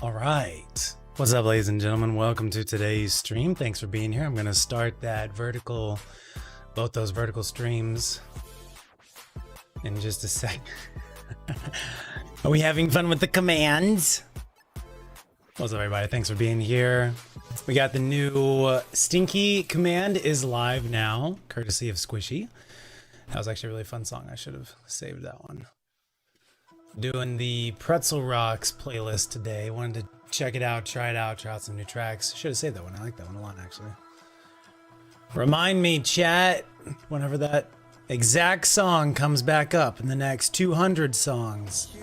All right. What's up, ladies and gentlemen? Welcome to today's stream. Thanks for being here. I'm going to start both those vertical streams in just a sec. Are we having fun with the commands? What's up, everybody? Thanks for being here. We got the new Stinky command is live now, courtesy of Squishy. That was actually a really fun song. I should have saved that one. Doing the Pretzel Rocks playlist today. Wanted to check it out, try out some new tracks. Should have saved that one. I like that one a lot, actually. Remind me, chat, whenever that exact song comes back up in the next 200 songs,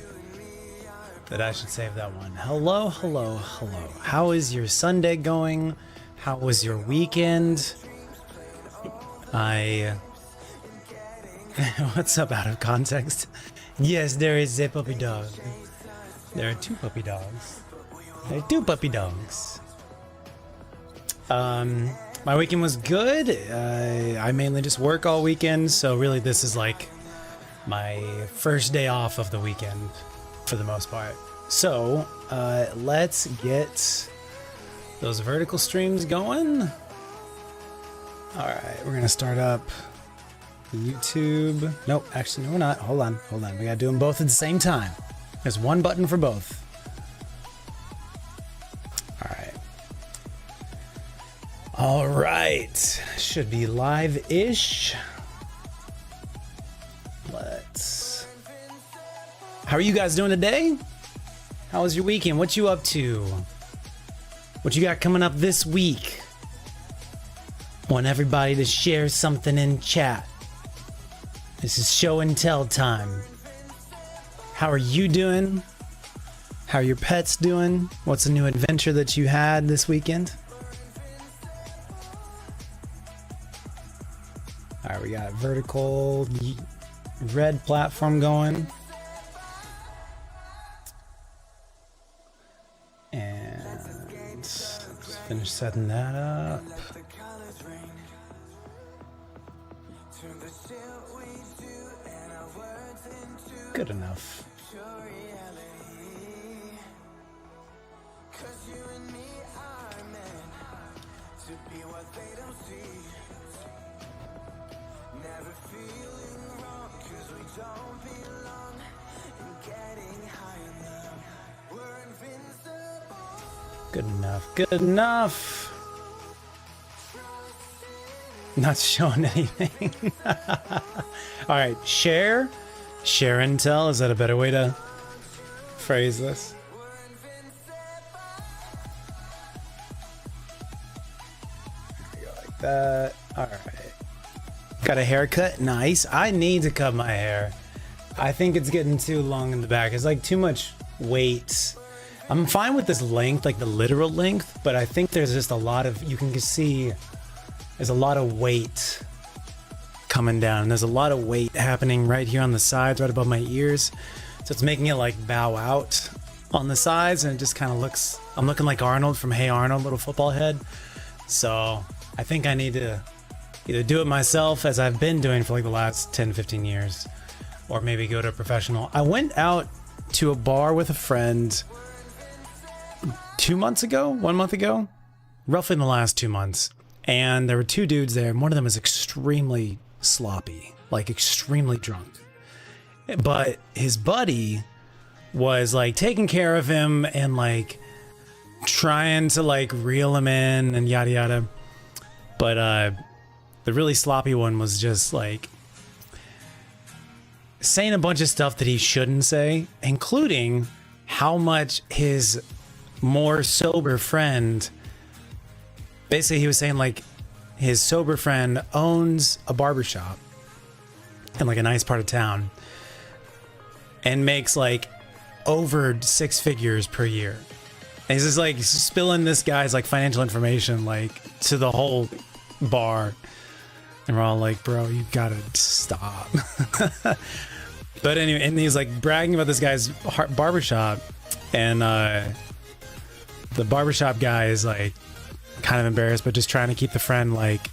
that I should save that one. Hello, hello, hello. How is your Sunday going? How was your weekend? What's up, out of context? Yes, there is a puppy dog. There are two puppy dogs. There are two puppy dogs. My weekend was good. I mainly just work all weekend, so really this is like my first day off of the weekend for the most part. So let's get those vertical streams going. All right, we're gonna start up YouTube. Nope, actually, no, we're not. Hold on. We gotta do them both at the same time. There's one button for both. All right. Should be live-ish. How are you guys doing today? How was your weekend? What you up to? What you got coming up this week? Want everybody to share something in chat. This is show and tell time. How are you doing? How are your pets doing? What's a new adventure that you had this weekend? All right, we got vertical red platform going. And let's finish setting that up. Good enough. Good enough. Not showing anything. All right, share and tell. Is that a better way to phrase this? There we go, like that. All right. Got a haircut. Nice. I need to cut my hair. I think it's getting too long in the back. It's like too much weight. I'm fine with this length, like the literal length, but I think there's just a lot of, you can see there's a lot of weight coming down. And there's a lot of weight happening right here on the sides, right above my ears. So it's making it like bow out on the sides, and it just kind of looks, I'm looking like Arnold from Hey Arnold, little football head. So I think I need to either do it myself, as I've been doing for like the last 10, 15 years, or maybe go to a professional. I went out to a bar with a friend 1 month ago, roughly in the last 2 months. And there were two dudes there, and one of them is extremely sloppy, like extremely drunk. But his buddy was like taking care of him and like trying to like reel him in and yada yada. But the really sloppy one was just like saying a bunch of stuff that he shouldn't say, including how much his more sober friend, basically he was saying like his sober friend owns a barbershop in like a nice part of town and makes like over 6 figures per year. And he's just like spilling this guy's like financial information like to the whole bar, and we're all like, bro, you gotta stop. But anyway, and he's like bragging about this guy's barbershop, and the barbershop guy is like kind of embarrassed, but just trying to keep the friend like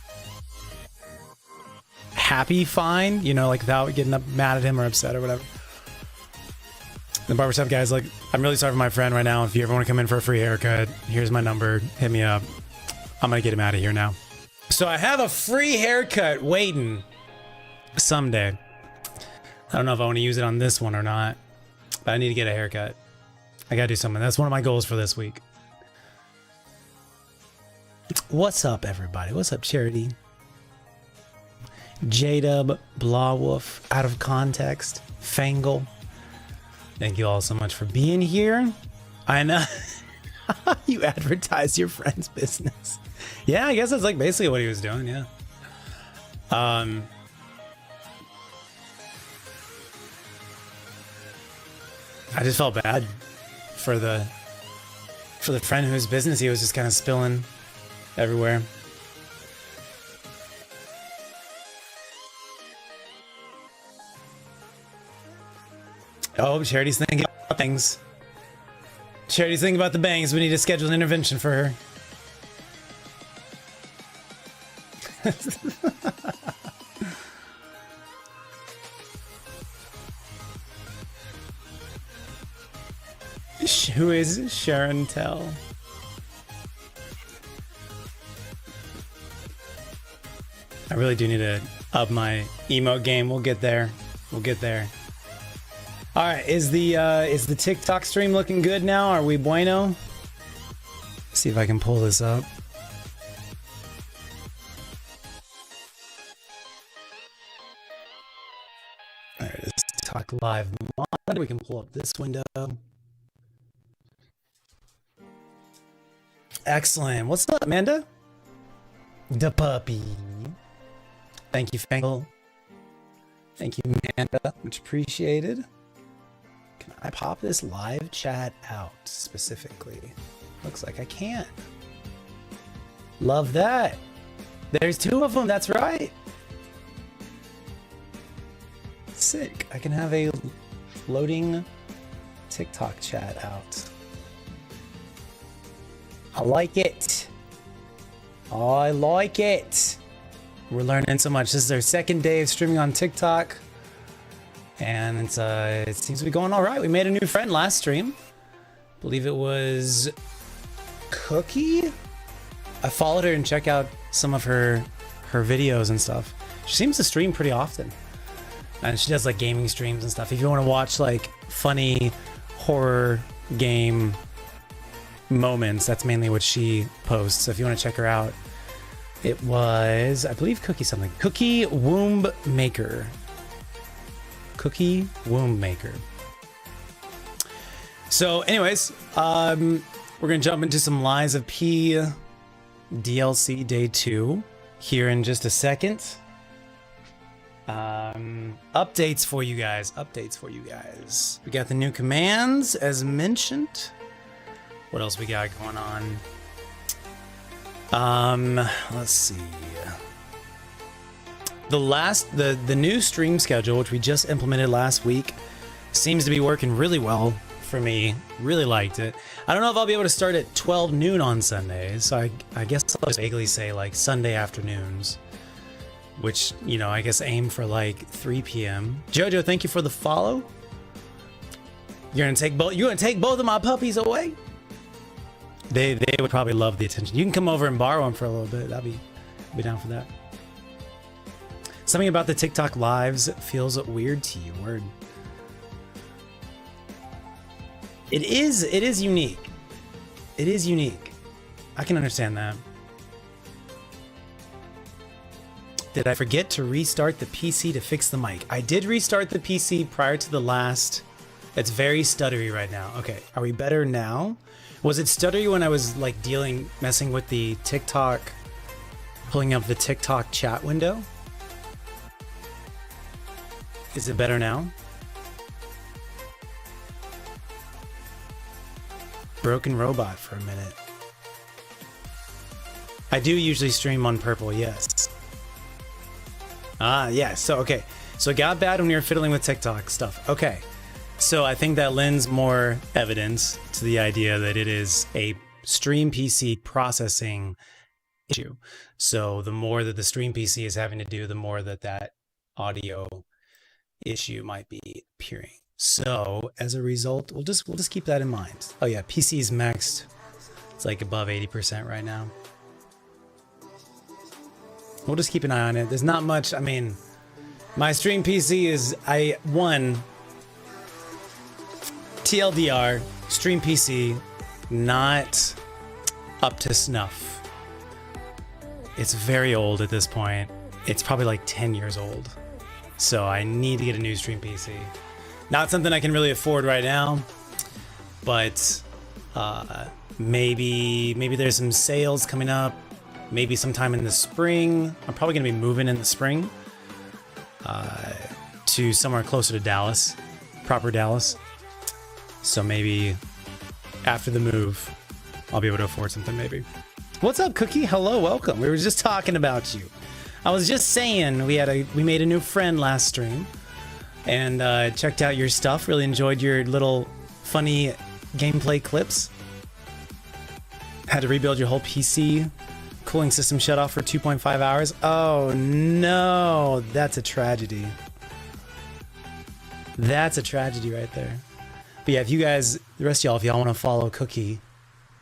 happy, fine, you know, like without getting mad at him or upset or whatever. The barbershop guy's like, I'm really sorry for my friend right now. If you ever want to come in for a free haircut, here's my number. Hit me up. I'm going to get him out of here now. So I have a free haircut waiting someday. I don't know if I want to use it on this one or not, but I need to get a haircut. I got to do something. That's one of my goals for this week. What's up, everybody? What's up, Charity? J-Dub, Blawwolf, Out of Context, Fangle. Thank you all so much for being here. I know you advertise your friend's business. Yeah, I guess that's like basically what he was doing. Yeah. I just felt bad for the friend whose business he was just kind of spilling everywhere. Oh, Charity's thinking about things. Charity's thinking about the bangs. We need to schedule an intervention for her. Who is Sharon Tell? I really do need to up my emote game. We'll get there. We'll get there. All right, is the TikTok stream looking good now? Are we bueno? See if I can pull this up. All right, let's talk live mod. We can pull up this window. Excellent. What's up, Amanda? The puppy. Thank you, Fangle. Thank you, Amanda. Much appreciated. Can I pop this live chat out specifically? Looks like I can. Love that. There's two of them. That's right. Sick. I can have a floating TikTok chat out. I like it. I like it. We're learning so much. This is our second day of streaming on TikTok. And it seems to be going all right. We made a new friend last stream. I believe it was Cookie. I followed her and check out some of her videos and stuff. She seems to stream pretty often. And she does like gaming streams and stuff. If you want to watch like funny horror game moments, that's mainly what she posts. So if you want to check her out, it was, I believe, Cookie something. Cookie Womb Maker. Cookie Womb Maker. So anyways, we're gonna jump into some Lies of P DLC Day 2 here in just a second. Updates for you guys. We got the new commands as mentioned. What else we got going on? Let's see. The new stream schedule, which we just implemented last week, seems to be working really well for me. Really liked it. I don't know if I'll be able to start at 12 noon on Sundays, so I guess I'll just vaguely say like Sunday afternoons, which, you know, I guess aim for like 3 p.m. Jojo, thank you for the follow. You're gonna take both of my puppies away? They would probably love the attention. You can come over and borrow them for a little bit. I'd be down for that. Something about the TikTok lives feels weird to you. Word. It is unique. It is unique. I can understand that. Did I forget to restart the PC to fix the mic? I did restart the PC prior to the last. It's very stuttery right now. Okay, are we better now? Was it stuttery when I was like messing with the TikTok, pulling up the TikTok chat window? Is it better now? Broken robot for a minute. I do usually stream on purple, yes. Ah, yes. So, okay. So it got bad when we were fiddling with TikTok stuff. Okay. So I think that lends more evidence to the idea that it is a stream PC processing issue. So the more that the stream PC is having to do, the more that audio issue might be appearing. So as a result, we'll just keep that in mind. Oh yeah, PC is maxed. It's like above 80% right now. We'll just keep an eye on it. There's not much. I mean, my stream PC is TLDR, stream PC, not up to snuff. It's very old at this point. It's probably like 10 years old. So I need to get a new stream PC. Not something I can really afford right now, but maybe there's some sales coming up. Maybe sometime in the spring. I'm probably gonna be moving in the spring to somewhere closer to Dallas, proper Dallas. So maybe after the move, I'll be able to afford something maybe. What's up, Cookie? Hello, welcome. We were just talking about you. I was just saying we made a new friend last stream and checked out your stuff. Really enjoyed your little funny gameplay clips. Had to rebuild your whole PC. Cooling system shut off for 2.5 hours. Oh no, that's a tragedy. That's a tragedy right there. But yeah, if you guys, the rest of y'all, if y'all want to follow Cookie,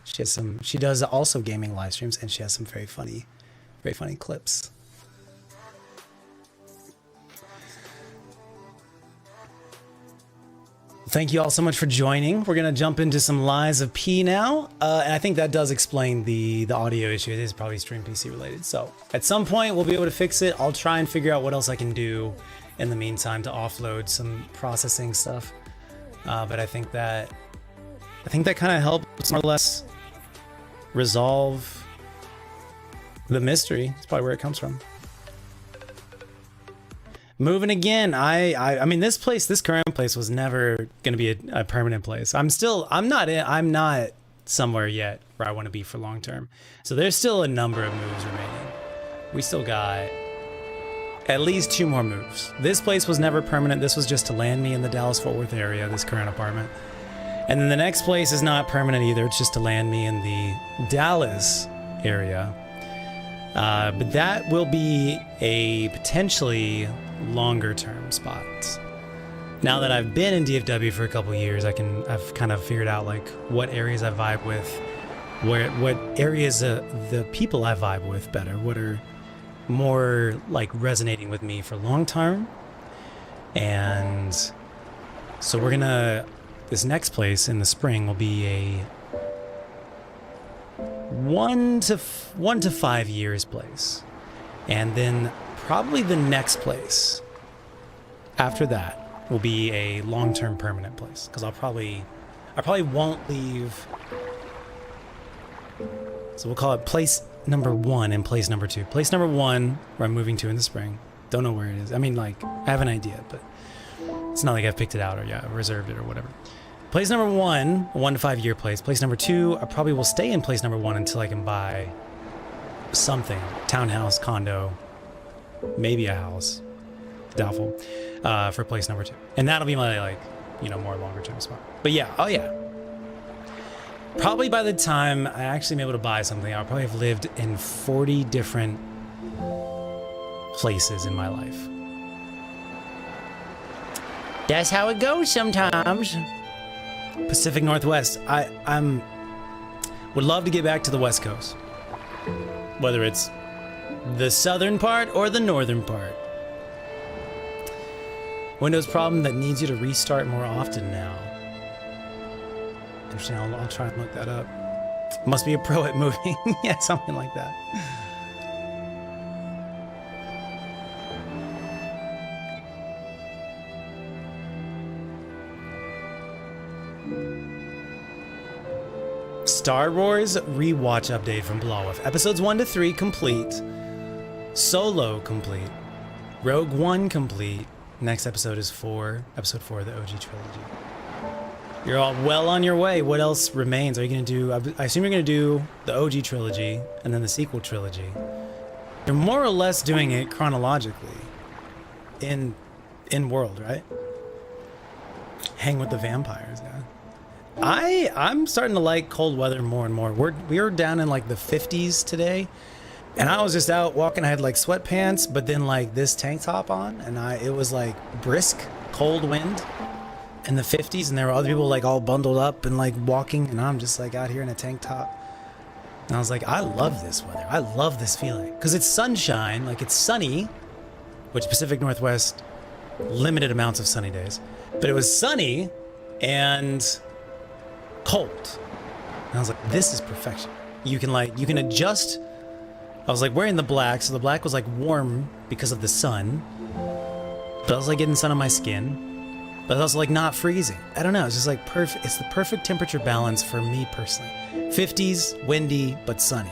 she does also gaming live streams, and she has some very funny clips. Thank you all so much for joining. We're gonna jump into some Lies of P now, and I think that does explain the audio issue. It is probably stream PC related. So at some point we'll be able to fix it. I'll try and figure out what else I can do in the meantime to offload some processing stuff. But I think that kind of helps more or less resolve the mystery. That's probably where it comes from. Moving again. I mean, this current place was never gonna be a permanent place. I'm not somewhere yet where I want to be for long term. So there's still a number of moves remaining. We still got at least 2 more moves. This place was never permanent. This was just to land me in the Dallas-Fort Worth area, this current apartment. And then the next place is not permanent either. It's just to land me in the Dallas area. But that will be a potentially longer term spot. Now that I've been in DFW for a couple years, I've kind of figured out like what areas I vibe with, what areas the people I vibe with better, what are more like resonating with me for long term. And so this next place in the spring will be a 1 to 5 years place. And then probably the next place after that will be a long-term permanent place, because I probably won't leave. So we'll call it place number 1 and place number 2. Place number 1, where I'm moving to in the spring. Don't know where it is. I mean, like, I have an idea, but it's not like I've picked it out or reserved it or whatever. Place number 1, a 1 to 5 year place. Place number 2, I probably will stay in place number 1 until I can buy something. Townhouse, condo, maybe a house. Doubtful. For place number 2. And that'll be my, like, more longer term spot. But yeah, oh yeah. Probably by the time I actually am able to buy something, I'll probably have lived in 40 different places in my life. That's how it goes sometimes. Pacific Northwest. I'm would love to get back to the West Coast. Whether it's the southern part or the northern part. Windows problem that needs you to restart more often now. Interesting, I'll try and look that up. Must be a pro at moving. Yeah, something like that. Star Wars rewatch update from Blawolf. Episodes 1 to 3 complete. Solo complete. Rogue One complete. Next episode is episode 4 of the OG trilogy. You're all well on your way. What else remains? Are you going to do... I assume you're going to do the OG trilogy and then the sequel trilogy. You're more or less doing it chronologically in world, right? Hang with the vampires, yeah. I'm starting to like cold weather more and more. We were down in like the 50s today, and I was just out walking. I had like sweatpants, but then like this tank top on, and it was like brisk, cold wind. in the 50s, and there were other people like all bundled up and like walking, and I'm just like out here in a tank top. And I was like, I love this weather. I love this feeling because it's sunshine, like it's sunny, which Pacific Northwest, limited amounts of sunny days, but it was sunny and cold. And I was like, this is perfection. You can adjust. I was like wearing the black, so the black was like warm because of the sun, but I was like getting sun on my skin. But it's also like not freezing. I don't know. It's just like perfect. It's the perfect temperature balance for me personally. 50s, windy, but sunny.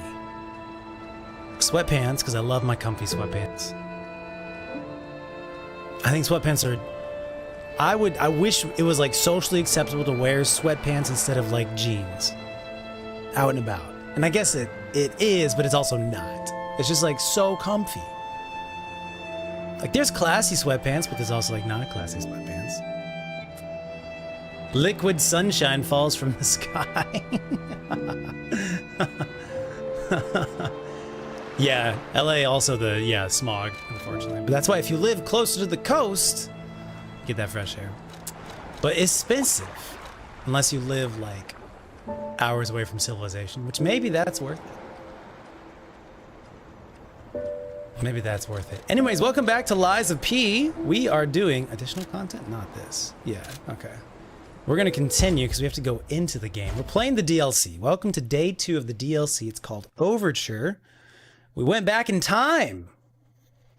Sweatpants, because I love my comfy sweatpants. I think sweatpants are... I wish it was like socially acceptable to wear sweatpants instead of like jeans. Out and about. And I guess it is, but it's also not. It's just like so comfy. Like there's classy sweatpants, but there's also like not classy sweatpants. Liquid sunshine falls from the sky. Yeah, LA also the smog, unfortunately. But that's why if you live closer to the coast, you get that fresh air. But it's expensive unless you live like hours away from civilization, which maybe that's worth it. Maybe that's worth it. Anyways, welcome back to Lies of P. We are doing additional content, not this. Yeah, okay. We're going to continue because we have to go into the game. We're playing the DLC. Welcome to day 2 of the DLC. It's called Overture. We went back in time.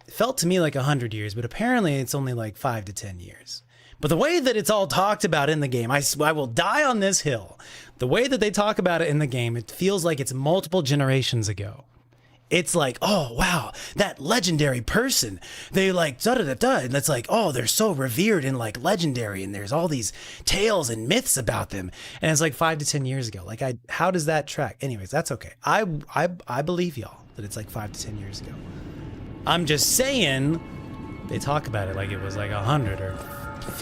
It felt to me like 100 years, but apparently it's only like 5 to 10 years. But the way that it's all talked about in the game, I will die on this hill. The way that they talk about it in the game, it feels like it's multiple generations ago. It's like, oh, wow, that legendary person, they like da-da-da-da, and it's like, oh, they're so revered and like legendary, and there's all these tales and myths about them, and it's like 5 to 10 years ago. Like, how does that track? Anyways, that's okay. I believe y'all that it's like 5 to 10 years ago. I'm just saying they talk about it like it was like 100 or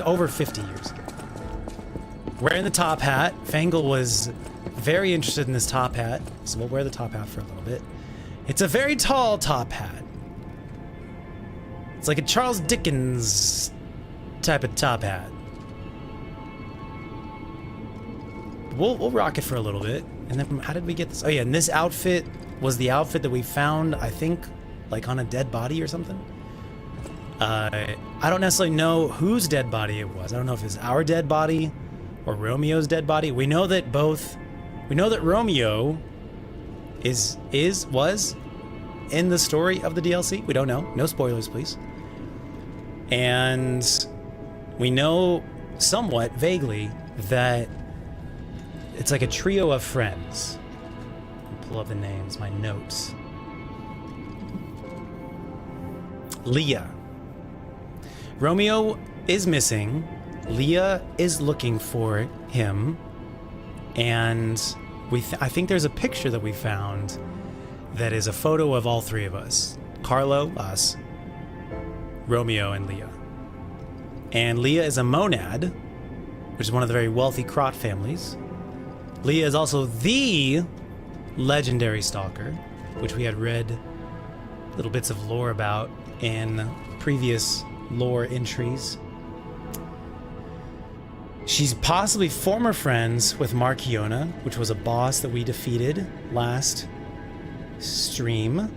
over 50 years ago. Wearing the top hat. Fangle was very interested in this top hat, so we'll wear the top hat for a little bit. It's a very tall top hat. It's like a Charles Dickens type of top hat. We'll rock it for a little bit. And then how did we get this? Oh yeah, and this outfit was the outfit that we found, I think, like on a dead body or something. I don't necessarily know whose dead body it was. I don't know if it's our dead body or Romeo's dead body. We know that Romeo was in the story of the DLC. We don't know. No spoilers, please. And we know somewhat vaguely that it's like a trio of friends. I'll pull up the names, my notes. Leah. Romeo is missing. Leah is looking for him. And I think there's a picture that we found that is a photo of all three of us. Carlo, us, Romeo, and Leah. And Leah is a monad, which is one of the very wealthy Krot families. Leah is also the legendary stalker, which we had read little bits of lore about in previous lore entries. She's possibly former friends with Marchiona, which was a boss that we defeated last stream.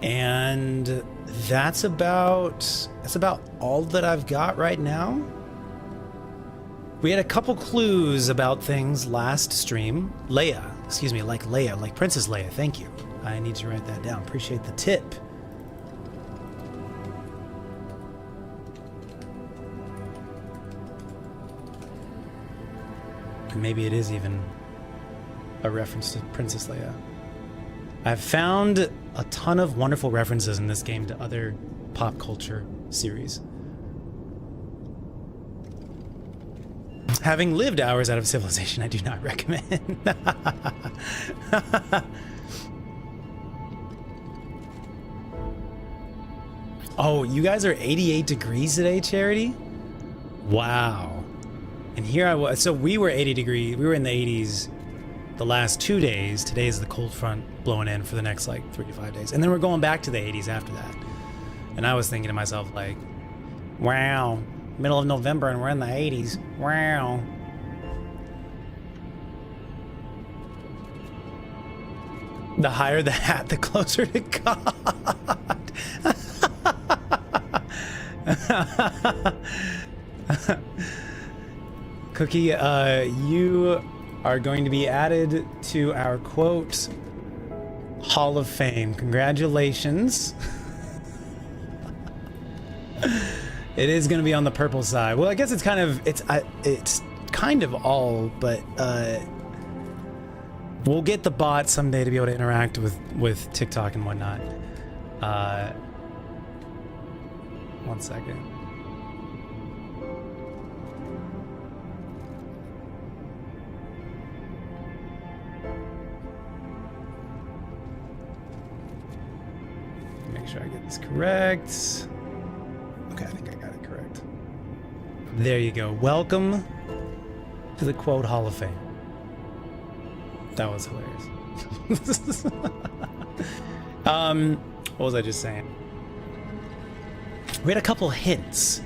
And that's about all that I've got right now. We had a couple clues about things last stream. Leia, like Princess Leia, thank you. I need to write that down. Appreciate the tip. Maybe it is even a reference to Princess Leia. I've found a ton of wonderful references in this game to other pop culture series. Having lived hours out of civilization, I do not recommend. Oh, you guys are 88 degrees today, Charity? Wow. And here I was, so we were 80 degrees, we were in the 80s the last 2 days. Today is the cold front blowing in for the next like 3 to 5 days. And then we're going back to the 80s after that. And I was thinking to myself, like, Wow. Middle of November and we're in the 80s. Wow. The higher the hat, the closer to God. Cookie, you are going to be added to our quote Hall of Fame. Congratulations. It is going to be on the purple side. Well, I guess it's kind of all, but we'll get the bot someday to be able to interact with TikTok and whatnot. 1 second. Make sure I get this correct. Okay, I think I got it correct. There you go. Welcome to the Quote Hall of Fame. That was hilarious. What was I just saying? We had a couple hints.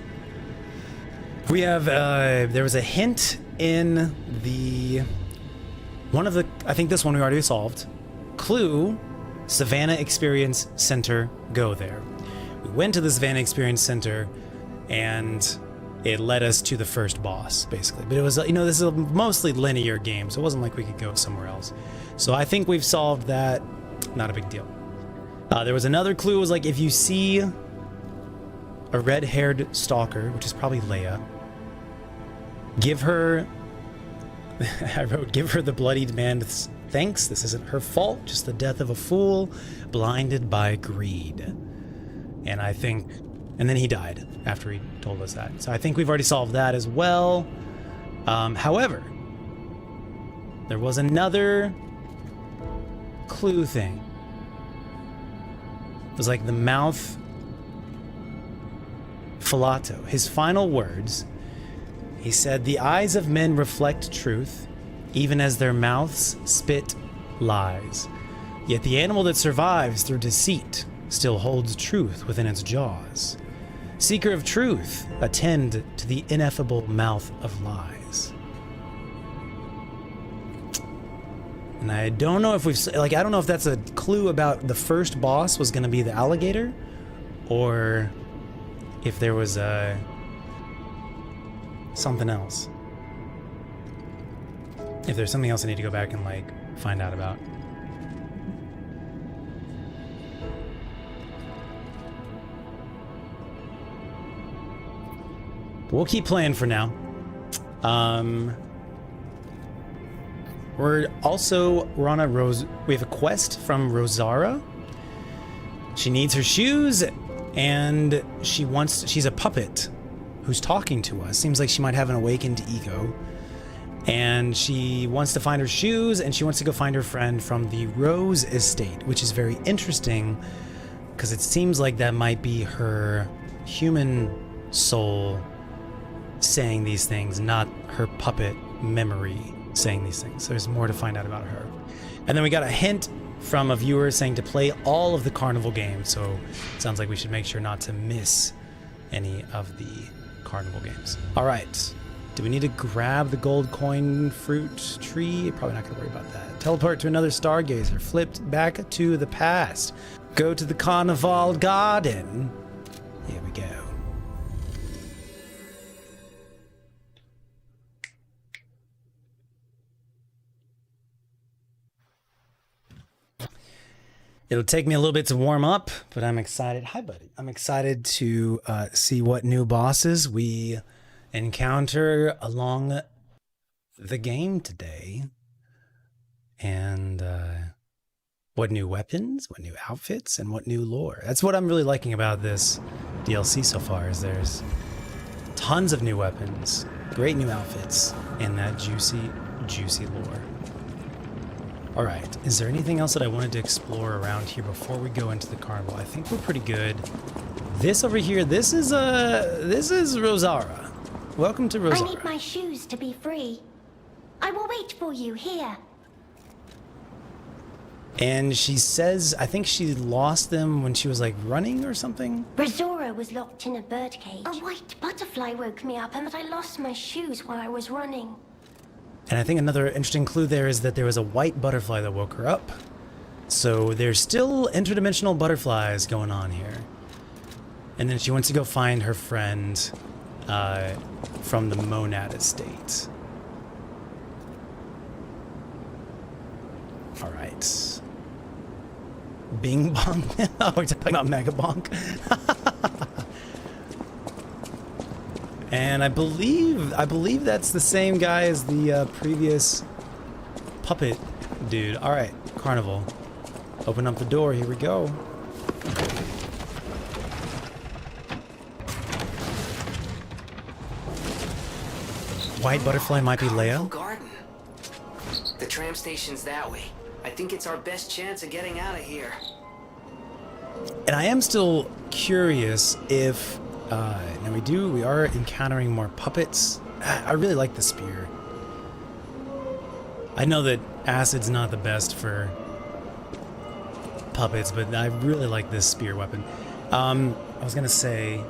We have, there was a hint in one of the, I think this one we already solved. Clue, Savannah Experience Center, go there. We went to the Savannah Experience Center and it led us to the first boss, basically. But it was, you know, this is a mostly linear game, so it wasn't like we could go somewhere else. So I think we've solved that. Not a big deal. There was another clue, was like if you see a red-haired stalker, which is probably Leia, give her, I wrote, give her the bloodied man's thanks. This isn't her fault, just the death of a fool, blinded by greed. And I think, and then he died after he told us that. So I think we've already solved that as well. However, there was another clue thing. It was like the mouth Filato. His final words, he said, "The eyes of men reflect truth, even as their mouths spit lies. Yet the animal that survives through deceit still holds truth within its jaws. Seeker of truth, attend to the ineffable mouth of lies." And I don't know if we've, like, I don't know if that's a clue about the first boss was going to be the alligator, or if there was something else. If there's something else I need to go back and, like, find out about. But we'll keep playing for now. We're on a we have a quest from Rosara. She needs her shoes, and she's a puppet who's talking to us. Seems like she might have an awakened ego. And she wants to find her shoes, and she wants to go find her friend from the Rose Estate, which is very interesting because it seems like that might be her human soul saying these things, not her puppet memory saying these things. So there's more to find out about her. And then we got a hint from a viewer saying to play all of the carnival games, so it sounds like we should make sure not to miss any of the carnival games. All right. Do we need to grab the gold coin fruit tree? Probably not going to worry about that. Teleport to another stargazer. Flipped back to the past. Go to the carnival garden. Here we go. It'll take me a little bit to warm up, but I'm excited. Hi, buddy. I'm excited to see what new bosses we encounter along the game today, and what new weapons, what new outfits, and what new lore. That's what I'm really liking about this DLC so far, is there's tons of new weapons, great new outfits, and that juicy, juicy lore. All right, is there anything else that I wanted to explore around here before we go into the carnival? I think we're pretty good. This over here, this is Rosara. Welcome to Rosara. I need my shoes to be free. I will wait for you here. And she says, I think she lost them when she was like running or something. Razora was locked in a birdcage. A white butterfly woke me up and that I lost my shoes while I was running. And I think another interesting clue there is that there was a white butterfly that woke her up. So there's still interdimensional butterflies going on here. And then she wants to go find her friend from the Monad estate. All right. Bing Bong. Oh, we're talking about Mega Bonk. And I believe that's the same guy as the previous puppet dude. All right, Carnival. Open up the door. Here we go. White butterfly might be Leia. Garden. The tram station's that way. I think it's our best chance of getting out of here. And I am still curious if now we are encountering more puppets. I really like the spear. I know that acid's not the best for puppets, but I really like this spear weapon. I was gonna say,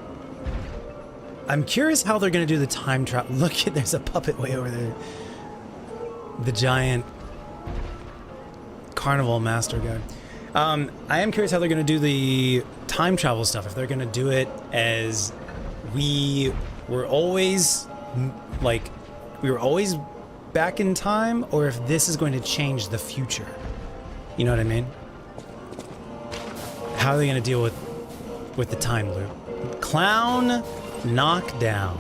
I'm curious how they're gonna do the time travel. Look at, there's a puppet way over there. The giant carnival master guy. I am curious how they're gonna do the time travel stuff. If they're gonna do it as we were always back in time, or if this is going to change the future. You know what I mean? How are they gonna deal with the time loop? Clown knockdown.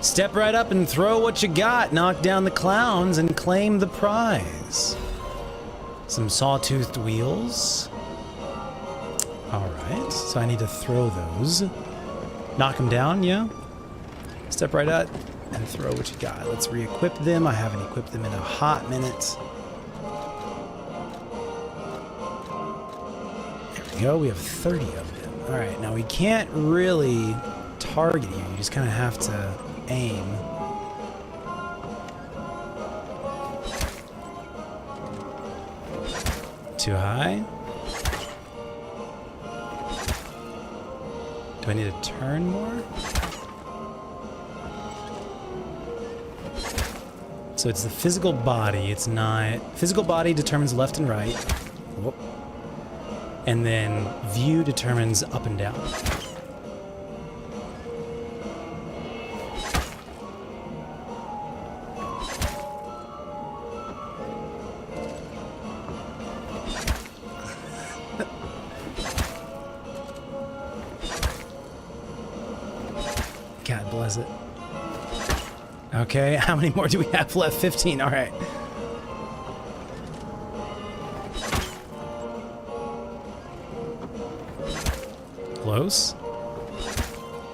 Step right up and throw what you got. Knock down the clowns and claim the prize. Some sawtoothed wheels. Alright, so I need to throw those. Knock them down, yeah? Step right up and throw what you got. Let's re-equip them. I haven't equipped them in a hot minute. There we go, we have 30 of them. Alright, now we can't really target you. You just kind of have to aim. Too high? Do I need to turn more? So it's the physical body, it's not... Physical body determines left and right. Whoop. And then view determines up and down. God bless it. Okay, how many more do we have left? 15, all right. Close.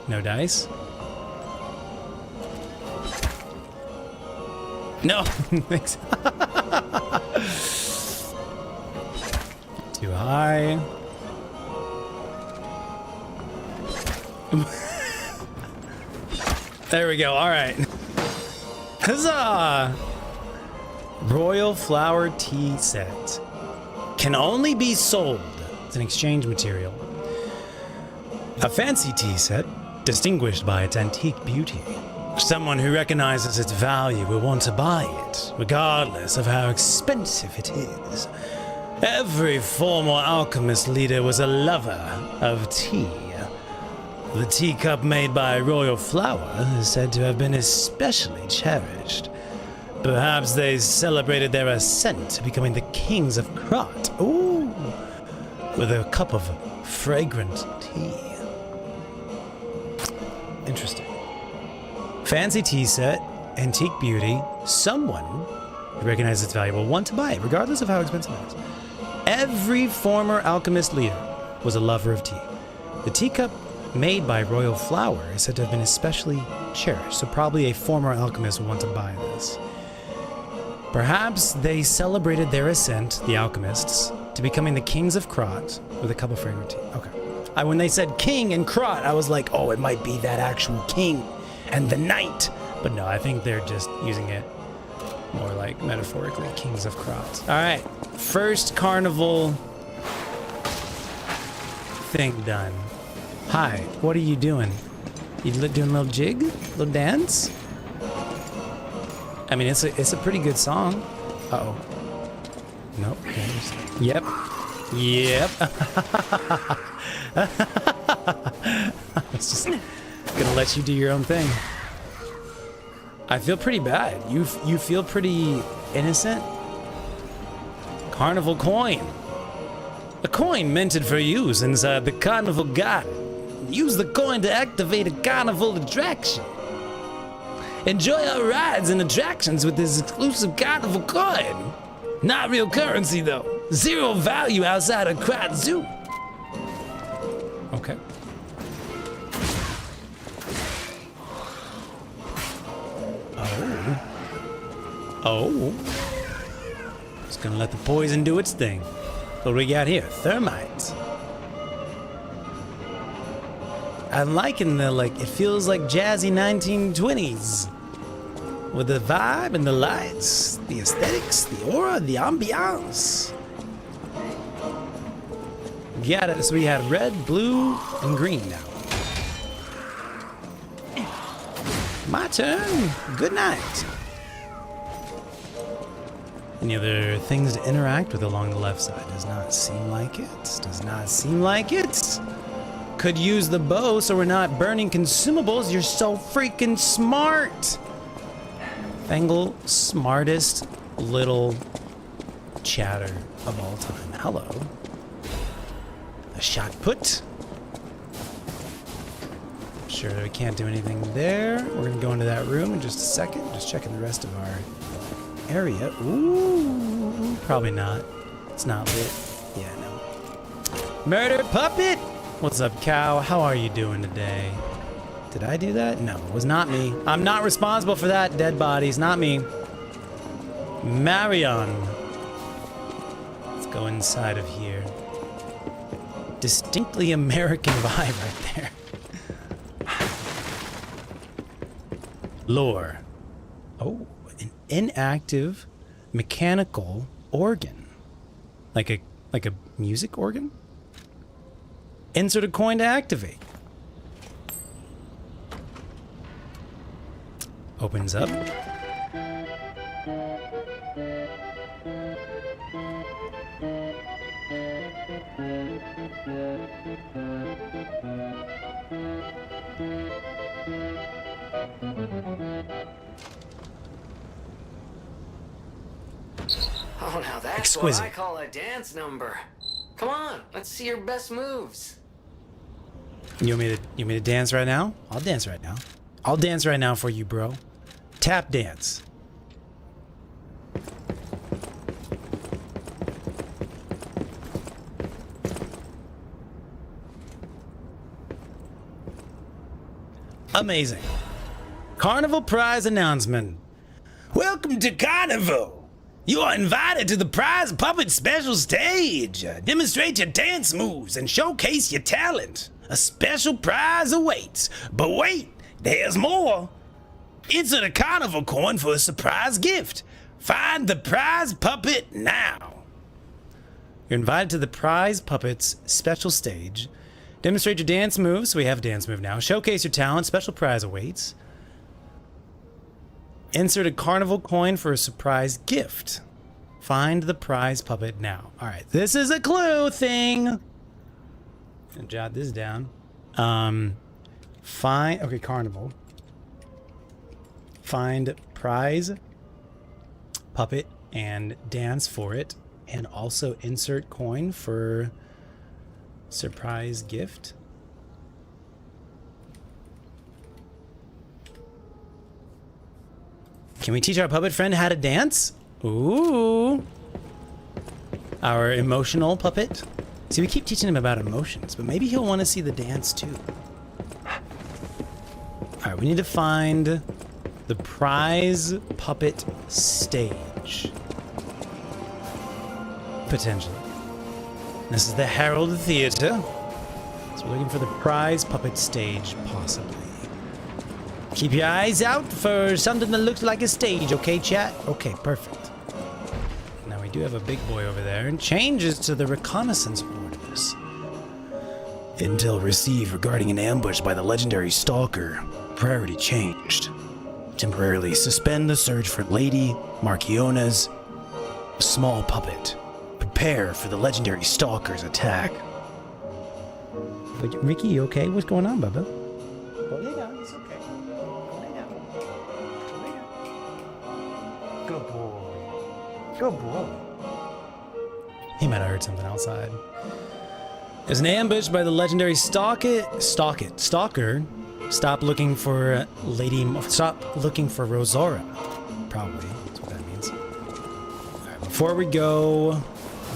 No dice. No, thanks. Too high. There we go, all right. Huzzah! Royal Flower Tea Set. Can only be sold as an exchange material. A fancy tea set, distinguished by its antique beauty. Someone who recognizes its value will want to buy it, regardless of how expensive it is. Every former alchemist leader was a lover of tea. The teacup made by Royal Flower is said to have been especially cherished. Perhaps they celebrated their ascent to becoming the kings of Krat. Ooh, with a cup of fragrant tea. Interesting. Fancy tea set, antique beauty. Someone who recognizes its value will want to buy it, regardless of how expensive it is. Every former alchemist leader was a lover of tea. The teacup made by Royal Flower is said to have been especially cherished, so probably a former alchemist would want to buy this. Perhaps they celebrated their ascent, the alchemists, to becoming the kings of Krat with a cup of fragrant tea. Okay. When they said king and Krat, I was like, oh, it might be that actual king and the knight. But no, I think they're just using it More like metaphorically, kings of crops. All right, first carnival thing done. Hi, what are you doing? You doing a little jig, little dance? I mean, it's a pretty good song. Uh-oh. Nope. Yep. Yep. I was just gonna let you do your own thing. I feel pretty bad. You feel pretty innocent? Carnival coin. A coin minted for use inside the carnival garden. Use the coin to activate a carnival attraction. Enjoy our rides and attractions with this exclusive carnival coin. Not real currency though. Zero value outside a crowd zoo. Okay. Oh. Just gonna let the poison do its thing. What do we got here? Thermite. I'm liking the, like, it feels like jazzy 1920s. With the vibe and the lights, the aesthetics, the aura, the ambiance. Got it. So we have red, blue, and green now. My turn. Good night. Any other things to interact with along the left side? Does not seem like it. Does not seem like it. Could use the bow so we're not burning consumables. You're so freaking smart. Fangle, smartest little chatter of all time. Hello. A shot put. Sure, we can't do anything there. We're gonna go into that room in just a second. Just checking the rest of our area. Ooh, probably not. It's not lit. Yeah, no. Murder puppet! What's up, cow? How are you doing today? Did I do that? No, it was not me. I'm not responsible for that, dead bodies. Not me. Marion. Let's go inside of here. Distinctly American vibe right there. Lore. Oh, an inactive mechanical organ. Like a music organ? Insert a coin to activate. Opens up. Oh, now that's Exquisite. what I call a dance number. Come on, let's see your best moves. You want me to dance right now? I'll dance right now. I'll dance right now for you, bro. Tap dance. Amazing. Carnival prize announcement. Welcome to Carnival. You are invited to the prize puppet special stage. Demonstrate your dance moves and showcase your talent. A special prize awaits. But wait, there's more. Insert a carnival coin for a surprise gift. Find the prize puppet now. You're invited to the prize puppet's special stage. Demonstrate your dance moves. We have a dance move now. Showcase your talent. Special prize awaits. Insert a carnival coin for a surprise gift. Find the prize puppet now. All right, this is a clue thing. Gonna jot this down. Okay, carnival. Find prize puppet and dance for it, and also insert coin for surprise gift. Can we teach our puppet friend how to dance? Ooh. Our emotional puppet. See, we keep teaching him about emotions, but maybe he'll want to see the dance too. All right, we need to find the prize puppet stage. Potentially. This is the Herald Theater. So we're looking for the prize puppet stage, possibly. Keep your eyes out for something that looks like a stage, okay, chat? Okay, perfect. Now we do have a big boy over there, and changes to the reconnaissance orders. Intel received regarding an ambush by the legendary Stalker. Priority changed. Temporarily suspend the search for Lady Marchiona's small puppet. Prepare for the legendary Stalker's attack. But Ricky, you okay? What's going on, Bubba? Go lay down, it's okay. Go lay down. Go lay down. Good boy. Good boy. He might have heard something outside. There's an ambush by the legendary Stalker. Stop looking for Stop looking for Rosora. Probably. That's what that means. Alright, before we go,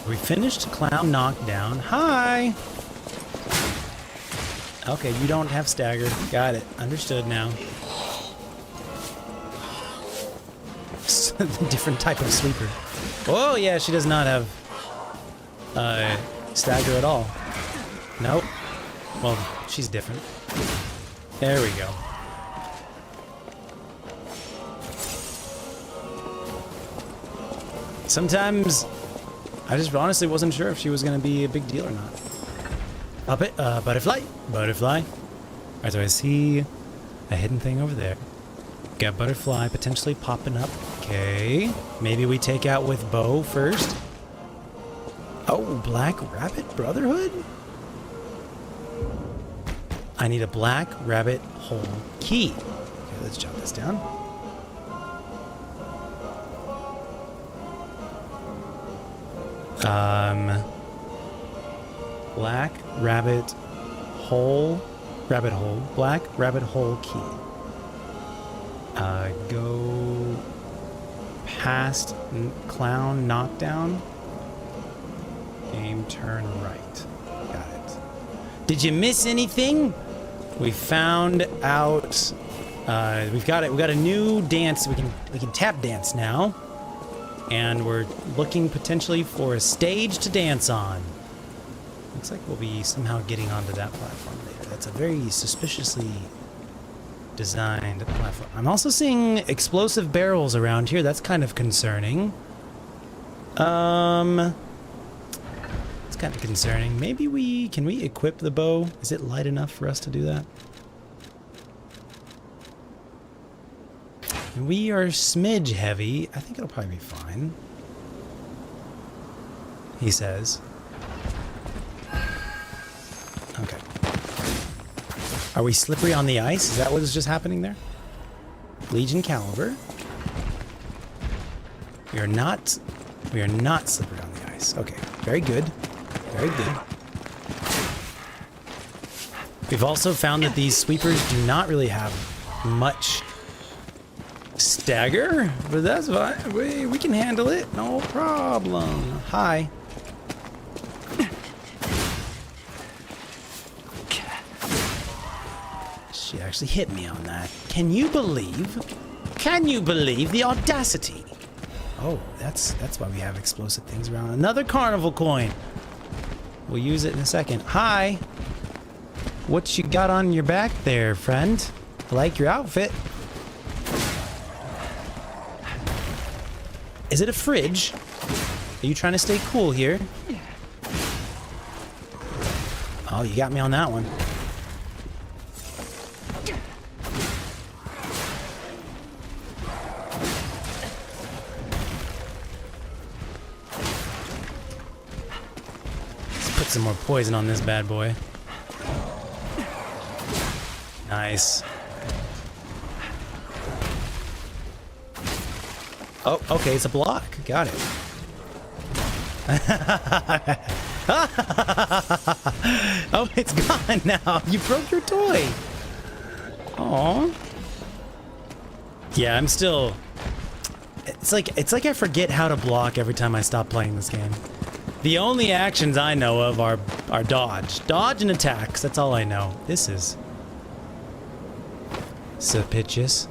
we finished Clown Knockdown. Hi! Okay, you don't have staggered. Got it. Understood now. Different type of sweeper. Oh yeah, she does not have stagger at all. Nope. Well, she's different. There we go. Sometimes I just honestly wasn't sure if she was gonna be a big deal or not. Butterfly. Alright, so I see a hidden thing over there. Got butterfly potentially popping up. Okay. Maybe we take out with bow first. Oh, Black Rabbit Brotherhood? I need a Black Rabbit Hole key. Okay, let's jot this down. Black Rabbit Hole, Black Rabbit Hole key. Go past Clown Knockdown. Game turn right. Got it. Did you miss anything? We found out. We've got it. We got a new dance. We can tap dance now, and we're looking potentially for a stage to dance on. Looks like we'll be somehow getting onto that platform later. That's a very suspiciously designed platform. I'm also seeing explosive barrels around here. That's kind of concerning. It's kind of concerning. Maybe can we equip the bow? Is it light enough for us to do that? We are smidge heavy. I think it'll probably be fine. He says. Okay. Are we slippery on the ice? Is that what is just happening there? Legion caliber. We are not slippery on the ice. Okay. Very good. Very good. We've also found that these sweepers do not really have much stagger, but that's fine. We can handle it. No problem. Hi. She actually hit me on that. Can you believe the audacity? Oh, that's why we have explosive things around. Another carnival coin. We'll use it in a second. Hi. What you got on your back there, friend? I like your outfit. Is it a fridge? Are you trying to stay cool here? Oh, you got me on that one. Some more poison on this bad boy. Nice. Oh, okay, it's a block. Got it. Oh, it's gone now. You broke your toy. Aw. Yeah, I'm still... It's like I forget how to block every time I stop playing this game. The only actions I know of are dodge. Dodge and attacks. That's all I know. This is suspicious.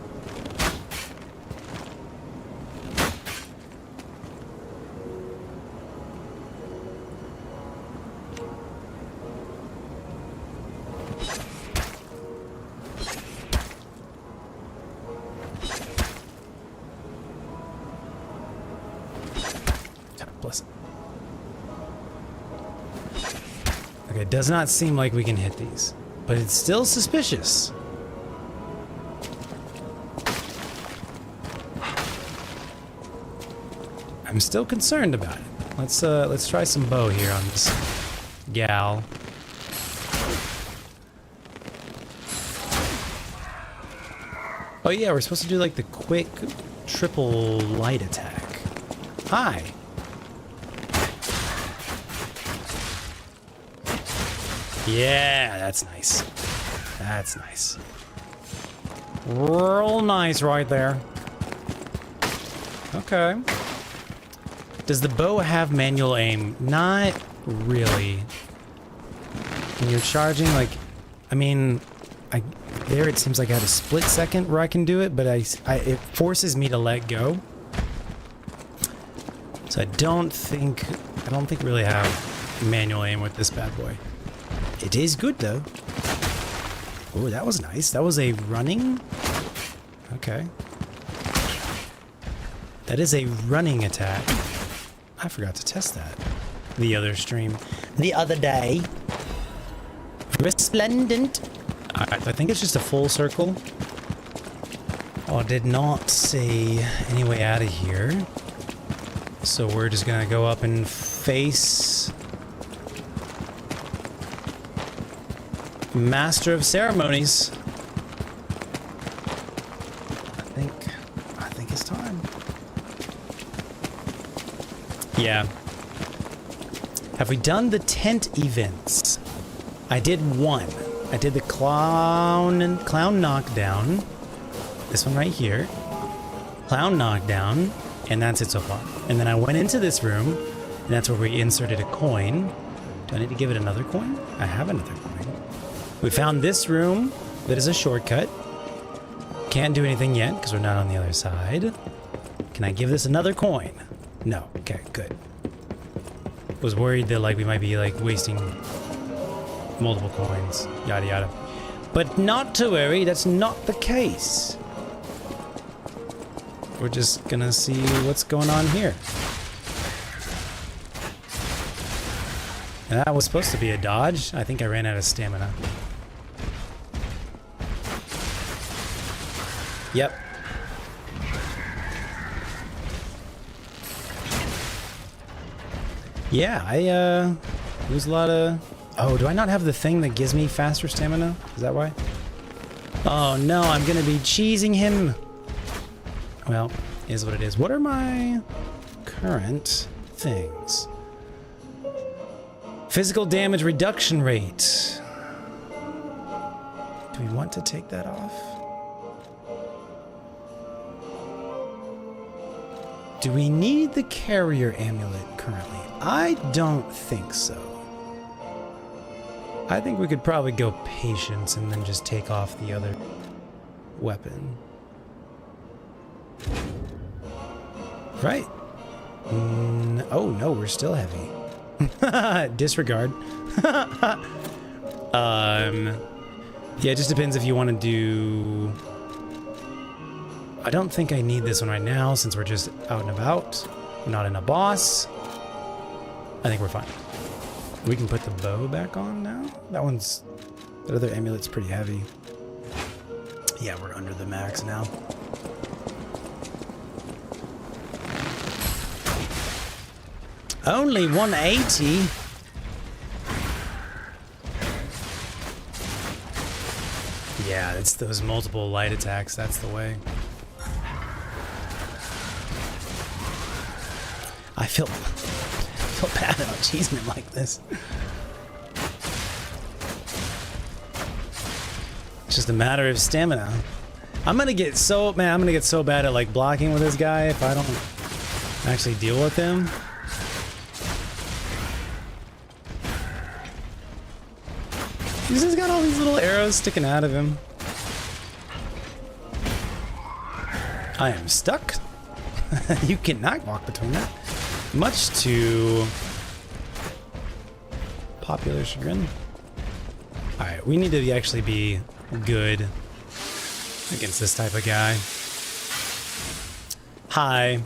it does not seem like we can hit these, but it's still suspicious. I'm still concerned about it. Let's try some bow here on this gal. Oh yeah, we're supposed to do like the quick triple light attack. Hi. Yeah, that's nice. That's nice. Real nice right there. Okay. Does the bow have manual aim? Not really. When you're charging, like, I mean, there it seems like I had a split second where I can do it, but it forces me to let go. So I don't think we really have manual aim with this bad boy. It is good though. Oh, that was nice. That was a running. Okay. That is a running attack. I forgot to test that the other stream. The other day. Resplendent. Alright, I think it's just a full circle. Oh, I did not see any way out of here. So we're just gonna go up and face Master of Ceremonies. I think it's time. Yeah. Have we done the tent events? I did one. I did the clown knockdown. This one right here. Clown knockdown. And that's it so far. And then I went into this room, and that's where we inserted a coin. Do I need to give it another coin? I have another coin. We found this room that is a shortcut. Can't do anything yet because we're not on the other side. Can I give this another coin? No. Okay, good. Was worried that like we might be like wasting multiple coins, yada yada. But not to worry, that's not the case. We're just gonna see what's going on here. And that was supposed to be a dodge. I think I ran out of stamina. Yep. Yeah, I lose a lot of... Oh, do I not have the thing that gives me faster stamina? Is that why? Oh no, I'm gonna be cheesing him. Well, is what it is. What are my current things? Physical damage reduction rate. Do we want to take that off? Do we need the carrier amulet currently? I don't think so. I think we could probably go patience and then just take off the other weapon. Right. Oh no, we're still heavy. Disregard. Yeah, it just depends if you want to do... I don't think I need this one right now since we're just out and about. We're not in a boss. I think we're fine. We can put the bow back on now. That other amulet's pretty heavy. Yeah, we're under the max now. Only 180. Yeah, it's those multiple light attacks. That's the way. I feel bad about cheesing him like this. It's just a matter of stamina. I'm gonna get so bad at like blocking with this guy if I don't actually deal with him. He's just got all these little arrows sticking out of him. I am stuck. You cannot walk between that. Much to popular chagrin. Alright, we need to actually be good against this type of guy. Hi.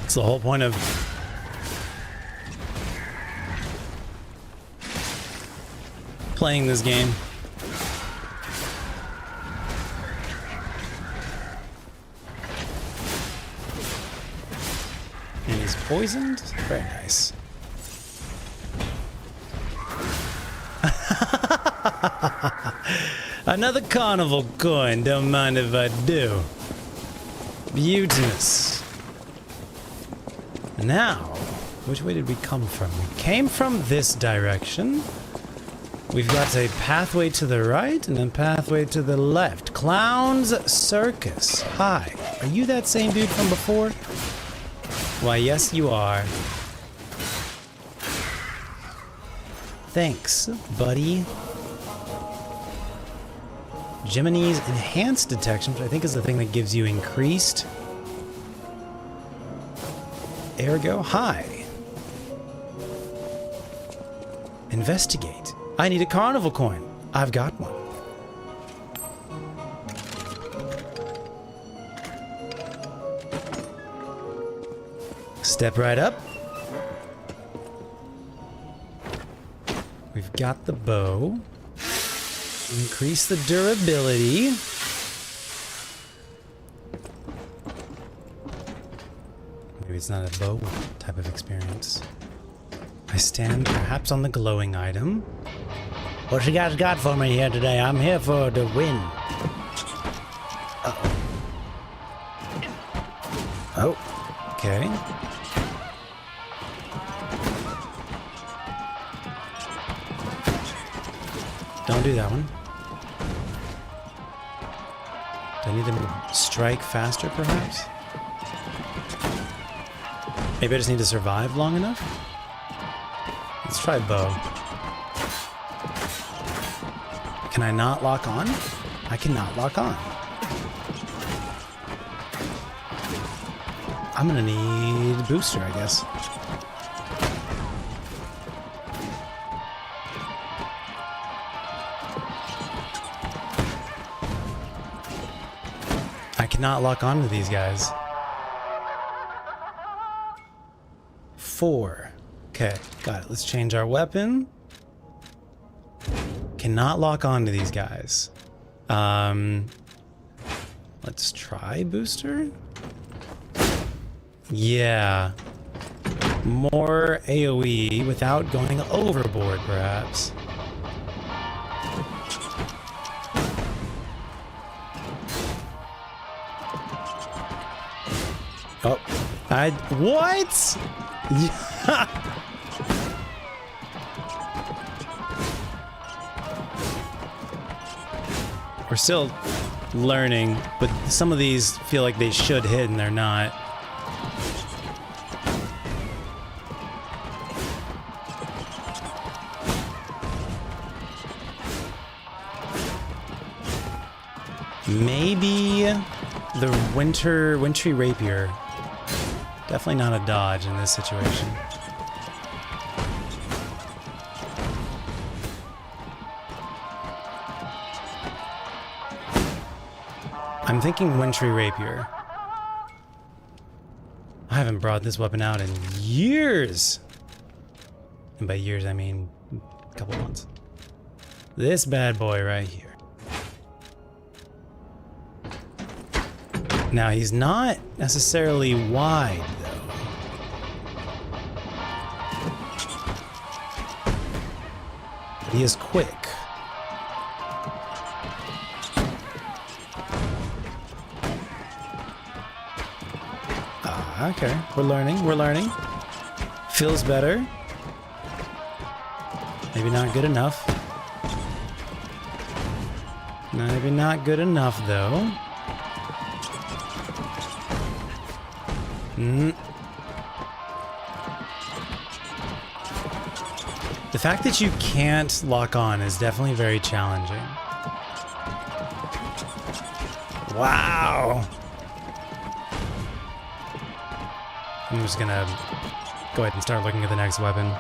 It's the whole point of playing this game. And he's poisoned? Very nice. Another carnival coin, don't mind if I do. Beautinous. Now, which way did we come from? We came from this direction. We've got a pathway to the right and a pathway to the left. Clown's Circus. Hi. Are you that same dude from before? Why, yes, you are. Thanks, buddy. Jiminy's Enhanced Detection, which I think is the thing that gives you increased. Ergo, hi. Investigate. I need a carnival coin. I've got one. Step right up. We've got the bow. Increase the durability. Maybe it's not a bow type of experience. I stand perhaps on the glowing item. What you guys got for me here today? I'm here for the win. Uh-oh. Oh, okay. Don't do that one. Do I need to strike faster, perhaps? Maybe I just need to survive long enough? Let's try bow. Can I not lock on? I cannot lock on. I'm gonna need booster, I guess. I cannot lock on to these guys. 4. Okay, got it. Let's change our weapon. Cannot lock on to these guys. Let's try booster. Yeah. More AoE without going overboard, perhaps. Oh, what? We're still learning, but some of these feel like they should hit and they're not. Maybe the wintry rapier. Definitely not a dodge in this situation. I'm thinking wintry rapier. I haven't brought this weapon out in years. And by years, I mean a couple months. This bad boy right here. Now, he's not necessarily wide, though. He is quick. Ah, okay. We're learning. Feels better. Maybe not good enough. Maybe not good enough, though. The fact that you can't lock on is definitely very challenging. Wow. I'm just gonna go ahead and start looking at the next weapon.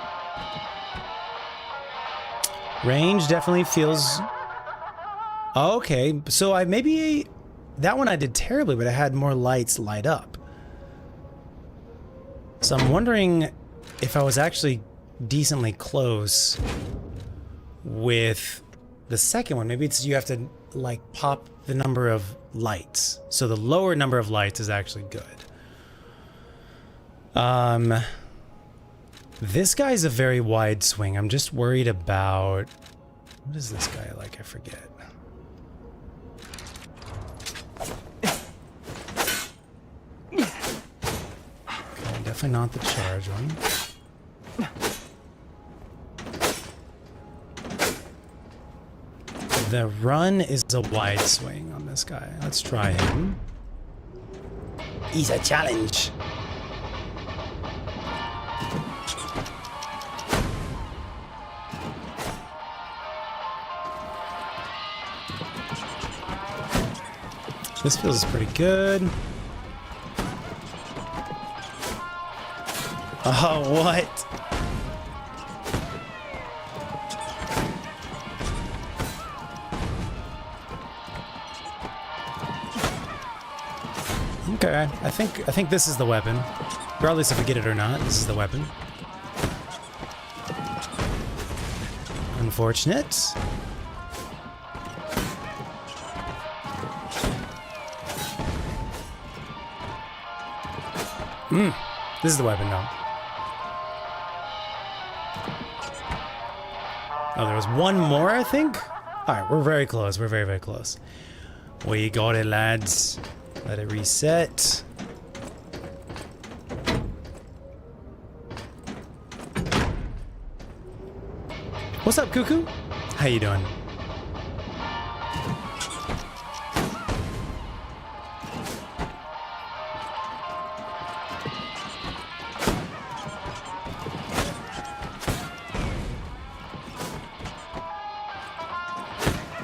Range definitely feels... Okay, so that one I did terribly, but I had more lights light up. So I'm wondering if I was actually decently close with the second one. Maybe it's you have to like pop the number of lights. So the lower number of lights is actually good. This guy's a very wide swing. I'm just worried about... What is this guy like? I forget. Okay, definitely not the charge one. The run is a wide swing on this guy. Let's try him. He's a challenge. This feels pretty good. Oh, what? Okay, I think this is the weapon. Regardless if we get it or not, this is the weapon. Unfortunate. This is the weapon now. Oh, there was one more, I think? Alright, we're very close. We're very, very close. We got it, lads. Let it reset. What's up, Cuckoo? How you doing?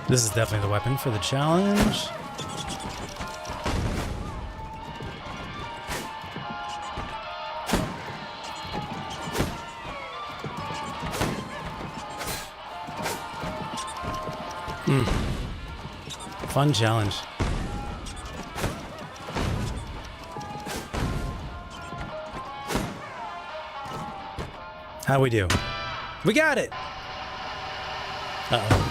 This is definitely the weapon for the challenge. Fun challenge. How we do? We got it! Uh-oh.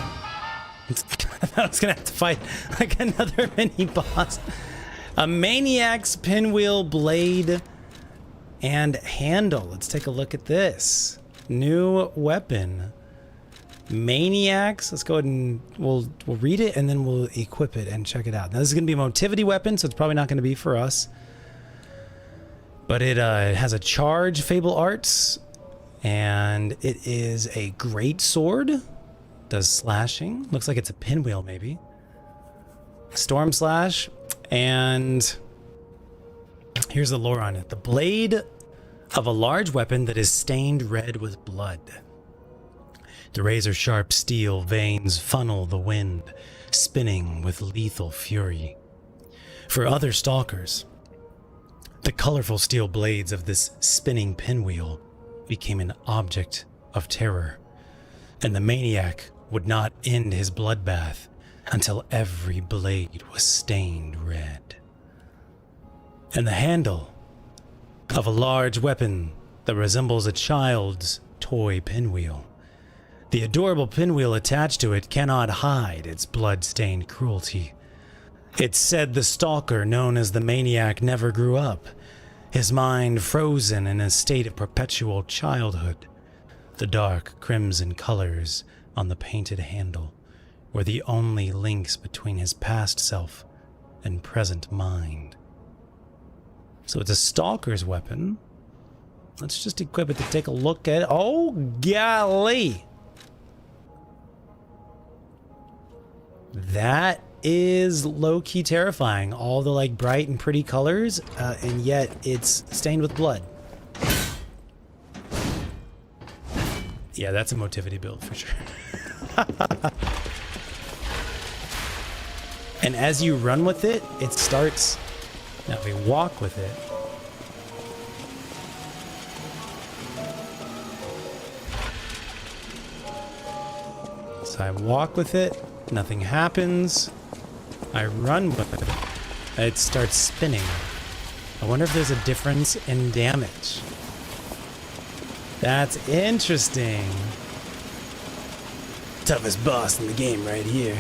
I was gonna have to fight like another mini boss. A maniac's pinwheel blade and handle. Let's take a look at this. New weapon. Maniacs. Let's go ahead and we'll read it and then we'll equip it and check it out. Now this is gonna be a motivity weapon, so it's probably not gonna be for us. But it has a charge, Fable Arts, and it is a great sword. Does slashing. Looks like it's a pinwheel, maybe. Storm slash. And here's the lore on it. The blade of a large weapon that is stained red with blood. The razor-sharp steel veins funnel the wind, spinning with lethal fury. For other stalkers, the colorful steel blades of this spinning pinwheel became an object of terror, and the maniac would not end his bloodbath until every blade was stained red. And the handle of a large weapon that resembles a child's toy pinwheel. The adorable pinwheel attached to it cannot hide its blood-stained cruelty. It's said the stalker known as the maniac never grew up, his mind frozen in a state of perpetual childhood. The dark crimson colors on the painted handle were the only links between his past self and present mind. So it's a stalker's weapon. Let's just equip it to take a look at it. Oh, golly! That is low-key terrifying. All the like bright and pretty colors, and yet it's stained with blood. Yeah, that's a motivity build for sure. And as you run with it, it starts... Now we walk with it. So I walk with it, nothing happens. I run with it, it starts spinning. I wonder if there's a difference in damage. That's interesting. Toughest boss in the game right here.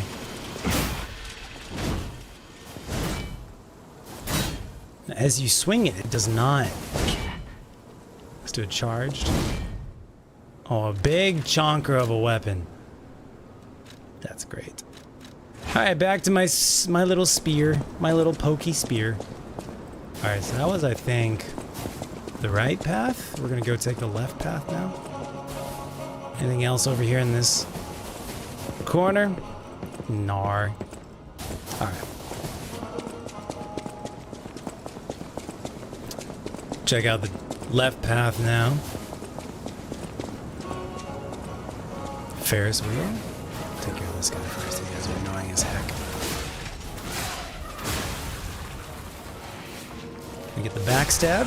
As you swing it, it does not. Let's do it charged. Oh, a big chonker of a weapon. That's great. All right, back to my little spear, my little pokey spear. All right, so that was, I think, the right path. We're gonna go take the left path now. Anything else over here in this corner? Nar. All right. Check out the left path now. Ferris wheel. Take care of this guy first. You guys are annoying as heck. We get the backstab.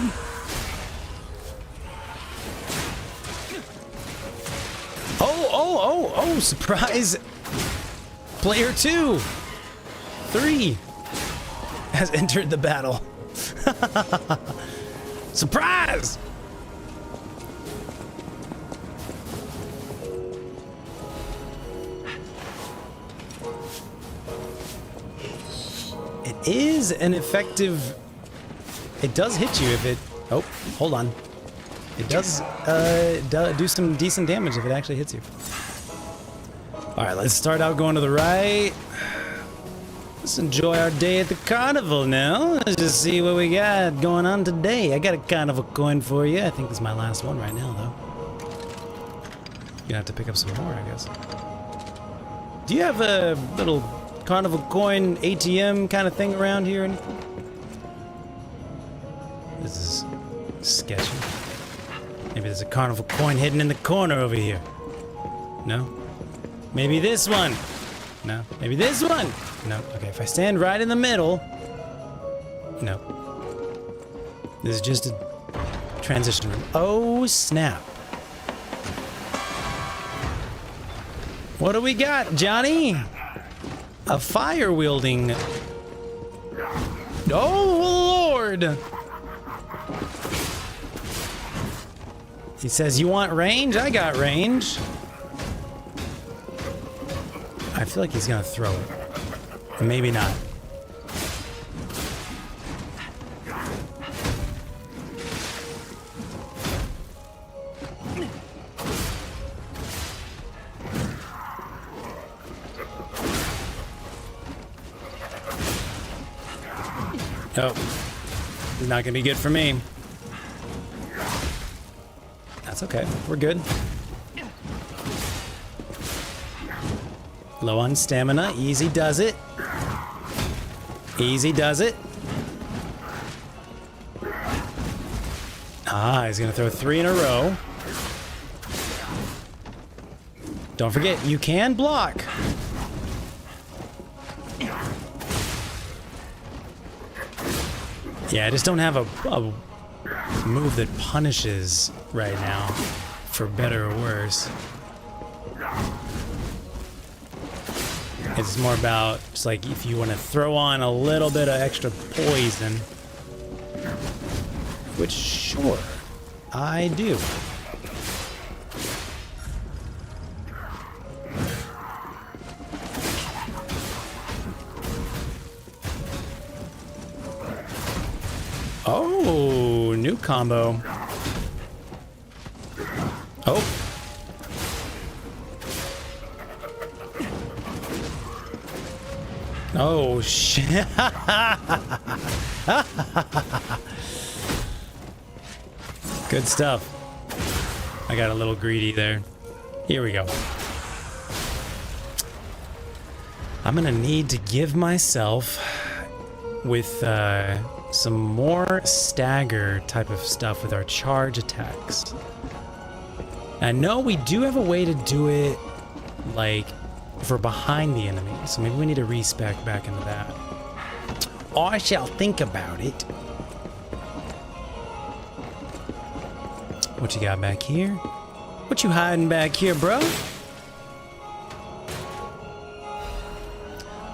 Oh, surprise! Player 2! 3 has entered the battle. Surprise! It is an effective... It does hit you if it... Oh, hold on. It does do some decent damage if it actually hits you. Alright, let's start out going to the right. Let's enjoy our day at the carnival now. Let's just see what we got going on today. I got a carnival coin for you. I think this is my last one right now, though. You're gonna have to pick up some more, I guess. Do you have a little carnival coin ATM kind of thing around here or anything? This is sketchy. Maybe there's a carnival coin hidden in the corner over here. No? Maybe this one. No. Maybe this one. No. Okay, if I stand right in the middle. No. This is just a transition room. Oh, snap. What do we got, Johnny? A fire-wielding... Oh, Lord! He says, you want range? I got range. I feel like he's gonna throw it. Maybe not. Oh, not gonna be good for me. That's okay, we're good. Low on stamina, easy does it. Easy does it. Ah, he's gonna throw 3 in a row. Don't forget, you can block. Yeah, I just don't have a move that punishes right now, for better or worse. It's more about just like if you want to throw on a little bit of extra poison, which sure, I do. Oh, new combo. Oh. Oh, shit. Good stuff. I got a little greedy there. Here we go. I'm gonna need to give myself with some more stagger type of stuff with our charge attacks. I know we do have a way to do it like for behind the enemy, so maybe we need to respec back into that. I shall think about it. What you got back here? What you hiding back here, bro?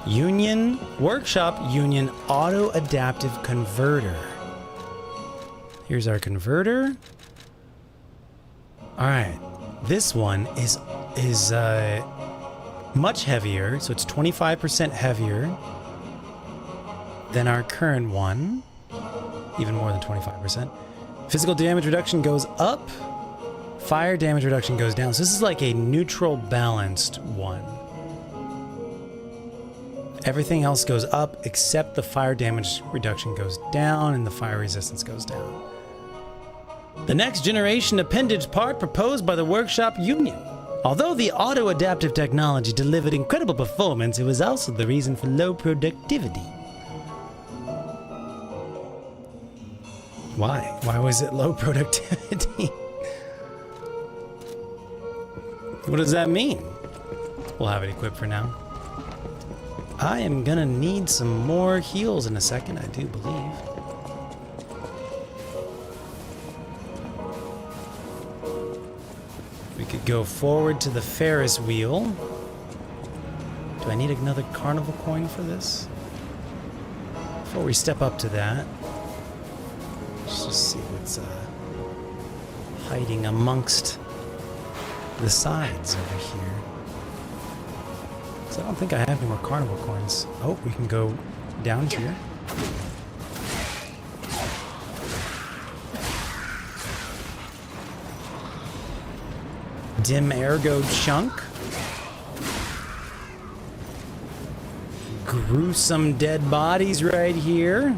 Union Workshop Union Auto Adaptive Converter. Here's our converter. All right, this one is much heavier, so it's 25% heavier than our current one, even more than 25%. Physical damage reduction goes up, fire damage reduction goes down. So this is like a neutral balanced one. Everything else goes up except the fire damage reduction goes down and the fire resistance goes down. The next generation appendage part proposed by the Workshop Union. Although the auto-adaptive technology delivered incredible performance, it was also the reason for low productivity. Why? Why was it low productivity? What does that mean? We'll have it equipped for now. I am gonna need some more heals in a second, I do believe. We could go forward to the Ferris wheel. Do I need another carnival coin for this? Before we step up to that, let's just see what's hiding amongst the sides over here. So I don't think I have any more carnival coins. Oh, we can go down here. Dim ergo chunk. Gruesome dead bodies right here.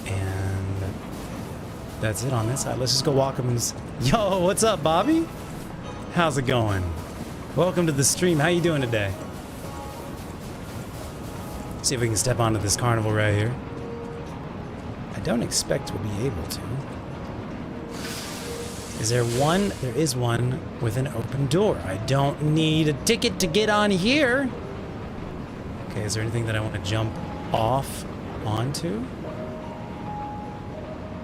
And that's it on this side. Let's just go walk them and... Yo, what's up, Bobby? How's it going? Welcome to the stream. How you doing today? See if we can step onto this carnival right here. I don't expect we'll be able to. Is there one? There is one with an open door. I don't need a ticket to get on here. Okay, is there anything that I want to jump off onto?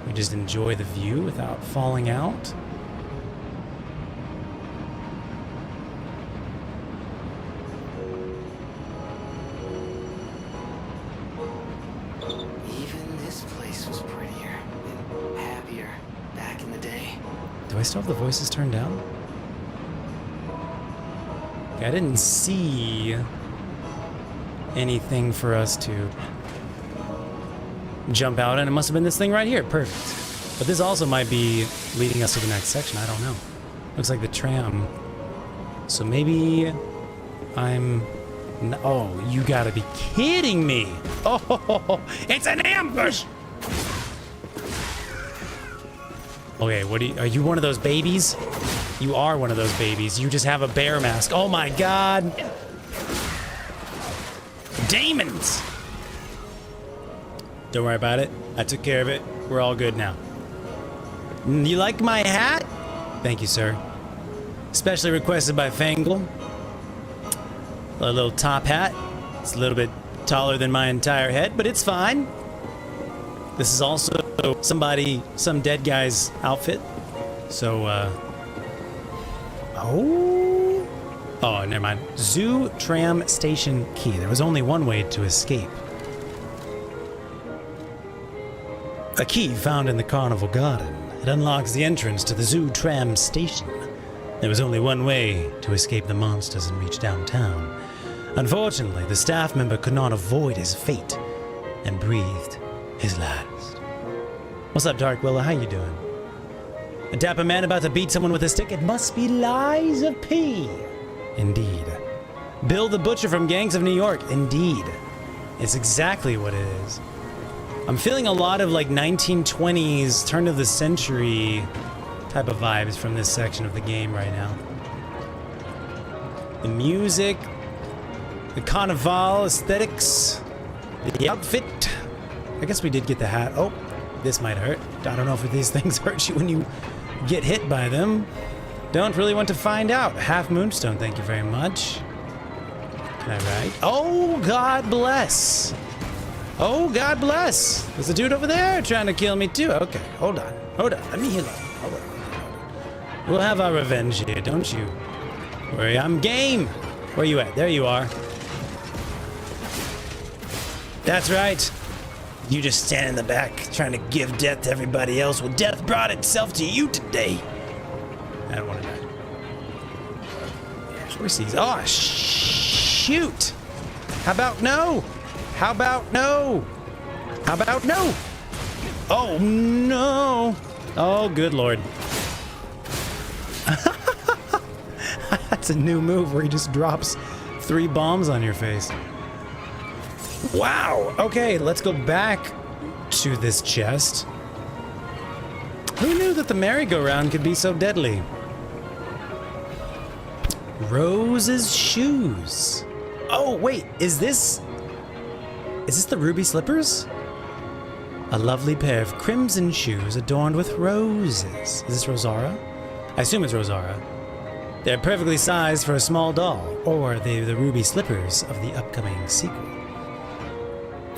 We just enjoy the view without falling out. Even this place was prettier and happier back in the day. Do I still have the voices turned down? Okay, I didn't see anything for us to jump out, and it must have been this thing right here. Perfect. But this also might be leading us to the next section. I don't know. Looks like the tram. So maybe I'm... Oh, you gotta be kidding me. Oh, it's an ambush. Okay, what are you one of those babies? You are one of those babies. You just have a bear mask. Oh my God. Demons. Don't worry about it. I took care of it. We're all good now. You like my hat? Thank you, sir. Specially requested by Fangle. A little top hat. It's a little bit taller than my entire head, but it's fine. This is also some dead guy's outfit. So, oh, never mind. Zoo tram station key. There was only one way to escape. A key found in the carnival garden. It unlocks the entrance to the zoo tram station. There was only one way to escape the monsters and reach downtown. Unfortunately, the staff member could not avoid his fate and breathed his last. What's up, Dark Willow? How you doing? A dapper man about to beat someone with a stick? It must be Lies of P. Indeed. Bill the Butcher from Gangs of New York? Indeed. It's exactly what it is. I'm feeling a lot of like 1920s, turn of the century type of vibes from this section of the game right now. The music, the carnival aesthetics, the outfit. I guess we did get the hat. Oh, this might hurt. I don't know if these things hurt you when you get hit by them. Don't really want to find out. Half Moonstone, thank you very much. Can I ride? Oh, God bless. Oh, God bless. There's a dude over there trying to kill me too. Okay, hold on. Hold on. Let me heal up. Hold on. We'll have our revenge here, don't you worry. I'm game. Where you at? There you are. That's right. You just stand in the back trying to give death to everybody else. Well, death brought itself to you today. I don't want to die. Horsies. Oh, shoot. How about no? How about no? How about no? Oh, no. Oh, good Lord. That's a new move where he just drops 3 bombs on your face. Wow. Okay, let's go back to this chest. Who knew that the merry-go-round could be so deadly? Rose's shoes. Oh, wait, is this the ruby slippers? A lovely pair of crimson shoes adorned with roses. Is this Rosara? I assume it's Rosara. They're perfectly sized for a small doll, or they're the ruby slippers of the upcoming sequel.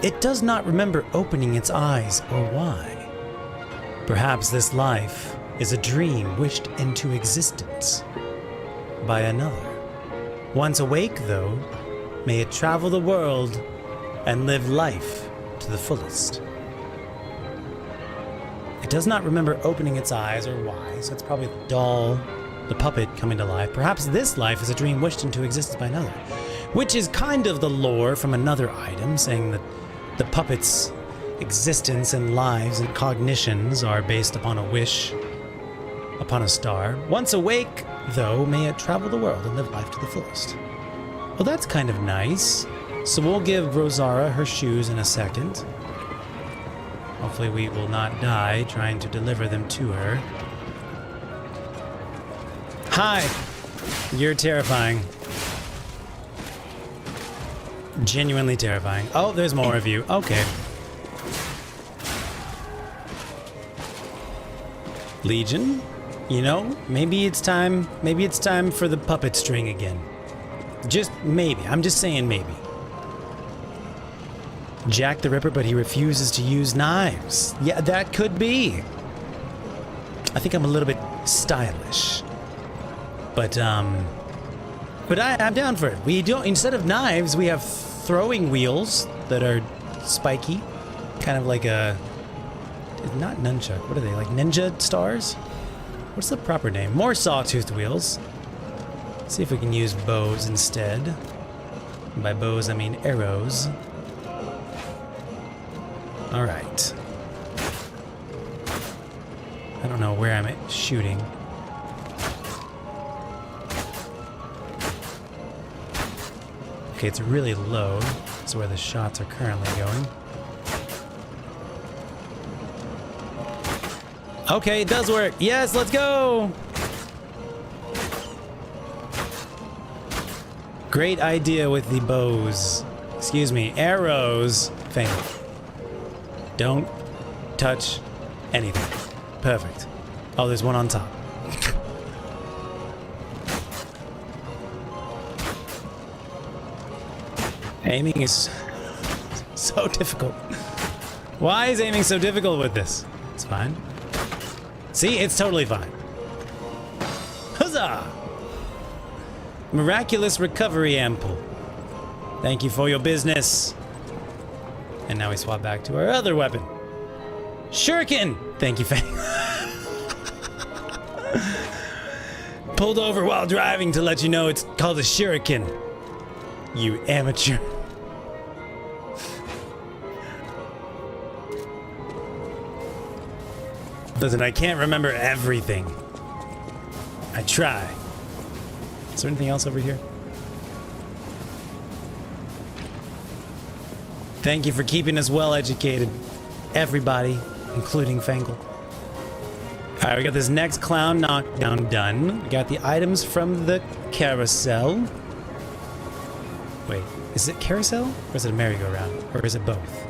It does not remember opening its eyes or why. Perhaps this life is a dream wished into existence by another. Once awake, though, may it travel the world and live life to the fullest. It does not remember opening its eyes or why, so it's probably the doll, the puppet coming to life. Perhaps this life is a dream wished into existence by another, which is kind of the lore from another item, saying that the puppet's existence and lives and cognitions are based upon a wish upon a star. Once awake, though, may it travel the world and live life to the fullest. Well, that's kind of nice. So we'll give Rosara her shoes in a second. Hopefully we will not die trying to deliver them to her. Hi! You're terrifying. Genuinely terrifying. Oh, there's more of you. Okay. Legion? You know, maybe it's time for the puppet string again. Just maybe. I'm just saying maybe. Jack the Ripper, but he refuses to use knives. Yeah, that could be. I think I'm a little bit stylish. But I'm down for it. We don't, instead of knives, we have throwing wheels that are spiky. Kind of like a, not nunchuck, what are they, like ninja stars? What's the proper name? More sawtoothed wheels. Let's see if we can use bows instead. And by bows, I mean arrows. All right. I don't know where I'm at shooting. Okay, it's really low. That's where the shots are currently going. Okay, it does work. Yes, let's go. Great idea with the bows. Excuse me, arrows. Thank you. Don't touch anything. Perfect. Oh, there's one on top. Aiming is so difficult. Why is aiming so difficult with this? It's fine. See, it's totally fine. Huzzah! Miraculous recovery ample. Thank you for your business. And now we swap back to our other weapon. Shuriken! Thank you, Fang. Pulled over while driving to let you know it's called a shuriken. You amateur. Listen, I can't remember everything. I try. Is there anything else over here? Thank you for keeping us well educated. Everybody, including Fangle. Alright, we got this next clown knockdown done. We got the items from the carousel. Wait, is it carousel? Or is it a merry-go-round? Or is it both?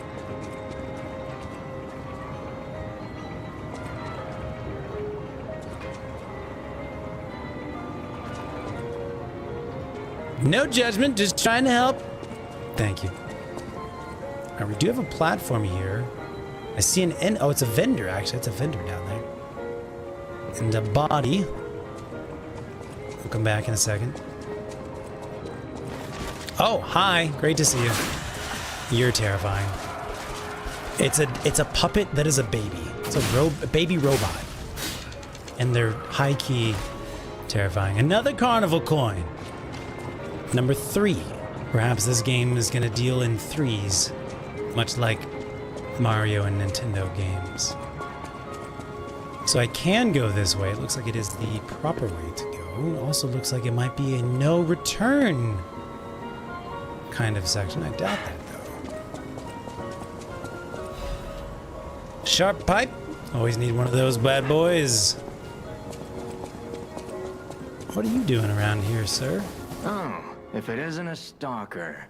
No judgment, just trying to help. Thank you. Alright, we do have a platform here. I see an end. Oh, it's a vendor, actually. It's a vendor down there. And a body. We'll come back in a second. Oh, hi. Great to see you. You're terrifying. It's a puppet that is a baby. It's a baby robot. And they're high-key terrifying. Another carnival coin. Number 3. Perhaps this game is going to deal in threes, much like Mario and Nintendo games. So I can go this way. It looks like it is the proper way to go. It also looks like it might be a no return kind of section. I doubt that, though. Sharp pipe. Always need one of those bad boys. What are you doing around here, sir? Oh, if it isn't a stalker.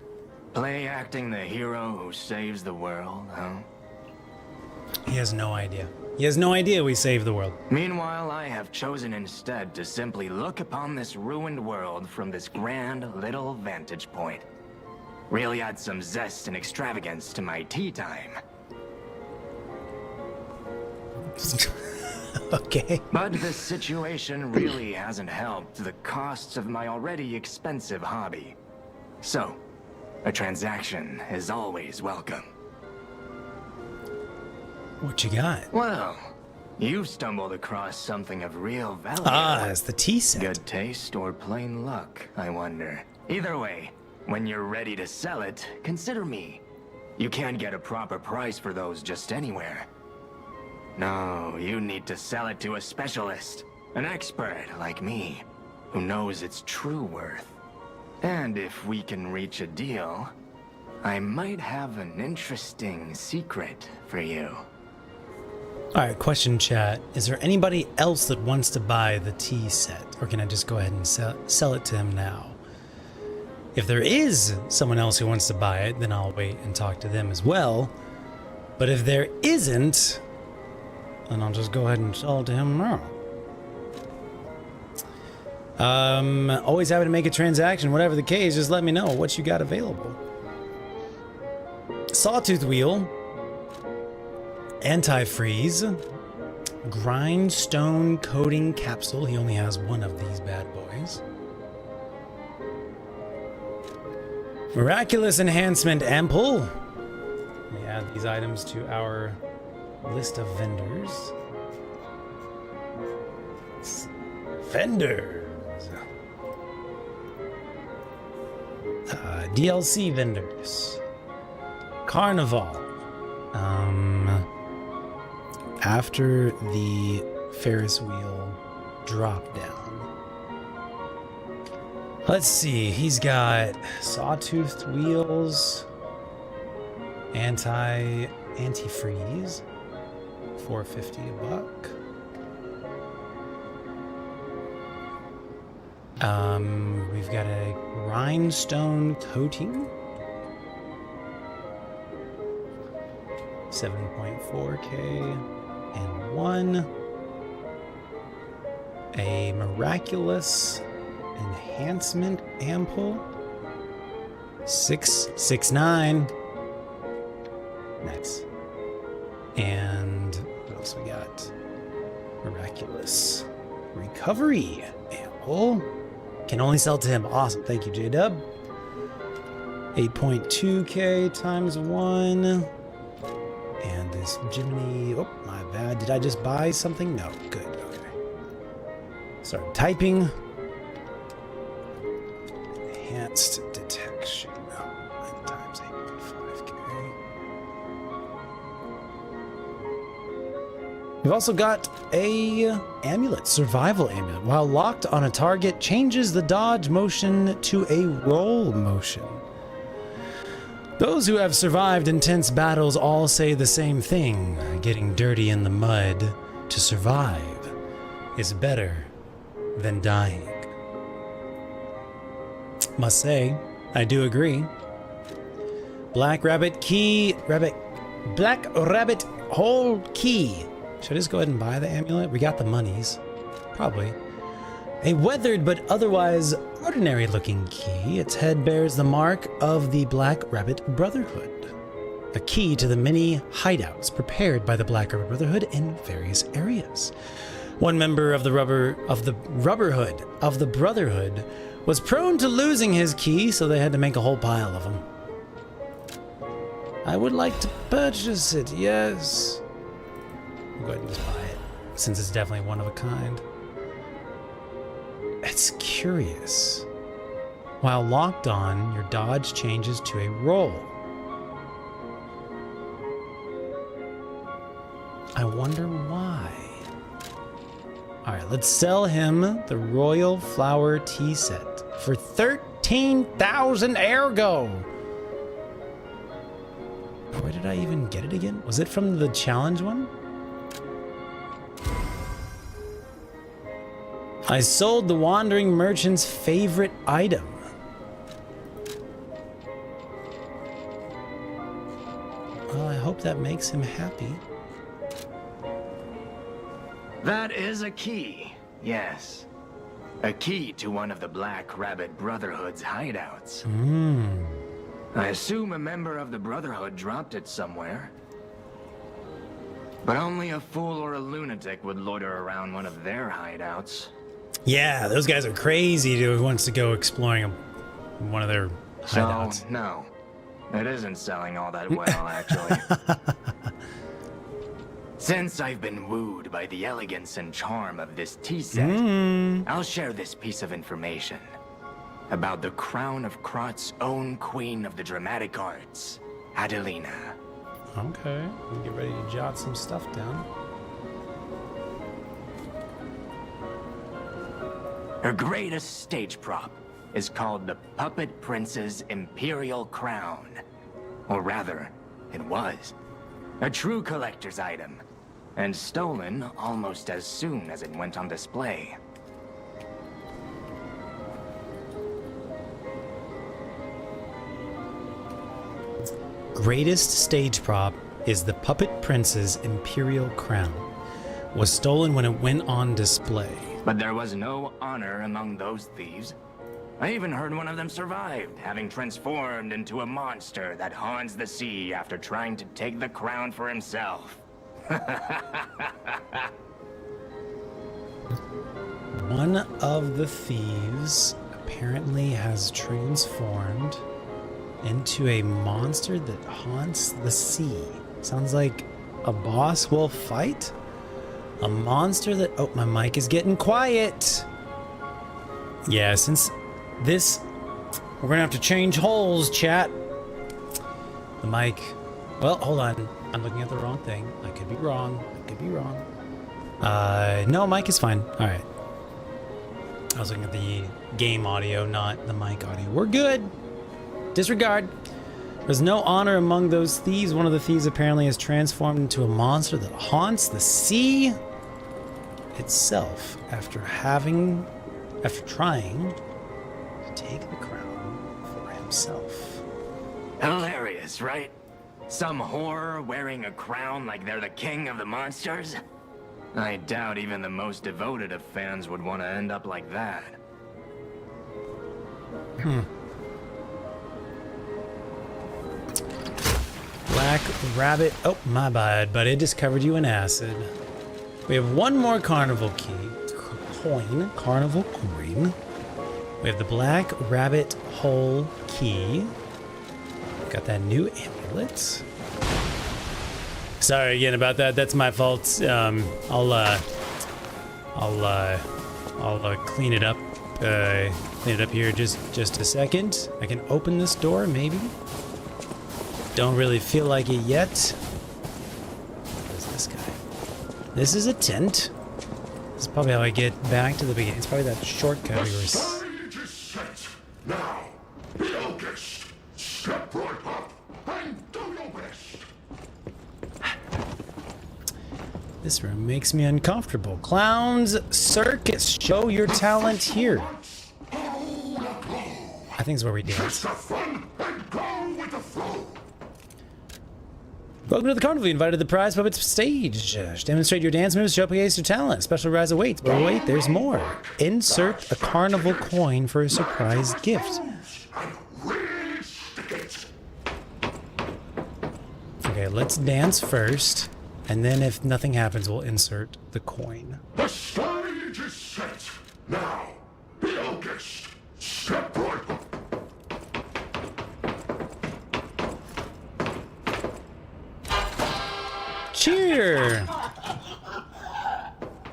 Play acting the hero who saves the world, huh? He has no idea. He has no idea we saved the world. Meanwhile, I have chosen instead to simply look upon this ruined world from this grand little vantage point. Really add some zest and extravagance to my tea time. Okay. But this situation really hasn't helped the costs of my already expensive hobby. So, a transaction is always welcome. What you got? Well, you've stumbled across something of real value. Ah, it's the tea set. Good taste or plain luck, I wonder. Either way, when you're ready to sell it, consider me. You can't get a proper price for those just anywhere. No, you need to sell it to a specialist, an expert like me, who knows its true worth. And if we can reach a deal, I might have an interesting secret for you. Alright, question chat. Is there anybody else that wants to buy the tea set? Or can I just go ahead and sell it to him now? If there is someone else who wants to buy it, then I'll wait and talk to them as well. But if there isn't, then I'll just go ahead and sell it to him now. Always happy to make a transaction. Whatever the case, just let me know what you got available. Sawtooth wheel. Antifreeze. Grindstone coating capsule. He only has one of these bad boys. Miraculous enhancement ampoule. Let me add these items to our list of vendors. Vendors. DLC vendors. Carnival. After the Ferris wheel drop down. Let's see. He's got sawtoothed wheels. Antifreeze. $4.50 a buck. We've got a rhinestone coating. 7.4K and 1. A miraculous enhancement ampoule. 669. Nice. And what else we got? Miraculous recovery ampoule. Can only sell to him. Awesome. Thank you, J-Dub. 8.2K times 1. And this Jiminy. Oh, my bad. Did I just buy something? No. Good. Okay. Start typing. Enhanced detection. Oh, times 8.5K. We've also got a amulet, survival amulet. While locked on a target, changes the dodge motion to a roll motion. Those who have survived intense battles all say the same thing. Getting dirty in the mud to survive is better than dying. Must say, I do agree. Black rabbit black rabbit hole key. Should I just go ahead and buy the amulet? We got the monies. Probably. A weathered but otherwise ordinary looking key. Its head bears the mark of the Black Rabbit Brotherhood. A key to the many hideouts prepared by the Black Rabbit Brotherhood in various areas. One member of the Brotherhood was prone to losing his key, so they had to make a whole pile of them. I would like to purchase it, yes. I'll go ahead and just buy it, since it's definitely one of a kind. It's curious. While locked on, your dodge changes to a roll. I wonder why. Alright, let's sell him the Royal Flower Tea Set for 13,000 ergo! Where did I even get it again? Was it from the challenge one? I sold the wandering merchant's favorite item. Well, I hope that makes him happy. That is a key, yes. A key to one of the Black Rabbit Brotherhood's hideouts. I assume a member of the Brotherhood dropped it somewhere. But only a fool or a lunatic would loiter around one of their hideouts. Yeah, those guys are crazy who wants to go exploring one of their hideouts. So, no. It isn't selling all that well, actually. Since I've been wooed by the elegance and charm of this tea set, I'll share this piece of information about the crown of Krot's own queen of the dramatic arts, Adelina. Okay, we'll get ready to jot some stuff down. Her greatest stage prop is called the Puppet Prince's Imperial Crown. Or rather, it was. A true collector's item, and stolen almost as soon as it went on display. Greatest stage prop is the Puppet Prince's Imperial Crown. Was stolen when it went on display. But there was no honor among those thieves. I even heard one of them survived, having transformed into a monster that haunts the sea after trying to take the crown for himself. One of the thieves apparently has transformed into a monster that haunts the sea. Sounds like a boss will fight? A monster that... Oh, my mic is getting quiet. Yeah, since this... We're gonna have to change holes, chat. The mic... Well, hold on. I'm looking at the wrong thing. I could be wrong. I could be wrong. No, mic is fine. Alright. I was looking at the game audio, not the mic audio. We're good. Disregard. There's no honor among those thieves. One of the thieves apparently has transformed into a monster that haunts the sea itself after trying to take the crown for himself. Hilarious, right? Some whore wearing a crown like they're the king of the monsters? I doubt even the most devoted of fans would want to end up like that. Black Rabbit. Oh, my bad, but it just covered you in acid. We have one more carnival key. Coin. Carnival coin. We have the Black Rabbit Hole key. Got that new amulet. Sorry again about that. That's my fault. I'll clean it up. Clean it up here just a second. I can open this door, maybe. Don't really feel like it yet. What is this guy? This is a tent. This is probably how I get back to the beginning. It's probably that shortcut we were. Stage is set. Now, be August. Step right up and do your best. This room makes me uncomfortable. Clown's Circus. Show your talent here. I think it's where we dance. The fun and go with the flow. Welcome to the carnival. You invited to the prize puppet stage. Demonstrate your dance moves, showcase your talent. Special prize awaits. But wait, there's more. Insert a carnival coin for a surprise gift. Okay, let's dance first. And then if nothing happens, we'll insert the coin. The stage is set. Now, be August. Step right up. cheer.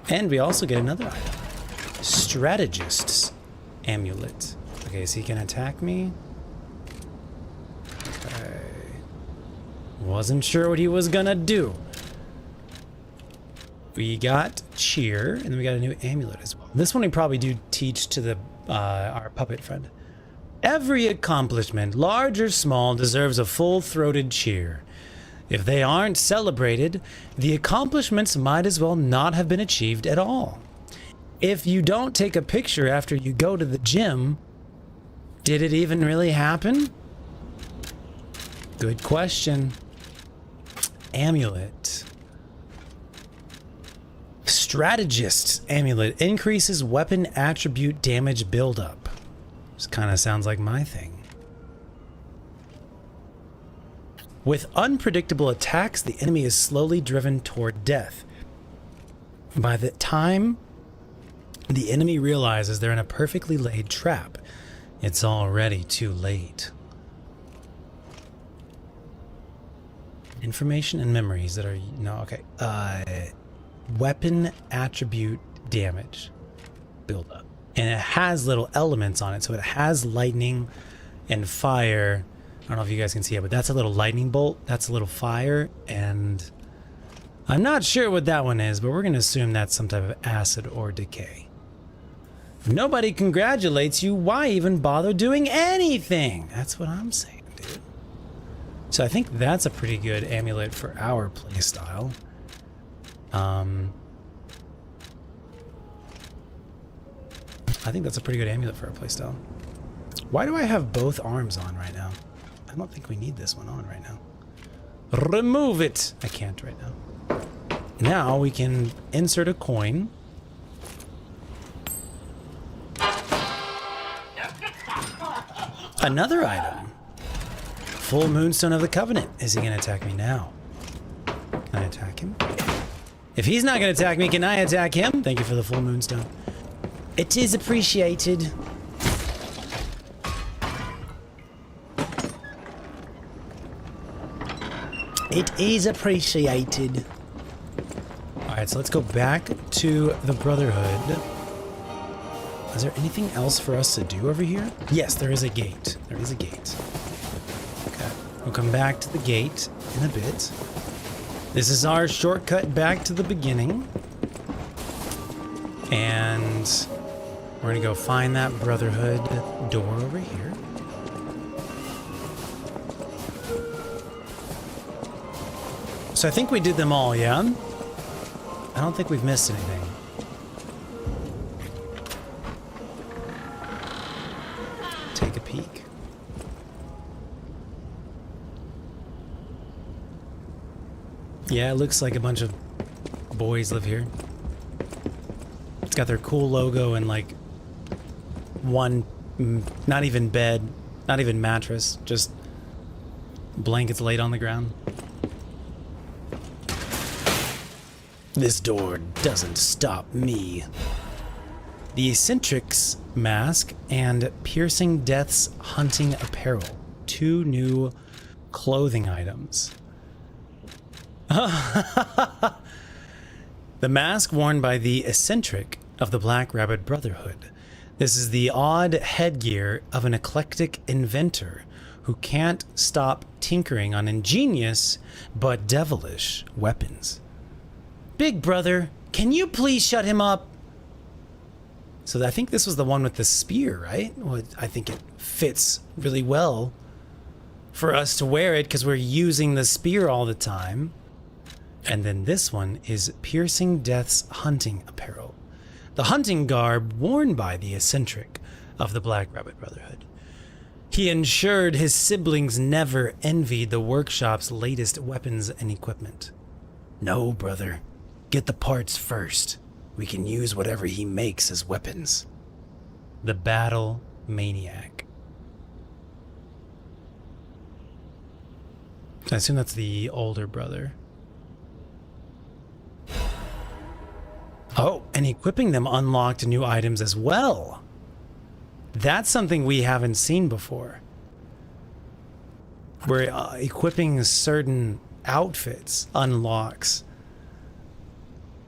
And we also get another item. Strategist's amulet. Okay, so he can attack me. Okay. Wasn't sure what he was gonna do. We got cheer, and then we got a new amulet as well. This one we probably do teach to the our puppet friend. Every accomplishment, large or small, deserves a full-throated cheer. If they aren't celebrated, the accomplishments might as well not have been achieved at all. If you don't take a picture after you go to the gym, did it even really happen? Good question. Amulet. Strategist's amulet increases weapon attribute damage buildup. This kind of sounds like my thing. With unpredictable attacks, the enemy is slowly driven toward death. By the time the enemy realizes they're in a perfectly laid trap, it's already too late. Information and memories that are... No, okay. Weapon attribute damage buildup. And it has little elements on it. So it has lightning and fire. I don't know if you guys can see it, but that's a little lightning bolt. That's a little fire. And I'm not sure what that one is, but we're going to assume that's some type of acid or decay. If nobody congratulates you, why even bother doing anything? That's what I'm saying, dude. So I think that's a pretty good amulet for our playstyle. I think that's a pretty good amulet for our playstyle. Why do I have both arms on right now? I don't think we need this one on right now. Remove it! I can't right now. Now we can insert a coin. Another item. Full Moonstone of the Covenant. Is he going to attack me now? Can I attack him? If he's not going to attack me, can I attack him? Thank you for the Full Moonstone. It is appreciated. It is appreciated. Alright, so let's go back to the Brotherhood. Is there anything else for us to do over here? Yes, there is a gate. There is a gate. Okay, we'll come back to the gate in a bit. This is our shortcut back to the beginning. And we're gonna go find that Brotherhood door over here. So I think we did them all, yeah? I don't think we've missed anything. Take a peek. Yeah, it looks like a bunch of boys live here. It's got their cool logo and like one, not even bed, not even mattress, just blankets laid on the ground. This door doesn't stop me. The Eccentric's mask and Piercing Death's hunting apparel. 2 new clothing items. The mask worn by the Eccentric of the Black Rabbit Brotherhood. This is the odd headgear of an eclectic inventor who can't stop tinkering on ingenious but devilish weapons. Big brother, can you please shut him up? So I think this was the one with the spear, right? Well, I think it fits really well for us to wear it because we're using the spear all the time. And then this one is Piercing Death's hunting apparel. The hunting garb worn by the Eccentric of the Black Rabbit Brotherhood. He ensured his siblings never envied the workshop's latest weapons and equipment. No, brother. Get the parts first. We can use whatever he makes as weapons. The Battle Maniac. I assume that's the older brother. Oh, and equipping them unlocked new items as well. That's something we haven't seen before. We're equipping certain outfits unlocks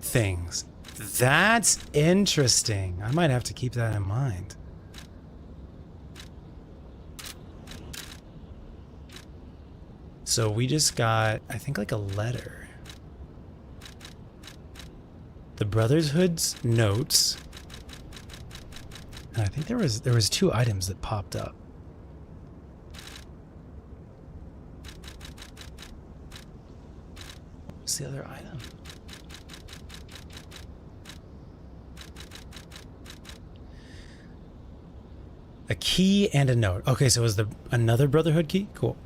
things. That's interesting. I might have to keep that in mind. So we just got, I think, like a letter. The Brotherhood's notes. And I think there was 2 items that popped up. What's the other item? A key and a note. Okay, so was another Brotherhood key? Cool.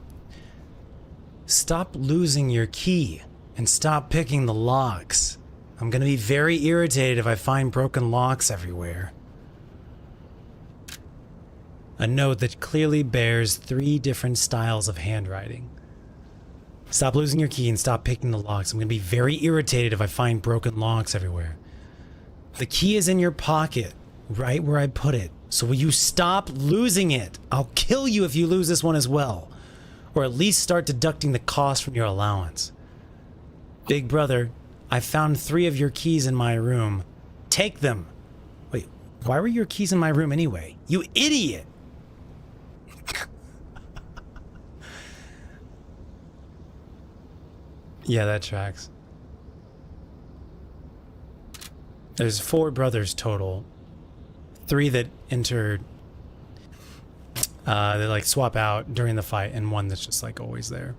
Stop losing your key and stop picking the locks. I'm gonna be very irritated if I find broken locks everywhere. A note that clearly bears 3 different styles of handwriting. Stop losing your key and stop picking the locks. I'm gonna be very irritated if I find broken locks everywhere. The key is in your pocket, right where I put it. So will you stop losing it? I'll kill you if you lose this one as well. Or at least start deducting the cost from your allowance. Big brother, I found 3 of your keys in my room. Take them. Wait, why were your keys in my room anyway? You idiot! Yeah, that tracks. There's 4 brothers total. 3 that entered, they like swap out during the fight, and 1 that's just like always there.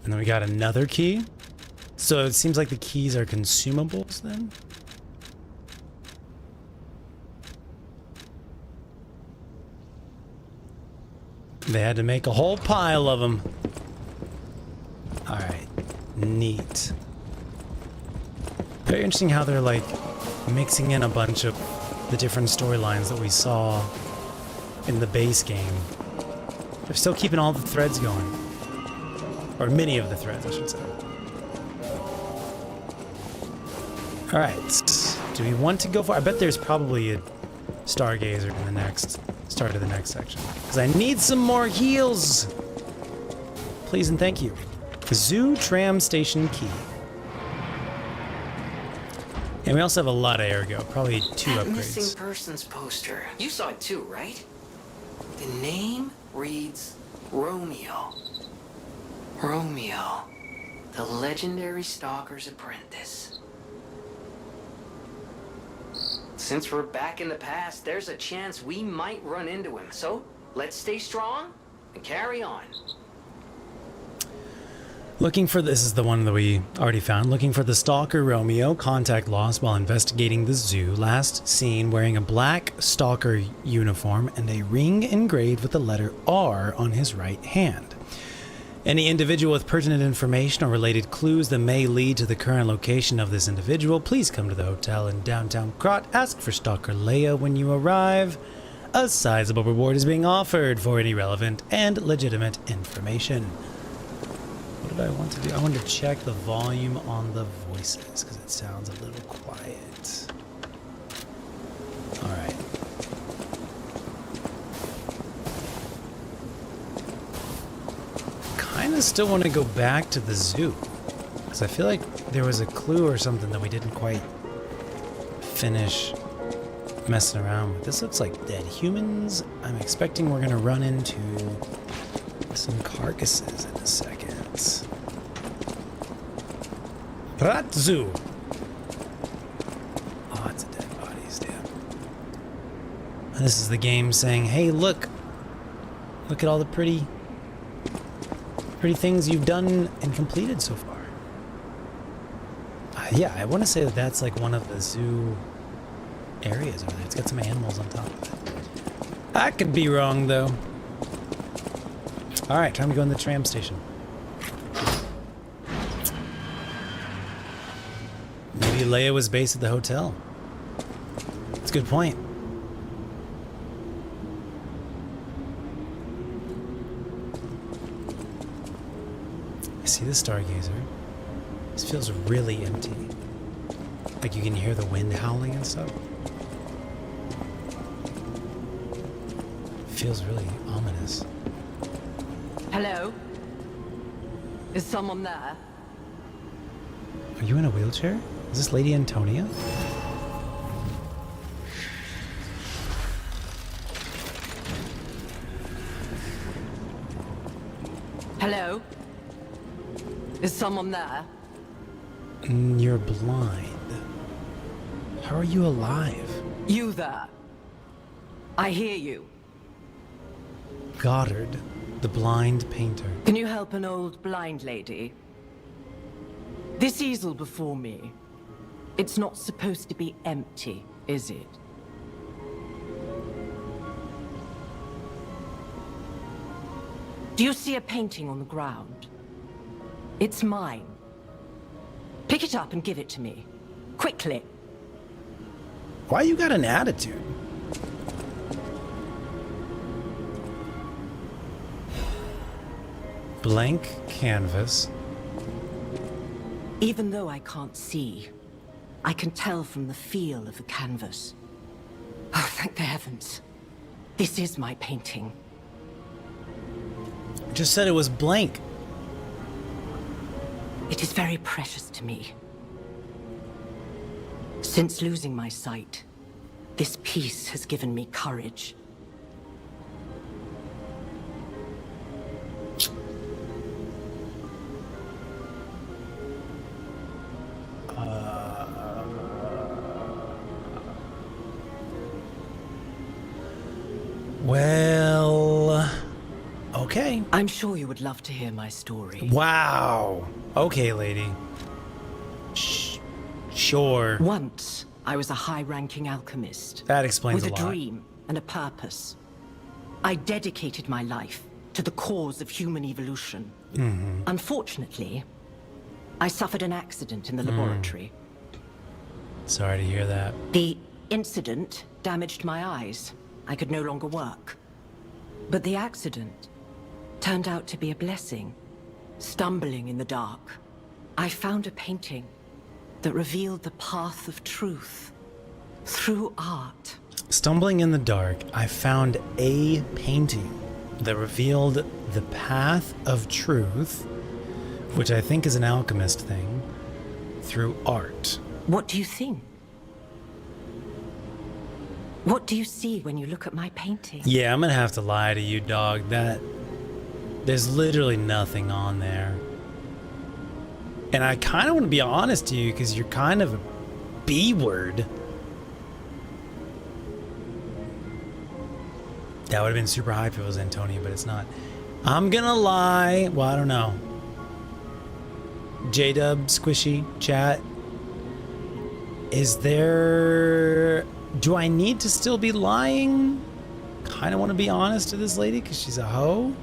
And then we got another key. So it seems like the keys are consumables then? They had to make a whole pile of them. Alright, neat. Very interesting how they're like mixing in a bunch of the different storylines that we saw in the base game. They're still keeping all the threads going. Or many of the threads, I should say. Alright, do we want to go for... I bet there's probably a Stargazer in the next... start of the next section. Because I need some more heals! Please and thank you. Zoo Tram Station Key. And we also have a lot of ergo. Probably 2 That upgrades. missing persons poster. You saw it too, right? The name reads Romeo. Romeo, the legendary stalker's apprentice. Since we're back in the past, there's a chance we might run into him. So let's stay strong and carry on. Looking for... this is the one that we already found. Looking for the stalker Romeo. Contact lost while investigating the zoo. Last seen wearing a black stalker uniform and a ring engraved with the letter R on his right hand. Any individual with pertinent information or related clues that may lead to the current location of this individual, please come to the hotel in downtown Krot. Ask for Stalker Leia when you arrive. A sizable reward is being offered for any relevant and legitimate information. What did I want to do? I wanted to check the volume on the voices because it sounds a little quiet. Alright. Kinda still want to go back to the zoo because I feel like there was a clue or something that we didn't quite finish messing around with. This looks like dead humans. I'm expecting we're gonna run into some carcasses in a second. Prat Zoo. Lots of dead bodies, damn. And this is the game saying, hey, look at all the pretty things you've done and completed so far. Yeah, I want to say that that's like one of the zoo areas over there. It's got some animals on top of it. I could be wrong, though. All right, time to go in the tram station. Maybe Leia was based at the hotel. That's a good point. I see the Stargazer. This feels really empty. Like you can hear the wind howling and stuff. It feels really ominous. Hello? Is someone there? Are you in a wheelchair? Is this Lady Antonia? Hello? Is someone there? You're blind. How are you alive? You there? I hear you. Goddard, the blind painter. Can you help an old blind lady? This easel before me, it's not supposed to be empty, is it? Do you see a painting on the ground? It's mine. Pick it up and give it to me. Quickly. Why you got an attitude? Blank canvas. Even though I can't see, I can tell from the feel of the canvas. Oh, thank the heavens. This is my painting. Just said it was blank. It is very precious to me. Since losing my sight, this piece has given me courage. Well, okay. I'm sure you would love to hear my story. Wow. Okay, lady. Sure. Once, I was a high-ranking alchemist. That explains with a a lot. dream and a purpose. I dedicated my life to the cause of human evolution. Unfortunately, I suffered an accident in the laboratory. Sorry to hear that. The incident damaged my eyes. I could no longer work. But the accident turned out to be a blessing. Stumbling in the dark, I found a painting that revealed the path of truth through art. Stumbling in the dark, I found a painting that revealed the path of truth, which I think is an alchemist thing, through art. What do you think? What do you see when you look at my painting? Yeah, I'm gonna have to lie to you, dog. There's literally nothing on there. And I kind of want to be honest to you because you're kind of a B-word. That would have been super hype if it was Antonia, but it's not. I'm gonna lie. Well, I don't know. J-Dub, Squishy, chat. Is there... Do I need to still be lying? Kind of want to be honest to this lady because she's a hoe.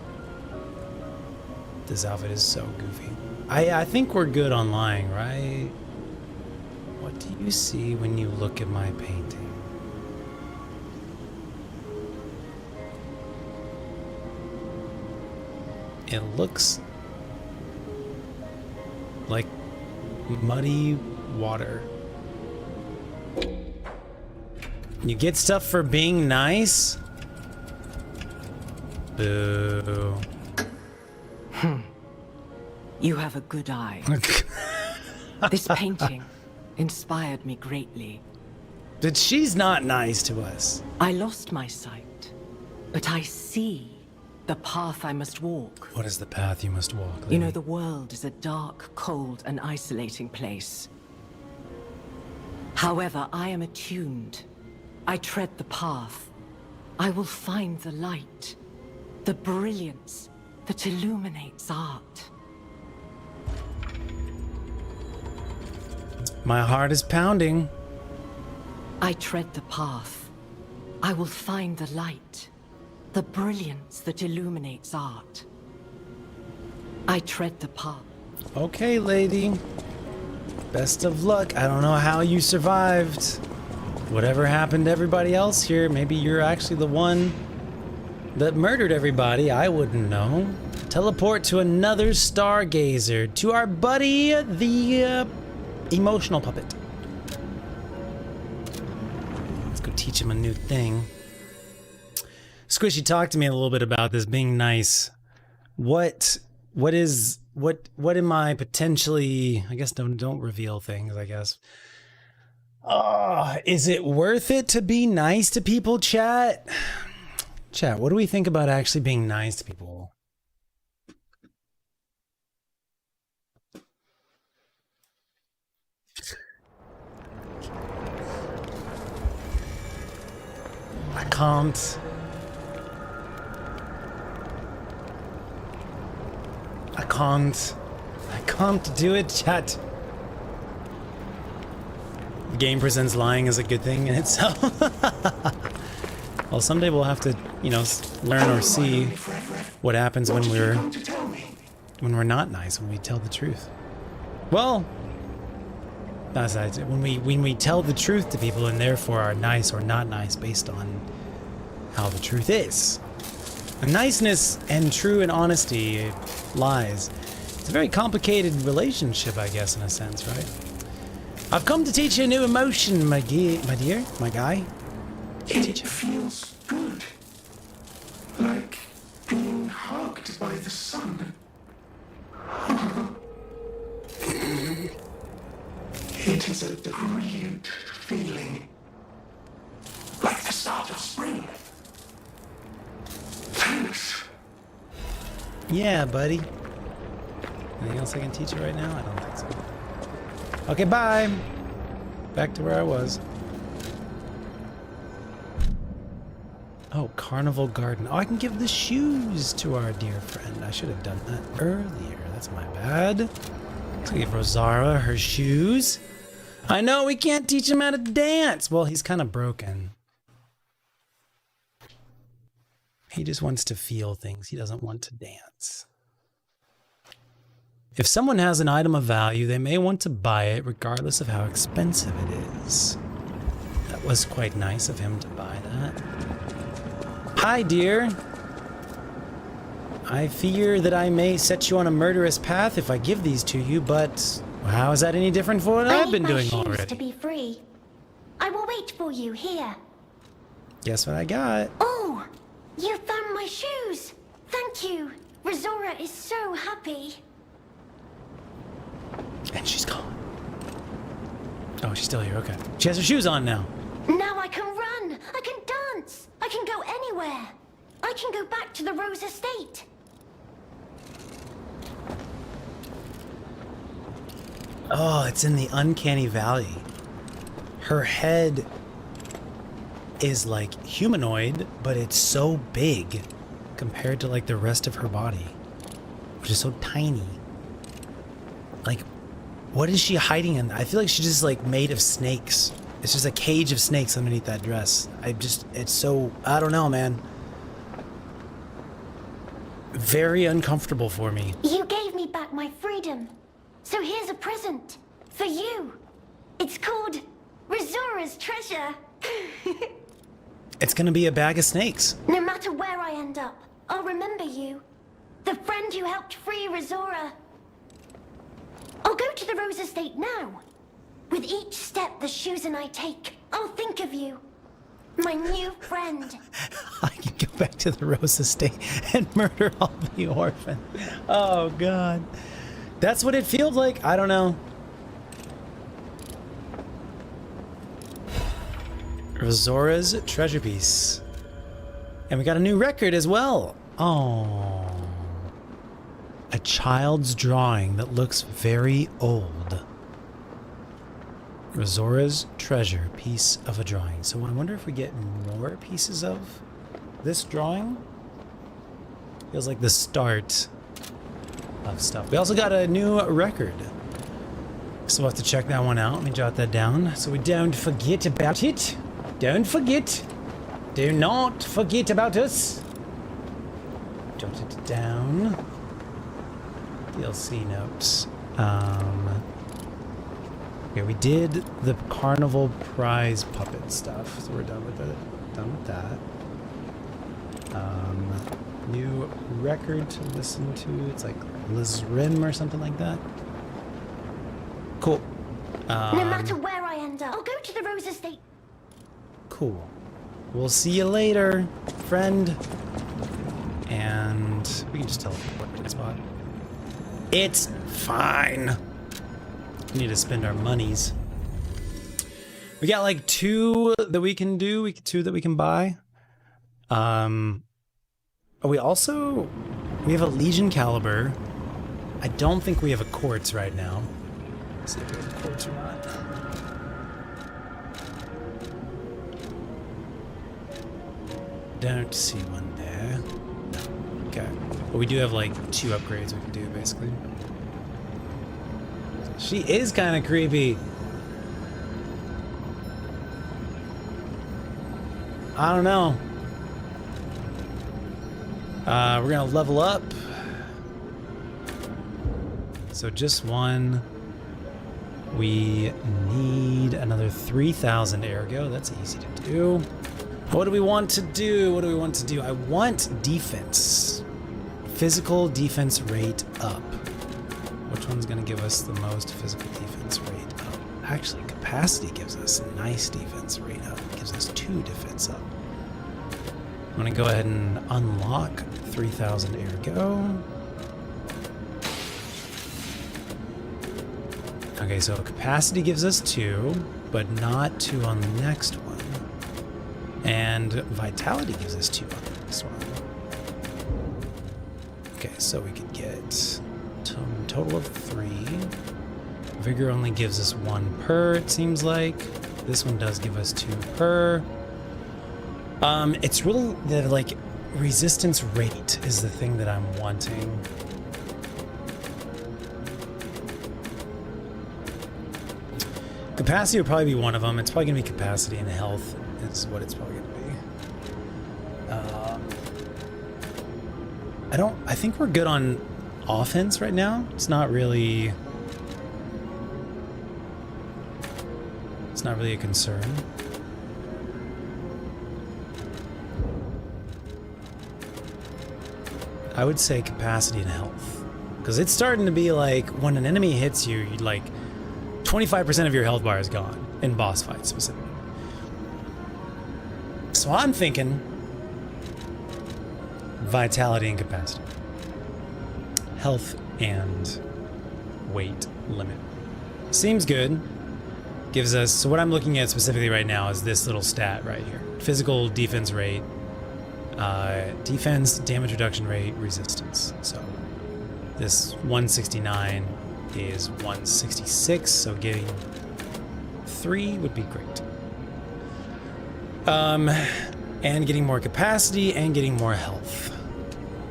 This outfit is so goofy. I think we're good on lying, right? What do you see when you look at my painting? It looks like muddy water. You get stuff for being nice? Boo. You have a good eye. This painting inspired me greatly. But she's not nice to us. I lost my sight, but I see the path I must walk. What is the path you must walk, lady? You know, the world is a dark, cold, and isolating place. However, I am attuned. I tread the path. I will find the light, the brilliance that illuminates art. My heart is pounding. I tread the path. I will find the light, the brilliance that illuminates art. I tread the path. Okay, lady. Best of luck. I don't know how you survived. Whatever happened to everybody else here, maybe you're actually the one that murdered everybody. I wouldn't know. Teleport to another stargazer. To our buddy, the emotional puppet. Let's go teach him a new thing. Squishy, talk to me a little bit about this being nice. What is what am I potentially? I guess don't reveal things. I guess. Is it worth it to be nice to people, chat? Chat, what do we think about actually being nice to people? I can't. I can't do it, chat. The game presents lying as a good thing in itself. Well, someday we'll have to, you know, learn or see what happens when we're not nice, when we tell the truth. Well, besides, when we tell the truth to people and therefore are nice or not nice based on how the truth is. And niceness and true and honesty lies. It's a very complicated relationship, I guess, in a sense, right? I've come to teach you a new emotion, my guy. It feels good. Like being hugged by the sun. It is a brilliant feeling. Like the start of spring. Thanks. Yeah, buddy. Anything else I can teach you right now? I don't think so. Okay, bye. Back to where I was. Oh, Carnival Garden. Oh, I can give the shoes to our dear friend. I should have done that earlier. That's my bad. Let's give Rosara her shoes. I know we can't teach him how to dance. Well, he's kind of broken. He just wants to feel things. He doesn't want to dance. If someone has an item of value, they may want to buy it regardless of how expensive it is. That was quite nice of him to buy that. Hi, dear. I fear that I may set you on a murderous path if I give these to you, but how is that any different from what I've been doing already? I need my shoes to be free. I will wait for you here. Guess what I got? Oh, you found my shoes. Thank you. Rosara is so happy. And she's gone. Oh, she's still here. Okay. She has her shoes on now. Now I can run. I can dance. I can go anywhere. I can go back to the Rose Estate. Oh, it's in the Uncanny Valley. Her head is like humanoid, but it's so big compared to like the rest of her body, which is so tiny. Like, what is she hiding in? I feel like she's just like made of snakes. It's just a cage of snakes underneath that dress. It's so, I don't know, man. Very uncomfortable for me. You gave me back my freedom. So here's a present for you. It's called Rosara's treasure. It's gonna be a bag of snakes. No matter where I end up, I'll remember you. The friend who helped free Rosara. I'll go to the Rose Estate now. With each step the shoes and I take, I'll think of you. My new friend. I can go back to the Rose Estate and murder all the orphans. Oh, God. That's what it feels like. I don't know. Rosora's treasure piece. And we got a new record as well. Oh. A child's drawing that looks very old. Rosora's treasure piece of a drawing. So I wonder if we get more pieces of this drawing. Feels like the start of stuff. We also got a new record. So we'll have to check that one out. Let me jot that down so we don't forget about it. Don't forget. Do not forget about us. Jot it down. DLC notes. Okay, we did the carnival prize puppet stuff, so we're done with it. Done with that. New record to listen to. It's like Liz Rim or something like that. Cool. No matter where I end up, I'll go to the Rose Estate. Cool. We'll see you later, friend. And we can just teleport to the spot. It's fine. We need to spend our monies. We got like 2 that we can do, 2 that we can buy. We have a Legion caliber. I don't think we have a quartz right now. Let's see if we have a quartz or not. Don't see one there. No. Okay. But we do have like 2 upgrades we can do basically. She is kind of creepy. I don't know. We're gonna level up. So just 1. We need another 3,000 ergo. That's easy to do. What do we want to do? What do we want to do? I want defense. Physical defense rate up. Which one's gonna give us the most physical defense rate up? Actually, capacity gives us a nice defense rate up. It gives us 2 defense up. I'm gonna go ahead and unlock 3,000 ergo. Okay, so capacity gives us 2, but not 2 on the next one. And vitality gives us 2 on the next one. Okay, so we could get a total of 3. Vigor only gives us 1 per, it seems like. This one does give us 2 per. It's really the, like, resistance rate is the thing that I'm wanting. Capacity would probably be one of them. It's probably going to be capacity and health is what it's probably going to be. I think we're good on offense right now. It's not really a concern. I would say capacity and health. Because it's starting to be like, when an enemy hits you, you'd like 25% of your health bar is gone in boss fights specifically. So I'm thinking vitality and capacity. Health and weight limit. Seems good. Gives us, so what I'm looking at specifically right now is this little stat right here. Physical defense rate, defense, damage reduction rate, resistance. So this 169 is 166, so getting 3 would be great. And getting more capacity and getting more health.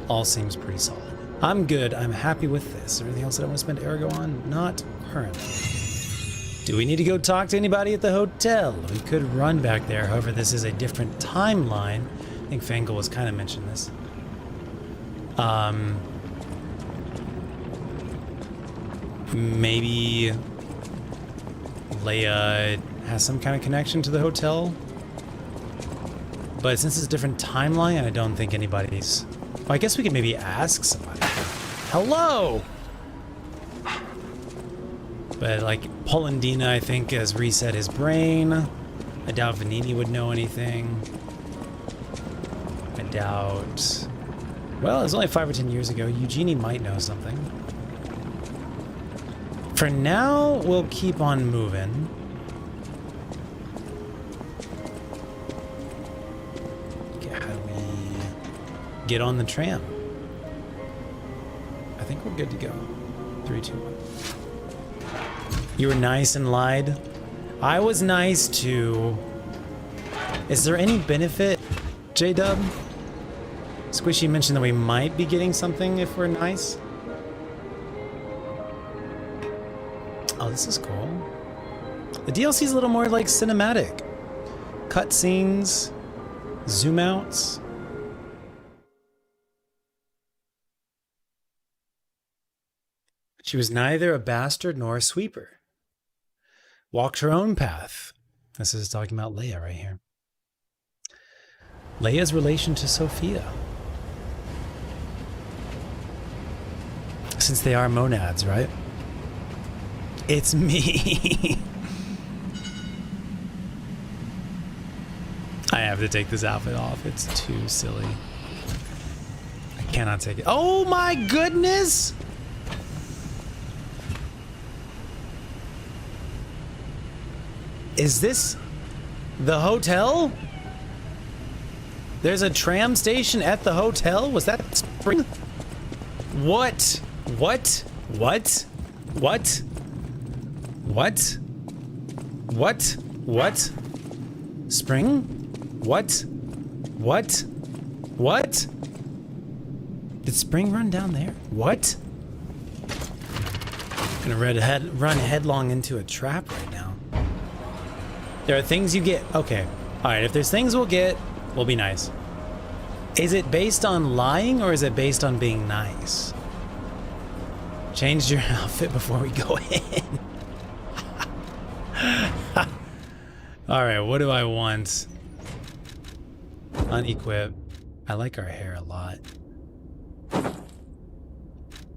All seems pretty solid. I'm good. I'm happy with this. Is there anything else that I want to spend ergo on? Not currently. Do we need to go talk to anybody at the hotel? We could run back there. However, this is a different timeline. I think Fangle was kind of mentioned this. Maybe Leia has some kind of connection to the hotel. But since it's a different timeline, I don't think anybody's... Well, I guess we could maybe ask somebody. Hello! But, like, Polendina, I think, has reset his brain. I doubt Vanini would know anything. I doubt... Well, it was only 5 or 10 years ago. Eugenie might know something. For now, we'll keep on moving. Okay, how do we get on the tram? I think we're good to go. 3, 2, 1. You were nice and lied. I was nice too. Is there any benefit, J-Dub? Squishy mentioned that we might be getting something if we're nice. Oh, this is cool. The DLC is a little more like cinematic. Cutscenes, zoom outs. She was neither a bastard nor a sweeper. Walked her own path. This is talking about Leia right here. Leia's relation to Sophia. Since they are monads, right? It's me. I have to take this outfit off. It's too silly. I cannot take it. Oh my goodness! Is this the hotel? There's a tram station at the hotel? Was that Spring? What? What? What? What? What? What? What? Spring? What? What? What? Did Spring run down there? What? I'm gonna run headlong into a trap right now. There are things you get. Okay. Alright, if there's things we'll get, we'll be nice. Is it based on lying or is it based on being nice? Change your outfit before we go in. Alright, what do I want? Unequip. I like our hair a lot.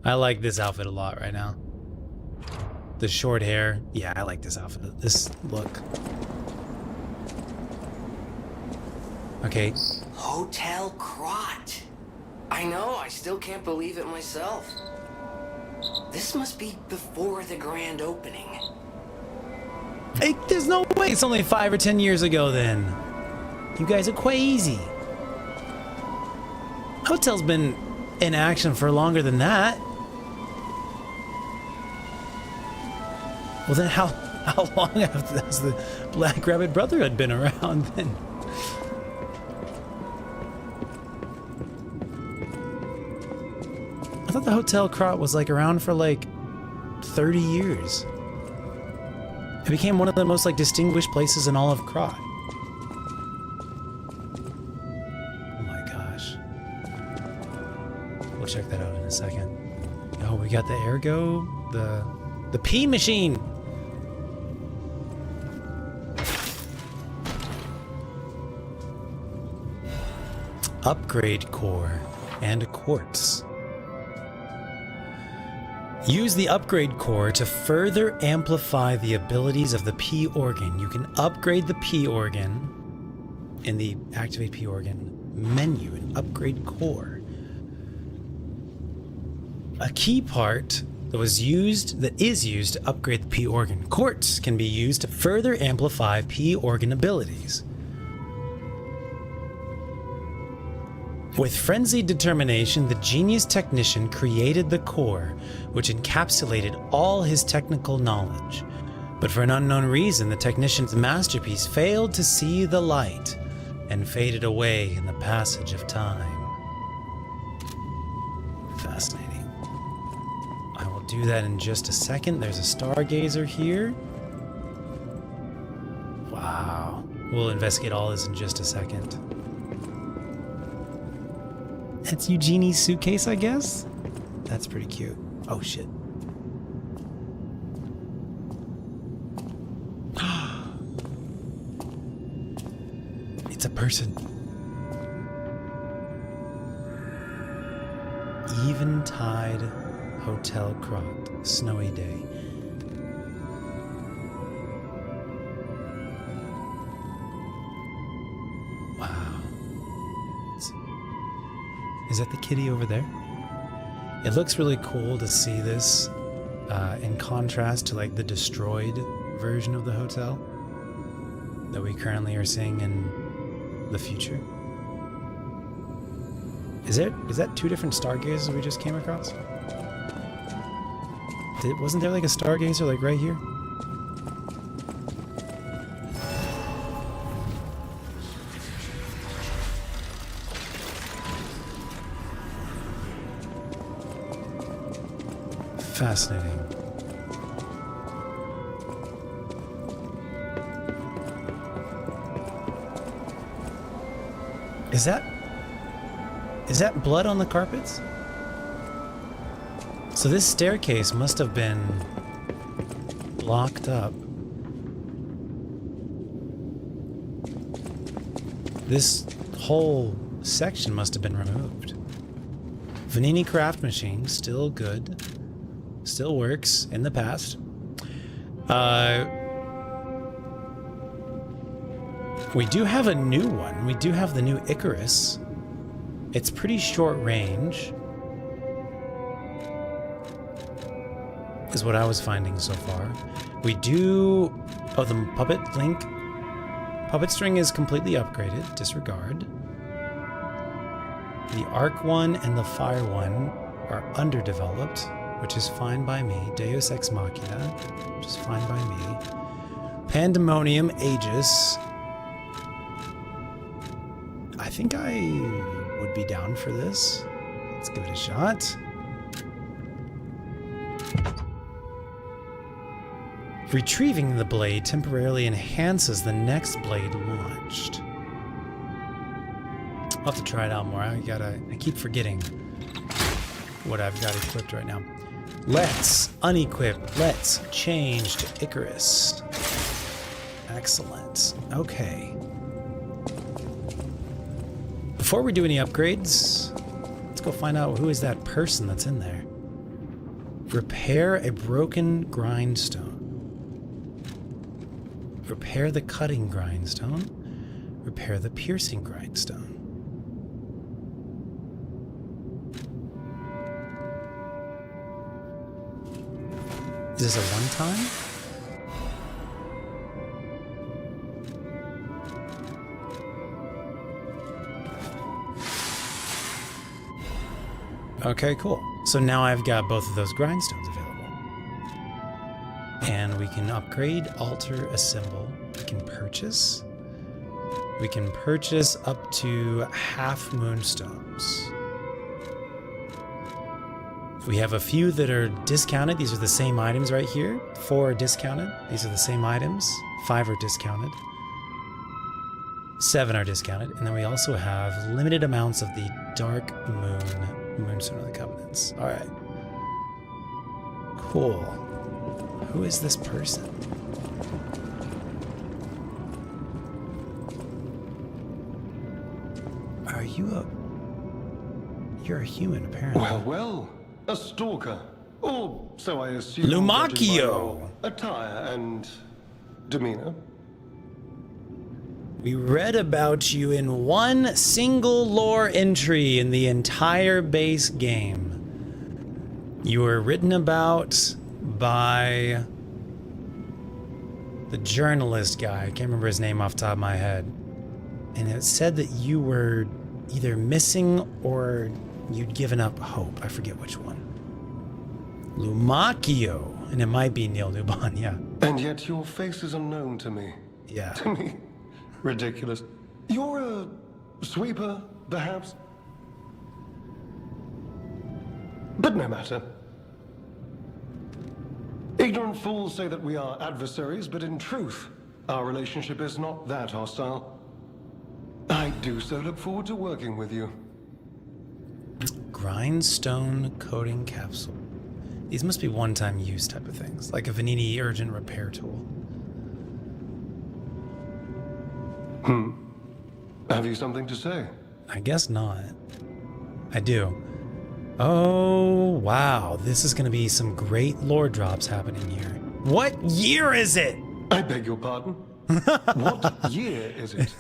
I like this outfit a lot right now. The short hair. Yeah, I like this outfit. This look. Okay. Hotel Crot. I know, I still can't believe it myself. This must be before the grand opening. Hey, there's no way it's only 5 or 10 years ago then. You guys are crazy. Hotel's been in action for longer than that. Well then how long has the Black Rabbit Brotherhood been around then? I thought the Hotel Crot was like around for like 30 years. It became one of the most like distinguished places in all of Crot. Oh my gosh. We'll check that out in a second. Oh, we got the Ergo, the pee machine. Upgrade core and quartz. Use the upgrade core to further amplify the abilities of the P organ. You can upgrade the P organ in the activate P organ menu and upgrade core. A key part that is used to upgrade the P organ. Quartz can be used to further amplify P organ abilities. With frenzied determination, the genius technician created the core, which encapsulated all his technical knowledge. But for an unknown reason, the technician's masterpiece failed to see the light and faded away in the passage of time. Fascinating. I will do that in just a second. There's a stargazer here. Wow. We'll investigate all this in just a second. That's Eugenie's suitcase, I guess? That's pretty cute. Oh, shit. It's a person. Eventide Hotel Crot. Snowy day. Is that the kitty over there? It looks really cool to see this in contrast to like the destroyed version of the hotel that we currently are seeing in the future. Is that 2 different stargazers we just came across? Wasn't there like a stargazer like right here? Fascinating. Is that blood on the carpets? So this staircase must have been blocked up. This whole section must have been removed. Vanini craft machine, still good. Still works in the past. We do have a new one. We do have the new Icarus. It's pretty short range, is what I was finding so far. We do... Oh, the puppet link. Puppet string is completely upgraded. Disregard. The arc one and the fire one are underdeveloped, which is fine by me. Deus Ex Machina, which is fine by me. Pandemonium Aegis. I think I would be down for this. Let's give it a shot. Retrieving the blade temporarily enhances the next blade launched. I'll have to try it out more. I keep forgetting what I've got equipped right now. Let's unequip. Let's change to Icarus. Excellent. Okay. Before we do any upgrades, let's go find out who is that person that's in there. Repair a broken grindstone. Repair the cutting grindstone. Repair the piercing grindstone. Is this a one-time? Okay, cool. So now I've got both of those grindstones available. And we can upgrade, alter, assemble. We can purchase. We can purchase up to half moonstones. We have a few that are discounted. These are the same items right here. 4 are discounted. These are the same items. 5 are discounted. 7 are discounted. And then we also have limited amounts of the Dark Moonstone of the Covenants. All right. Cool. Who is this person? Are you a... You're a human, apparently. Well. A stalker. Or so I assume. Lumacchio! Attire and demeanor. We read about you in one single lore entry in the entire base game. You were written about by the journalist guy. I can't remember his name off the top of my head. And it said that you were either missing or you'd given up hope. I forget which one. Lumacchio. And it might be Neil Nuban, yeah. And yet your face is unknown to me. Yeah. To me. Ridiculous. You're a sweeper, perhaps? But no matter. Ignorant fools say that we are adversaries, but in truth, our relationship is not that hostile. I do so look forward to working with you. Grindstone coating capsule. These must be one-time use type of things, like a Vanini urgent repair tool. Have you something to say? I guess not. I do. Oh, wow. This is going to be some great lore drops happening here. What year is it? I beg your pardon? What year is it?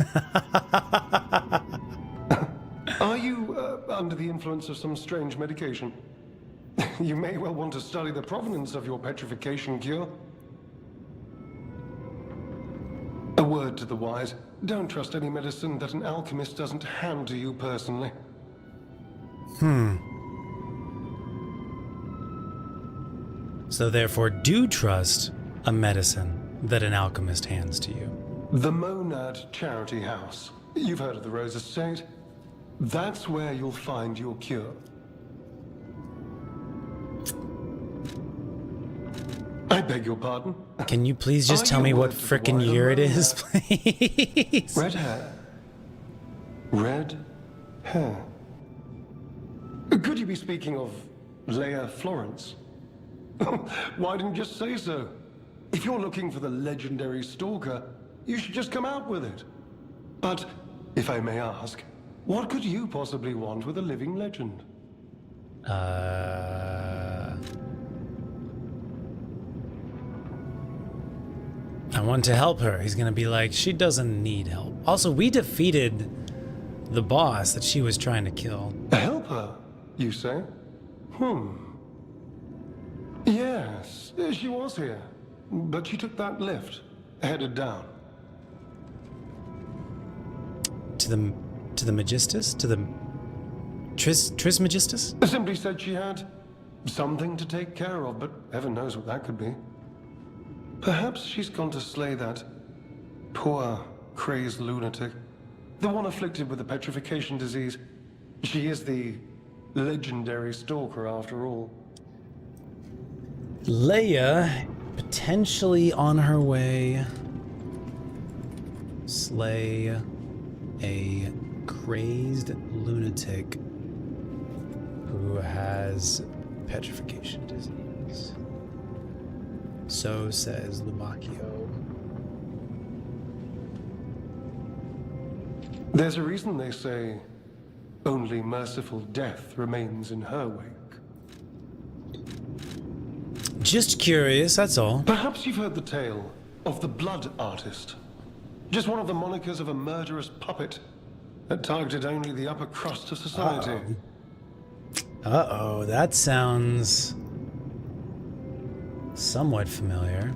Are you under the influence of some strange medication? You may well want to study the provenance of your petrification cure. A word to the wise. Don't trust any medicine that an alchemist doesn't hand to you personally. So therefore, do trust a medicine that an alchemist hands to you. The Monad Charity House. You've heard of the Rose Estate? That's where you'll find your cure. I beg your pardon? Can you please just tell me what frickin' year it is, please? Red hair. Red hair. Could you be speaking of Leia Florence? Why didn't you just say so? If you're looking for the legendary stalker, you should just come out with it. But, if I may ask, what could you possibly want with a living legend? I want to help her. He's gonna be like, she doesn't need help. Also, we defeated the boss that she was trying to kill. Help her, you say? Yes, she was here. but she took that lift, headed down. To the Magistus? To the Trismegistus? Simply said she had something to take care of, but heaven knows what that could be. Perhaps she's gone to slay that poor, crazed lunatic. The one afflicted with the petrification disease. She is the legendary stalker after all. Leia, potentially on her way, slay a crazed lunatic who has petrification disease. So says Lumacchio. There's a reason they say only merciful death remains in her wake. Just curious, that's all. Perhaps you've heard the tale of the Blood Artist. Just one of the monikers of a murderous puppet that targeted only the upper crust of society. Uh-oh, that sounds somewhat familiar.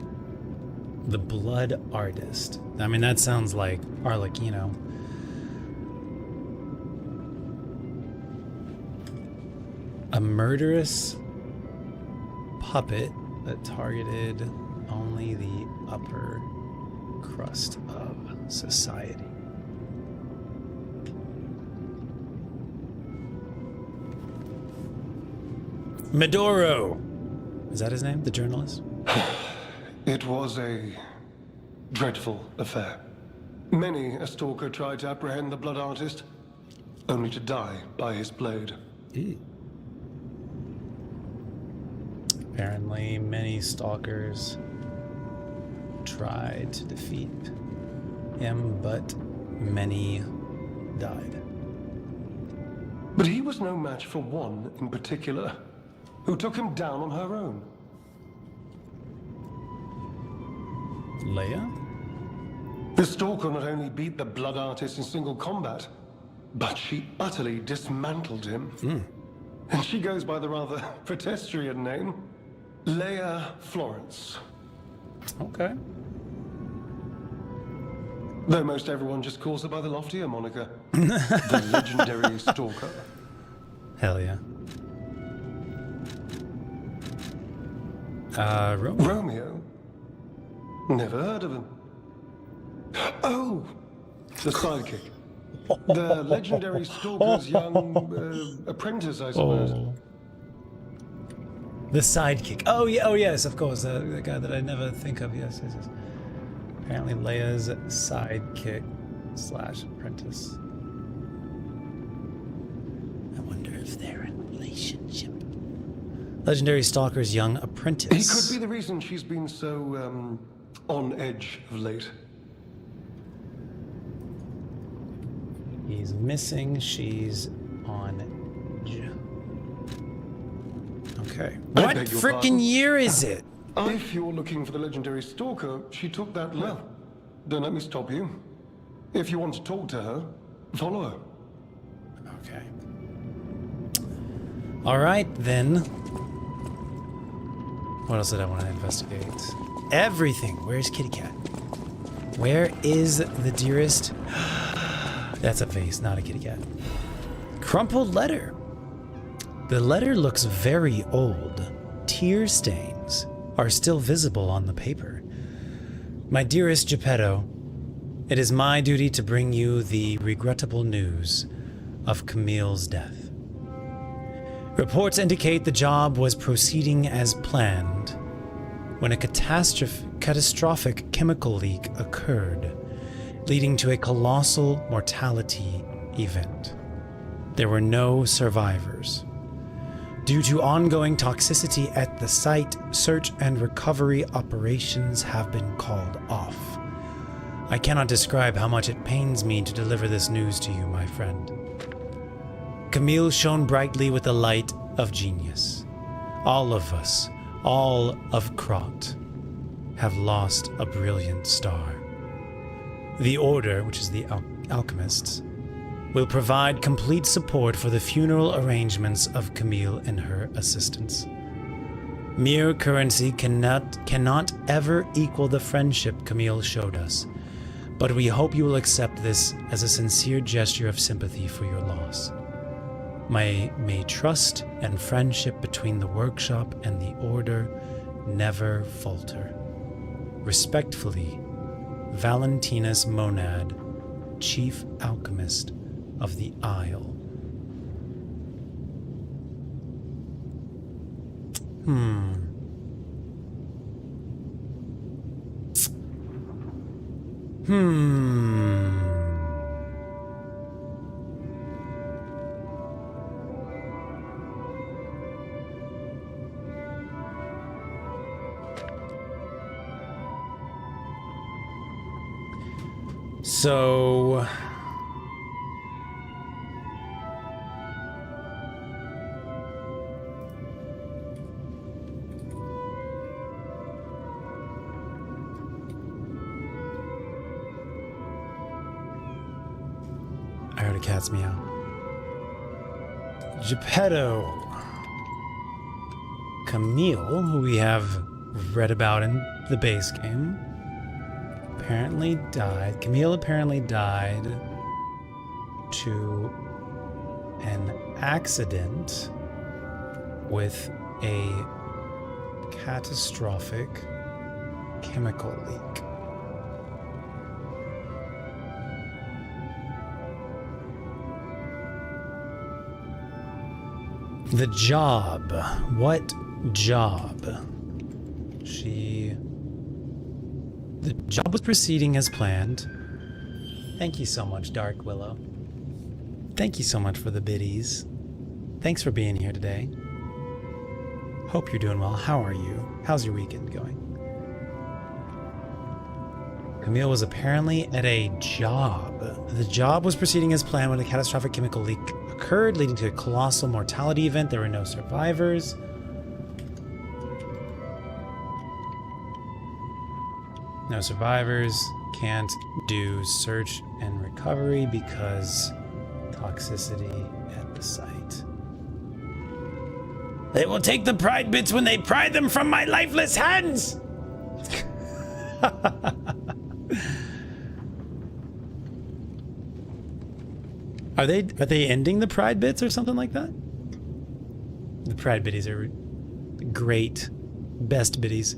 The Blood Artist. I mean, that sounds like Arlecchino. A murderous puppet that targeted only the upper crust of society. Medoro! Is that his name? The journalist? It was a dreadful affair. Many a stalker tried to apprehend the Blood Artist, only to die by his blade. Ew. Apparently, many stalkers tried to defeat him, but many died. But he was no match for one in particular, who took him down on her own. Leia? The stalker not only beat the Blood Artist in single combat, but she utterly dismantled him. And she goes by the rather pedestrian name, Leia Florence. Okay. Though most everyone just calls her by the loftier moniker, the legendary stalker. Hell yeah. Romeo. Romeo? Never heard of him. Oh, the sidekick. The legendary stalker's young apprentice, I suppose. Oh. The sidekick. Oh, yeah. Oh, yes, of course. The guy that I never think of. Yes, yes, yes. Apparently Leia's sidekick / apprentice. I wonder if they're in a relationship. Legendary stalker's young apprentice. He could be the reason she's been so, on edge of late. He's missing. She's on edge. Okay. What beg your frickin' pardon? year is it? If you're looking for the legendary stalker, she took that left. Don't let me stop you. If you want to talk to her, follow her. Okay. All right, then. What else did I want to investigate? Everything. Where's Kitty Cat? Where is the dearest? That's a vase, not a kitty cat. Crumpled letter. The letter looks very old. Tear stains are still visible on the paper. My dearest Geppetto, it is my duty to bring you the regrettable news of Camille's death. Reports indicate the job was proceeding as planned when a catastrophic chemical leak occurred, leading to a colossal mortality event. There were no survivors. Due to ongoing toxicity at the site, search and recovery operations have been called off. I cannot describe how much it pains me to deliver this news to you, my friend. Camille shone brightly with the light of genius. All of us, all of Krot, have lost a brilliant star. The Order, which is the alchemists, will provide complete support for the funeral arrangements of Camille and her assistants. Mere currency cannot ever equal the friendship Camille showed us, but we hope you will accept this as a sincere gesture of sympathy for your loss. May trust and friendship between the workshop and the Order never falter. Respectfully, Valentinus Monad, Chief Alchemist of the Isle. So I heard a cat's meow. Geppetto. Camille, who we have read about in the base game, apparently died. Camille apparently died to an accident with a catastrophic chemical leak. The job. What job? The job was proceeding as planned. Thank you so much, Dark Willow. Thank you so much for the biddies. Thanks for being here today. Hope you're doing well. How are you? How's your weekend going? Camille was apparently at a job. The job was proceeding as planned when a catastrophic chemical leak occurred, leading to a colossal mortality event. There were no survivors. No survivors. Can't do search and recovery because toxicity at the site. They will take the pride bits when they pry them from my lifeless hands! Are they ending the pride bits or something like that? The pride biddies are great. Best biddies.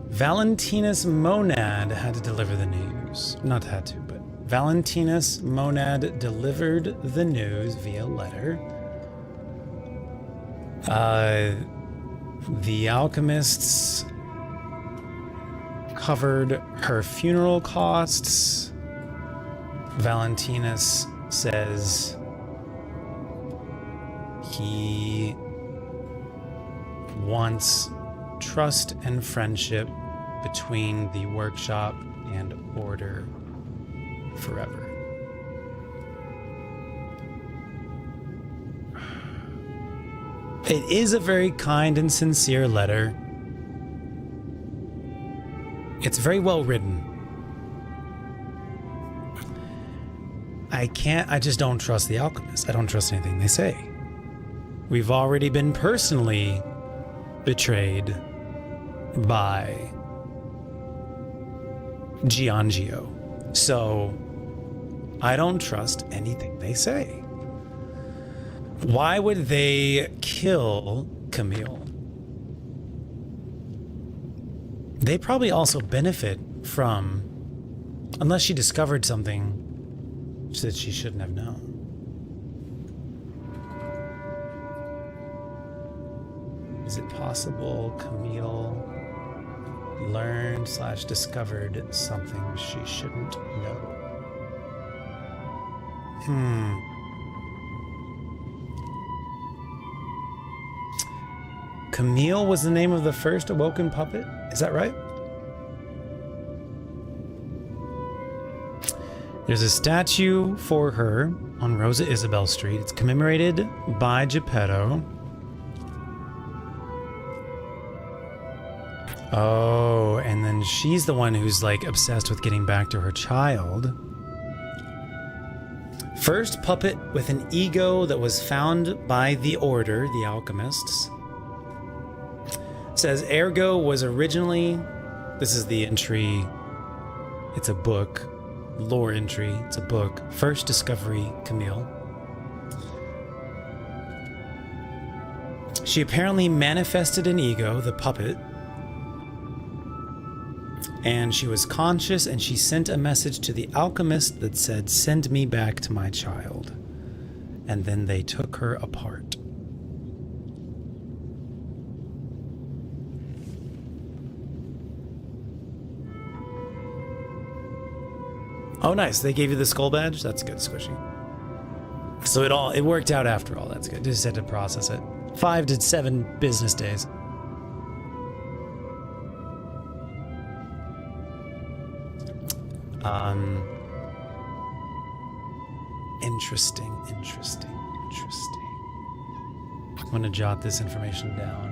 Valentinus Monad had to deliver the news. Not had to, but Valentinus Monad delivered the news via letter. The alchemists covered her funeral costs. Valentinus says he wants trust and friendship between the workshop and Order forever. It is a very kind and sincere letter. It's very well written. I just don't trust the alchemists. I don't trust anything they say. We've already been personally betrayed by Giangio. So I don't trust anything they say. Why would they kill Camille? They probably also benefit from, unless she discovered something that she shouldn't have known. Is it possible Camille learned/discovered something she shouldn't know? Camille was the name of the first awoken puppet? Is that right? There's a statue for her on Rosa Isabel Street. It's commemorated by Geppetto. Oh, and then she's the one who's like obsessed with getting back to her child. First puppet with an ego that was found by the Order, the alchemists. Says Ergo was originally, this is the entry, it's a book, lore entry, it's a book, First Discovery, Camille. She apparently manifested an ego, the puppet, and she was conscious, and she sent a message to the alchemist that said, "Send me back to my child." And then they took her apart. Oh, nice. They gave you the skull badge? That's good, Squishy. So it worked out after all. That's good. Just had to process it. 5 to 7 business days. Interesting. I'm gonna jot this information down.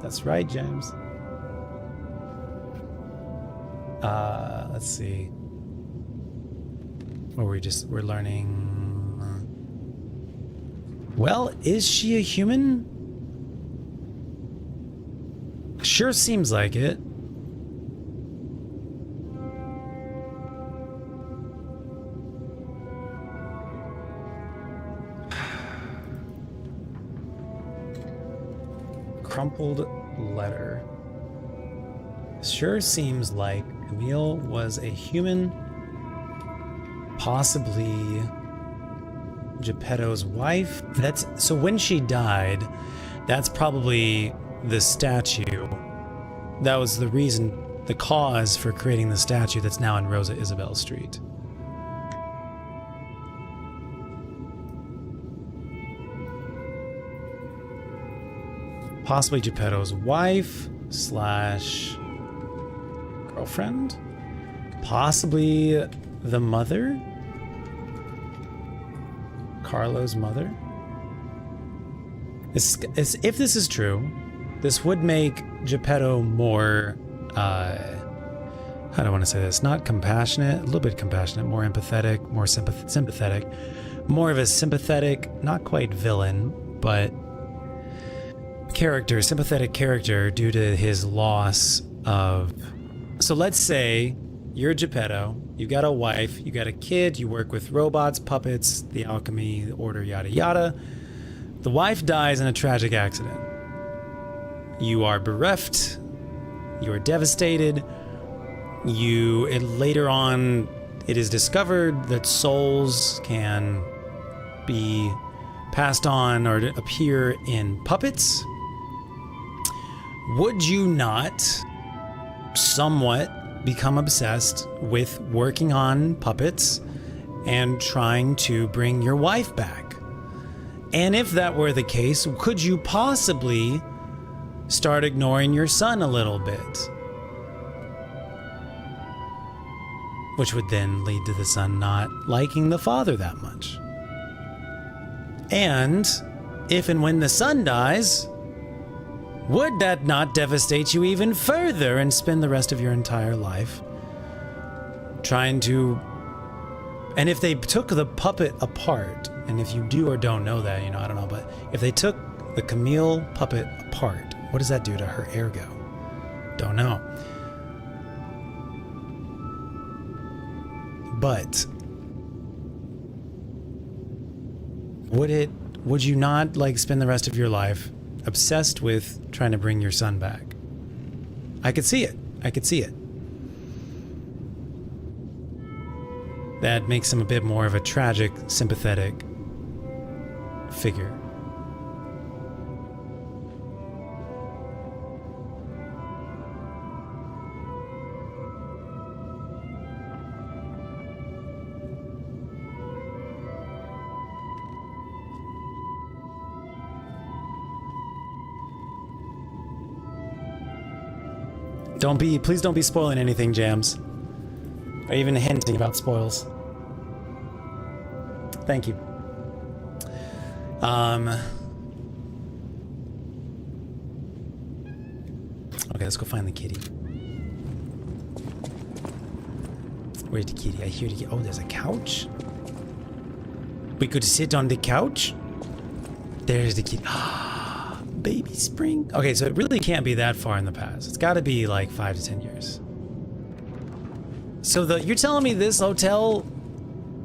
That's right, James. Let's see. Or we're learning. Well, is she a human? Sure seems like it. Crumpled letter. Sure seems like Camille was a human, possibly Geppetto's wife. So when she died, that's probably the statue. That was the reason, the cause for creating the statue that's now in Rosa Isabel Street. Possibly Geppetto's wife / girlfriend? Possibly the mother? Carlo's mother? If this is true, this would make Geppetto more, how do I want to say this? Not compassionate, a little bit compassionate, more empathetic, more sympathetic. More of a sympathetic, not quite villain, but sympathetic character due to his loss of... So let's say you're Geppetto, you got a wife, you got a kid, you work with robots, puppets, the alchemy, the order, yada yada. The wife dies in a tragic accident. You are bereft, you are devastated, later on it is discovered that souls can be passed on or appear in puppets. Would you not somewhat become obsessed with working on puppets and trying to bring your wife back? And if that were the case, could you possibly start ignoring your son a little bit? Which would then lead to the son not liking the father that much. And if and when the son dies, would that not devastate you even further and spend the rest of your entire life trying to... And if they took the puppet apart, and if you do or don't know that, I don't know, but if they took the Camille puppet apart, what does that do to her ergo? Don't know. But would you not spend the rest of your life obsessed with trying to bring your son back? I could see it. That makes him a bit more of a tragic, sympathetic figure. Please don't be spoiling anything, Jams. Or even hinting about spoils. Thank you. Okay, let's go find the kitty. Where's the kitty? I hear the kitty. Oh, there's a couch. We could sit on the couch. There's the kitty. Baby Spring. Okay, so it really can't be that far in the past. It's got to be like 5 to 10 years. So you're telling me this hotel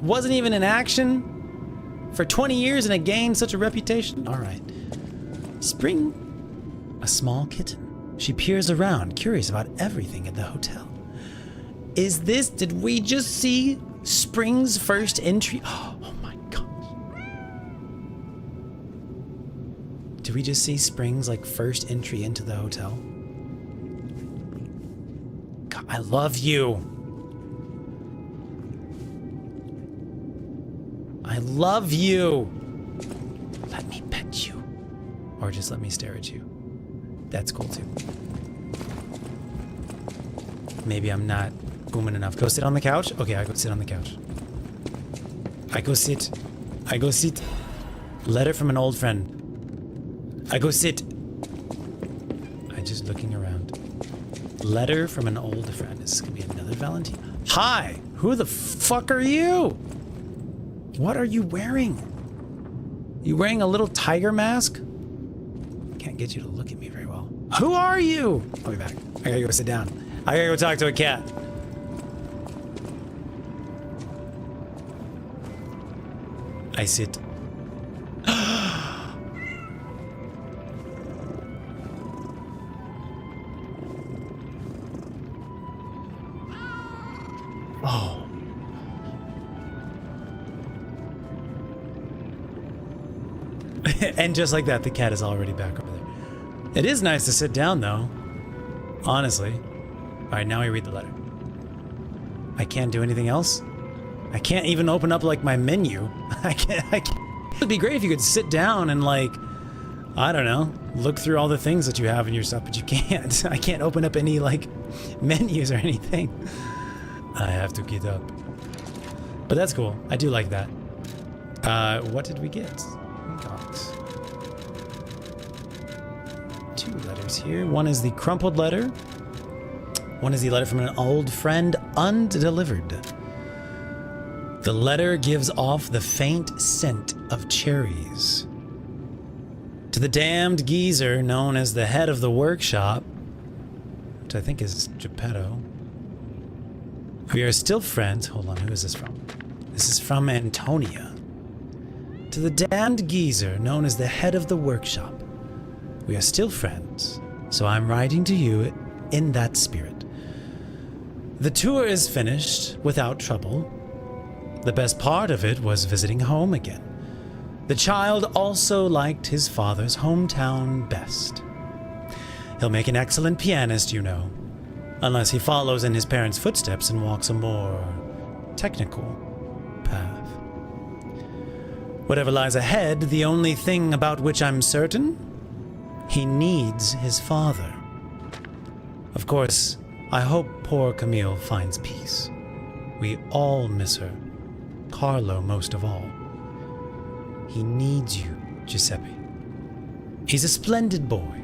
wasn't even in action for 20 years and it gained such a reputation? All right. Spring, a small kitten. She peers around, curious about everything at the hotel. Did we just see Spring's first entry? Oh my gosh. Did we just see Spring's like first entry into the hotel? God, I love you. I love you. Let me pet you. Or just let me stare at you. That's cool too. Maybe I'm not booming enough. Go sit on the couch? Okay, I go sit on the couch. I go sit. I go sit. Letter from an old friend. I go sit. I'm just looking around. Letter from an old friend. This is gonna be another Valentine. Hi! Who the fuck are you? What are you wearing? You wearing a little tiger mask? Can't get you to look at me very well. Who are you? I'll be back. I gotta go sit down. I gotta go talk to a cat. I sit. Oh. And just like that, the cat is already back over there. It is nice to sit down, though. Honestly. All right, now I read the letter. I can't do anything else? I can't even open up, like, my menu. I can't. It'd be great if you could sit down and, like, I don't know, look through all the things that you have in your stuff, but you can't. I can't open up any, like, menus or anything. I have to get up. But that's cool. I do like that. What did we get? We got 2 letters here. One is the crumpled letter. One is the letter from an old friend, undelivered. The letter gives off the faint scent of cherries. To the damned geezer known as the head of the workshop, which I think is Geppetto. We are still friends. Hold on, who is this from? This is from Antonia. To the damned geezer known as the head of the workshop. We are still friends, so I'm writing to you in that spirit. The tour is finished without trouble. The best part of it was visiting home again. The child also liked his father's hometown best. He'll make an excellent pianist, you know, unless he follows in his parents' footsteps and walks a more technical path. Whatever lies ahead, the only thing about which I'm certain, he needs his father. Of course, I hope poor Camille finds peace. We all miss her. Carlo most of all. He needs you, Giuseppe. He's a splendid boy.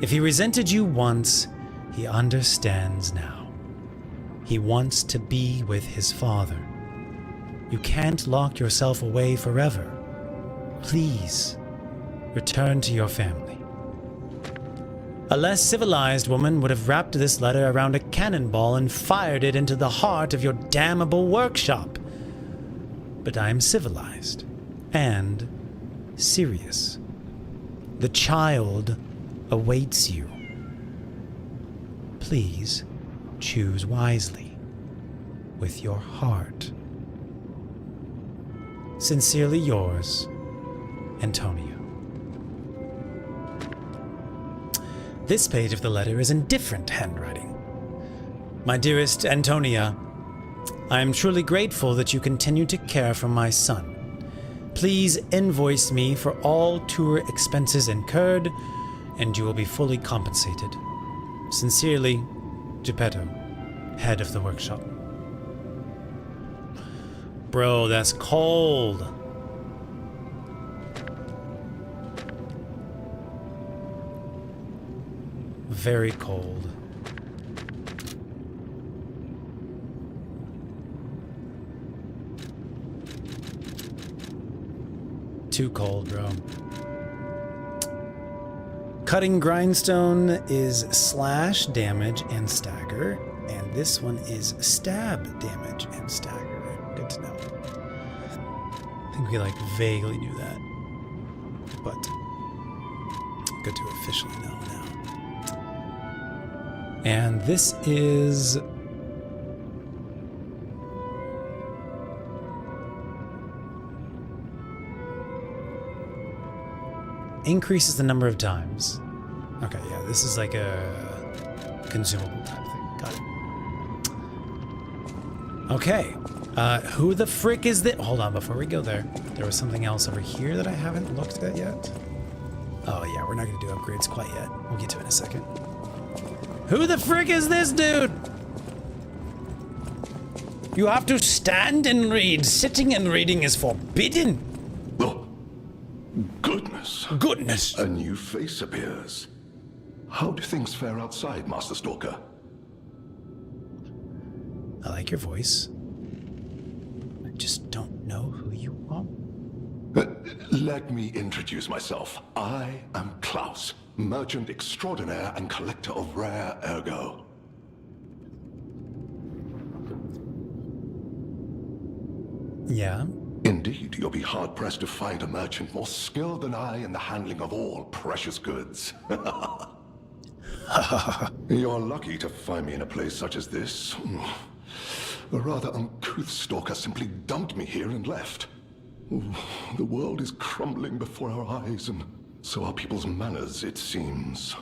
If he resented you once, he understands now. He wants to be with his father. You can't lock yourself away forever. Please, return to your family. A less civilized woman would have wrapped this letter around a cannonball and fired it into the heart of your damnable workshop. But I am civilized and serious. The child awaits you. Please choose wisely with your heart. Sincerely yours, Antonia. This page of the letter is in different handwriting. My dearest Antonia, I am truly grateful that you continue to care for my son. Please invoice me for all tour expenses incurred, and you will be fully compensated. Sincerely, Geppetto, head of the workshop. Bro, that's cold. Very cold. too cold, bro. Cutting grindstone is slash damage and stagger, and this one is stab damage and stagger. Good to know. I think we like vaguely knew that, but good to officially know now. And this is increases the number of times. Okay, yeah, this is like a consumable type thing. Got it. Okay. Who the frick is this? Hold on, before we go there, there was something else over here that I haven't looked at yet. Oh yeah, we're not gonna do upgrades quite yet. We'll get to it in a second. Who the frick is this dude? You have to stand and read. Sitting and reading is forbidden. Oh, goodness. Goodness. A new face appears. How do things fare outside, Master Stalker? I like your voice. I just don't know who you are. Let me introduce myself. I am Klaus, merchant extraordinaire and collector of rare ergo. Yeah. Indeed, you'll be hard-pressed to find a merchant more skilled than I in the handling of all precious goods. You're lucky to find me in a place such as this. A rather uncouth stalker simply dumped me here and left. The world is crumbling before our eyes, and so are people's manners, it seems.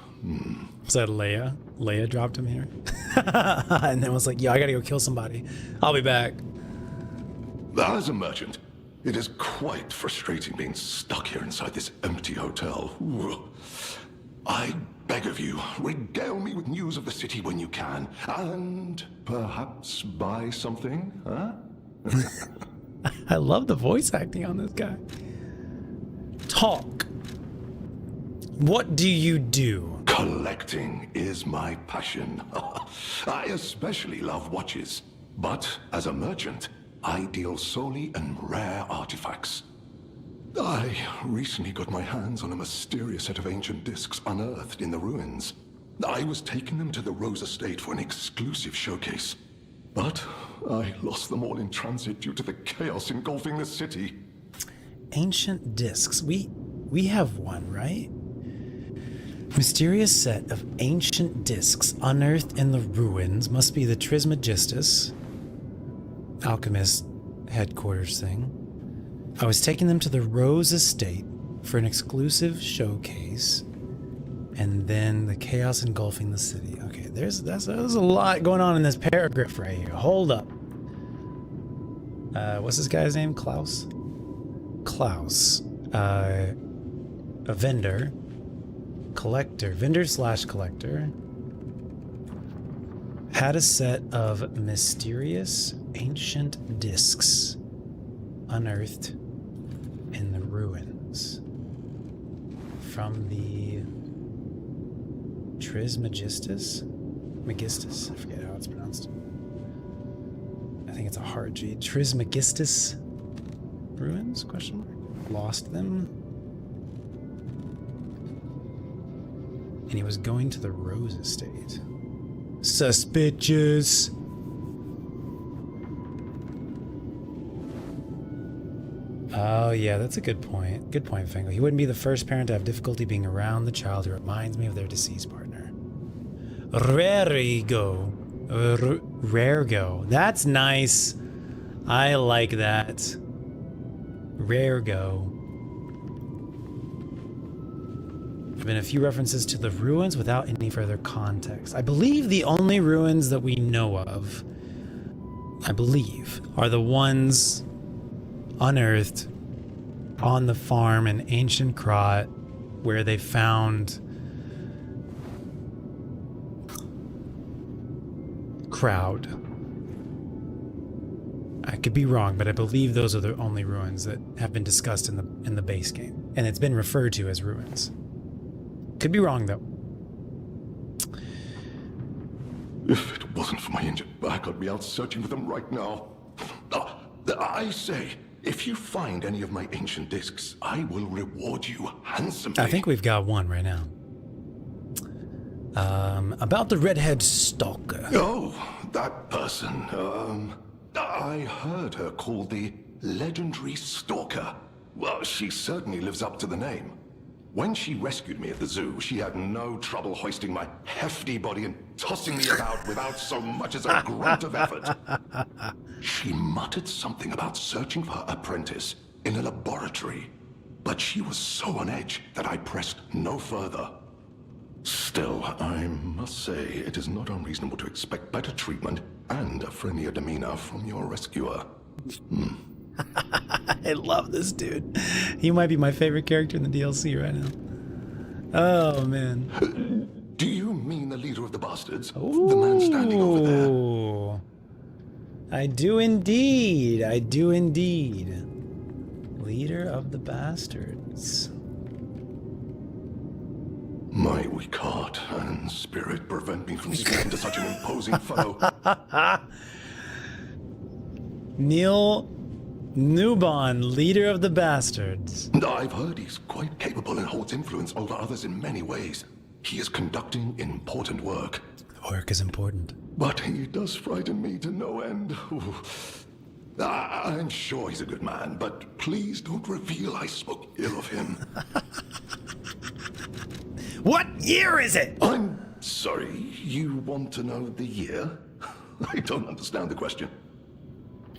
Was that Leia? Leia dropped him here? And then was like, yo, I gotta go kill somebody. I'll be back. As a merchant, it is quite frustrating being stuck here inside this empty hotel. I beg of you, regale me with news of the city when you can, and perhaps buy something, huh? I love the voice acting on this guy. Talk. What do you do? Collecting is my passion. I especially love watches, but as a merchant, I deal solely in rare artifacts. I recently got my hands on a mysterious set of ancient discs unearthed in the ruins. I was taking them to the Rose Estate for an exclusive showcase. But I lost them all in transit due to the chaos engulfing the city. Ancient discs. We have one, right? Mysterious set of ancient discs unearthed in the ruins. Must be the Trismegistus alchemist headquarters thing. I was taking them to the Rose Estate for an exclusive showcase, and then the chaos engulfing the city. Okay, there's a lot going on in this paragraph right here. Hold up. What's this guy's name? Klaus? Klaus. A vendor. Collector. Vendor/collector. Had a set of mysterious ancient discs unearthed in the ruins from the Trismegistus? Megistus? I forget how it's pronounced. I think it's a hard G. Trismegistus ruins? Question mark. Lost them. And he was going to the Rose Estate. Suspicious. Oh yeah, that's a good point. Good point, Fingal. He wouldn't be the first parent to have difficulty being around the child who reminds me of their deceased partner. Rarigo. Rarego. That's nice. I like that. Rarego. There have been a few references to the ruins without any further context. I believe the only ruins that we know of, are the ones unearthed on the farm in ancient Krot where they found Crowd. I could be wrong, but I believe those are the only ruins that have been discussed in the base game, and it's been referred to as ruins. Could be wrong though. If it wasn't for my injured back, I'd be out searching for them right now. I say, If you find any of my ancient discs, I will reward you handsomely. I think we've got one right now. About the redhead stalker. Oh, that person. I heard her called the legendary stalker. Well, she certainly lives up to the name. When she rescued me at the zoo, she had no trouble hoisting my hefty body and tossing me about without so much as a grunt of effort. She muttered something about searching for her apprentice in a laboratory, but she was so on edge that I pressed no further. Still, I must say, it is not unreasonable to expect better treatment and a friendlier demeanor from your rescuer. I love this dude. He might be my favorite character in the DLC right now. Oh, man. Do you mean the leader of the bastards? Ooh. The man standing over there? I do indeed. I do indeed. Leader of the bastards. My weak heart and spirit prevent me from speaking to such an imposing fellow. Neil Newbon, leader of the bastards. I've heard he's quite capable and holds influence over others in many ways. He is conducting important work. Work is important. But he does frighten me to no end. I'm sure he's a good man, but please don't reveal I spoke ill of him. What year is it? I'm sorry, you want to know the year? I don't understand the question.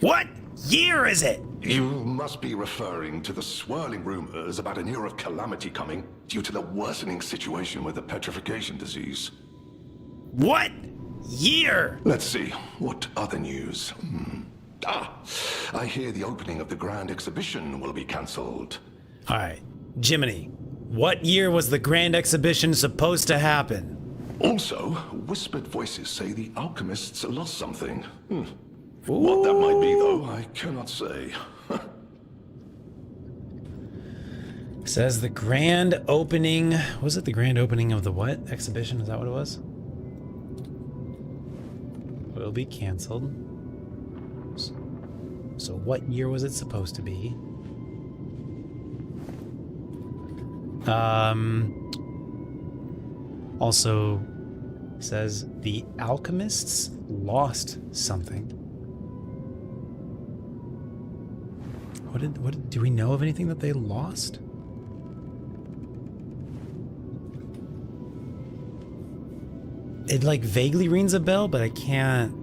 What year is it? You must be referring to the swirling rumors about an era of calamity coming due to the worsening situation with the petrification disease. What year? Let's see, what other news? I hear the opening of the Grand Exhibition will be cancelled. Alright, Jiminy, what year was the Grand Exhibition supposed to happen? Also, whispered voices say the alchemists lost something. What that might be, though, I cannot say. Says the grand opening... Was it the grand opening of the what? Exhibition? Is that what it was? Will be canceled. So what year was it supposed to be? Also says the alchemists lost something. What do we know of anything that they lost? It like vaguely rings a bell, but I can't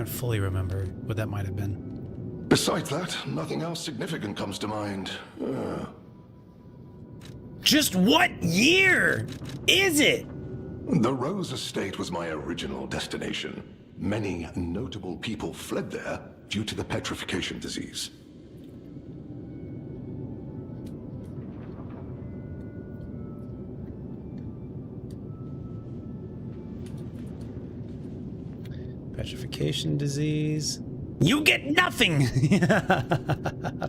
fully remember what that might have been. Besides that, nothing else significant comes to mind. Just what year is it? The Rose Estate was my original destination. Many notable people fled there due to the petrification disease. Petrification disease. You get nothing!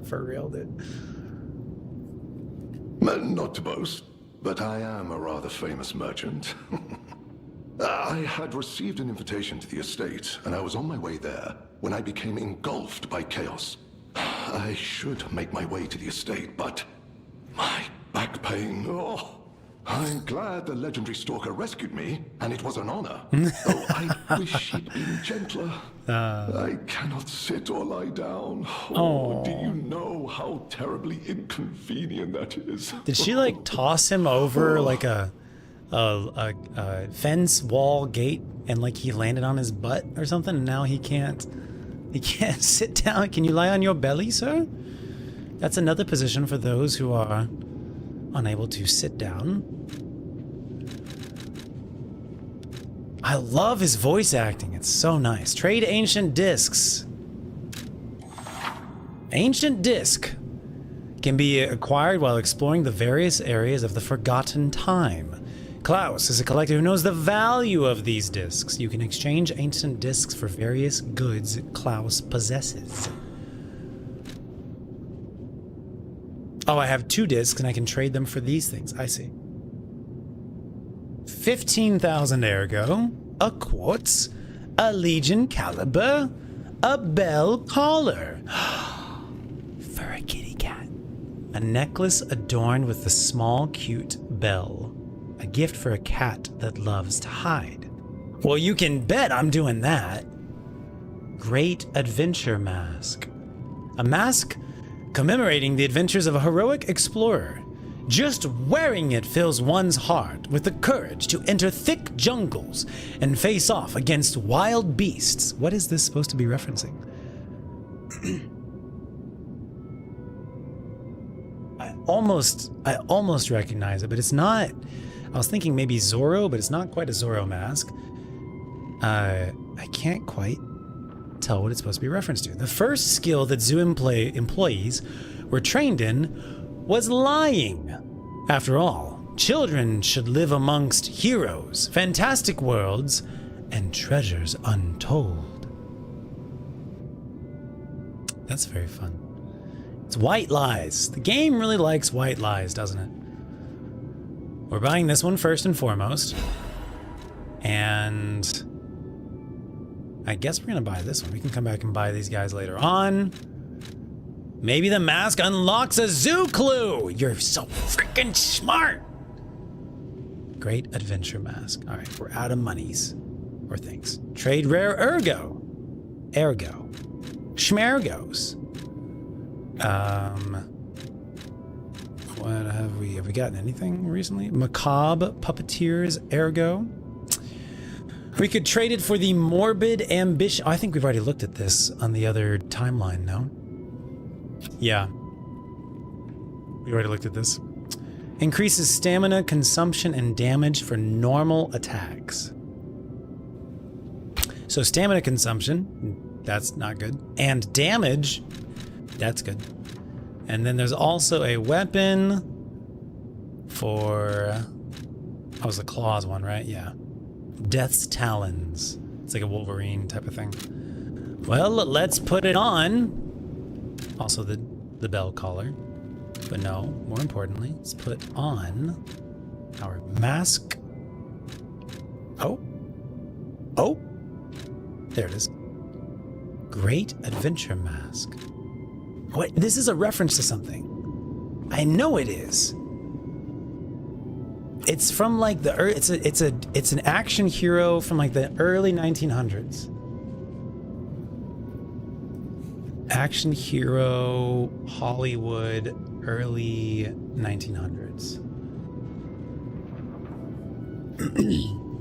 For real, dude. Not to boast, but I am a rather famous merchant. I had received an invitation to the estate, and I was on my way there when I became engulfed by chaos. I should make my way to the estate, but my back pain, I'm glad the legendary stalker rescued me, and it was an honor. Oh, I wish he'd been gentler. I cannot sit or lie down. Oh, do you know how terribly inconvenient that is? Did she like toss him over like a fence, wall, gate, and like he landed on his butt or something, and now he can't sit down? Can you lie on your belly, sir? That's another position for those who are unable to sit down. I love his voice acting. It's so nice. Trade ancient discs. Ancient disc can be acquired while exploring the various areas of the Forgotten Time. Klaus is a collector who knows the value of these discs. You can exchange ancient discs for various goods Klaus possesses. Oh, I have 2 discs and I can trade them for these things. I see. 15,000 ergo, a quartz, a legion caliber, A bell collar. For a kitty cat. A necklace adorned with a small, cute bell. A gift for a cat that loves to hide. Well, you can bet I'm doing that. Great Adventure Mask. A mask commemorating the adventures of a heroic explorer. Just wearing it fills one's heart with the courage to enter thick jungles and face off against wild beasts. What is this supposed to be referencing? I almost recognize it, but it's not. I was thinking maybe Zorro, but it's not quite a Zorro mask. I can't quite tell what it's supposed to be referenced to. The first skill that zoo employees were trained in was lying. After all, children should live amongst heroes, fantastic worlds, and treasures untold. That's very fun. It's white lies. The game really likes white lies, doesn't it? We're buying this one first and foremost. And I guess we're gonna buy this one. We can come back and buy these guys later on. Maybe the mask unlocks a zoo clue! You're so freaking smart! Great Adventure Mask. Alright, we're out of monies. Or things. Trade rare ergo. Ergo. Schmergos. What have we gotten anything recently? Macabre Puppeteers Ergo. We could trade it for the Morbid Ambition. Oh, I think we've already looked at this on the other timeline, no? Yeah. We already looked at this. Increases stamina, consumption, and damage for normal attacks. So stamina consumption, that's not good. And damage, that's good. And then there's also a weapon for... That was the claws one, right? Yeah. Death's Talons. It's like a Wolverine type of thing. Well, let's put it on. Also the bell collar. But no, more importantly, let's put on our mask. Oh. Oh. There it is. Great Adventure Mask. Wait, this is a reference to something. I know it is. It's from like the it's an action hero from like the early 1900s. Action hero, Hollywood, early 1900s.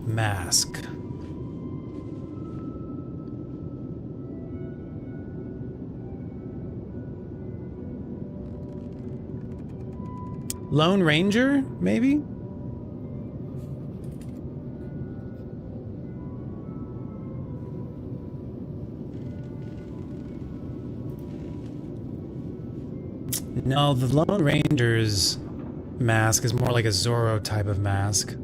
Mask. Lone Ranger, maybe? No, the Lone Ranger's mask is more like a Zorro type of mask.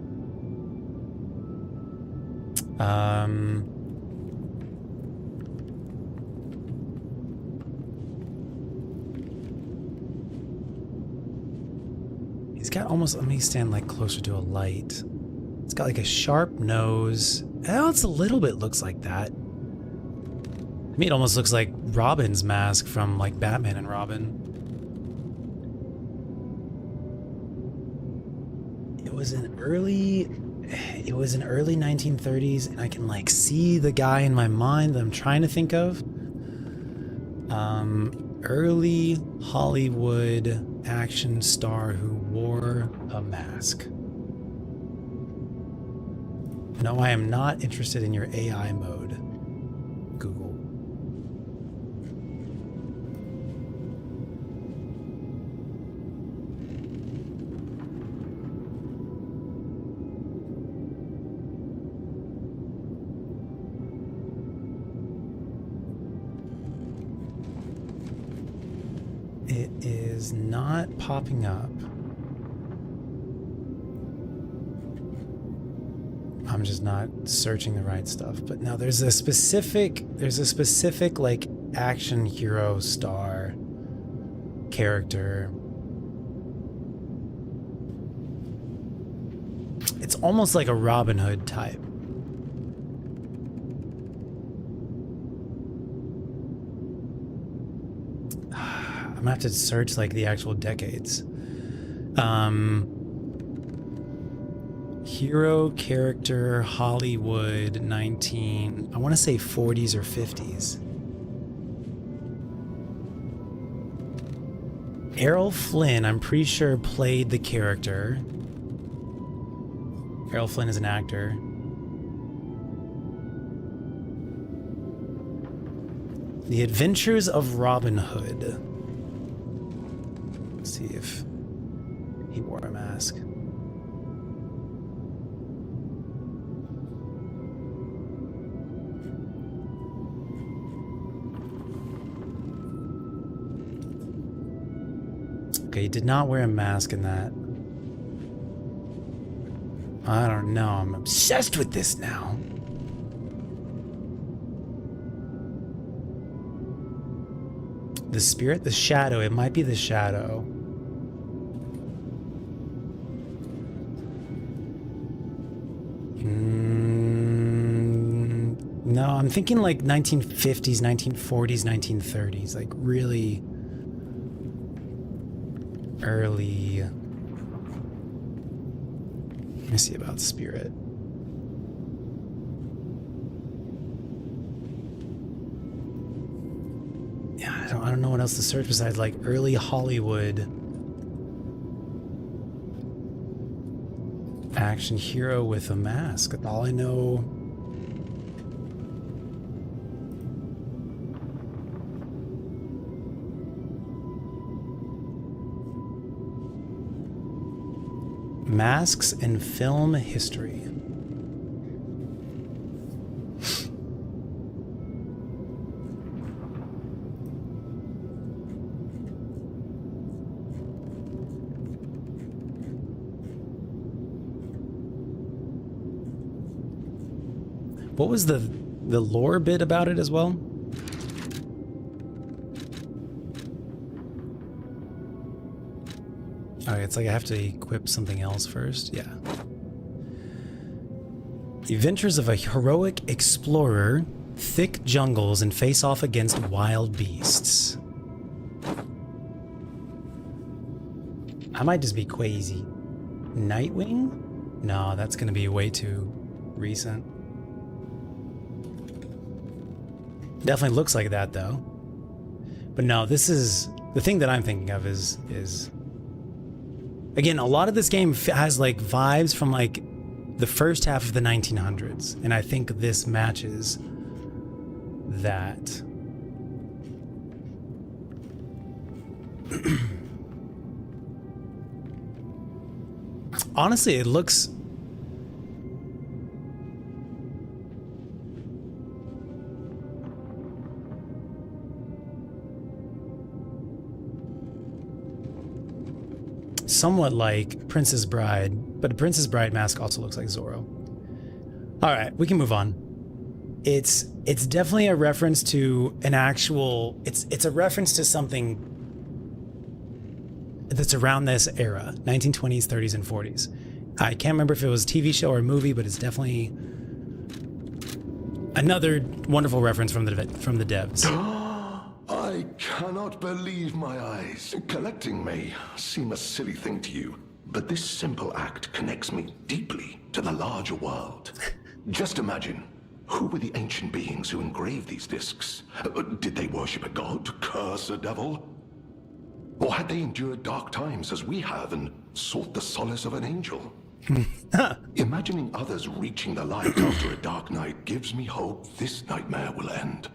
He's got almost, let me stand like closer to a light. It's got like a sharp nose. Oh, it's a little bit looks like that. To me, it almost looks like Robin's mask from like Batman and Robin. It was an early 1930s, and I can like see the guy in my mind that I'm trying to think of. Early Hollywood action star who wore a mask. No, I am not interested in your AI mode, Google. It is not popping up. I'm just not searching the right stuff. But now there's a specific like action hero star character. It's almost like a Robin Hood type. I'm gonna have to search like the actual decades. Hero, character, Hollywood, 19... I want to say 40s or 50s. Errol Flynn, I'm pretty sure, played the character. Errol Flynn is an actor. The Adventures of Robin Hood. Let's see if he wore a mask. Okay, he did not wear a mask in that. I don't know, I'm obsessed with this now. The spirit, the shadow, it might be the shadow. No, I'm thinking like 1950s, 1940s, 1930s, like really early. Let me see about spirit. Yeah, I don't know what else to search besides like early Hollywood action hero with a mask. That's all I know. Masks in film history. What was the lore bit about it as well? Okay, it's like I have to equip something else first. Yeah. The adventures of a heroic explorer, thick jungles, and face off against wild beasts. I might just be crazy. Nightwing? No, that's gonna be way too recent. Definitely looks like that though. But no, this is the thing that I'm thinking of is again, a lot of this game has like vibes from like the first half of the 1900s, and I think this matches that. Honestly, it looks somewhat like Princess Bride, but a Princess Bride mask also looks like Zorro. All right, we can move on. It's definitely a reference to an actual. It's a reference to something that's around this era, 1920s, 30s, and 40s. I can't remember if it was a TV show or a movie, but it's definitely another wonderful reference from the devs. I cannot believe my eyes. Collecting may seem a silly thing to you, but this simple act connects me deeply to the larger world. Just imagine, who were the ancient beings who engraved these discs? Did they worship a god, curse a devil? Or had they endured dark times as we have and sought the solace of an angel? Imagining others reaching the light after a dark night gives me hope this nightmare will end.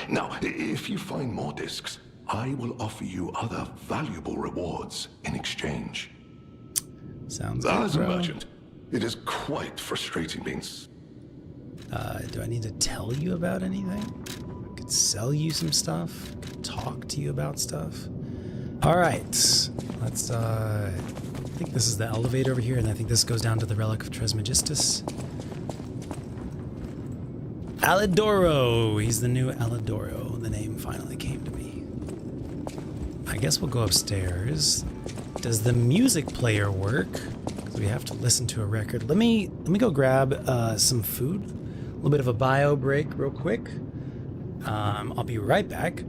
Now, if you find more discs, I will offer you other valuable rewards in exchange. Sounds good, As a bro. merchant, it is quite frustrating being... Do I need to tell you about anything? I could sell you some stuff. I could talk to you about stuff. All right, let's. I think this is the elevator over here, and I think this goes down to the Relic of Trismegistus. Alidoro. He's the new Alidoro. The name finally came to me. I guess we'll go upstairs. Does the music player work? Because we have to listen to a record. Let me go grab some food. A little bit of a bio break real quick. I'll be right back.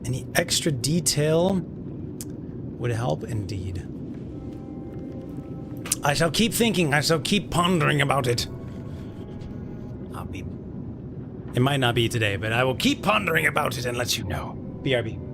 Any extra detail would help indeed. I shall keep thinking. I shall keep pondering about it. It might not be today, but I will keep pondering about it and let you know. BRB.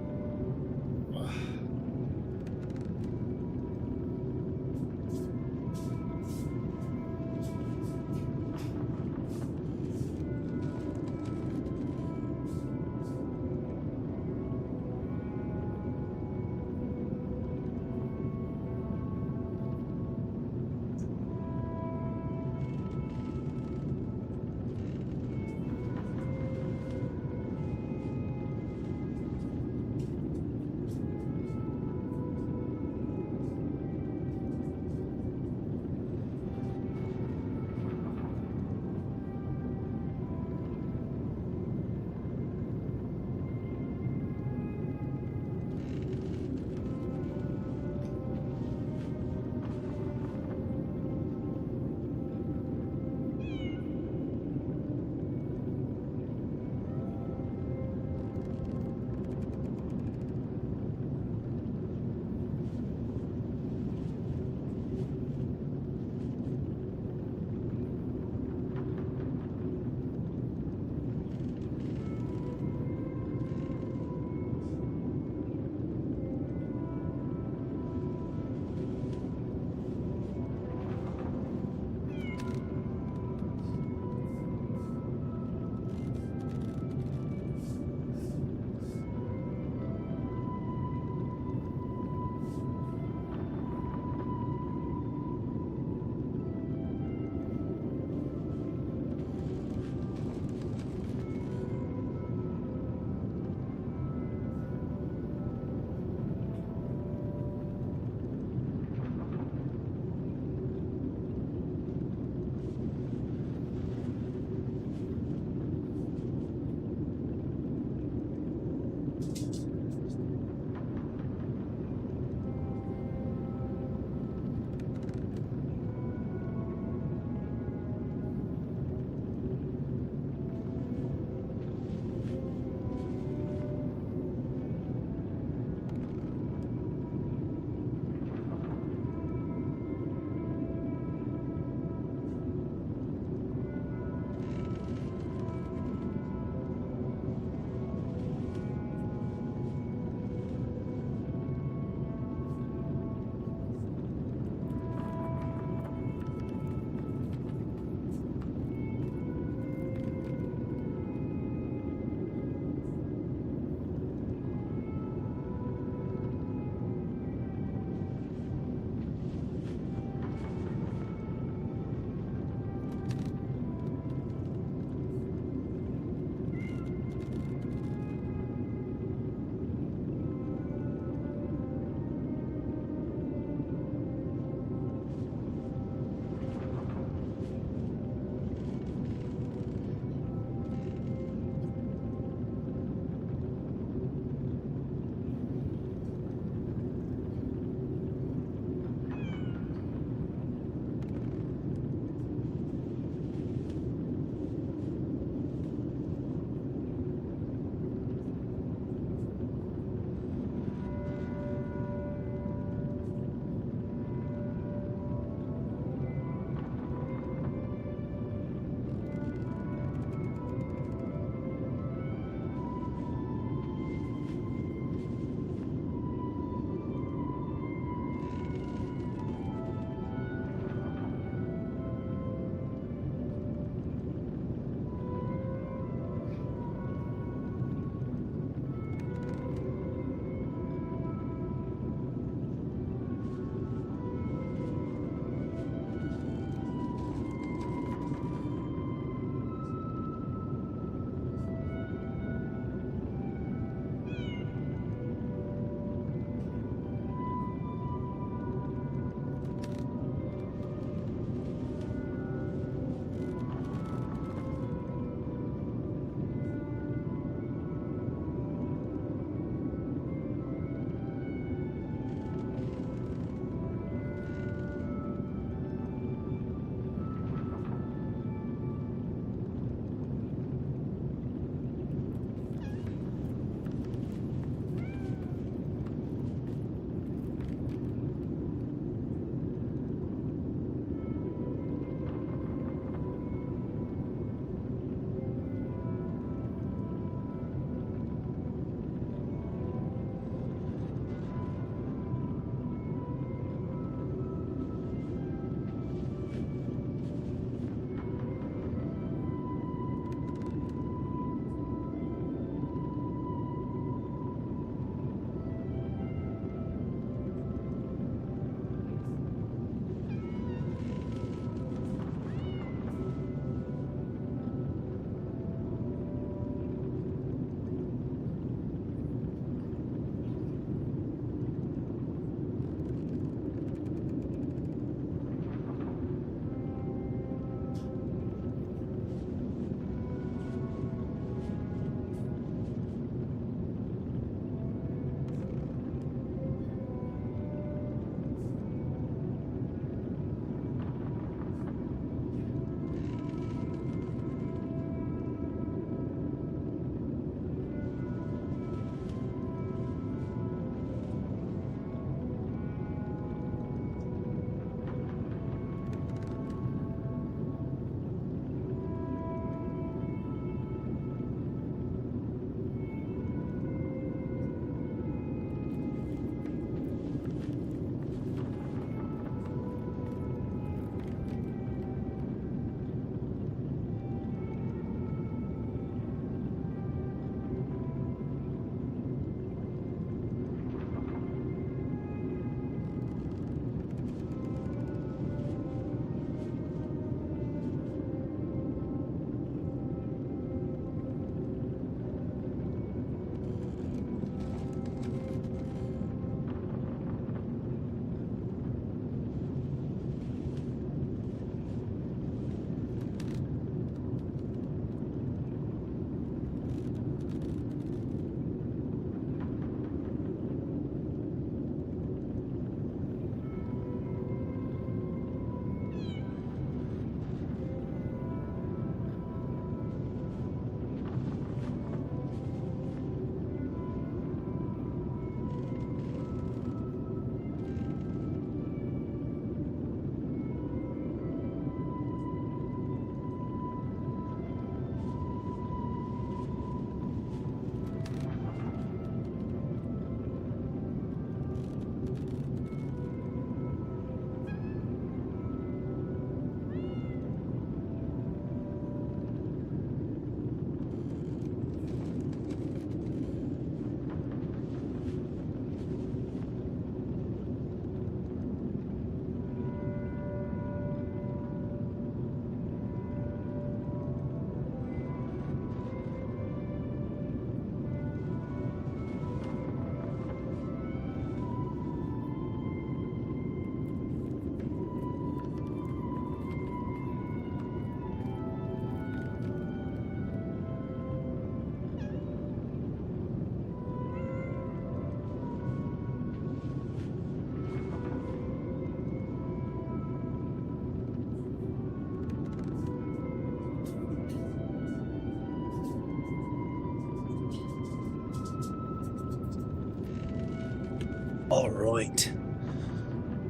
All right.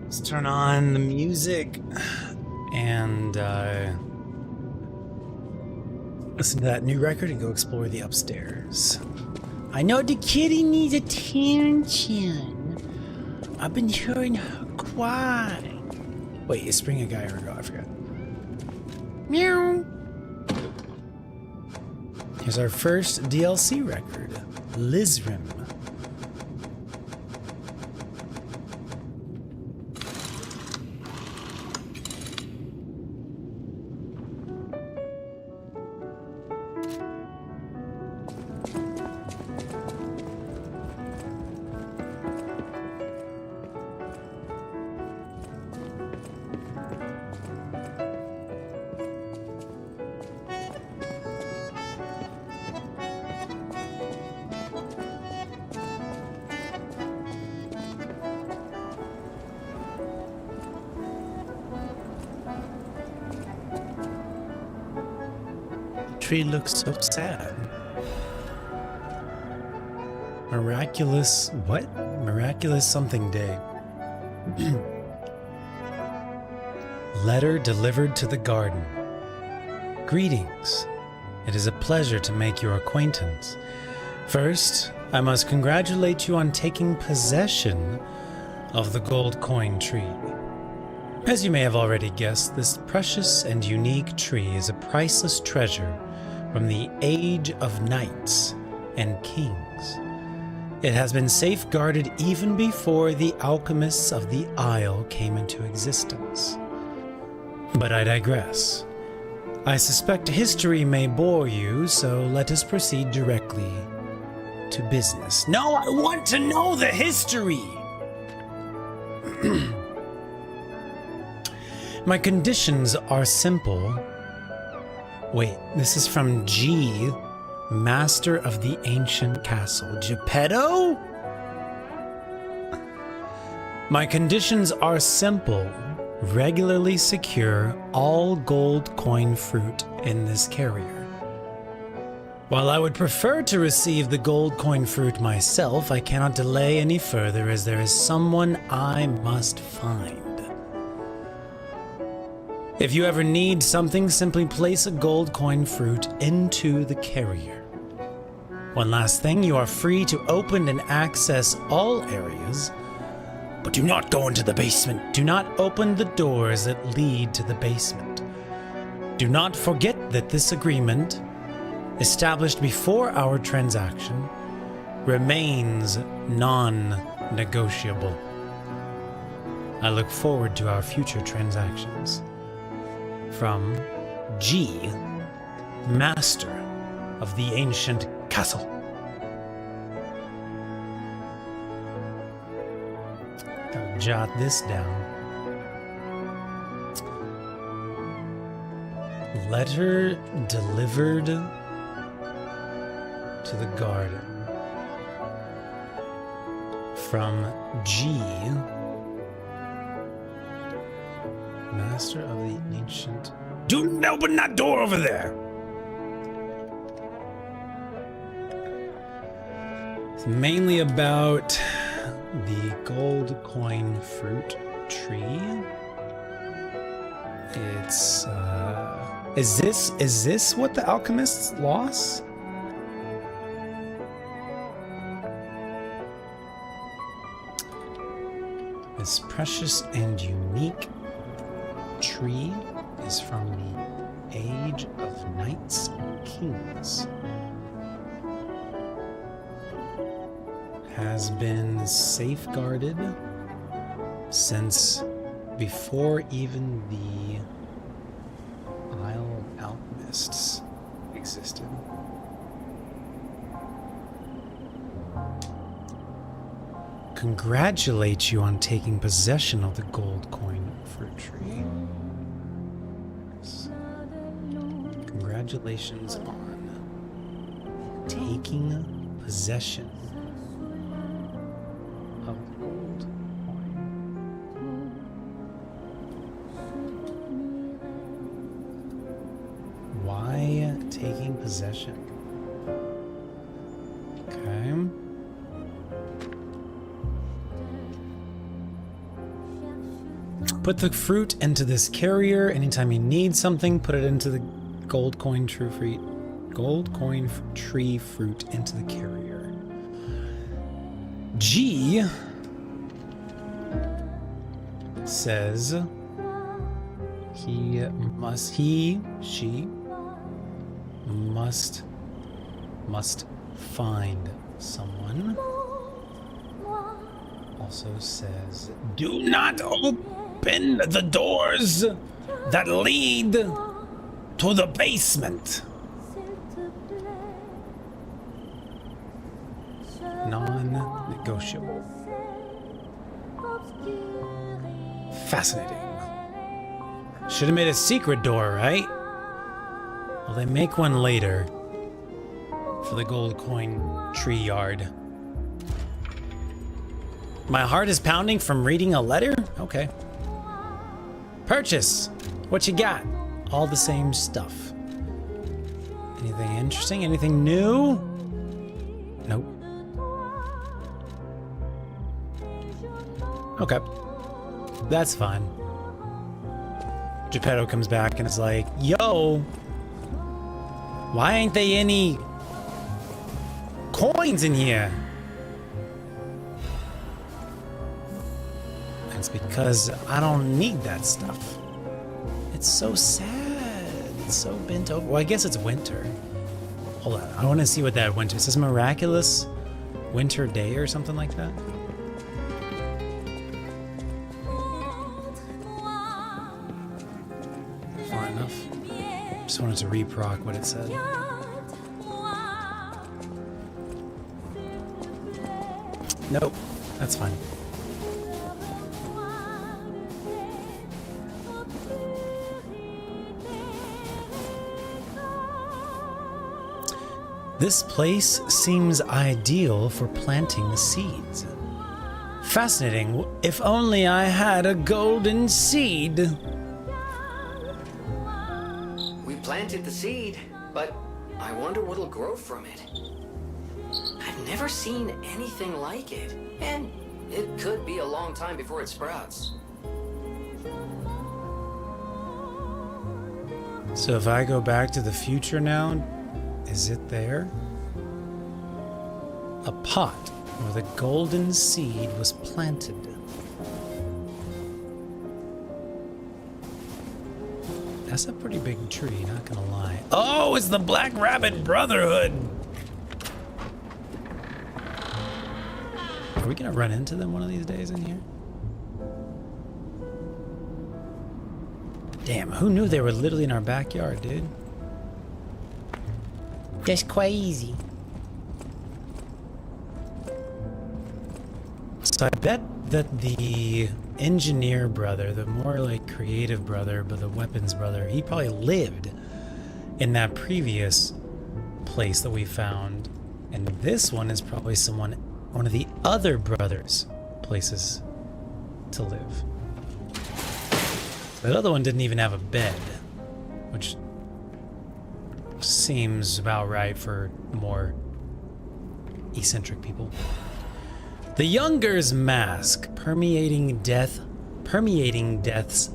Let's turn on the music and listen to that new record and go explore the upstairs. I know the kitty needs attention. I've been hearing her cry. Wait, is Spring a guy or a girl? I forgot. Meow. Here's our first DLC record, Lizrim. Tree looks so sad. Miraculous what? Miraculous something day. Letter delivered to the garden. Greetings. It is a pleasure to make your acquaintance. First, I must congratulate you on taking possession of the gold coin tree. As you may have already guessed, this precious and unique tree is a priceless treasure from the age of knights and kings. It has been safeguarded even before the alchemists of the Isle came into existence. But I digress. I suspect history may bore you, so let us proceed directly to business. No, I want to know the history! My conditions are simple. Wait, this is from G, Master of the Ancient Castle. Geppetto? My conditions are simple. Regularly secure all gold coin fruit in this carrier. While I would prefer to receive the gold coin fruit myself, I cannot delay any further as there is someone I must find. If you ever need something, simply place a gold coin fruit into the carrier. One last thing, you are free to open and access all areas, but do not go into the basement. Do not open the doors that lead to the basement. Do not forget that this agreement, established before our transaction, remains non-negotiable. I look forward to our future transactions. From G, Master of the Ancient Castle. Gotta jot this down. Letter delivered to the garden. From G, Master of the Ancient... Do not open that door over there! It's mainly about the gold coin fruit tree. It's, Is this what the alchemists lost? This precious and unique tree is from the age of knights and kings. Has been safeguarded since before even the Isle alchemists existed. Congratulate you on taking possession of the gold coin fruit tree. Congratulations on taking possession of the gold coin. Why taking possession? Okay. Put the fruit into this carrier. Anytime you need something, put it into the gold coin tree fruit. Gold coin tree fruit into the carrier. G says she must find someone. Also says, do not open the doors that lead to the basement. Non-negotiable. Fascinating. Should have made a secret door, right? Well, they make one later for the gold coin tree yard. My heart is pounding from reading a letter? Okay. Purchase. What you got? All the same stuff. Anything interesting? Anything new? Nope. Okay. That's fine. Geppetto comes back and is like, yo, why ain't there any coins in here? It's because I don't need that stuff. It's so sad. It's so bent over. Well, I guess it's winter. Hold on. I want to see what that winter. It says miraculous winter day or something like that. Far enough. Just wanted to reproc what it said. Nope. That's fine. This place seems ideal for planting seeds. Fascinating. If only I had a golden seed. We planted the seed, but I wonder what'll grow from it. I've never seen anything like it, and it could be a long time before it sprouts. So if I go back to the future now, is it there? A pot where the golden seed was planted. That's a pretty big tree, not gonna lie. Oh, it's the Black Rabbit Brotherhood! Are we gonna run into them one of these days in here? Damn, who knew they were literally in our backyard, dude? That's crazy. So I bet that the engineer brother, the more like creative brother, but the weapons brother, he probably lived in that previous place that we found. And this one is probably one of the other brothers' places to live. That other one didn't even have a bed, which seems about right for more eccentric people. The Younger's mask, permeating death's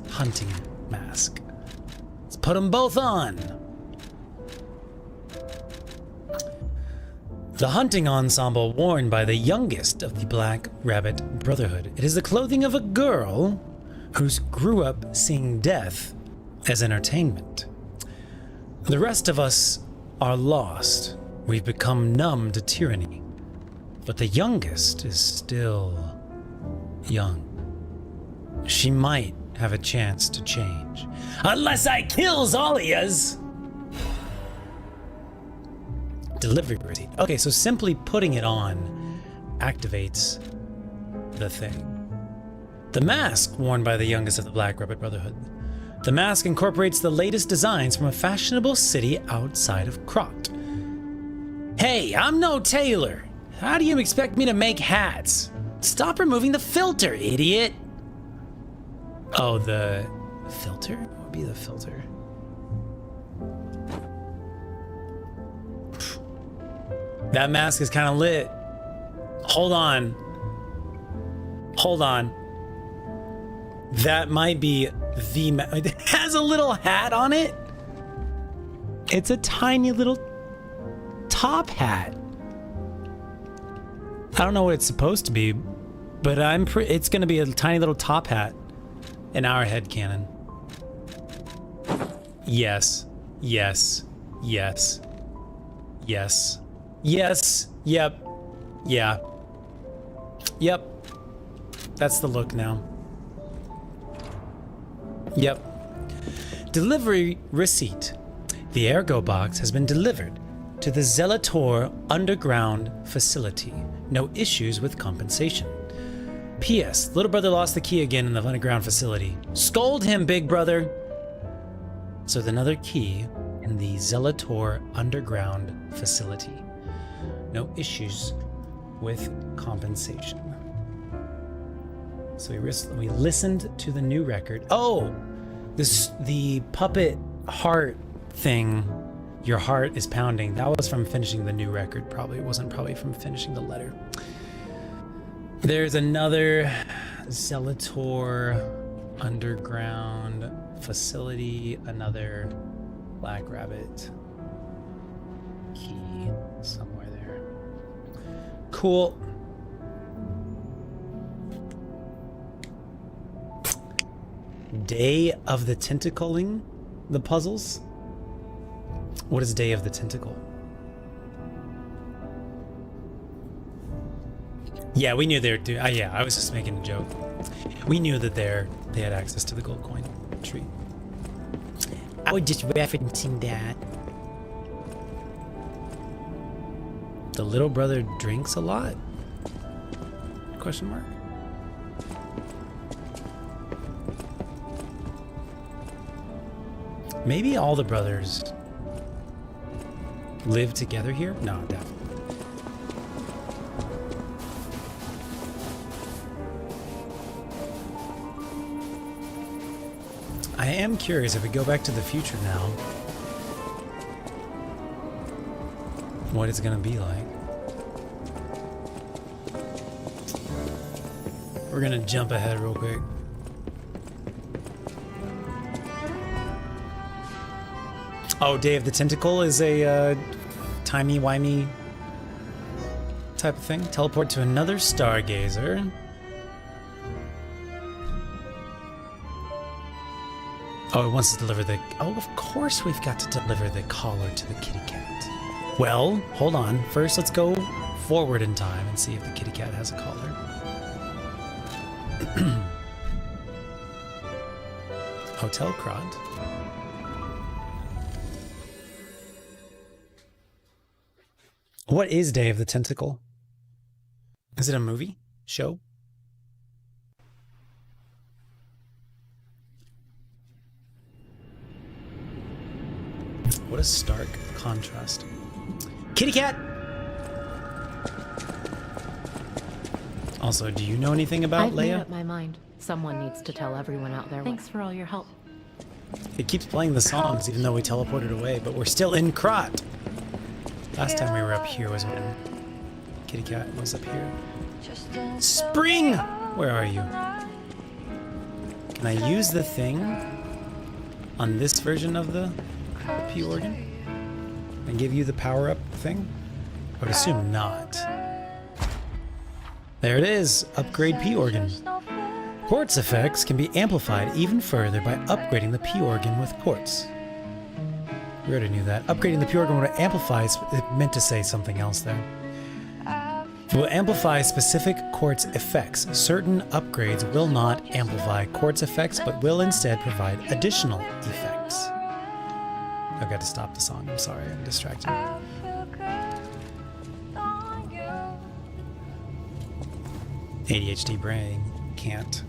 hunting mask. Let's put them both on. The hunting ensemble worn by the youngest of the Black Rabbit Brotherhood. It is the clothing of a girl who grew up seeing death as entertainment. The rest of us are lost. We've become numb to tyranny. But the youngest is still young. She might have a chance to change. Unless I kills all of yous! Delivery receipt. Okay, so simply putting it on activates the thing. The mask worn by the youngest of the Black Rabbit Brotherhood. The mask incorporates the latest designs from a fashionable city outside of Krot. Hey, I'm no tailor. How do you expect me to make hats? Stop removing the filter, idiot. Oh, the filter? What would be the filter? That mask is kind of lit. Hold on. Hold on. That might be the... It has a little hat on it. It's a tiny little top hat. I don't know what it's supposed to be, but it's going to be a tiny little top hat in our headcanon. Yes. Yes. Yes. Yes. Yes. Yep. Yeah. Yep. That's the look now. Yep. Delivery receipt. The Ergo box has been delivered to the Zelator underground facility. No issues with compensation. P.S. Little brother lost the key again in the underground facility. Scold him, big brother. So with another key in the Zelator underground facility. No issues with compensation. So we listened to the new record. Oh, the puppet heart thing. Your heart is pounding. That was from finishing the new record. Probably it wasn't probably from finishing the letter. There's another Zelator underground facility. Another Black Rabbit key somewhere there. Cool. Day of the Tentacling, the puzzles. What is Day of the Tentacle? Yeah, we knew they were doing. Yeah, I was just making a joke. We knew that they had access to the gold coin tree. I was just referencing that. The little brother drinks a lot? Question mark. Maybe all the brothers live together here? No, definitely. I am curious if we go back to the future now, what it's gonna be like. We're gonna jump ahead real quick. Oh, Day of the Tentacle is a timey-wimey type of thing. Teleport to another stargazer. Oh, it wants to deliver the... Oh, of course we've got to deliver the collar to the kitty cat. Well, hold on. First, let's go forward in time and see if the kitty cat has a collar. Hotel Crot. What is Day of the Tentacle? Is it a movie? Show? What a stark contrast. Kitty cat! Also, do you know anything about I've made Leia? up my mind. Someone needs to tell everyone out there. Thanks for all your help. It keeps playing the songs even though we teleported away, but we're still in Krot. Last time we were up here was when Kitty Cat was up here. Spring! Where are you? Can I use the thing on this version of the P organ and give you the power-up thing? I would assume not. There it is, upgrade P organ. Quartz effects can be amplified even further by upgrading the P organ with quartz. We already knew that. Upgrading the P organ would amplify, it meant to say something else there. It will amplify specific quartz effects. Certain upgrades will not amplify quartz effects, but will instead provide additional effects. I've got to stop the song. I'm sorry, I'm distracted. ADHD brain can't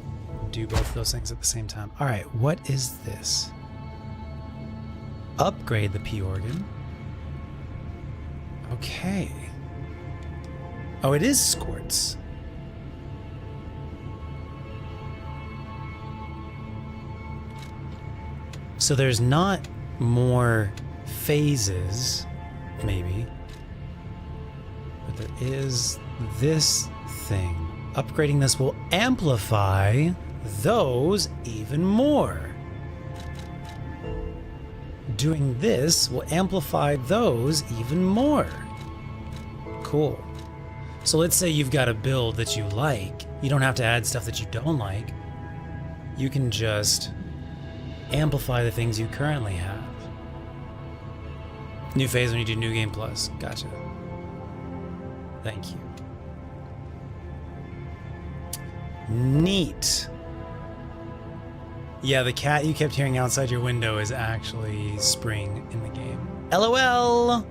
do both of those things at the same time. All right, what is this? Upgrade the P organ. Okay. Oh, it is quartz. So there's not more phases, maybe. But there is this thing. Upgrading this will amplify those even more. Doing this will amplify those even more. Cool. So let's say you've got a build that you like. You don't have to add stuff that you don't like. You can just amplify the things you currently have. New phase when you do New Game Plus. Gotcha. Thank you. Neat. Yeah, the cat you kept hearing outside your window is actually Spring in the game. LOL!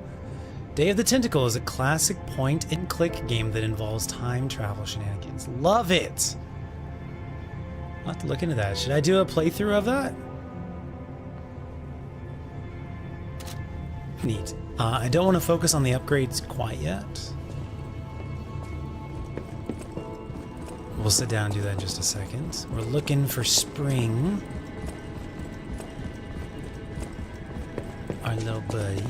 Day of the Tentacle is a classic point-and-click game that involves time travel shenanigans. Love it! I'll have to look into that. Should I do a playthrough of that? Neat. I don't want to focus on the upgrades quite yet. We'll sit down and do that in just a second. We're looking for Spring. Our little buddy.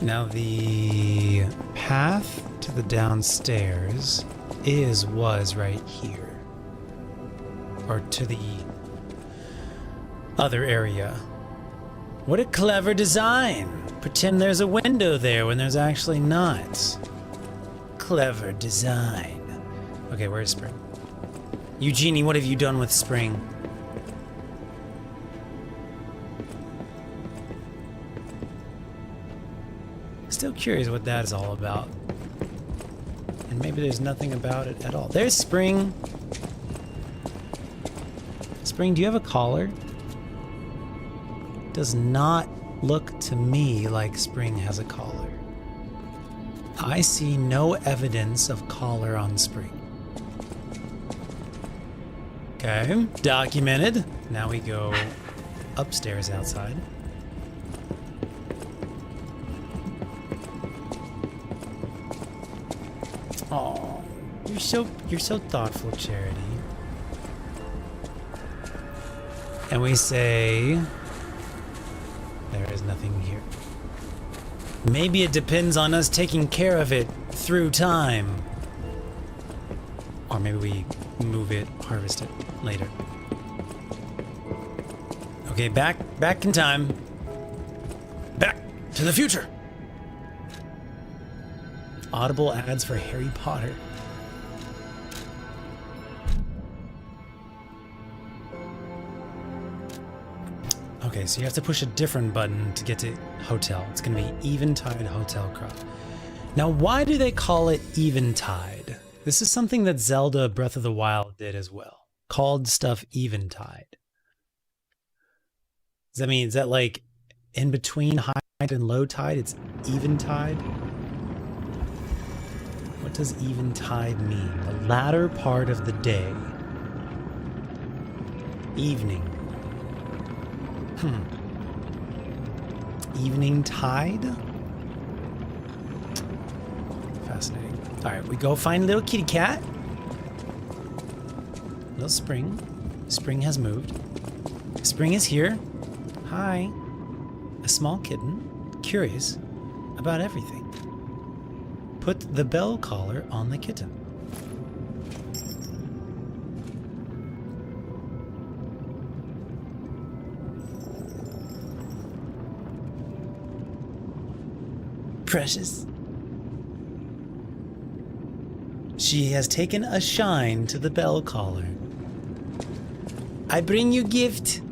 Now the path to the downstairs was right here. Or to the other area. What a clever design! Pretend there's a window there when there's actually not. Clever design. Okay, where's Spring? Eugenie, what have you done with Spring? Still curious what that is all about. And maybe there's nothing about it at all. There's Spring. Spring, do you have a collar? Does not look to me like Spring has a collar. I see no evidence of collar on Spring. Okay, documented. Now we go upstairs outside. Oh, you're so thoughtful, Charity. And we say there is nothing here. Maybe it depends on us taking care of it through time. Or maybe we move it, harvest it later. Okay, back in time. Back to the future. Audible ads for Harry Potter. Okay, so you have to push a different button to get to hotel. It's gonna be Eventide Hotel Crop. Now, why do they call it Eventide? This is something that Zelda Breath of the Wild did as well. Called stuff Eventide. Does that mean, is that like in between high and low tide? It's Eventide? What does eventide mean? The latter part of the day. Evening. Evening tide? Fascinating. Alright, we go find little kitty cat. Little Spring. Spring has moved. Spring is here. Hi. A small kitten, curious about everything. Put the bell collar on the kitten. Precious. She has taken a shine to the bell collar. I bring you gift.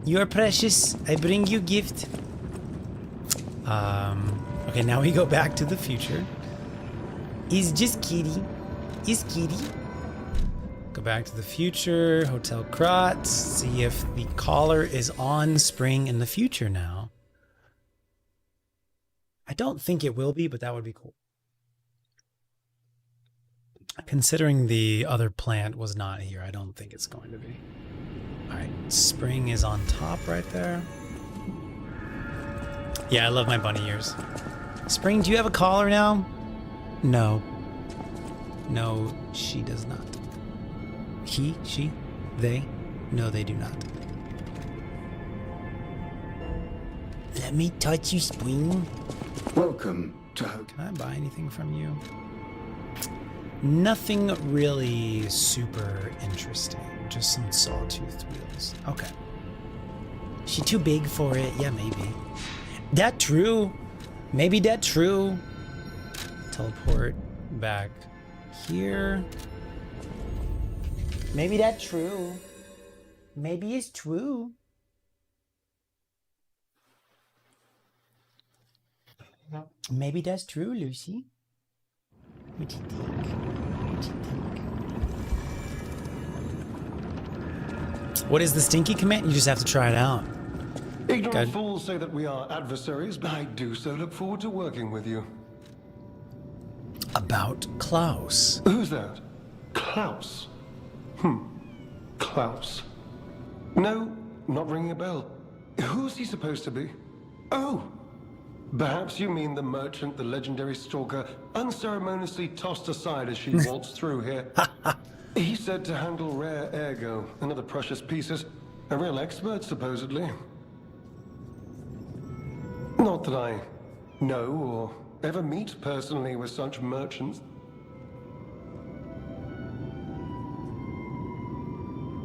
You are precious. I bring you gift. Okay, now we go back to the future. He's just kitty. He's kitty. Go back to the future. Hotel Kratz. See if the collar is on Spring in the future now. I don't think it will be, but that would be cool. Considering the other plant was not here, I don't think it's going to be. Alright, Spring is on top right there. Yeah, I love my bunny ears. Spring, do you have a collar now? No. No, she does not. He, she, they? No, they do not. Let me touch you, Spring. Welcome to Can I buy anything from you? Nothing really super interesting. Just some sawtoothed wheels. Okay. She too big for it? Yeah, maybe. That true. Maybe that true. Teleport back here. Maybe that true. Maybe it's true. Maybe that's true, Lucy. What do you think? What do you think? What is the stinky command? You just have to try it out. Ignorant fools say that we are adversaries, but I do so look forward to working with you. About Klaus. Who's that? Klaus? Klaus. No, not ringing a bell. Who's he supposed to be? Oh! Perhaps you mean the merchant the legendary stalker unceremoniously tossed aside as she waltzed through here. He said to handle rare ergo and other precious pieces. A real expert, supposedly. Not that I know or ever meet personally with such merchants.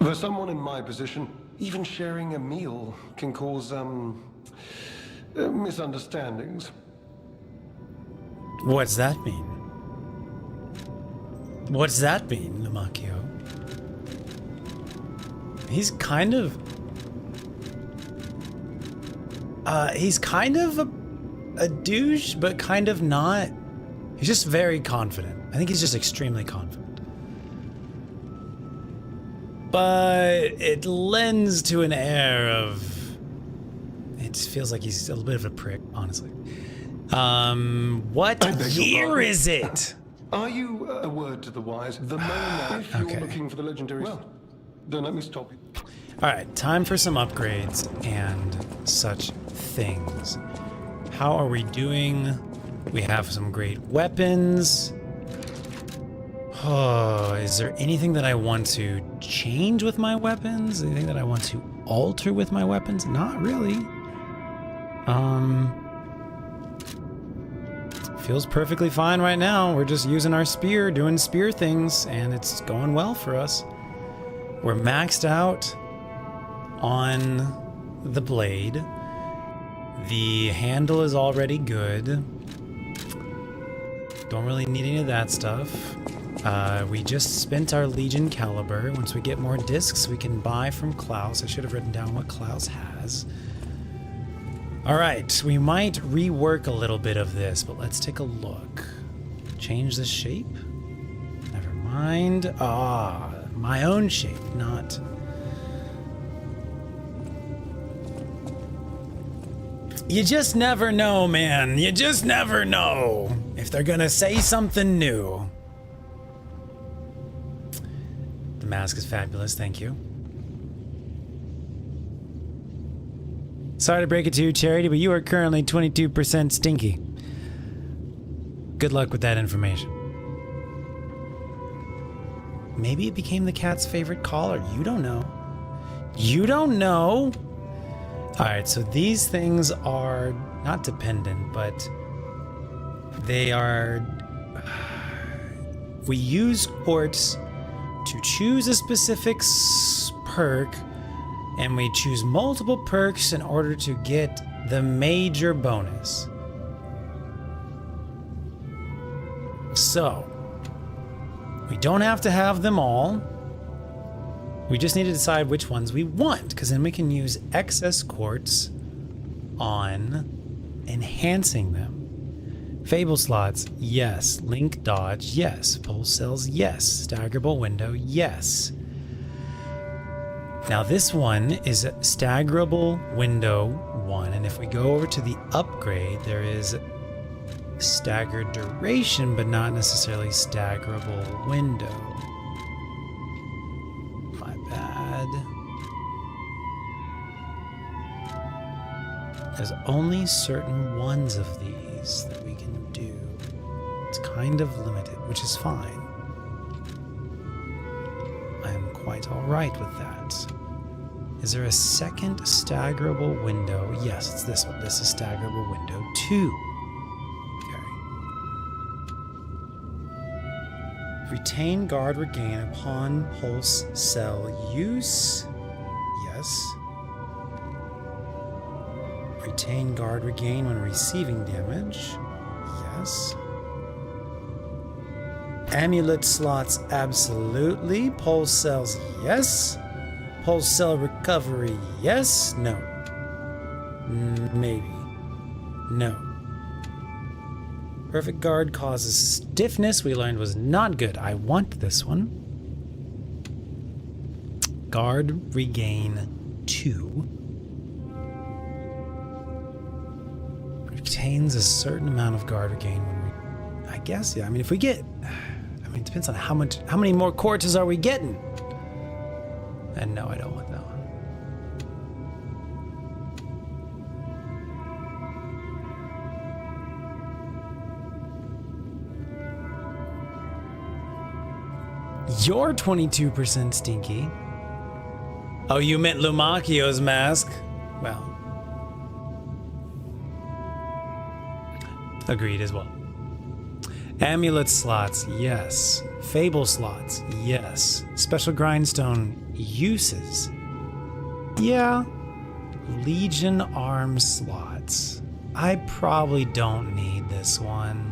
For someone in my position, even sharing a meal can cause, misunderstandings. What's that mean? What's that mean, Lumakio? He's kind of a douche, but kind of not. He's just very confident. I think he's just extremely confident. But it lends to an air of... It feels like he's a little bit of a prick, honestly. What year is it? Are you a word to the wise? The moment if you're looking for the legendary... Well, don't let me stop you. Alright, time for some upgrades and such things. How are we doing? We have some great weapons. Oh, is there anything that I want to change with my weapons? Anything that I want to alter with my weapons? Not really. Feels perfectly fine right now. We're just using our spear, doing spear things, and it's going well for us. We're maxed out on the blade. The handle is already good. Don't really need any of that stuff. We just spent our Legion caliber. Once we get more discs, we can buy from Klaus. I should have written down what Klaus has. Alright, we might rework a little bit of this, but let's take a look. Change the shape? Never mind. Ah, my own shape, not... You just never know, man. You just never know if they're gonna say something new. The mask is fabulous, thank you. Sorry to break it to you, Charity, but you are currently 22% stinky. Good luck with that information. Maybe it became the cat's favorite collar. You don't know. You don't know. Alright, so these things are not dependent, but they are... We use quartz to choose a specific perk, and we choose multiple perks in order to get the major bonus. So, we don't have to have them all. We just need to decide which ones we want, because then we can use excess quartz on enhancing them. Fable slots, yes. Link dodge, yes. Pulse cells, yes. Staggerable window, yes. Now this one is staggerable window 1, and if we go over to the upgrade, there is staggered duration, but not necessarily staggerable window. My bad. There's only certain ones of these that we can do. It's kind of limited, which is fine. I'm quite alright with that. Is there a second staggerable window? Yes, it's this one. This is staggerable window 2. Okay. Retain guard regain upon pulse cell use. Yes. Retain guard regain when receiving damage. Yes. Amulet slots, absolutely. Pulse cells, yes. Pulse cell recovery, yes. No. Maybe. No. Perfect guard causes stiffness, we learned was not good. I want this one. Guard regain 2. Retains a certain amount of guard regain when we, I guess, yeah. I mean, if we get, I mean, it depends on how many more quarters are we getting? And no, I don't want that one. You're 22% stinky. Oh, you meant Lumacchio's mask? Well. Agreed as well. Amulet slots, yes. Fable slots, yes. Special grindstone uses. Yeah. Legion arm slots. I probably don't need this one.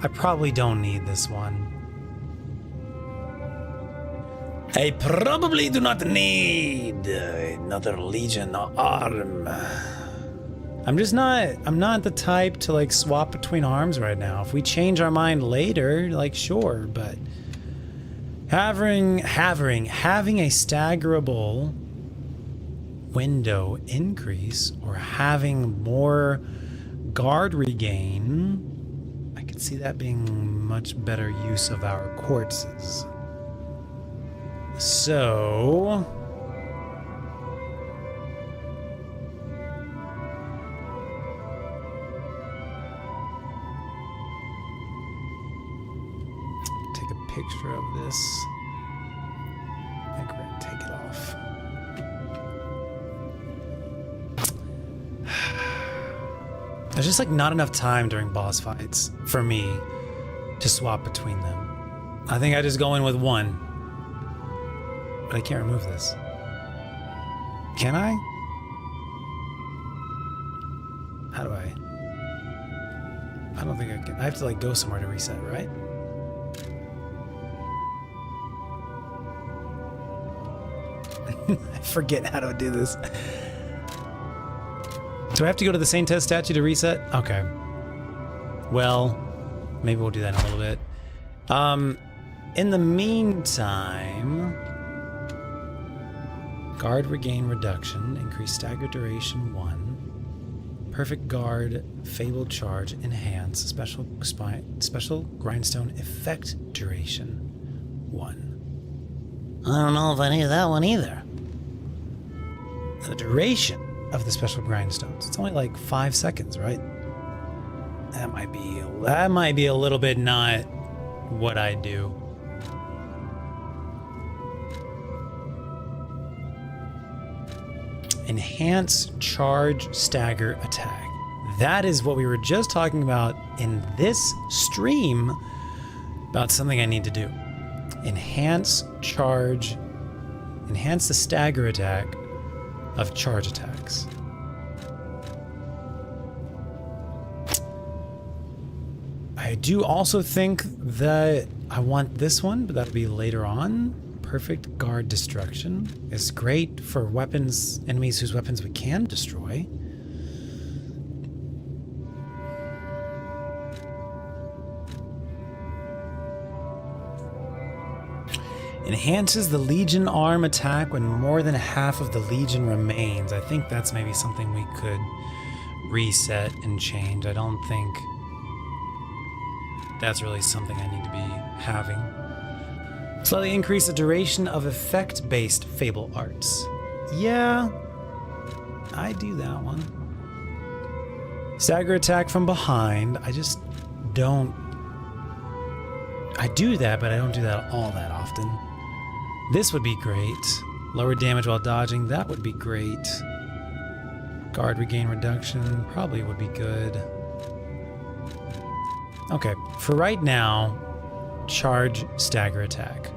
I probably don't need this one. I probably do not need another Legion arm. I'm not the type to like swap between arms right now. If we change our mind later, like sure, but having a staggerable window increase or having more guard regain, I could see that being much better use of our quartzes. So take a picture of this. I think we're gonna take it off. There's just like not enough time during boss fights for me to swap between them. I think I just go in with one. But I can't remove this. Can I? How do I? I don't think I can. I have to like go somewhere to reset, right? I forget how to do this. Do I have to go to the Saint Test statue to reset? Okay. Well, maybe we'll do that in a little bit. In the meantime, guard regain reduction, increase stagger duration 1, perfect guard, fabled charge, enhance, special grindstone effect duration 1. I don't know if I need that one either. The duration of the special grindstones. It's only like 5 seconds, right? That might be a little bit not what I do. Enhance charge stagger attack. That is what we were just talking about in this stream about something I need to do. Enhance the stagger attack of charge attacks. I do also think that I want this one, but that'll be later on. Perfect guard destruction is great for enemies whose weapons we can destroy. Enhances the Legion arm attack when more than half of the Legion remains. I think that's maybe something we could reset and change. I don't think that's really something I need to be having. Slightly increase the duration of effect-based Fable arts. Yeah, I do that one. Stagger attack from behind. I just don't... I do that, but I don't do that all that often. This would be great. Lower damage while dodging. That would be great. Guard regain reduction probably would be good. Okay, for right now, charge, stagger, attack.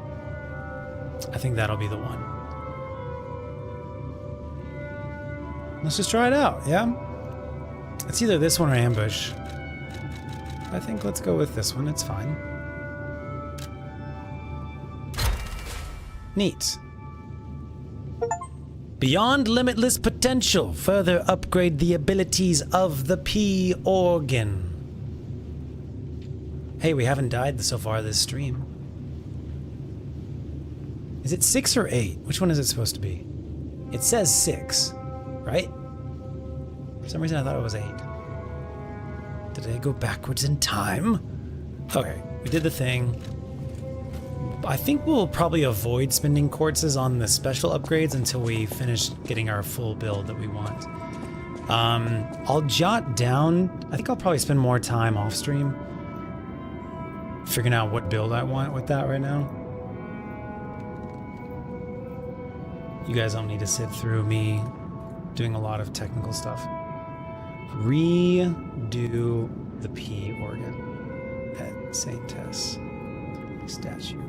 I think that'll be the one. Let's just try it out, yeah? It's either this one or ambush. I think let's go with this one, it's fine. Neat. Beyond limitless potential, further upgrade the abilities of the P organ. Hey, we haven't died so far this stream. Is it 6 or 8? Which one is it supposed to be? It says 6, right? For some reason I thought it was 8. Did I go backwards in time? Okay, we did the thing. I think we'll probably avoid spending quartzes on the special upgrades until we finish getting our full build that we want. I'll jot down, I think I'll probably spend more time off stream figuring out what build I want with that right now. You guys don't need to sit through me doing a lot of technical stuff. Redo the P organ at St. Tess statue.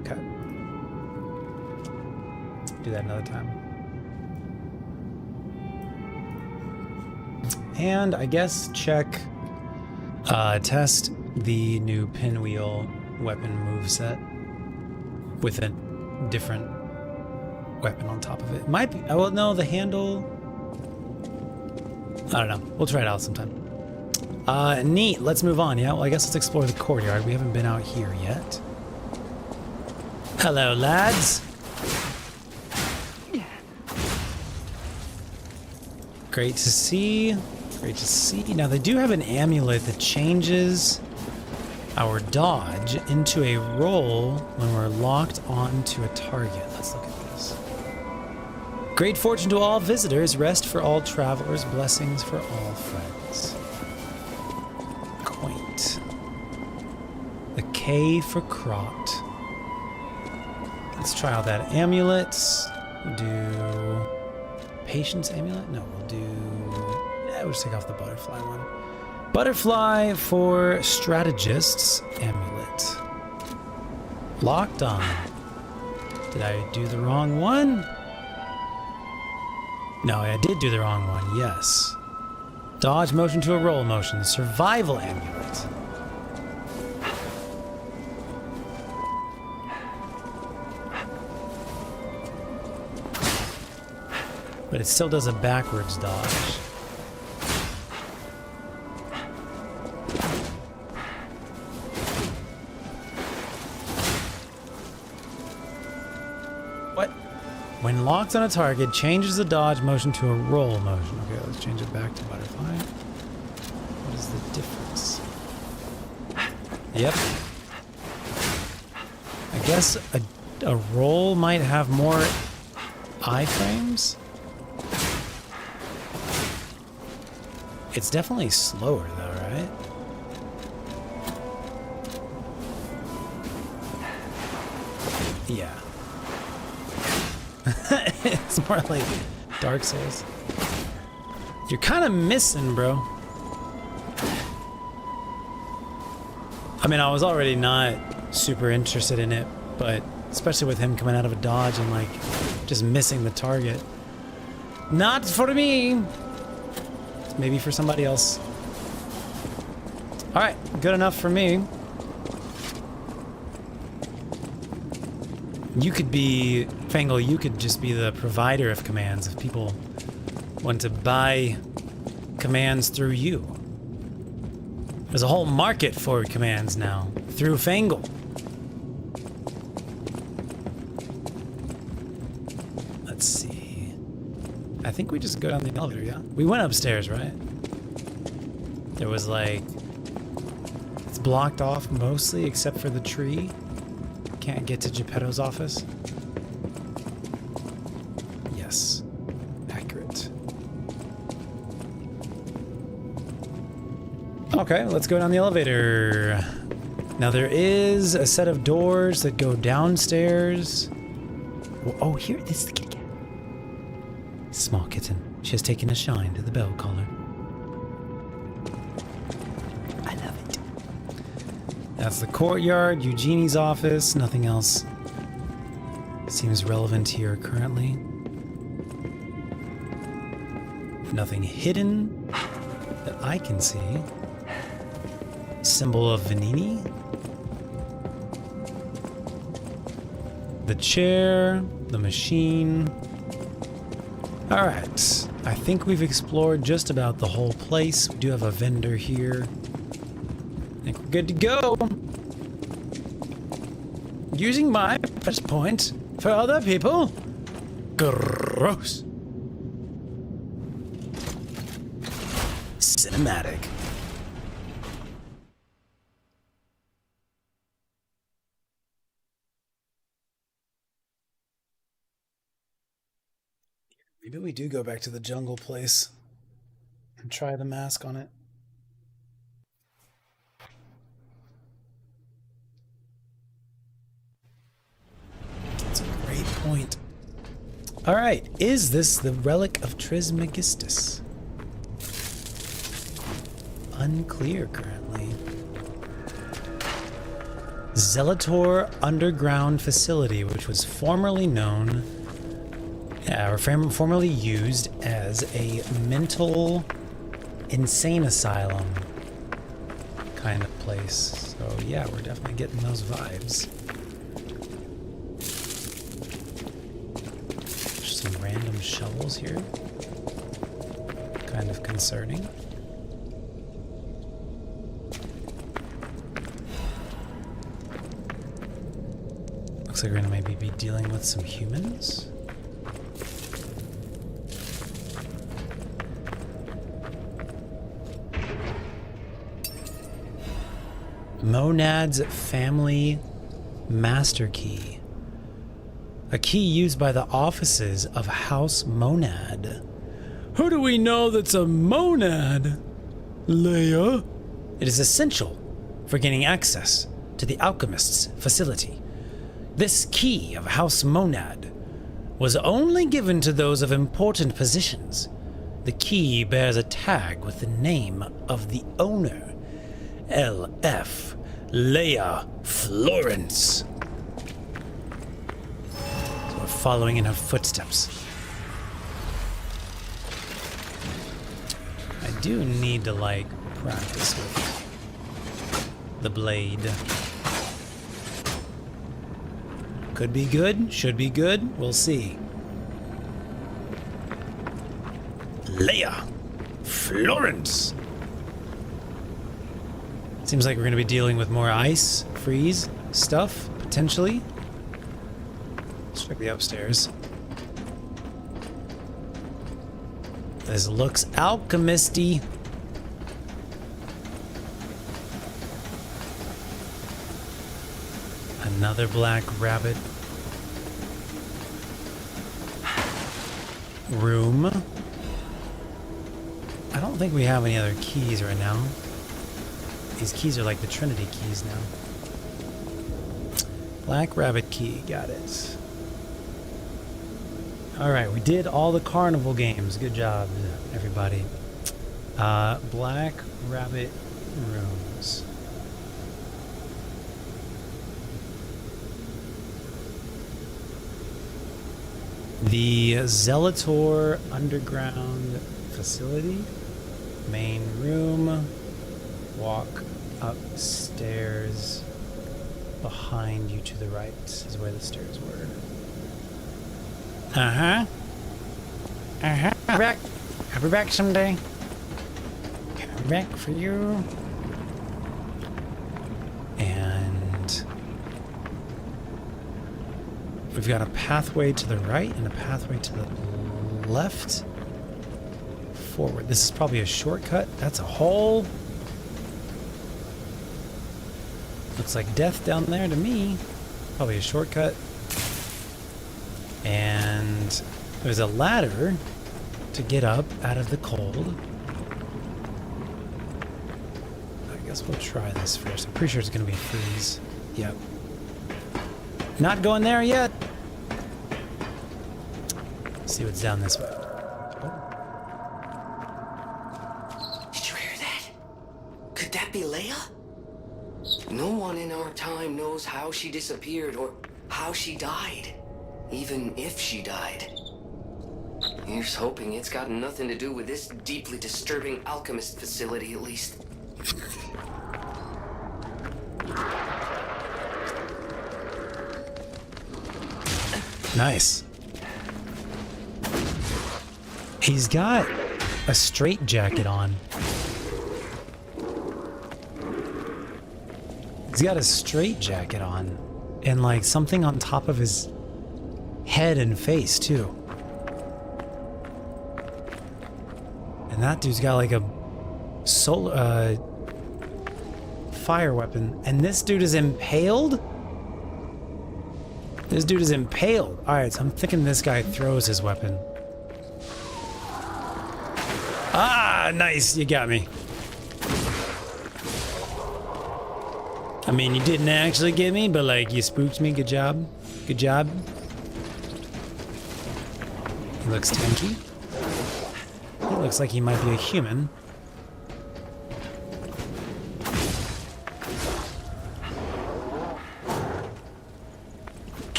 Okay. Do that another time. And I guess check, test the new pinwheel weapon moveset with a different weapon on top of it. Might be, well, no, the handle, I don't know. We'll try it out sometime. Neat. Let's move on. Yeah, well, I guess let's explore the courtyard. We haven't been out here yet. Hello, lads. Great to see. Great to see. Now, they do have an amulet that changes our dodge into a roll when we're locked onto a target. Let's look at this. Great fortune to all visitors, rest for all travelers, blessings for all friends. Quaint. The K for Crot. Let's try out that amulet. We'll do Patience amulet? No, we'll do... we'll just take off the butterfly one. Butterfly for Strategists amulet. Locked on. Did I do the wrong one? No, I did do the wrong one, yes. Dodge motion to a roll motion. Survival amulet. But it still does a backwards dodge. What? When locked on a target, changes the dodge motion to a roll motion. Okay, let's change it back to butterfly. What is the difference? Yep. I guess a roll might have more iframes? It's definitely slower though, right? Yeah. It's more like Dark Souls. You're kind of missing, bro. I mean, I was already not super interested in it, but especially with him coming out of a dodge and like just missing the target. Not for me. Maybe for somebody else. All right, good enough for me. You could be, Fangle, you could just be the provider of commands if people want to buy commands through you. There's a whole market for commands now through Fangle. Let's see. I think we just go down the elevator, yeah? We went upstairs, right? There was like... It's blocked off mostly except for the tree. Can't get to Geppetto's office. Yes. Accurate. Okay, let's go down the elevator. Now there is a set of doors that go downstairs. Oh, here, this is the kitty cat. Small kitten. She has taken a shine to the bell collar. I love That's the courtyard, Eugenie's office. Nothing else seems relevant here currently. Nothing hidden that I can see. Symbol of Vanini. The chair, the machine. All right, I think we've explored just about the whole place. We do have a vendor here. I think we're good to go. Using my first point for other people. Gross. Cinematic. Maybe we do go back to the jungle place and try the mask on it. That's a great point. All right, is this the relic of Trismegistus? Unclear currently. Zelator Underground Facility, which was formerly known, or formerly used as a mental insane asylum kind of place. So yeah, we're definitely getting those vibes. Just some random shovels here. Kind of concerning. Looks like we're gonna maybe be dealing with some humans. Monad's Family Master Key. A key used by the offices of House Monad. Who do we know that's a monad, Leia? It is essential for gaining access to the alchemist's facility. This key of House Monad was only given to those of important positions. The key bears a tag with the name of the owner, L.F. Leia Florence. So we're following in her footsteps. I do need to, like, practice with the blade. Could be good, should be good, we'll see. Leia Florence. Seems like we're going to be dealing with more ice, freeze stuff, potentially. Let's check the upstairs. This looks alchemisty. Another black rabbit. Room. I don't think we have any other keys right now. These keys are like the Trinity keys now. Black rabbit key, got it. Alright, we did all the carnival games. Good job, everybody. Black rabbit rooms. The Zelator Underground Facility. Main room. Walk upstairs. Behind you to the right is where the stairs were. Uh-huh. Uh-huh. I'll be back someday. I'll be back for you. And we've got a pathway to the right and a pathway to the left. Forward. This is probably a shortcut. That's a hole. Looks like death down there to me. Probably a shortcut. And there's a ladder to get up out of the cold. I guess we'll try this first. I'm pretty sure it's going to be freeze. Yep. Not going there yet. Let's see what's down this way. Did you hear that? Could that be Leia? No one in our time knows how she disappeared or how she died. Even if she died. Here's hoping it's got nothing to do with this deeply disturbing alchemist facility, at least. Nice. He's got a straitjacket on. He's got a straitjacket on. And like something on top of his head and face too. And that dude's got like a fire weapon. And this dude is impaled? This dude is impaled. Alright, so I'm thinking this guy throws his weapon. Ah, nice. You got me. I mean, you didn't actually get me, but like, you spooked me. Good job. Good job. He looks tanky. He looks like he might be a human.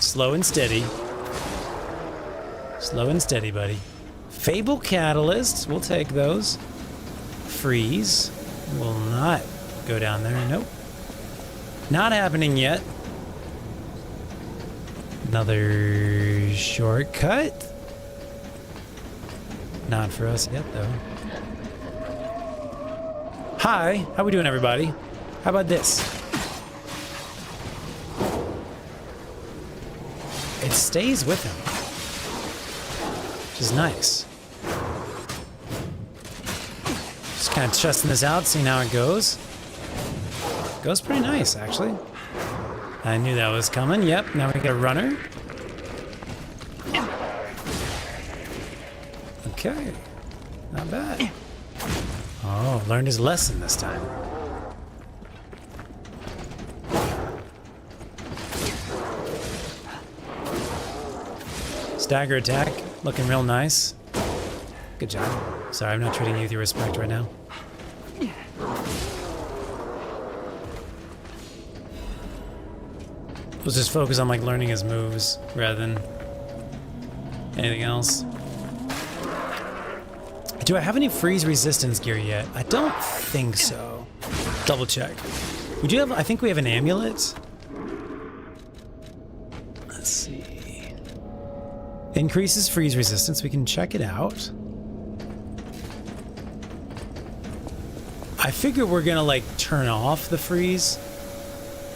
Slow and steady. Slow and steady, buddy. Fable Catalyst. We'll take those. Freeze. Will not go down there. Nope. Not happening yet. Another shortcut. Not for us yet, though. Hi. How we doing, everybody? How about this? It stays with him. Which is nice. Just kind of testing this out, seeing how it goes. Goes pretty nice, actually. I knew that was coming. Yep, now we got a runner. Okay. Not bad. Oh, learned his lesson this time. Stagger attack. Looking real nice. Good job. Sorry, I'm not treating you with your respect right now. Let's just focus on like learning his moves rather than anything else. Do I have any freeze resistance gear yet? I don't think so. Double check. We do have, I think we have an amulet. Let's see. Increases freeze resistance. We can check it out. I figure we're gonna like turn off the freeze.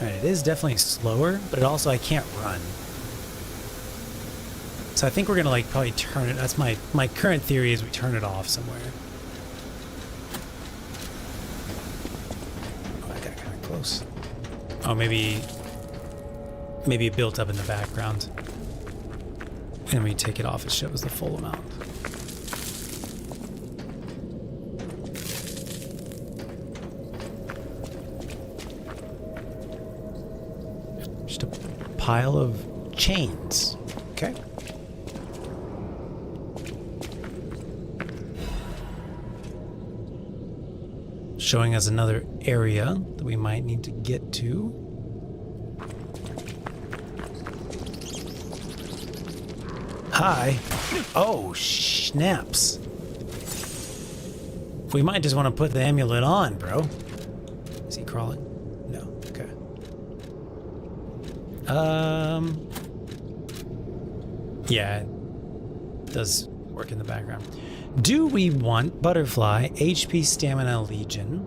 Alright, it is definitely slower, but it also, I can't run. So I think we're gonna like probably turn it. That's my current theory is we turn it off somewhere. Oh, I got kind of close. Oh, maybe it built up in the background. And when you take it off, it shows the full amount. Just a pile of chains. Okay. Showing us another area that we might need to get to. Hi. Oh, snaps. We might just want to put the amulet on, bro. Is he crawling? No. Okay. Yeah, it does work in the background. Do we want Butterfly, HP, Stamina, Legion?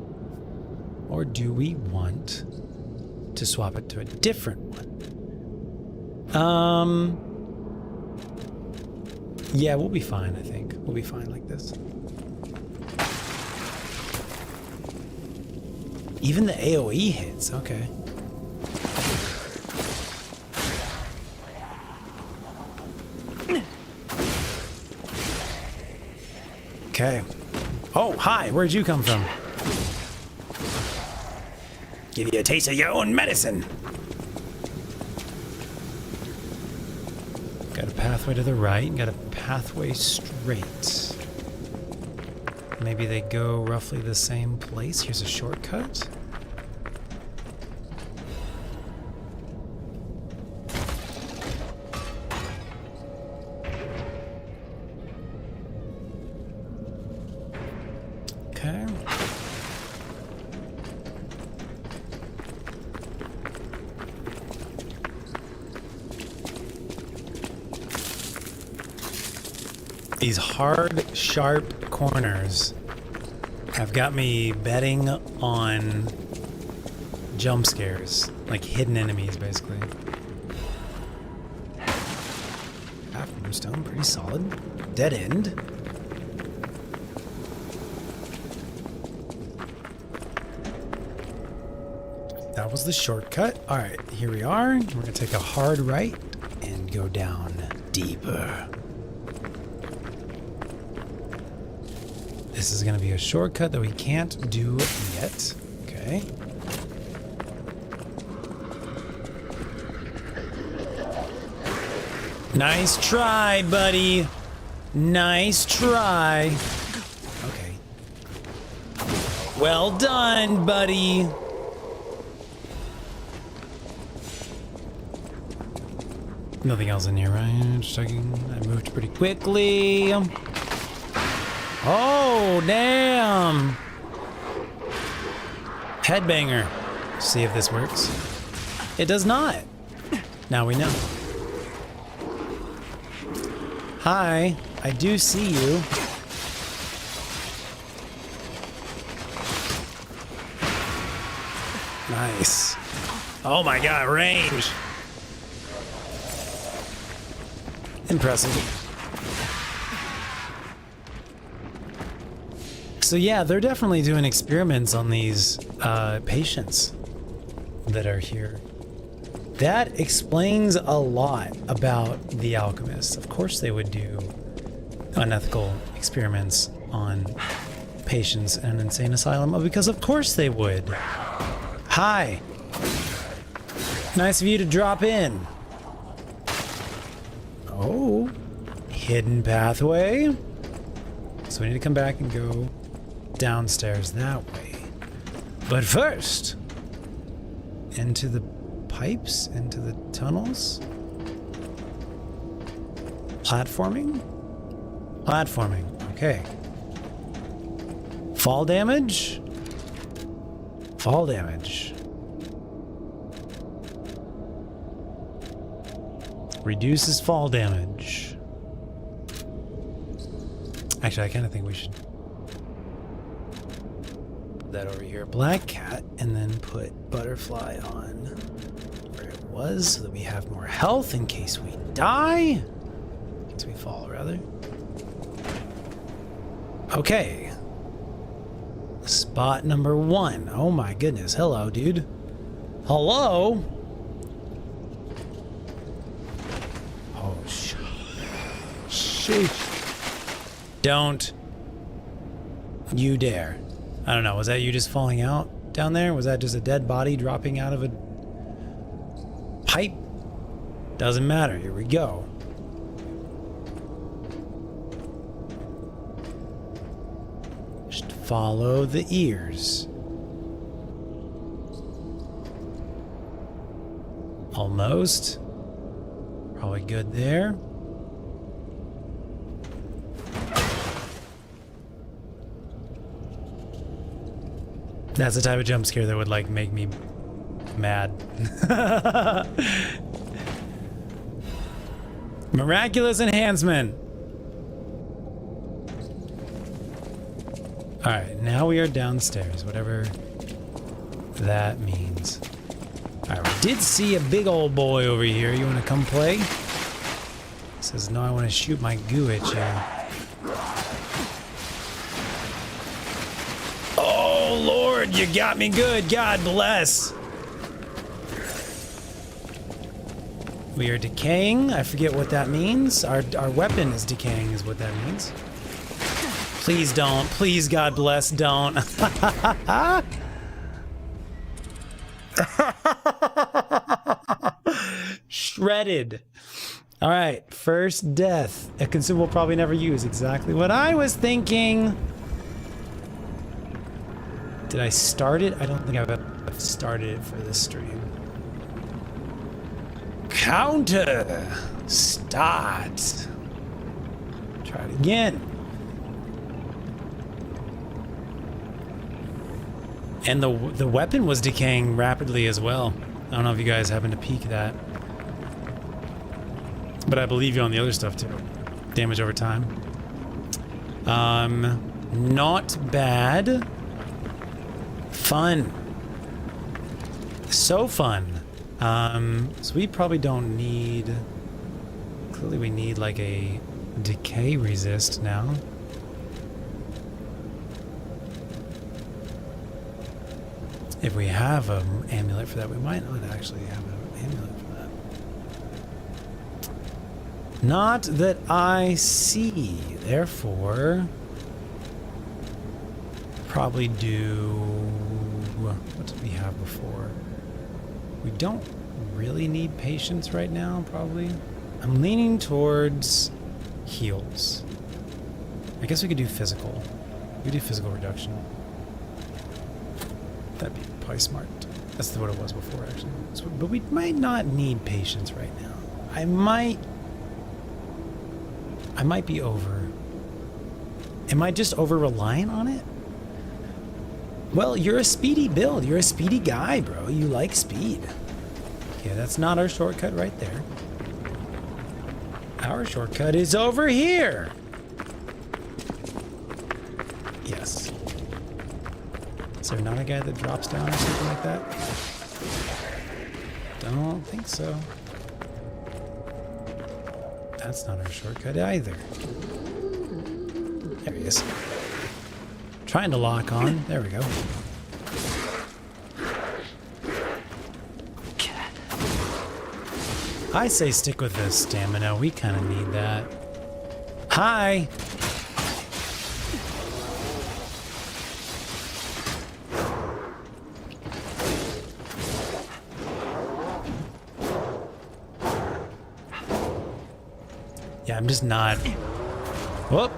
Or do we want to swap it to a different one? Yeah, we'll be fine, I think. We'll be fine like this. Even the AoE hits, okay. Okay. Oh, hi, where'd you come from? Give you a taste of your own medicine. Got a pathway to the right, got a pathway straight. Maybe they go roughly the same place. Here's a shortcut. These hard, sharp corners have got me betting on jump scares, like hidden enemies, basically. Half moonstone, pretty solid. Dead end. That was the shortcut. All right, here we are. We're gonna take a hard right and go down deeper. This is gonna be a shortcut that we can't do yet. Okay. Nice try, buddy. Nice try. Okay. Well done, buddy. Nothing else in here, right? Just checking. I moved pretty quickly. Oh, damn. Headbanger. See if this works. It does not. Now we know. Hi, I do see you. Nice. Oh my god, range. Impressive. So yeah, they're definitely doing experiments on these patients that are here. That explains a lot about the alchemists. Of course they would do unethical experiments on patients in an insane asylum, because of course they would. Hi. Nice of you to drop in. Oh, hidden pathway. So we need to come back and go downstairs that way. But first, into the pipes, into the tunnels. Platforming? Platforming, okay. Fall damage? Fall damage. Reduces fall damage. Actually, I kind of think we should put that over here. Black cat, and then put butterfly on where it was so that we have more health in case we die. In case we fall, rather. Okay. Spot number 1. Oh my goodness. Hello, dude. Hello? Oh, sheesh. Don't you dare. I don't know. Was that you just falling out down there? Was that just a dead body dropping out of a pipe? Doesn't matter. Here we go. Just follow the ears. Almost. Probably good there. That's the type of jump scare that would like make me mad. Miraculous enhancement. All right, now we are downstairs, whatever that means. All right, we did see a big old boy over here. You want to come play? He says, no, I want to shoot my goo at you. Oh, Lord, you got me good. God bless. We are decaying. I forget what that means. Our weapon is decaying is what that means. Please don't. Please, God bless, don't. Shredded. All right, first death. A consumable probably never use. Exactly what I was thinking. Did I start it? I don't think I've started it for this stream. Counter. Start. Try it again. And the weapon was decaying rapidly as well. I don't know if you guys happen to peek that. But I believe you on the other stuff too. Damage over time. Not bad. Fun. So fun. So we probably don't need... Clearly we need like a decay resist now. If we have an amulet for that, we might not actually have an amulet for that. Not that I see. Therefore, probably do... What did we have before? We don't really need patience right now, probably. I'm leaning towards heals. I guess we could do physical. We could do physical reduction. That'd be probably smart. That's what it was before, actually. So, but we might not need patience right now. I might be over. Am I just over-reliant on it? Well, you're a speedy build. You're a speedy guy, bro. You like speed. Okay, that's not our shortcut right there. Our shortcut is over here. Yes. Is there not a guy that drops down or something like that? Don't think so. That's not our shortcut either. There he is. Trying to lock on. There we go. I say stick with the stamina. We kind of need that. Hi! Yeah, I'm just not... Whoop!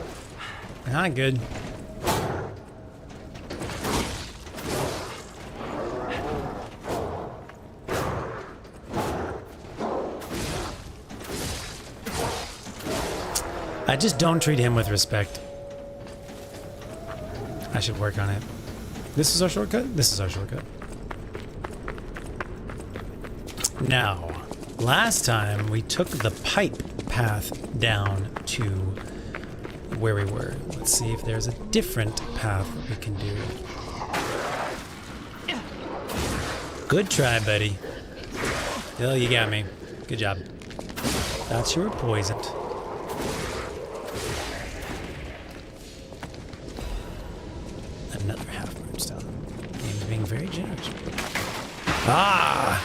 Not good. I just don't treat him with respect. I should work on it. This is our shortcut? This is our shortcut. Now, last time we took the pipe path down to where we were. Let's see if there's a different path we can do. Good try, buddy. Still, you got me. Good job. Thought you were poisoned. Another half moonstone. Game's being very generous. Ah!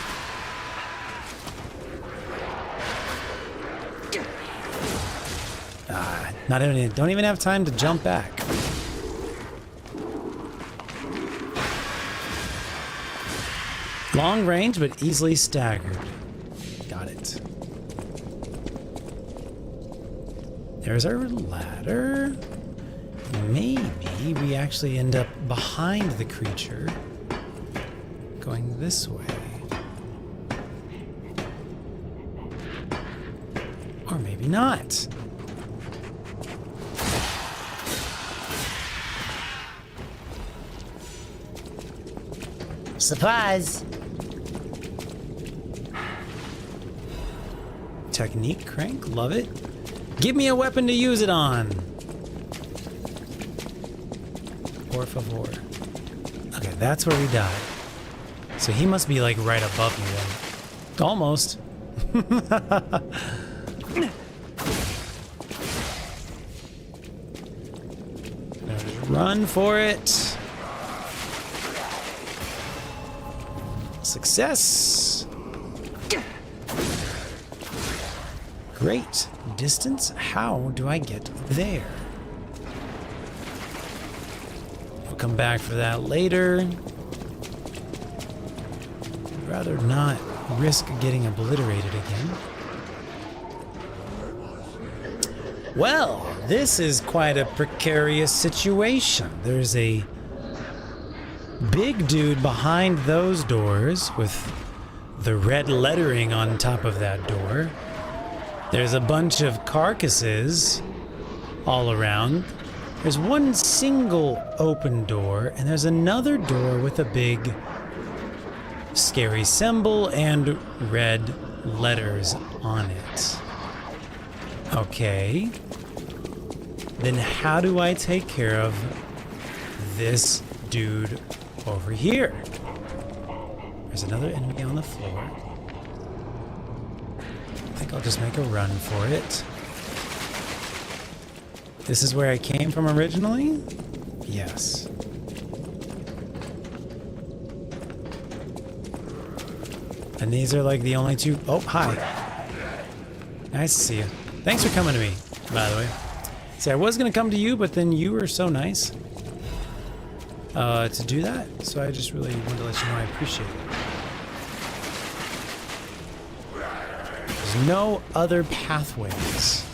Not even, don't even have time to jump back. Long range, but easily staggered. Got it. There's our ladder. Maybe we actually end up behind the creature, going this way. Or maybe not. Supplies! Technique crank, love it. Give me a weapon to use it on. Por favor. Okay, that's where we died. So he must be like right above me then. Almost. Run for it. Success. Great. Distance? How do I get there? We'll come back for that later. I'd rather not risk getting obliterated again. Well, this is quite a precarious situation. There's a big dude behind those doors with the red lettering on top of that door. There's a bunch of carcasses all around. There's one single open door, and there's another door with a big scary symbol and red letters on it. Okay. Then how do I take care of this dude over here? There's another enemy on the floor. I think I'll just make a run for it. This is where I came from originally? Yes. And these are like the only two. Oh, hi. Nice to see you. Thanks for coming to me, by the way. See, I was going to come to you, but then you were so nice to do that. So I just really wanted to let you know I appreciate it. There's no other pathways.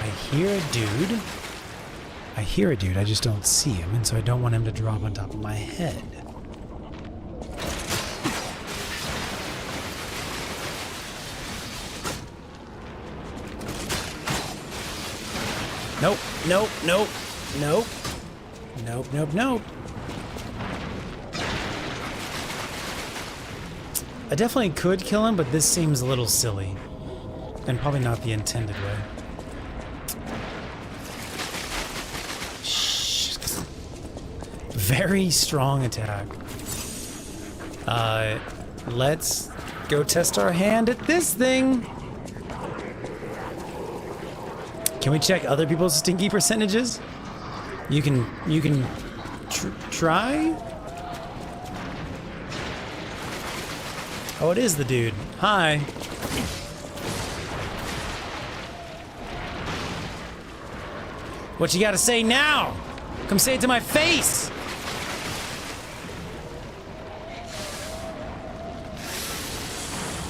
I hear a dude, I just don't see him, and so I don't want him to drop on top of my head. Nope, nope, nope, nope. Nope, nope, nope. I definitely could kill him, but this seems a little silly. And probably not the intended way. Very strong attack. Let's go test our hand at this thing. Can we check other people's stinky percentages? You can try? Oh, it is the dude. Hi. What you gotta say now? Come say it to my face.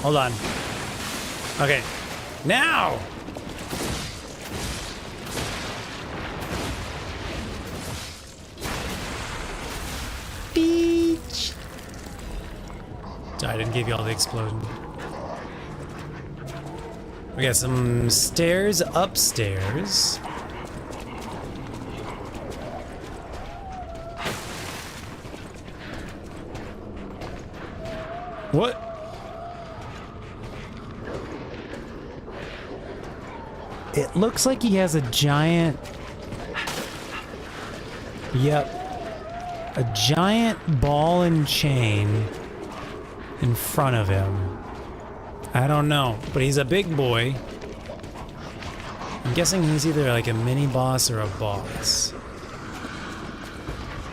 Hold on. Okay. Now! Beach! Sorry, I didn't give you all the explosion. We got some stairs upstairs. What? It looks like he has a giant... Yep. A giant ball and chain in front of him. I don't know, but he's a big boy. I'm guessing he's either like a mini boss or a boss.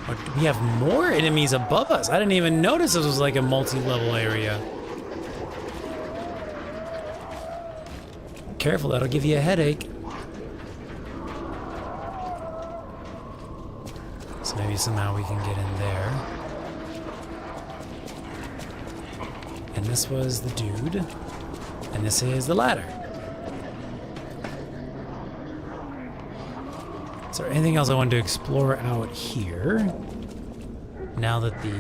Or do we have more enemies above us? I didn't even notice this was like a multi-level area. Careful, that'll give you a headache. So maybe somehow we can get in there. And this was the dude. And this is the ladder. Is there anything else I wanted to explore out here? Now that the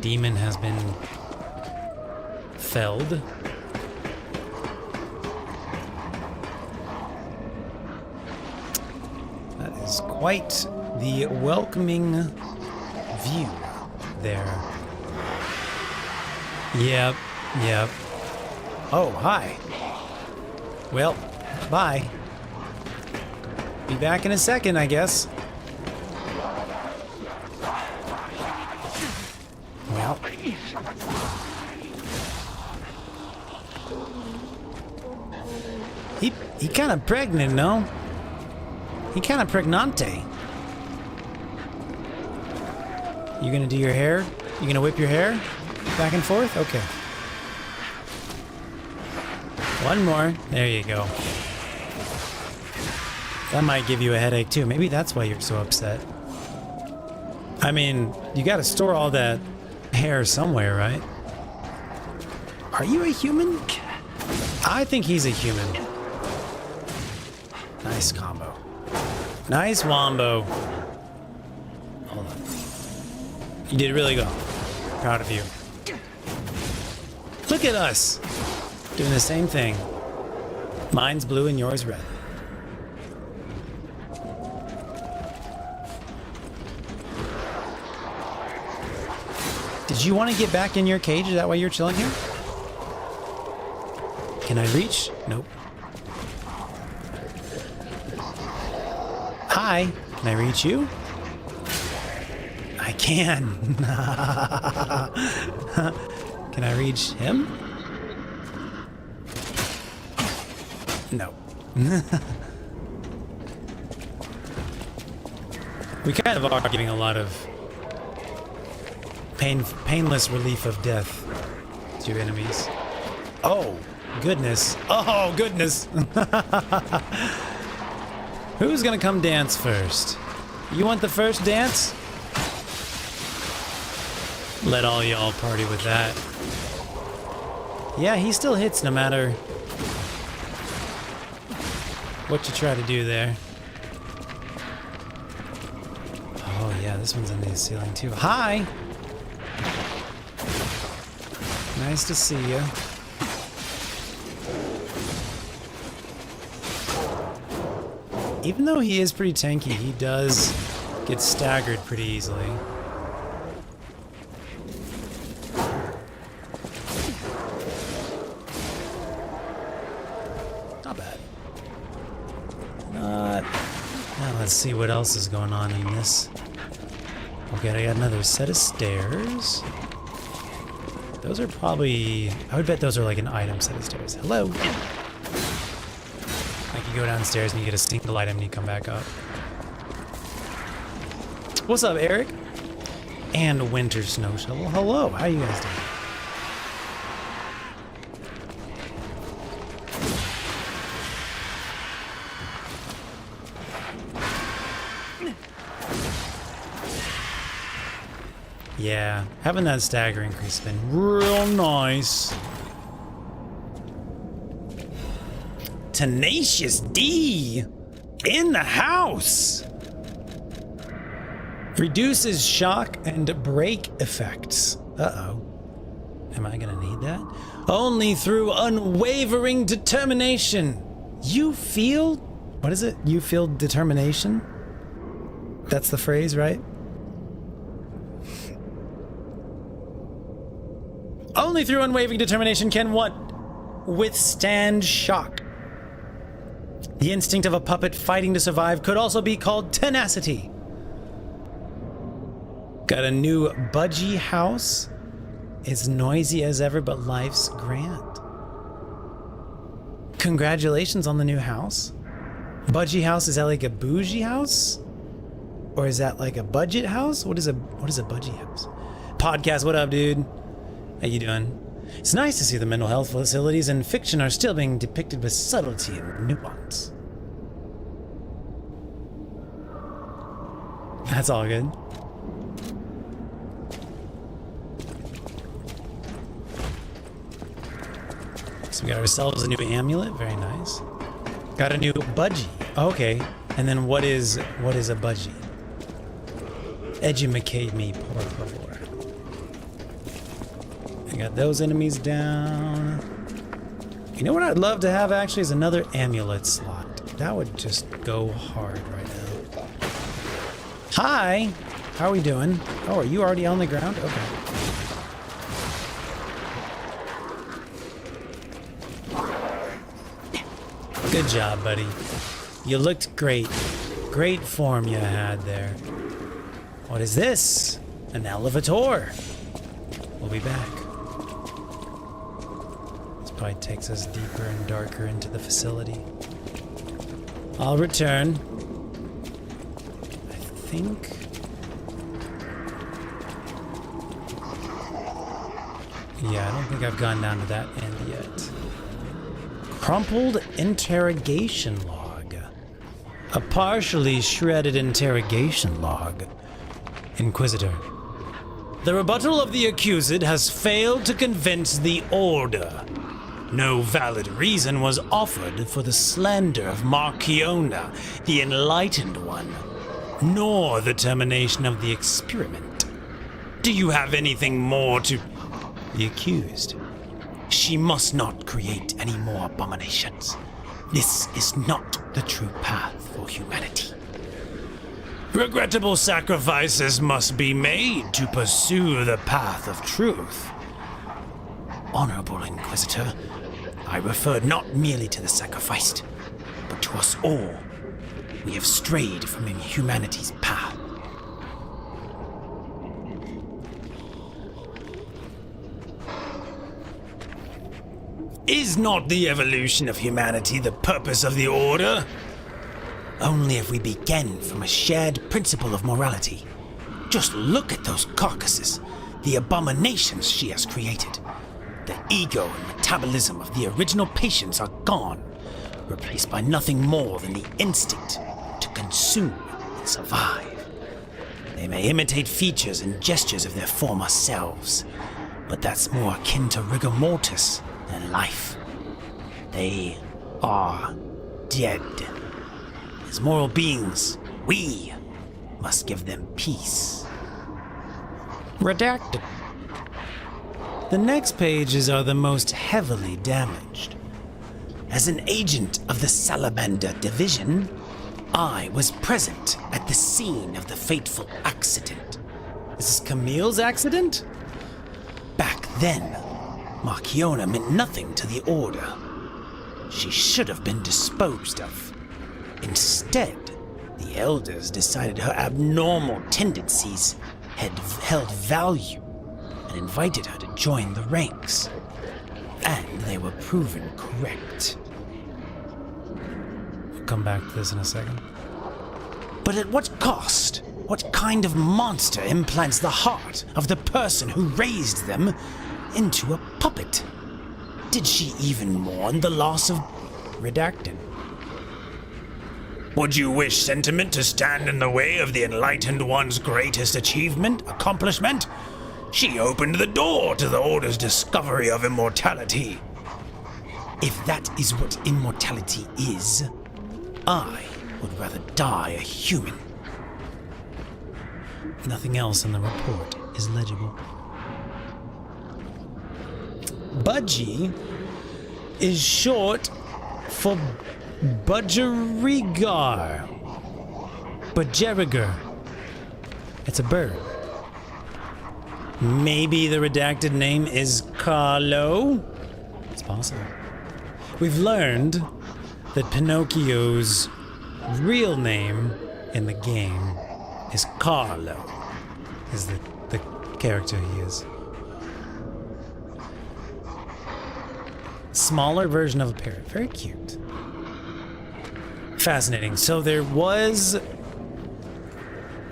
demon has been felled. That is quite the welcoming view there. Yep, yep. Oh, hi. Well, bye. Be back in a second, I guess. Well. He kind of pregnant, no? He kind of pregnante. You gonna do your hair? You gonna whip your hair? Back and forth? Okay. One more. There you go. That might give you a headache too. Maybe that's why you're so upset. I mean, you gotta store all that hair somewhere, right? Are you a human? I think he's a human. Nice combo. Nice wombo. Hold on. You did really well. Proud of you. Look at us. Doing the same thing. Mine's blue and yours red. Did you want to get back in your cage? Is that why you're chilling here? Can I reach? Nope. Hi. Can I reach you? I can. Can I reach him? No. We kind of are getting a lot of painless relief of death to enemies. Oh, goodness. Oh, goodness. Who's gonna come dance first? You want the first dance? Let all y'all party with that. Yeah, he still hits no matter what you try to do there. Oh yeah, this one's in the ceiling too. Hi! Nice to see you. Even though he is pretty tanky, he does get staggered pretty easily. Not bad. Now let's see what else is going on in this. Okay, I got another set of stairs. Those are probably... I would bet those are like an item set of stairs. Hello! Like you go downstairs and you get a single item and you come back up. What's up, Eric? And Winter Snow Shovel. Hello, how you guys doing? Yeah, having that stagger increase has been real nice. Tenacious D in the house. Reduces shock and break effects. Uh-oh. Am I gonna need that? Only through unwavering determination. You feel... What is it? You feel determination? That's the phrase, right? Only through unwavering determination can what? Withstand shock. The instinct of a puppet fighting to survive could also be called tenacity. Got a new budgie house. It's noisy as ever, but life's grand. Congratulations on the new house. Budgie house, is that like a bougie house? Or is that like a budget house? What is a budgie house? Podcast, what up, dude? How you doing? It's nice to see the mental health facilities in fiction are still being depicted with subtlety and nuance. That's all good. So we got ourselves a new amulet, very nice. Got a new budgie. Okay, and then what is a budgie? Edumacate me, por favor. I got those enemies down. You know what I'd love to have actually is another amulet slot. That would just go hard right now. Hi! How are we doing? Oh, are you already on the ground? Okay. Good job, buddy. You looked great. Great form you had there. What is this? An elevator. We'll be back. Probably takes us deeper and darker into the facility. I'll return. I think... Yeah, I don't think I've gone down to that end yet. Crumpled interrogation log. A partially shredded interrogation log. Inquisitor. The rebuttal of the accused has failed to convince the Order. No valid reason was offered for the slander of Marchiona, the Enlightened One, nor the termination of the experiment. Do you have anything more to... The accused. She must not create any more abominations. This is not the true path for humanity. Regrettable sacrifices must be made to pursue the path of truth. Honorable Inquisitor, I refer not merely to the sacrificed, but to us all. We have strayed from humanity's path. Is not the evolution of humanity the purpose of the Order? Only if we begin from a shared principle of morality. Just look at those carcasses, the abominations she has created. The ego and metabolism of the original patients are gone, replaced by nothing more than the instinct to consume and survive. They may imitate features and gestures of their former selves, but that's more akin to rigor mortis than life. They are dead. As moral beings, we must give them peace. Redacted. The next pages are the most heavily damaged. As an agent of the Salamander Division, I was present at the scene of the fateful accident. Is this Camille's accident? Back then, Marchiona meant nothing to the Order. She should have been disposed of. Instead, the Elders decided her abnormal tendencies had held value and invited her to join the ranks. And they were proven correct. We'll come back to this in a second. But at what cost? What kind of monster implants the heart of the person who raised them into a puppet? Did she even mourn the loss of Redacted? Would you wish sentiment to stand in the way of the Enlightened One's greatest accomplishment? She opened the door to the Order's discovery of immortality. If that is what immortality is, I would rather die a human. Nothing else in the report is legible. Budgie is short for Budgerigar. Budgerigar. It's a bird. Maybe the redacted name is Carlo? It's possible. We've learned that Pinocchio's real name in the game is Carlo. Is the character he is. Smaller version of a parrot. Very cute. Fascinating. So there was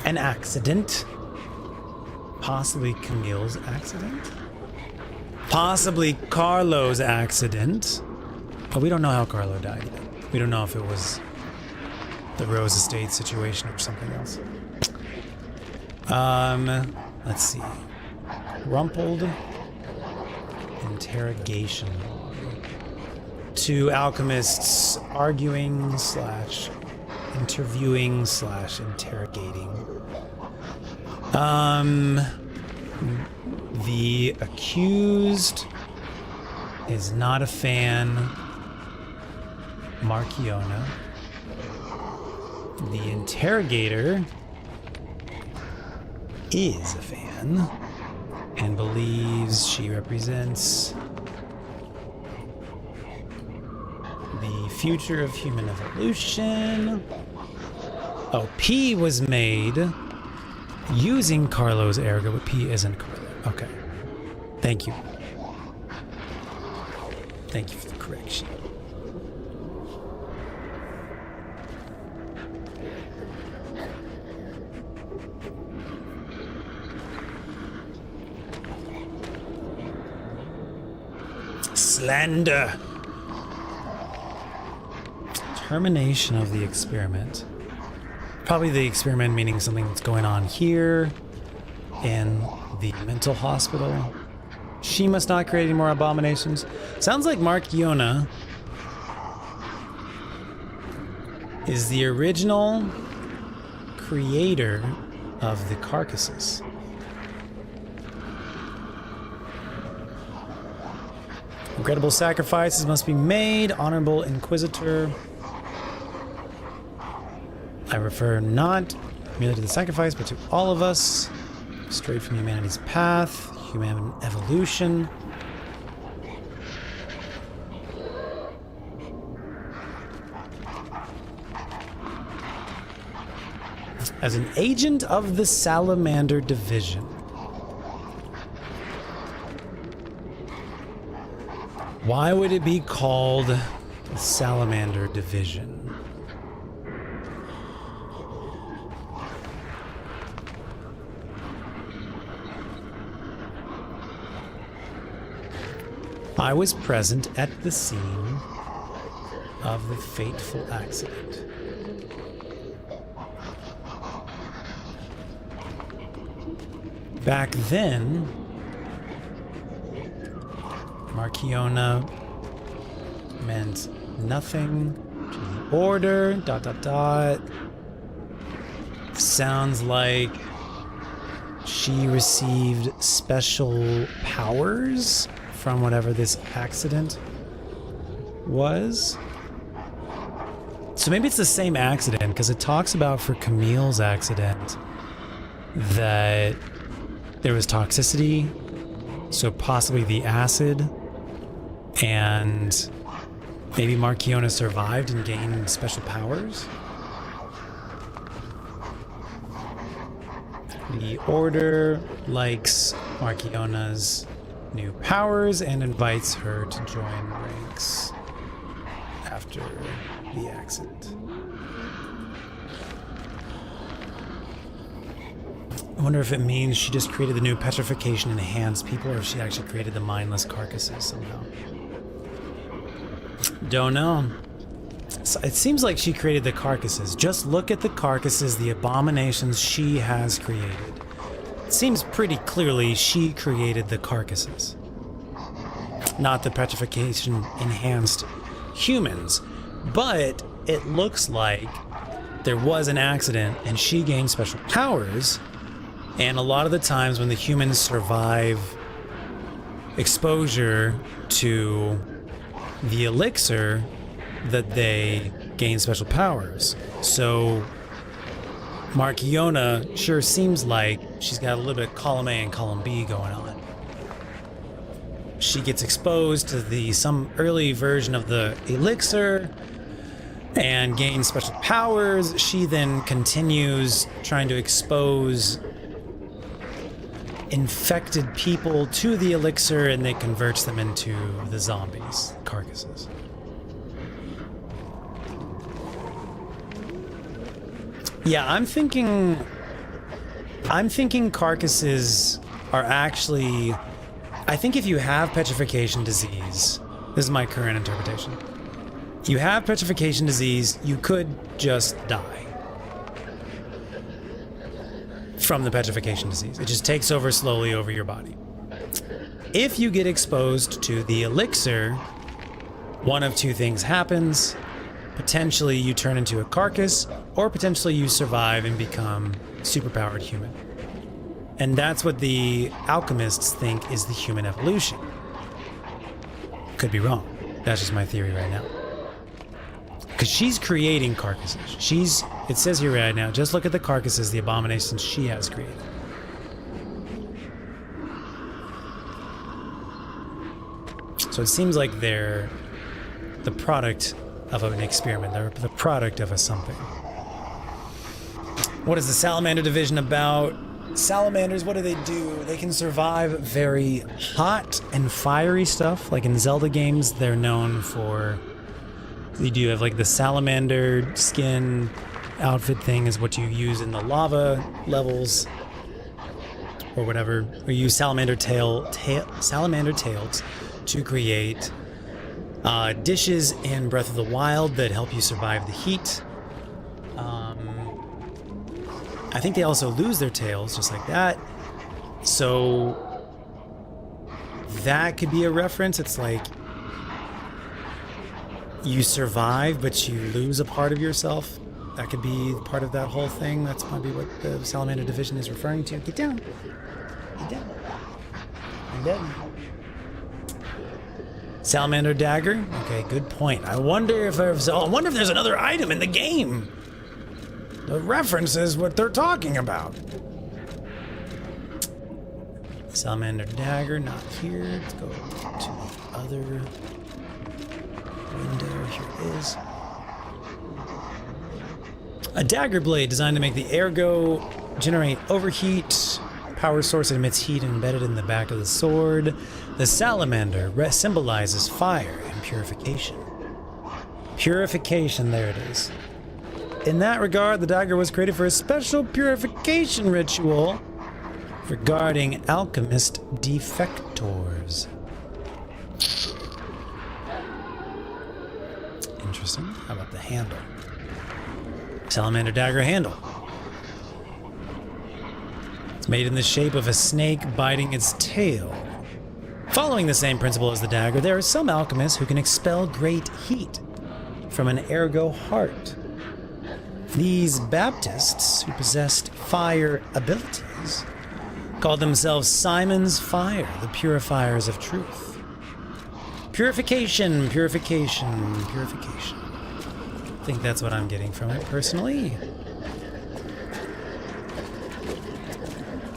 an accident. Possibly Camille's accident? Possibly Carlo's accident. But we don't know how Carlo died yet. We don't know if it was the Rose Estate situation or something else. Let's see. Rumpled interrogation. Two alchemists arguing / interviewing / interrogating. The accused is not a fan. Marchiona. The interrogator is a fan and believes she represents the future of human evolution. Oh, P was made using Carlo's ergo, but P isn't Carlo. Okay. Thank you. Thank you for the correction. Slander. Termination of the experiment. Probably the experiment meaning something that's going on here in the mental hospital. She must not create any more abominations. Sounds like Marchiona is the original creator of the carcasses. Regrettable sacrifices must be made. Honorable Inquisitor. I refer not merely to the sacrifice, but to all of us. Straight from humanity's path, human evolution. As an agent of the Salamander Division. Why would it be called the Salamander Division? I was present at the scene of the fateful accident. Back then, Marchiona meant nothing to the Order, ... Sounds like she received special powers from whatever this accident was. So maybe it's the same accident, because it talks about for Camille's accident that there was toxicity, so possibly the acid, and maybe Marchiona survived and gained special powers. The Order likes Marchiona's new powers and invites her to join ranks after the accident. I wonder if it means she just created the new petrification enhanced people, or if she actually created the mindless carcasses somehow. Don't know. So it seems like she created the carcasses. Just look at the carcasses, the abominations she has created. It seems pretty clearly she created the carcasses, not the petrification enhanced humans. But it looks like there was an accident and she gained special powers. And a lot of the times when the humans survive exposure to the elixir, that they gain special powers. So Marchiona sure seems like she's got a little bit of column A and column B going on. She gets exposed to some early version of the elixir and gains special powers. She then continues trying to expose infected people to the elixir, and it converts them into the zombies, carcasses. Yeah, I'm thinking carcasses are actually, I think if you have petrification disease, this is my current interpretation. You have petrification disease, you could just die from the petrification disease. It just takes over slowly over your body. If you get exposed to the elixir, one of two things happens. Potentially you turn into a carcass, or potentially you survive and become superpowered human. And that's what the alchemists think is the human evolution. Could be wrong. That's just my theory right now. Because she's creating carcasses. It says here right now, just look at the carcasses, the abominations she has created. So it seems like they're the product of an experiment. They're the product of a something. What is the Salamander Division about? Salamanders, what do? They can survive very hot and fiery stuff. Like in Zelda games, they're known for... You do have like the salamander skin outfit thing is what you use in the lava levels or whatever. Or you use salamander tails to create dishes in Breath of the Wild that help you survive the heat. I think they also lose their tails just like that. So that could be a reference. It's like you survive, but you lose a part of yourself. That could be part of that whole thing. That's probably what the Salamander Division is referring to. Get down. Get down. I'm dead. Salamander dagger. Okay, good point. I wonder if there's another item in the game. The references what they're talking about. Salamander dagger, not here. Let's go to the other window. Here it is. A dagger blade designed to make the ergo generate overheat. Power source emits heat embedded in the back of the sword. The salamander symbolizes fire and purification. Purification, there it is. In that regard, the dagger was created for a special purification ritual regarding alchemist defectors. Interesting. How about the handle? Salamander dagger handle. It's made in the shape of a snake biting its tail. Following the same principle as the dagger, there are some alchemists who can expel great heat from an ergo heart. These Baptists, who possessed fire abilities, called themselves Simon's Fire, the purifiers of truth. Purification, purification, purification. I think that's what I'm getting from it, personally.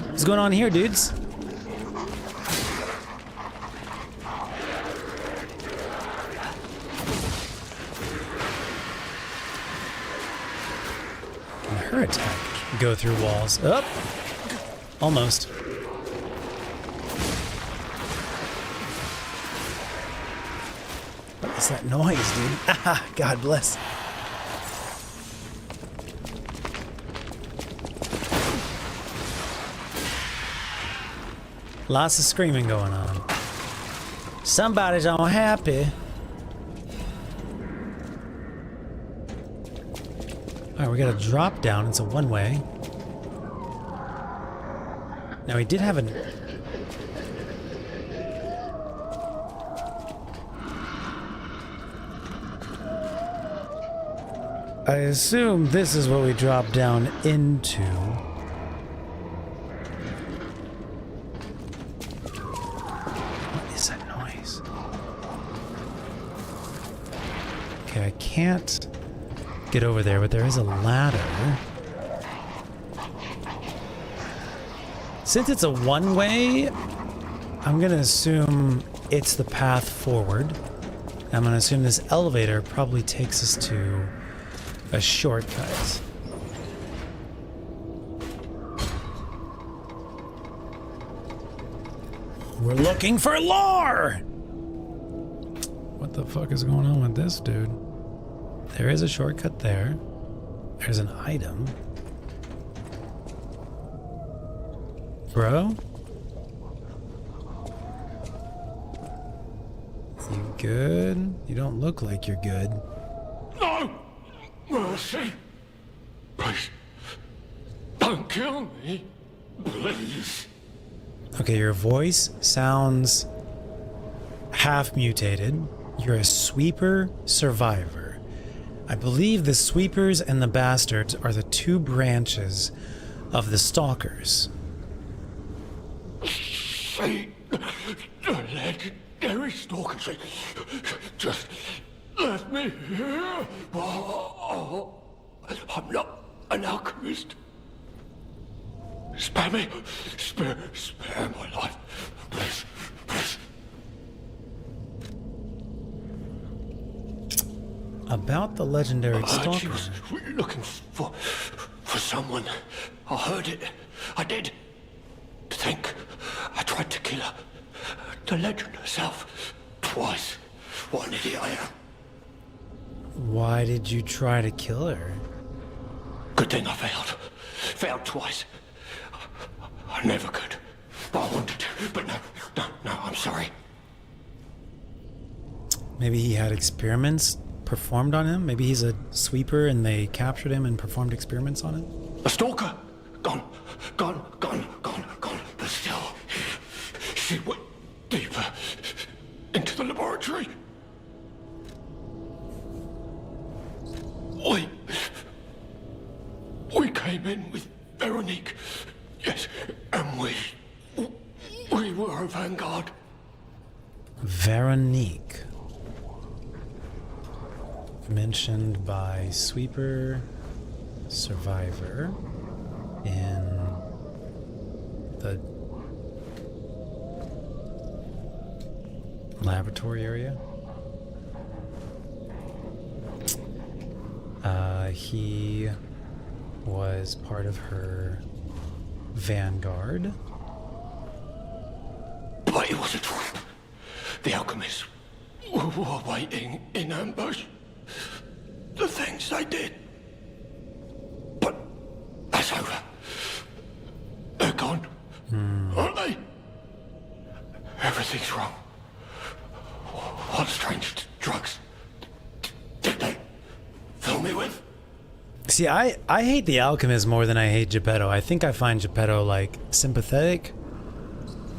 What's going on here, dudes? Can her attack go through walls? Up. Almost. What is that noise, dude? Ah, God bless. Lots of screaming going on. Somebody's unhappy. Alright, we got a drop down. It's a one-way. Now, we did have an... I assume this is what we drop down into. What is that noise? Okay, I can't get over there, but there is a ladder. Since it's a one-way, I'm gonna assume it's the path forward. I'm gonna assume this elevator probably takes us to a shortcut. We're looking for lore! What the fuck is going on with this dude? There is a shortcut there. There's an item. Bro? You good? You don't look like you're good. No! Mercy! Please, don't kill me. Please. Okay, your voice sounds half mutated. You're a sweeper survivor. I believe the sweepers and the bastards are the two branches of the stalkers. Say, the legendary stalkers. Just let me here. Oh, I'm not an alchemist. Spare me. Spare my life. Please, please. About the legendary stalker. She was looking for someone. I heard it. I did. To think I tried to kill her. The legend herself. Twice. What an idiot I am. Why did you try to kill her? Good thing I failed. Failed twice. I never could. I wanted to, but no, I'm sorry. Maybe he had experiments performed on him? Maybe he's a sweeper and they captured him and performed experiments on him? A stalker! Gone. But still, she went deeper into the laboratory. We came in with Veronique. Yes, and we were a vanguard. Veronique. Mentioned by Sweeper. survivor in the laboratory area. He was part of her vanguard. But it was a trap. The alchemists were waiting in ambush. The things they did. But that's over. They're gone. Aren't they? Everything's wrong. What strange drugs did they fill me with? See, I hate the alchemist more than I hate Geppetto. I think I find Geppetto, like, sympathetic.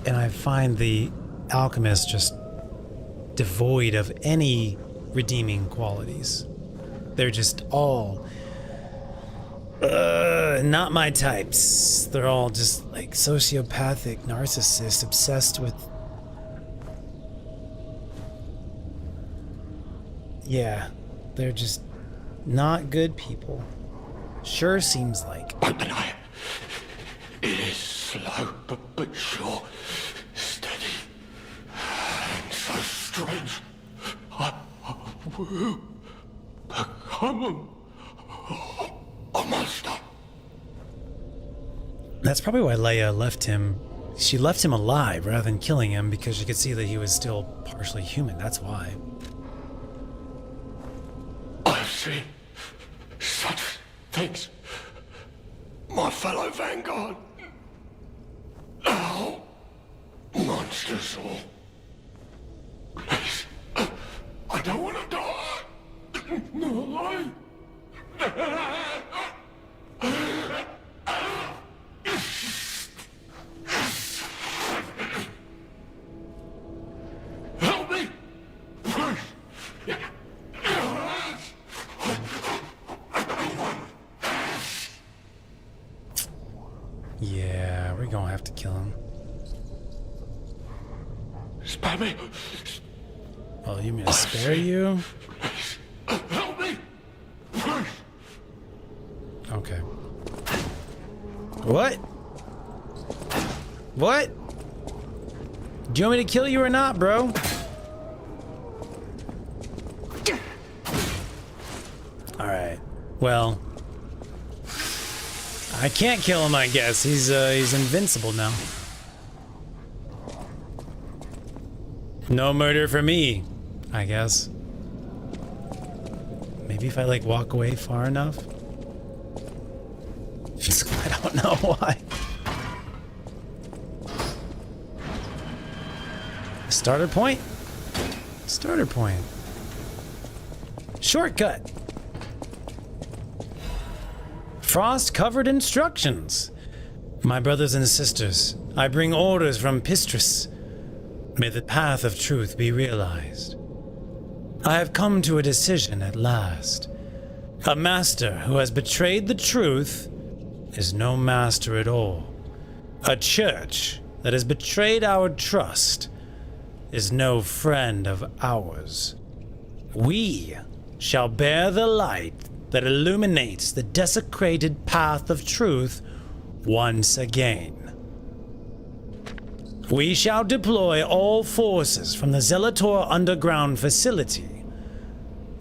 And I find the alchemist just devoid of any redeeming qualities. They're just all not my types. They're all just like sociopathic narcissists obsessed with, yeah, they're just not good people. Sure seems like. I deny it. It is slow, but sure. Steady. And so strange. I will become a monster. That's probably why Leia left him. She left him alive rather than killing him because she could see that he was still partially human. That's why. I've seen such things. My fellow vanguard. Oh, monsters all. Please, I don't want to die. No lie. Help me, please. Yeah, we're gonna have to kill him. Spare me. Oh, you mean to spare you? Please, help me. Please. Okay. What? What? Do you want me to kill you or not, bro? Alright. Well, I can't kill him, I guess. He's invincible now. No murder for me, I guess. Maybe if I, like, walk away far enough? I don't know why. Starter point? Starter point. Shortcut. Frost-covered instructions. My brothers and sisters, I bring orders from Pistris. May the path of truth be realized. I have come to a decision at last. A master who has betrayed the truth is no master at all. A church that has betrayed our trust is no friend of ours. We shall bear the light that illuminates the desecrated path of truth once again. We shall deploy all forces from the Zelator underground facility.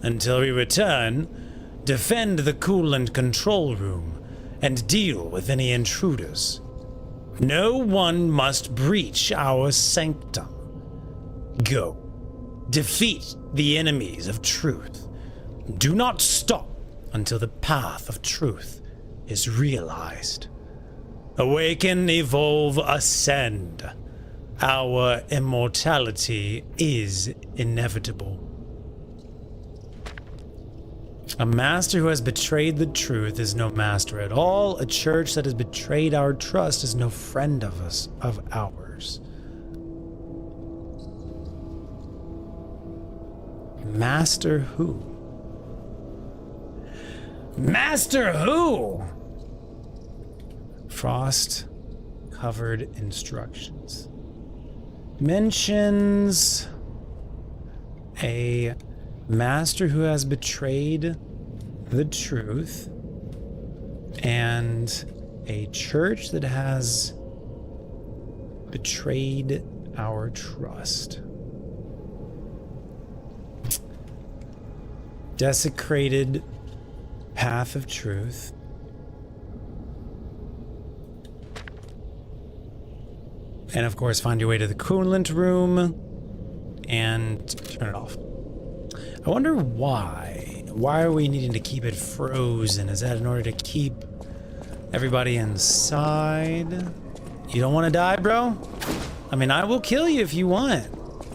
Until we return, defend the coolant control room and deal with any intruders. No one must breach our sanctum. Go. Defeat the enemies of truth. Do not stop until the path of truth is realized. Awaken, evolve, ascend. Our immortality is inevitable. A master who has betrayed the truth is no master at all. A church that has betrayed our trust is no friend of us, of ours. Master who? Master who? Frost covered instructions. Mentions a master who has betrayed the truth And a church that has betrayed our trust. Desecrated path of truth. And of course, find your way to the coolant room and turn it off. I wonder why. Why are we needing to keep it frozen? Is that in order to keep everybody inside? You don't want to die, bro? I mean, I will kill you if you want.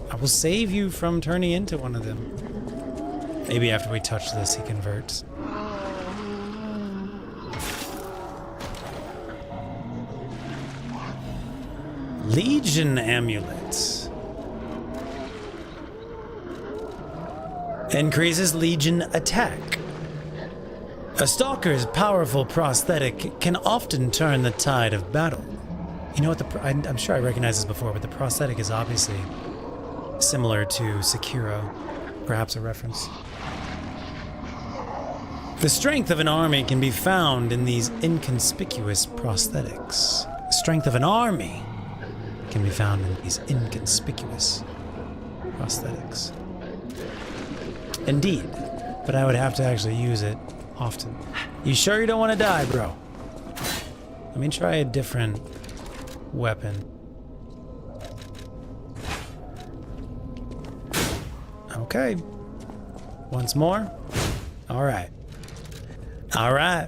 I will save you from turning into one of them. Maybe after we touch this, he converts. Legion amulet. Increases Legion attack. A stalker's powerful prosthetic can often turn the tide of battle. You know what, I'm sure I recognized this before, but the prosthetic is obviously similar to Sekiro. Perhaps a reference. The strength of an army can be found in these inconspicuous prosthetics. The strength of an army can be found in these inconspicuous prosthetics. Indeed, but I would have to actually use it often. You sure you don't want to die, bro? Let me try a different weapon. Okay. Once more. All right. All right.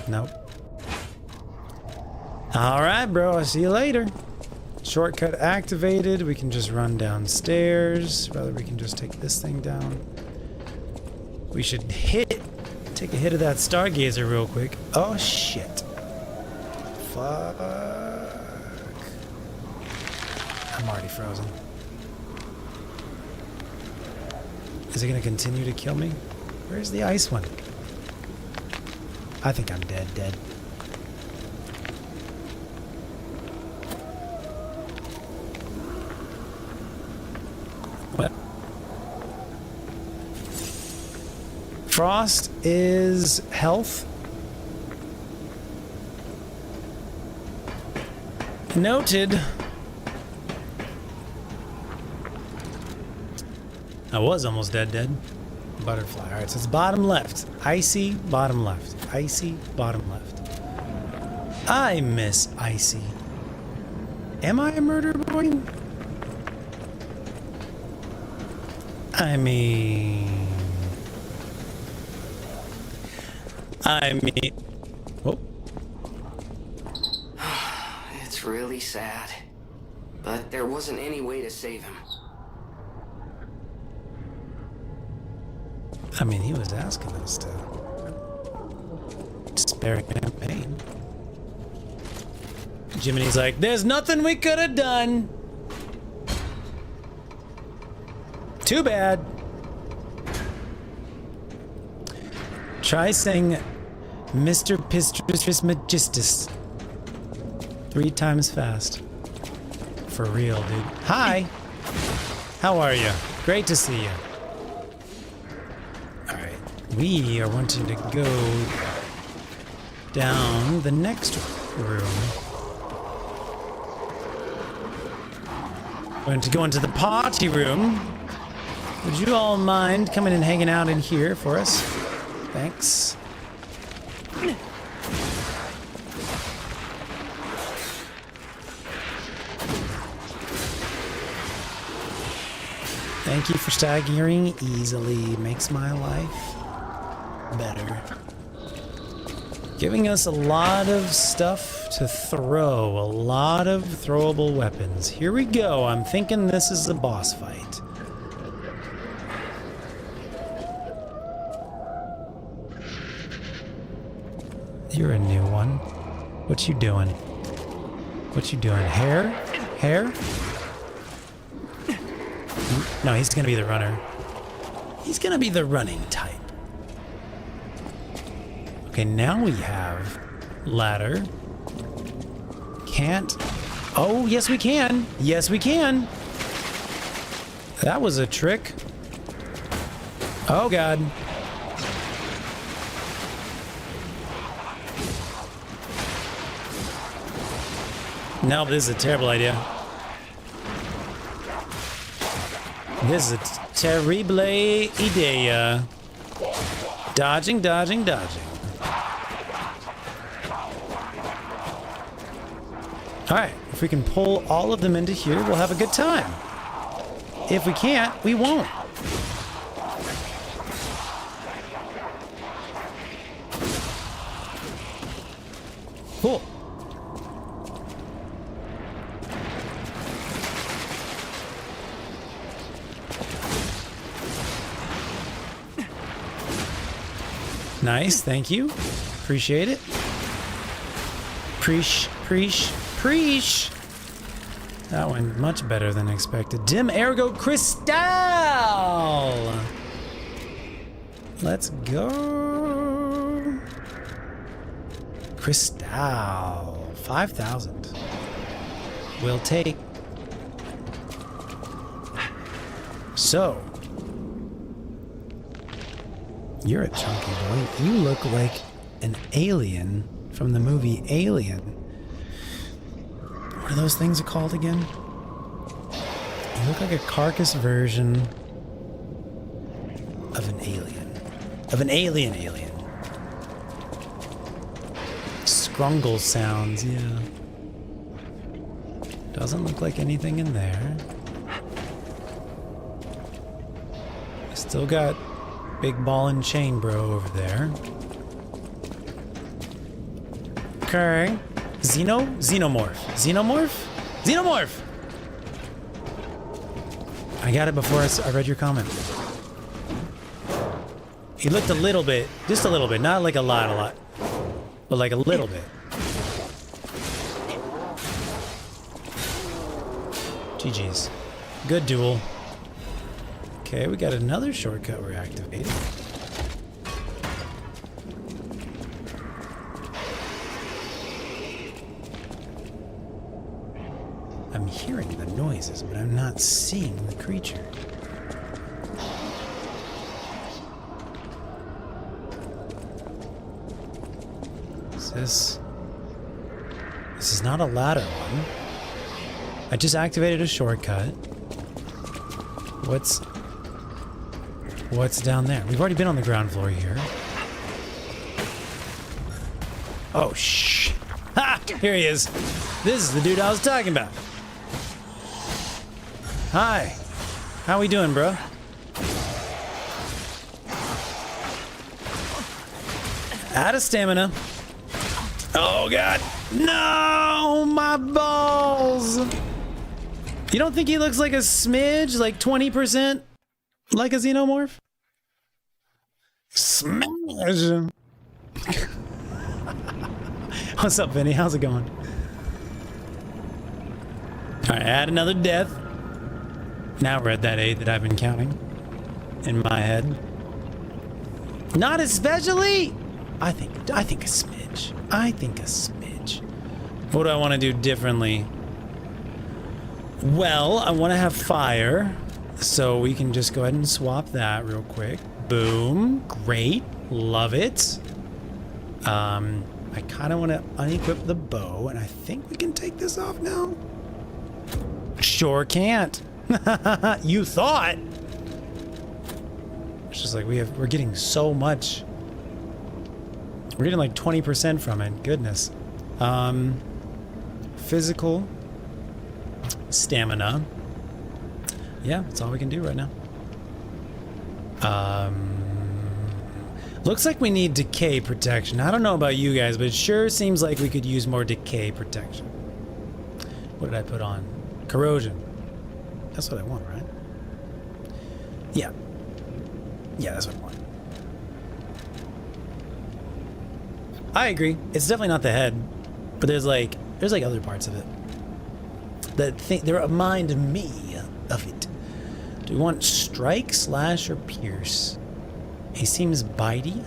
Nope. All right, bro. I'll see you later. Shortcut activated. We can just run downstairs. Rather, we can just take this thing down. We should take a hit of that stargazer real quick. Oh, shit. Fuck. I'm already frozen. Is it going to continue to kill me? Where's the ice one? I think I'm dead. What? Frost is health. Noted. I was almost dead. Butterfly. Alright, so it's bottom left. Icy, bottom left. Icy, bottom left. I miss Icy. Am I a murder boy? I mean... Oh. It's really sad. But there wasn't any way to save him. I mean, he was asking us to spare him pain. Jiminy's like, there's nothing we could have done. Too bad. Try saying Mr. Pistris Magistus 3 times fast. For real, dude. Hi. How are you? Great to see you. We are wanting to go down the next room. We're going to go into the party room. Would you all mind coming and hanging out in here for us? Thanks. Thank you for staggering easily. Makes my life better. Giving us a lot of stuff to throw, a lot of throwable weapons. Here we go. I'm thinking this is a boss fight. You're a new one. What you doing? What you doing? Hair? Hair? No, he's gonna be the runner. He's gonna be the running type. Okay, now we have ladder. Can't. Oh, yes we can. Yes we can. That was a trick. Oh God. No, this is a terrible idea. This is a terrible idea. Dodging, dodging, dodging. Alright, if we can pull all of them into here, we'll have a good time. If we can't, we won't. Cool. Nice, thank you. Appreciate it. Preach. That went much better than expected. Dim Ergo Crystal! Let's go. Crystal. 5,000. We'll take. So. You're a chunky boy. You look like an alien from the movie Alien. What are those things called again? You look like a carcass version of an alien. Of an alien. Scrungle sounds, yeah. Doesn't look like anything in there. Still got big ball and chain bro over there. Okay. Xenomorph! I got it before I read your comment. He looked a little bit, just a little bit, not like a lot, but like a little bit. GG's. Good duel. Okay, we got another shortcut we're activating. I'm hearing the noises, but I'm not seeing the creature. This is not a ladder one. I just activated a shortcut. What's down there? We've already been on the ground floor here. Oh, shh. Ha! Here he is. This is the dude I was talking about. Hi. How we doing, bro? Out of stamina. Oh, God. No! My balls! You don't think he looks like a smidge? Like 20%? Like a xenomorph? Smash! What's up, Vinny? How's it going? Alright, add another death. Now we're at that 8 that I've been counting. In my head. Not especially! I think a smidge. I think a smidge. What do I want to do differently? Well, I want to have fire. So we can just go ahead and swap that real quick. Boom. Great. Love it. I kind of want to unequip the bow, and I think we can take this off now. Sure can't. You thought. It's just like we're getting so much. We're getting like 20% from it. Goodness. Physical. Stamina. Yeah, that's all we can do right now. Looks like we need decay protection. I don't know about you guys, but it sure seems like we could use more decay protection. What did I put on? Corrosion. That's what I want, right? Yeah. Yeah, that's what I want. I agree. It's definitely not the head, but there's like other parts of it that they remind me of it. Do we want strike, slash, or pierce? He seems bitey.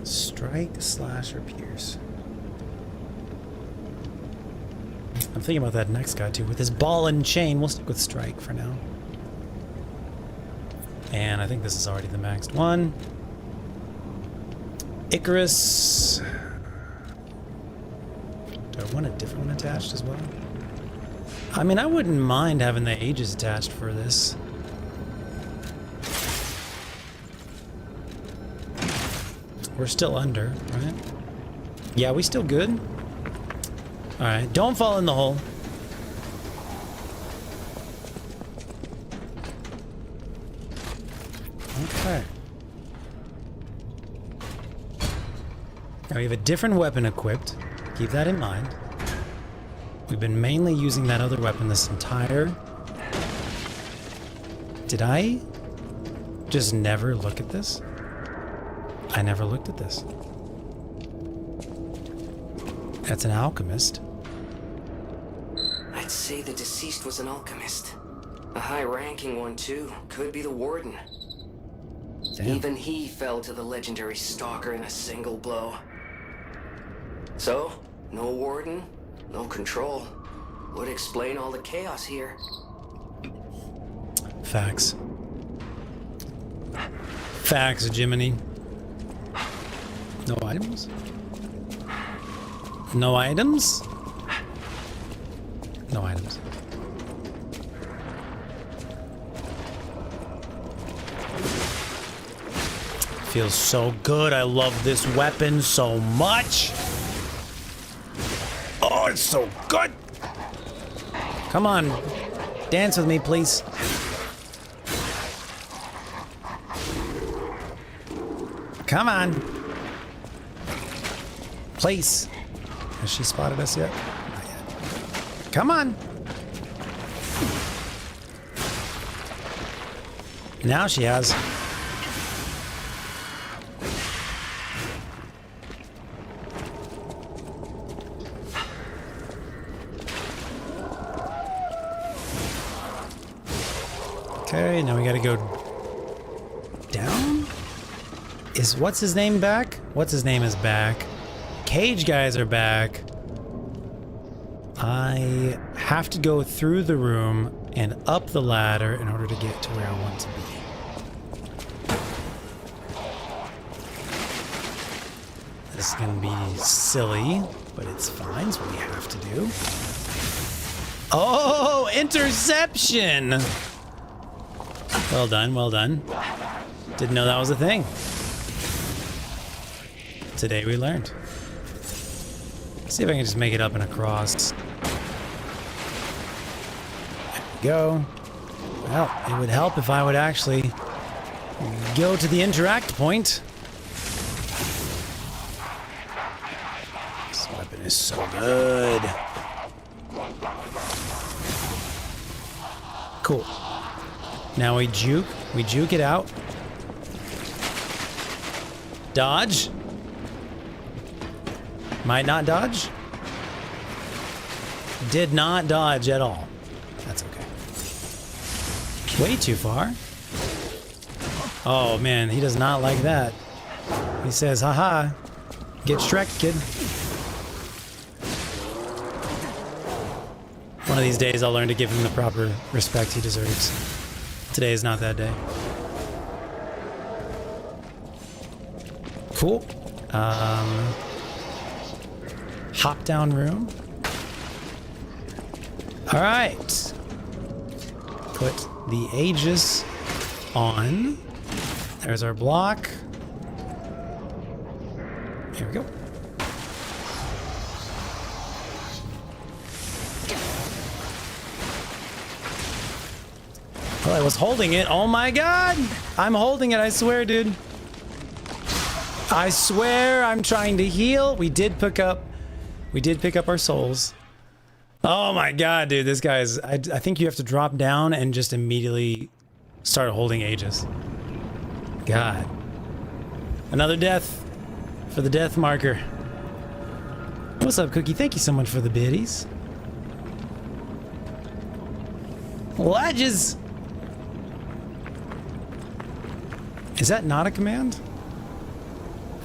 Strike, slash, or pierce. I'm thinking about that next guy too. With his ball and chain, we'll stick with strike for now. And I think this is already the maxed one. Icarus. Do I want a different one attached as well? I mean, I wouldn't mind having the ages attached for this. We're still under, right? Yeah, we still good? Alright, don't fall in the hole. Okay. Now we have a different weapon equipped. Keep that in mind. We've been mainly using that other weapon this entire... Did I just never look at this? I never looked at this. That's an alchemist. I'd say the deceased was an alchemist. A high-ranking one, too. Could be the warden. Damn. Even he fell to the legendary stalker in a single blow. So, no warden, no control. Would explain all the chaos here. Facts. Facts, Jiminy. No items? No items? No items. Feels so good. I love this weapon so much. Oh, it's so good. Come on. Dance with me, please. Come on. Please. Has she spotted us yet? Not yet. Come on. Now she has. Okay, now we gotta go down? Is what's his name back? What's his name is back. Cage guys are back. I have to go through the room and up the ladder in order to get to where I want to be. This is gonna be silly, but it's fine. It's what we have to do. Oh, interception! Well done, well done. Didn't know that was a thing. Today we learned. Let's see if I can just make it up and across. There we go. Well, it would help if I would actually go to the interact point. This weapon is so good. Cool. Now we juke it out. Dodge. Might not dodge. Did not dodge at all. That's okay. Way too far. Oh man, he does not like that. He says, haha, get Shrek, kid. One of these days I'll learn to give him the proper respect he deserves. Today is not that day. Cool. Hop down room. All right. Put the Aegis on. There's our block. Here we go. Well, I was holding it. Oh my god! I'm holding it, I swear, dude. I swear I'm trying to heal. We did pick up our souls. Oh my god, dude, this guy's... I think you have to drop down and just immediately start holding Aegis. God. Another death for the death marker. What's up, Cookie? Thank you so much for the biddies. Ledges! Is that not a command?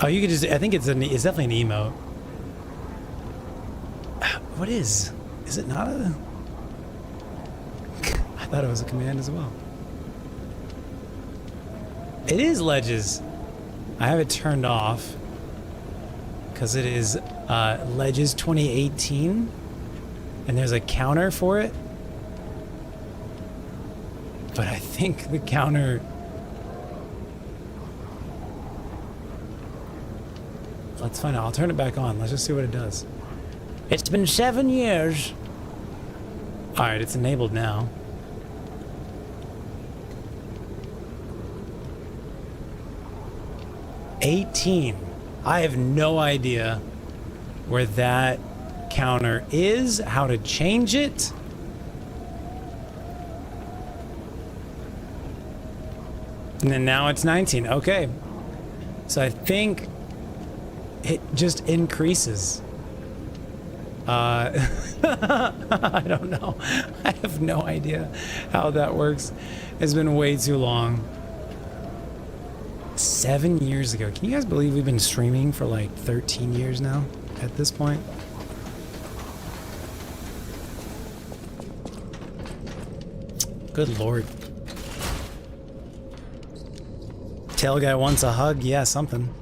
Oh, you could just... I think it's definitely an emote. What is? Is it not a... I thought it was a command as well. It is ledges. I have it turned off. because it is Ledges 2018, and there's a counter for it. But I think the counter... Let's find out. I'll turn it back on. Let's just see what it does. It's been 7 years. Alright, it's enabled now. $18. I have no idea where that counter is, how to change it. And then now it's 19. Okay. So I think it just increases. I don't know. I have no idea how that works. It's been way too long. 7 years ago. Can you guys believe we've been streaming for like 13 years now at this point? Good lord. Tail guy wants a hug? Yeah, something.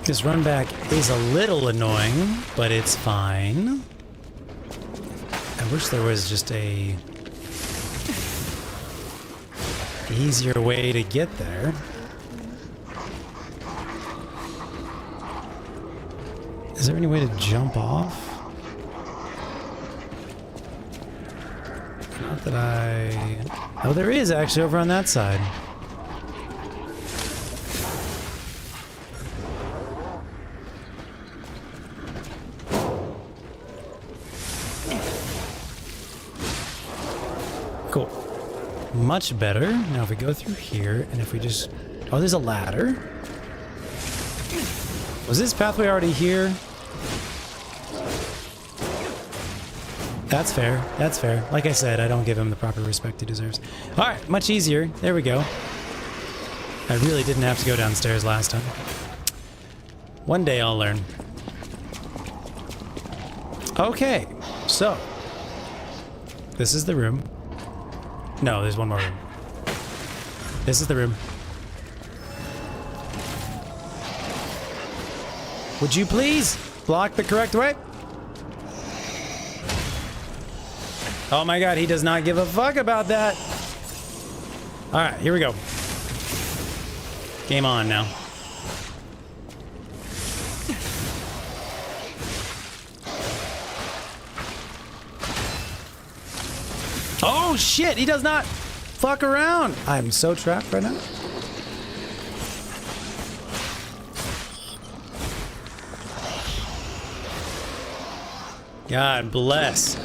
This run back is a little annoying, but it's fine. I wish there was just a easier way to get there. Is there any way to jump off? Not that I... Oh, there is actually over on that side. Cool. Much better. Now if we go through here, and if we just... Oh, there's a ladder. Was this pathway already here? That's fair. That's fair. Like I said, I don't give him the proper respect he deserves. Alright, much easier. There we go. I really didn't have to go downstairs last time. One day I'll learn. Okay, so... This is the room. No, there's one more room. This is the room. Would you please block the correct way? Oh my god, he does not give a fuck about that. Alright, here we go. Game on now. Oh shit, he does not fuck around. I'm so trapped right now. God bless.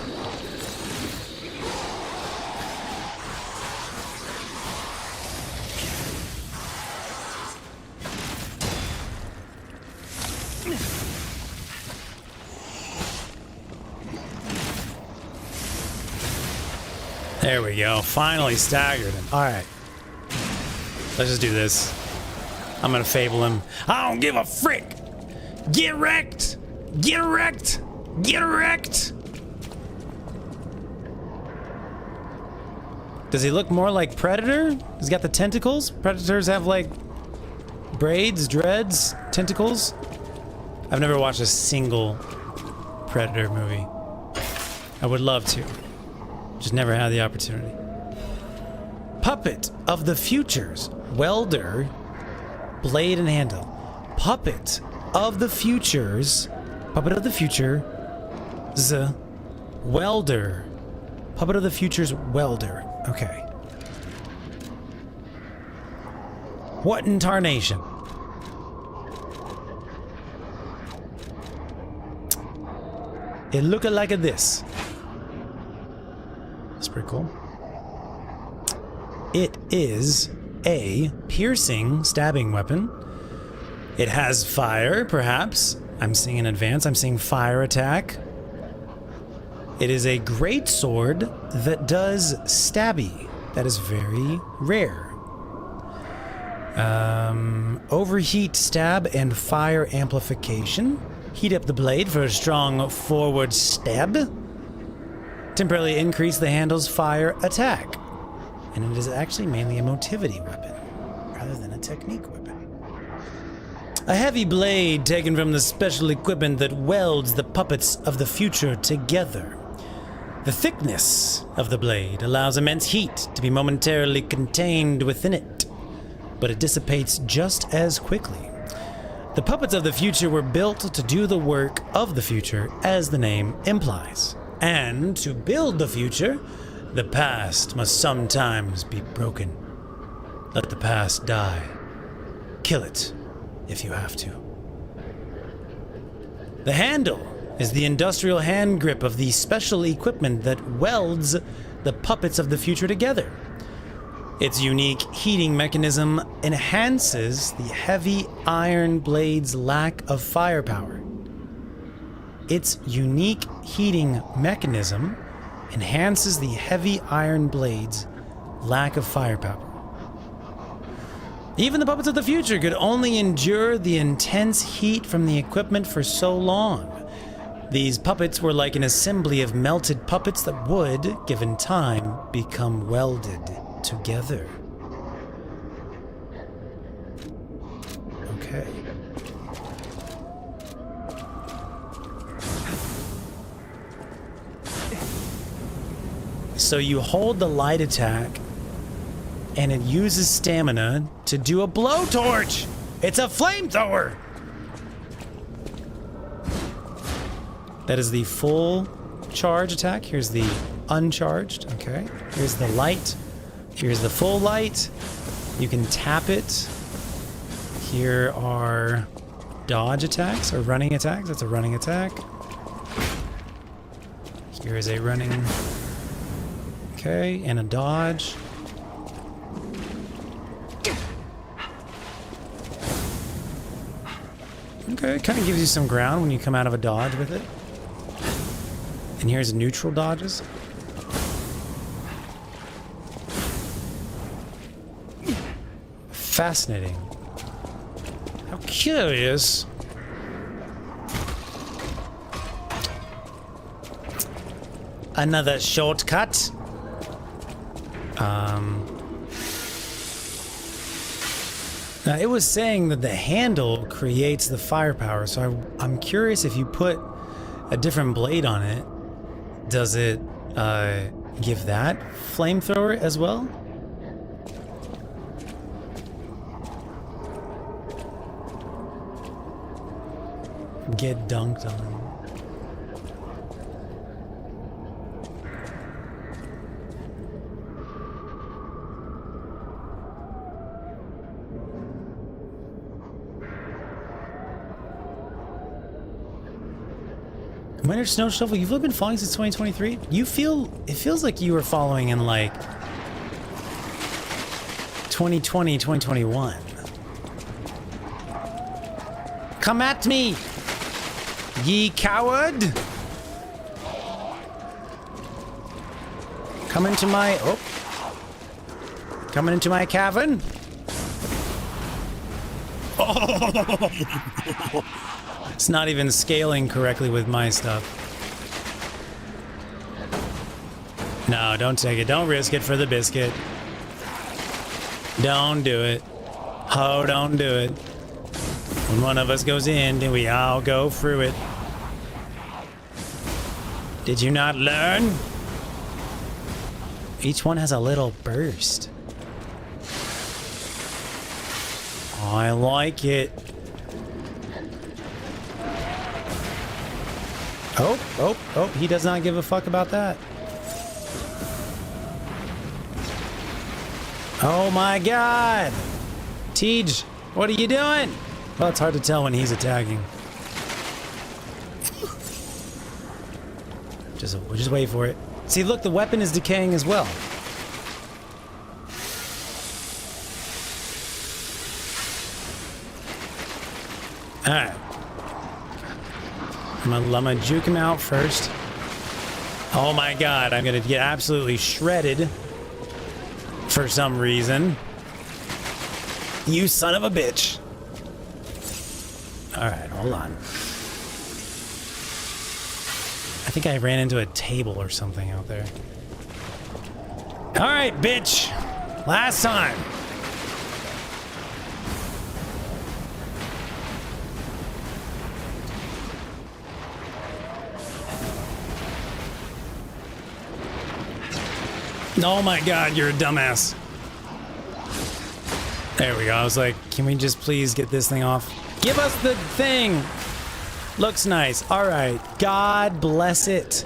There we go. Finally staggered him. Alright. Let's just do this. I'm gonna fable him. I don't give a frick! Get wrecked! Get wrecked! Get wrecked! Does he look more like Predator? He's got the tentacles? Predators have like braids, dreads, tentacles? I've never watched a single Predator movie. I would love to. Just never had the opportunity. Puppet of the Futures. Welder. Blade and handle. Puppet of the Futures. Puppet of the Future. Welder. Puppet of the Future's welder. Okay. What in tarnation? It looked like this. That's pretty cool. It is a piercing stabbing weapon. It has fire, perhaps. I'm seeing an advance. I'm seeing fire attack. It is a great sword that does stabby. That is very rare. Overheat stab and fire amplification. Heat up the blade for a strong forward stab. Temporarily increase the handle's fire attack. and it is actually mainly a motivity weapon, rather than a technique weapon. A heavy blade taken from the special equipment that welds the puppets of the future together. The thickness of the blade allows immense heat to be momentarily contained within it, but it dissipates just as quickly. The puppets of the future were built to do the work of the future, as the name implies. And to build the future, the past must sometimes be broken. Let the past die. Kill it, if you have to. The handle is the industrial hand grip of the special equipment that welds the puppets of the future together. Its unique heating mechanism enhances the heavy iron blade's lack of firepower. Its unique heating mechanism enhances the heavy iron blade's lack of firepower. Even the puppets of the future could only endure the intense heat from the equipment for so long. These puppets were like an assembly of melted puppets that would, given time, become welded together. Okay. So you hold the light attack, and it uses stamina to do a blowtorch. It's a flamethrower. That is the full charge attack. Here's the uncharged. Okay. Here's the light. Here's the full light. You can tap it. Here are dodge attacks or running attacks. That's a running attack. Here is a running. Okay, and a dodge. Okay, it kind of gives you some ground when you come out of a dodge with it. And here's neutral dodges. Fascinating. How curious. Another shortcut. Now it was saying that the handle creates the firepower, so I'm curious if you put a different blade on it, does it give that flamethrower as well? Get dunked on. Winter Snow Shovel, you've been following since 2023? It feels like you were following in like 2020, 2021. Come at me, ye coward! Coming into my cavern? Oh! It's not even scaling correctly with my stuff. No, don't take it. Don't risk it for the biscuit. Don't do it. Oh, don't do it. When one of us goes in, then we all go through it. Did you not learn? Each one has a little burst. I like it. Oh, he does not give a fuck about that. Oh my god! Tej, what are you doing? Well, it's hard to tell when he's attacking. Just wait for it. See, look, the weapon is decaying as well. Alright. I'm gonna juke him out first. Oh my god, I'm gonna get absolutely shredded for some reason. You son of a bitch. Alright, hold on. I think I ran into a table or something out there. All right, bitch. Last time. Oh my god, you're a dumbass. There we go. I was like, can we just please get this thing off? Give us the thing. Looks nice. All right. God bless it.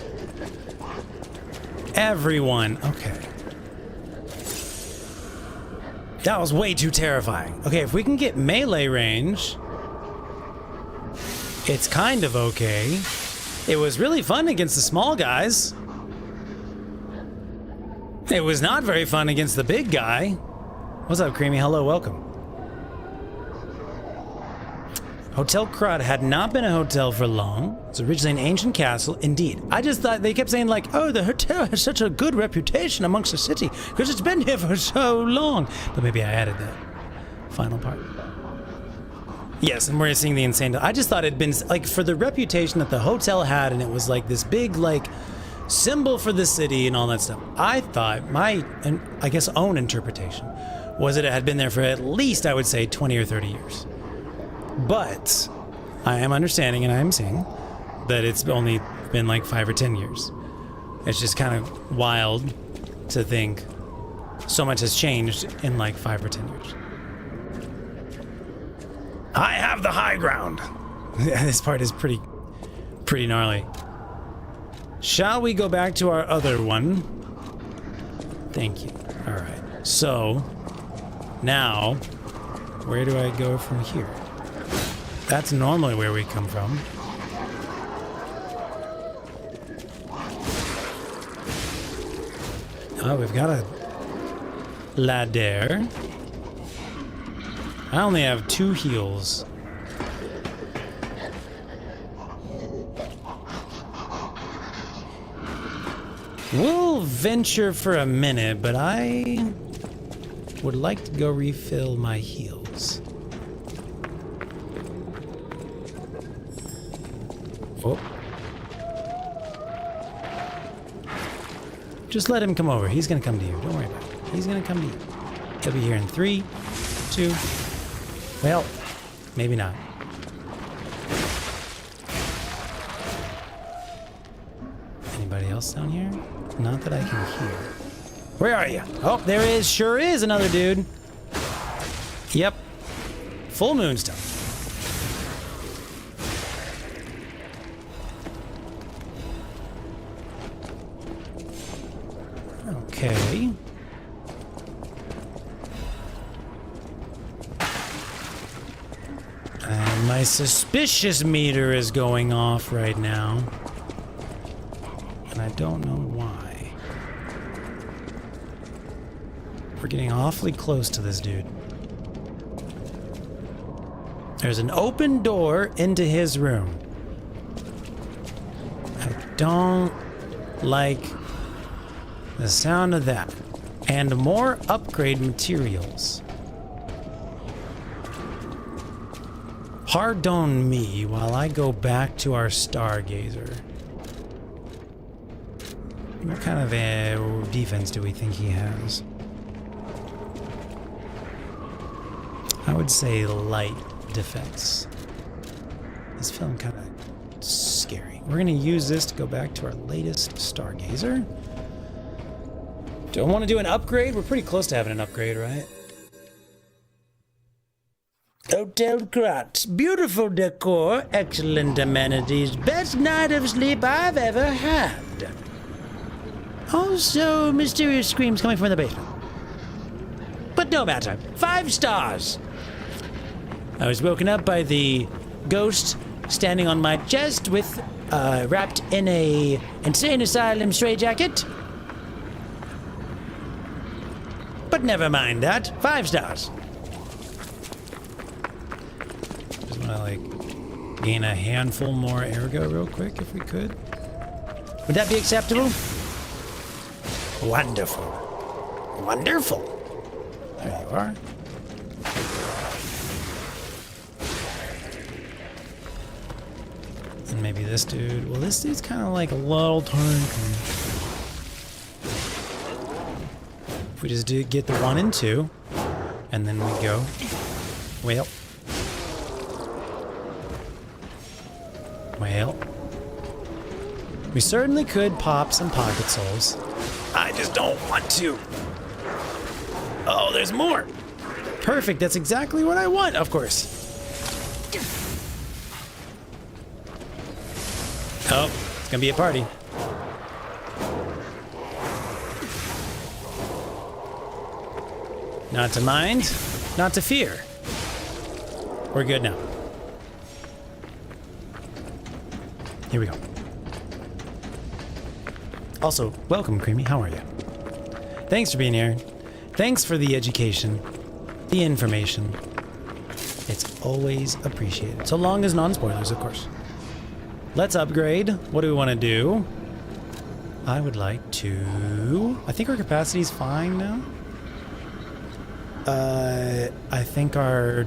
Everyone. Okay. That was way too terrifying. Okay, if we can get melee range, it's kind of okay. It was really fun against the small guys. It was not very fun against the big guy. What's up, Creamy? Hello, welcome. Hotel Crud had not been a hotel for long. It's originally an ancient castle. Indeed. I just thought they kept saying like, oh, the hotel has such a good reputation amongst the city because it's been here for so long. But maybe I added that final part. Yes, and we're seeing the insane. I just thought it'd been like for the reputation that the hotel had, and it was like this big like symbol for the city and all that stuff. I thought my, and I guess own interpretation was that it had been there for at least, I would say, 20 or 30 years. But I am understanding and I am seeing that it's only been like 5 or 10 years. It's just kind of wild to think so much has changed in like 5 or 10 years. I have the high ground. This part is pretty gnarly. Shall we go back to our other one? Thank you. All right. So now, where do I go from here? That's normally where we come from. Oh, we've got a ladder. I only have 2 heals. We'll venture for a minute, but I would like to go refill my heals. Oh. Just let him come over. He's gonna come to you. Don't worry about it. He's gonna come to you. He'll be here in 3, 2. Well, maybe not. Anybody else down here? Not that I can hear. Where are you? Oh, there is. Sure is another dude. Yep. Full moonstone. Okay. And my suspicious meter is going off right now. And I don't know why. We're getting awfully close to this dude. There's an open door into his room. I don't like the sound of that. And more upgrade materials. Pardon me while I go back to our stargazer. What kind of a defense do we think he has? I would say light defense. This feeling kind of scary. We're gonna use this to go back to our latest stargazer. Don't want to do an upgrade? We're pretty close to having an upgrade, right? Hotel Kratz. Beautiful decor, excellent amenities, best night of sleep I've ever had. Also, mysterious screams coming from the basement. But no matter. 5 stars. I was woken up by the ghost standing on my chest with, wrapped in a insane asylum straitjacket. But never mind that. 5 stars. Just want to, like, gain a handful more ergo real quick, if we could. Would that be acceptable? Wonderful. Wonderful. There you are. And maybe this dude. Well, this dude's kind of like a little turnkey. If we just do get the 1 and 2, and then we go, well, we certainly could pop some pocket souls. I just don't want to. Oh, there's more. Perfect, that's exactly what I want, of course. Oh, it's gonna be a party. Not to mind, not to fear. We're good now. Here we go. Also, welcome, Creamy. How are you? Thanks for being here. Thanks for the education, the information. It's always appreciated. So long as non-spoilers, of course. Let's upgrade. What do we want to do? I would like to... I think our capacity is fine now. I think our...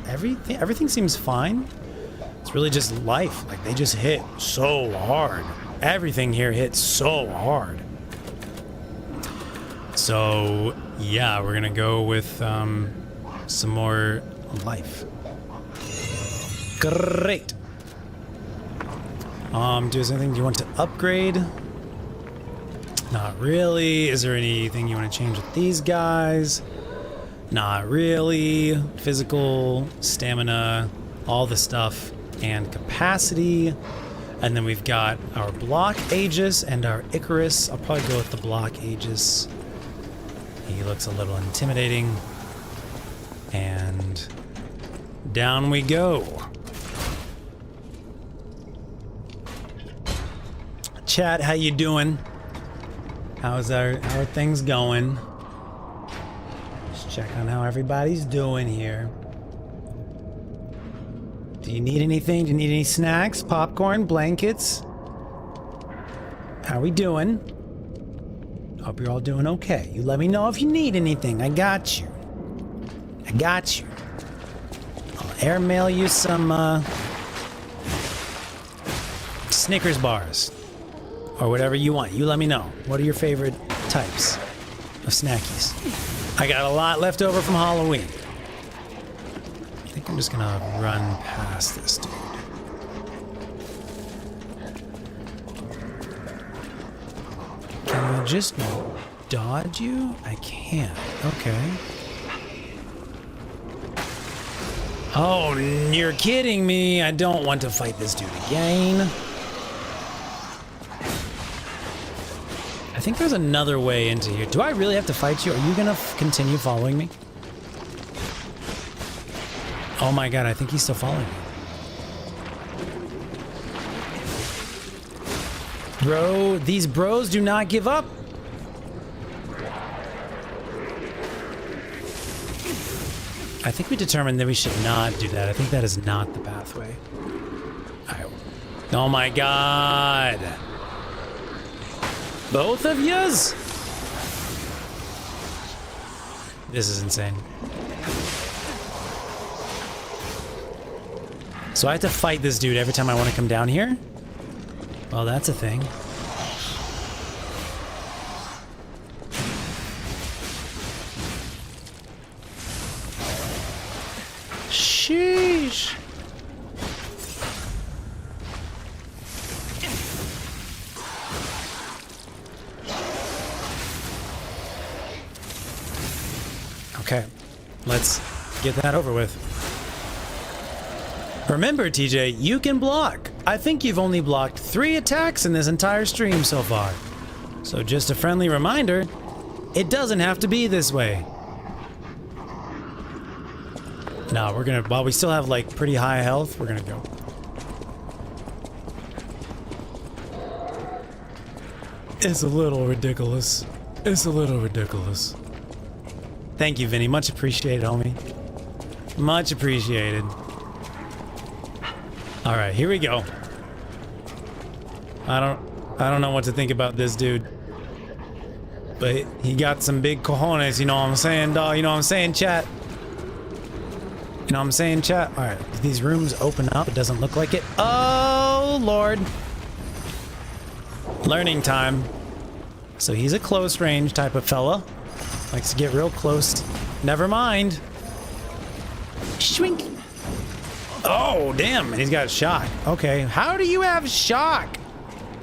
Everything seems fine. It's really just life. Like, they just hit so hard. Everything here hits so hard. So, yeah, we're gonna go with some more life. Great. Do anything you want to upgrade? Not really. Is there anything you want to change with these guys? Not really. Physical, stamina, all the stuff, and capacity. And then we've got our block Aegis and our Icarus. I'll probably go with the block Aegis. He looks a little intimidating. And down we go. Chat, how you doing? How are things going? Just check on how everybody's doing here. Do you need anything? Do you need any snacks? Popcorn? Blankets? How we doing? Hope you're all doing okay. You let me know if you need anything. I got you. I got you. I'll airmail you some Snickers bars. Or whatever you want. You let me know. What are your favorite types of snackies? I got a lot left over from Halloween. I think I'm just gonna run past this dude. Can I just dodge you? I can't. Okay. Oh, you're kidding me. I don't want to fight this dude again. I think there's another way into here. Do I really have to fight you? Are you gonna continue following me? Oh my god, I think he's still following me. Bro, these bros do not give up. I think we determined that we should not do that. I think that is not the pathway. Oh my god. Both of yous? This is insane. So I have to fight this dude every time I want to come down here? Well, that's a thing. Sheesh. Okay, let's get that over with. Remember, TJ, you can block. I think you've only blocked 3 attacks in this entire stream so far. So just a friendly reminder, it doesn't have to be this way. No, we're gonna, while we still have like pretty high health, we're gonna go. It's a little ridiculous. It's a little ridiculous. Thank you, Vinny. Much appreciated, homie. Much appreciated. All right, here we go. I don't know what to think about this dude. But he got some big cojones, you know what I'm saying, dog? You know what I'm saying, chat? You know what I'm saying, chat? All right, these rooms open up. It doesn't look like it. Oh, Lord. Learning time. So he's a close range type of fella. Likes to get real close. Never mind. Shrink. Oh, damn. He's got shock. Okay. How do you have shock?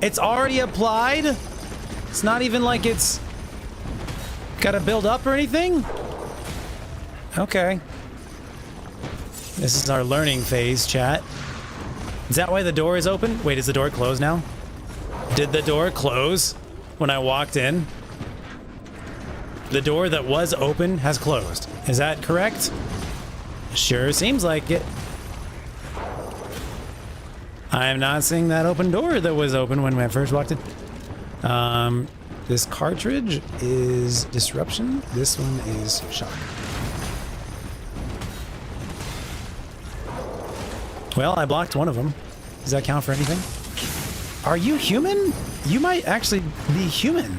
It's already applied? It's not even like it's got to build up or anything? Okay. This is our learning phase, chat. Is that why the door is open? Wait, is the door closed now? Did the door close when I walked in? The door that was open has closed. Is that correct? Sure seems like it. I am not seeing that open door that was open when I first walked in. This cartridge is disruption. This one is shock. Well, I blocked one of them. Does that count for anything? Are you human? You might actually be human.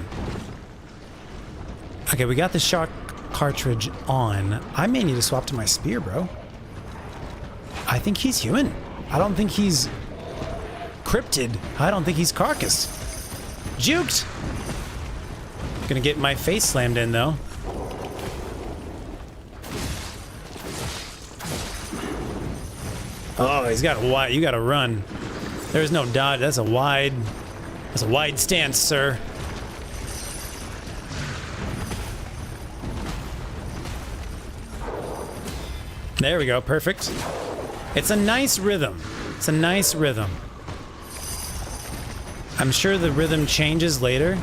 Okay, we got the shock cartridge on. I may need to swap to my spear, bro. I think he's human. I don't think he's cryptid. I don't think he's carcass. Juked! Gonna get my face slammed in, though. Oh, he's got a wide. You gotta run. There's no dodge. That's a wide stance, sir. There we go. Perfect. It's a nice rhythm. It's a nice rhythm. I'm sure the rhythm changes later.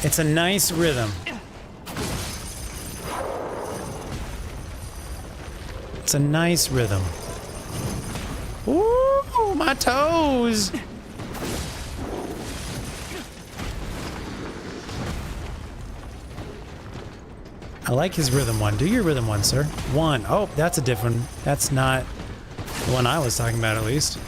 It's a nice rhythm. It's a nice rhythm. Ooh, my toes! I like his rhythm one. Do your rhythm one, sir. One. Oh, that's a different. That's not the one I was talking about, at least.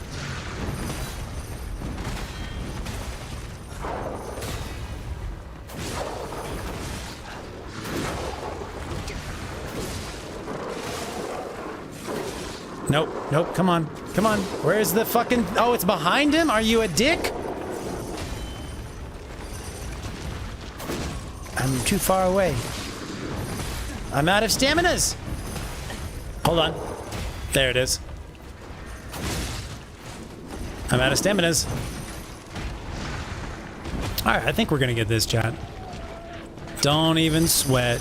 Nope, nope, come on, come on. Where's the fucking... Oh, it's behind him? Are you a dick? I'm too far away. I'm out of staminas. Hold on. There it is. I'm out of staminas. Alright, I think we're gonna get this, chat. Don't even sweat.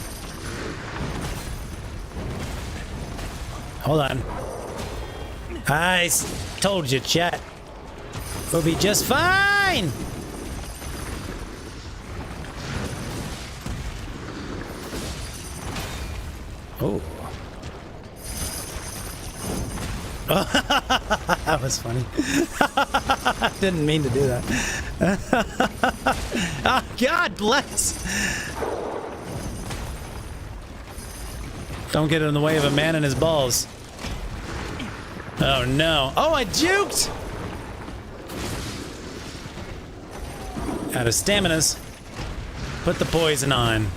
Hold on. I told you, chat. We'll be just fine! Oh. That was funny. I didn't mean to do that. Oh, God bless! Don't get in the way of a man and his balls. Oh no. Oh, I juked! Out of staminas. Put the poison on.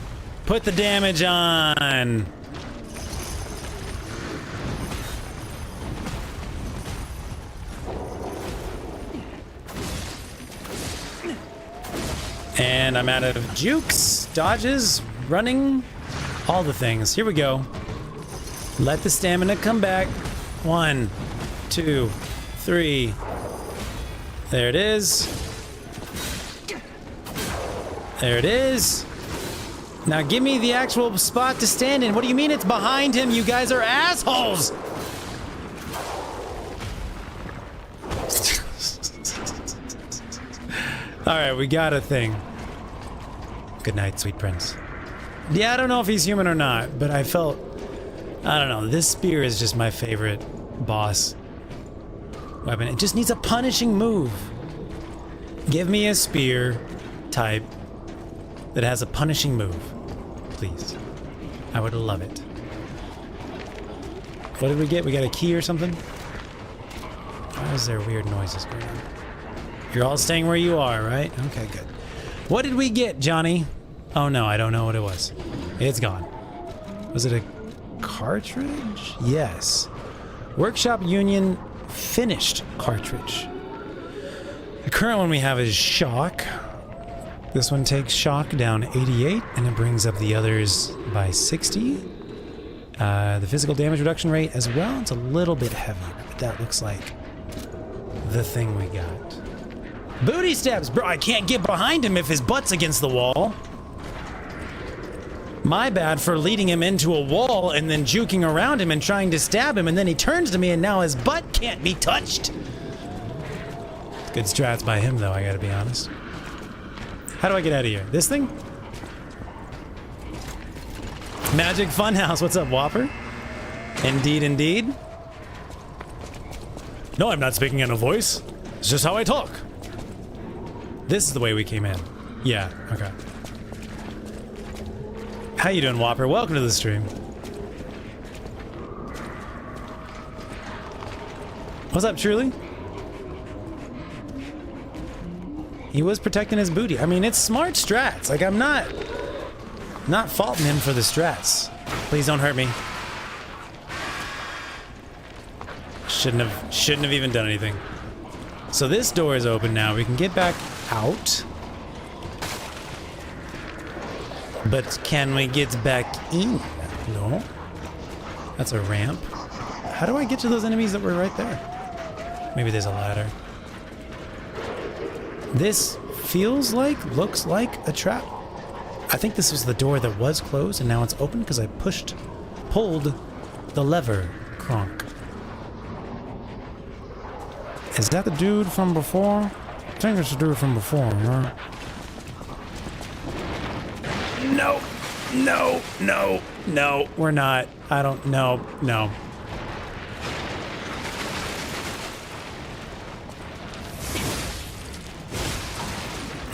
Put the damage on. And I'm out of jukes, dodges, running, all the things. Here we go. Let the stamina come back. 1, 2, 3. There it is. There it is. Now give me the actual spot to stand in. What do you mean it's behind him? You guys are assholes! Alright, we got a thing. Good night, sweet prince. Yeah, I don't know if he's human or not, but I felt... I don't know, this spear is just my favorite boss weapon. It just needs a punishing move. Give me a spear type that has a punishing move. Please. I would love it. What did we get? We got a key or something? Why is there weird noises going on? You're all staying where you are, right? Okay, good. What did we get, Johnny? Oh no, I don't know what it was. It's gone. Was it a cartridge? Yes. Workshop Union finished cartridge. The current one we have is shock. This one takes shock down 88, and it brings up the others by 60. The physical damage reduction rate as well, it's a little bit heavier, but that looks like the thing we got. Booty steps! Bro, I can't get behind him if his butt's against the wall. My bad for leading him into a wall and then juking around him and trying to stab him, and then he turns to me and now his butt can't be touched. Good strats by him though, I gotta be honest. How do I get out of here? This thing? Magic Funhouse, what's up, Whopper? Indeed, indeed. No, I'm not speaking in a voice. It's just how I talk. This is the way we came in. Yeah, okay. How you doing, Whopper? Welcome to the stream. What's up, Truly? He was protecting his booty. I mean, it's smart strats. Like, I'm not faulting him for the strats. Please don't hurt me. Shouldn't have even done anything. So this door is open now. We can get back out. But can we get back in? No. That's a ramp. How do I get to those enemies that were right there? Maybe there's a ladder. This feels like, looks like a trap. I think this was the door that was closed and now it's open because I pulled the lever, Kronk. Is that the dude from before? I think it's the dude from before, right? No, no, no, no, we're not. I don't, no.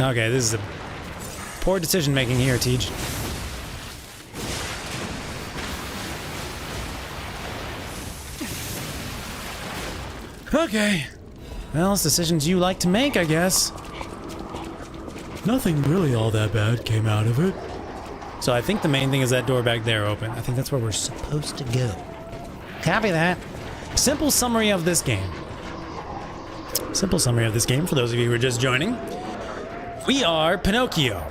Okay, this is a poor decision making here, Tej. Okay. Well, it's decisions you like to make, I guess. Nothing really all that bad came out of it. So I think the main thing is that door back there open. I think that's where we're supposed to go. Copy that. Simple summary of this game. Simple summary of this game for those of you who are just joining. We are Pinocchio.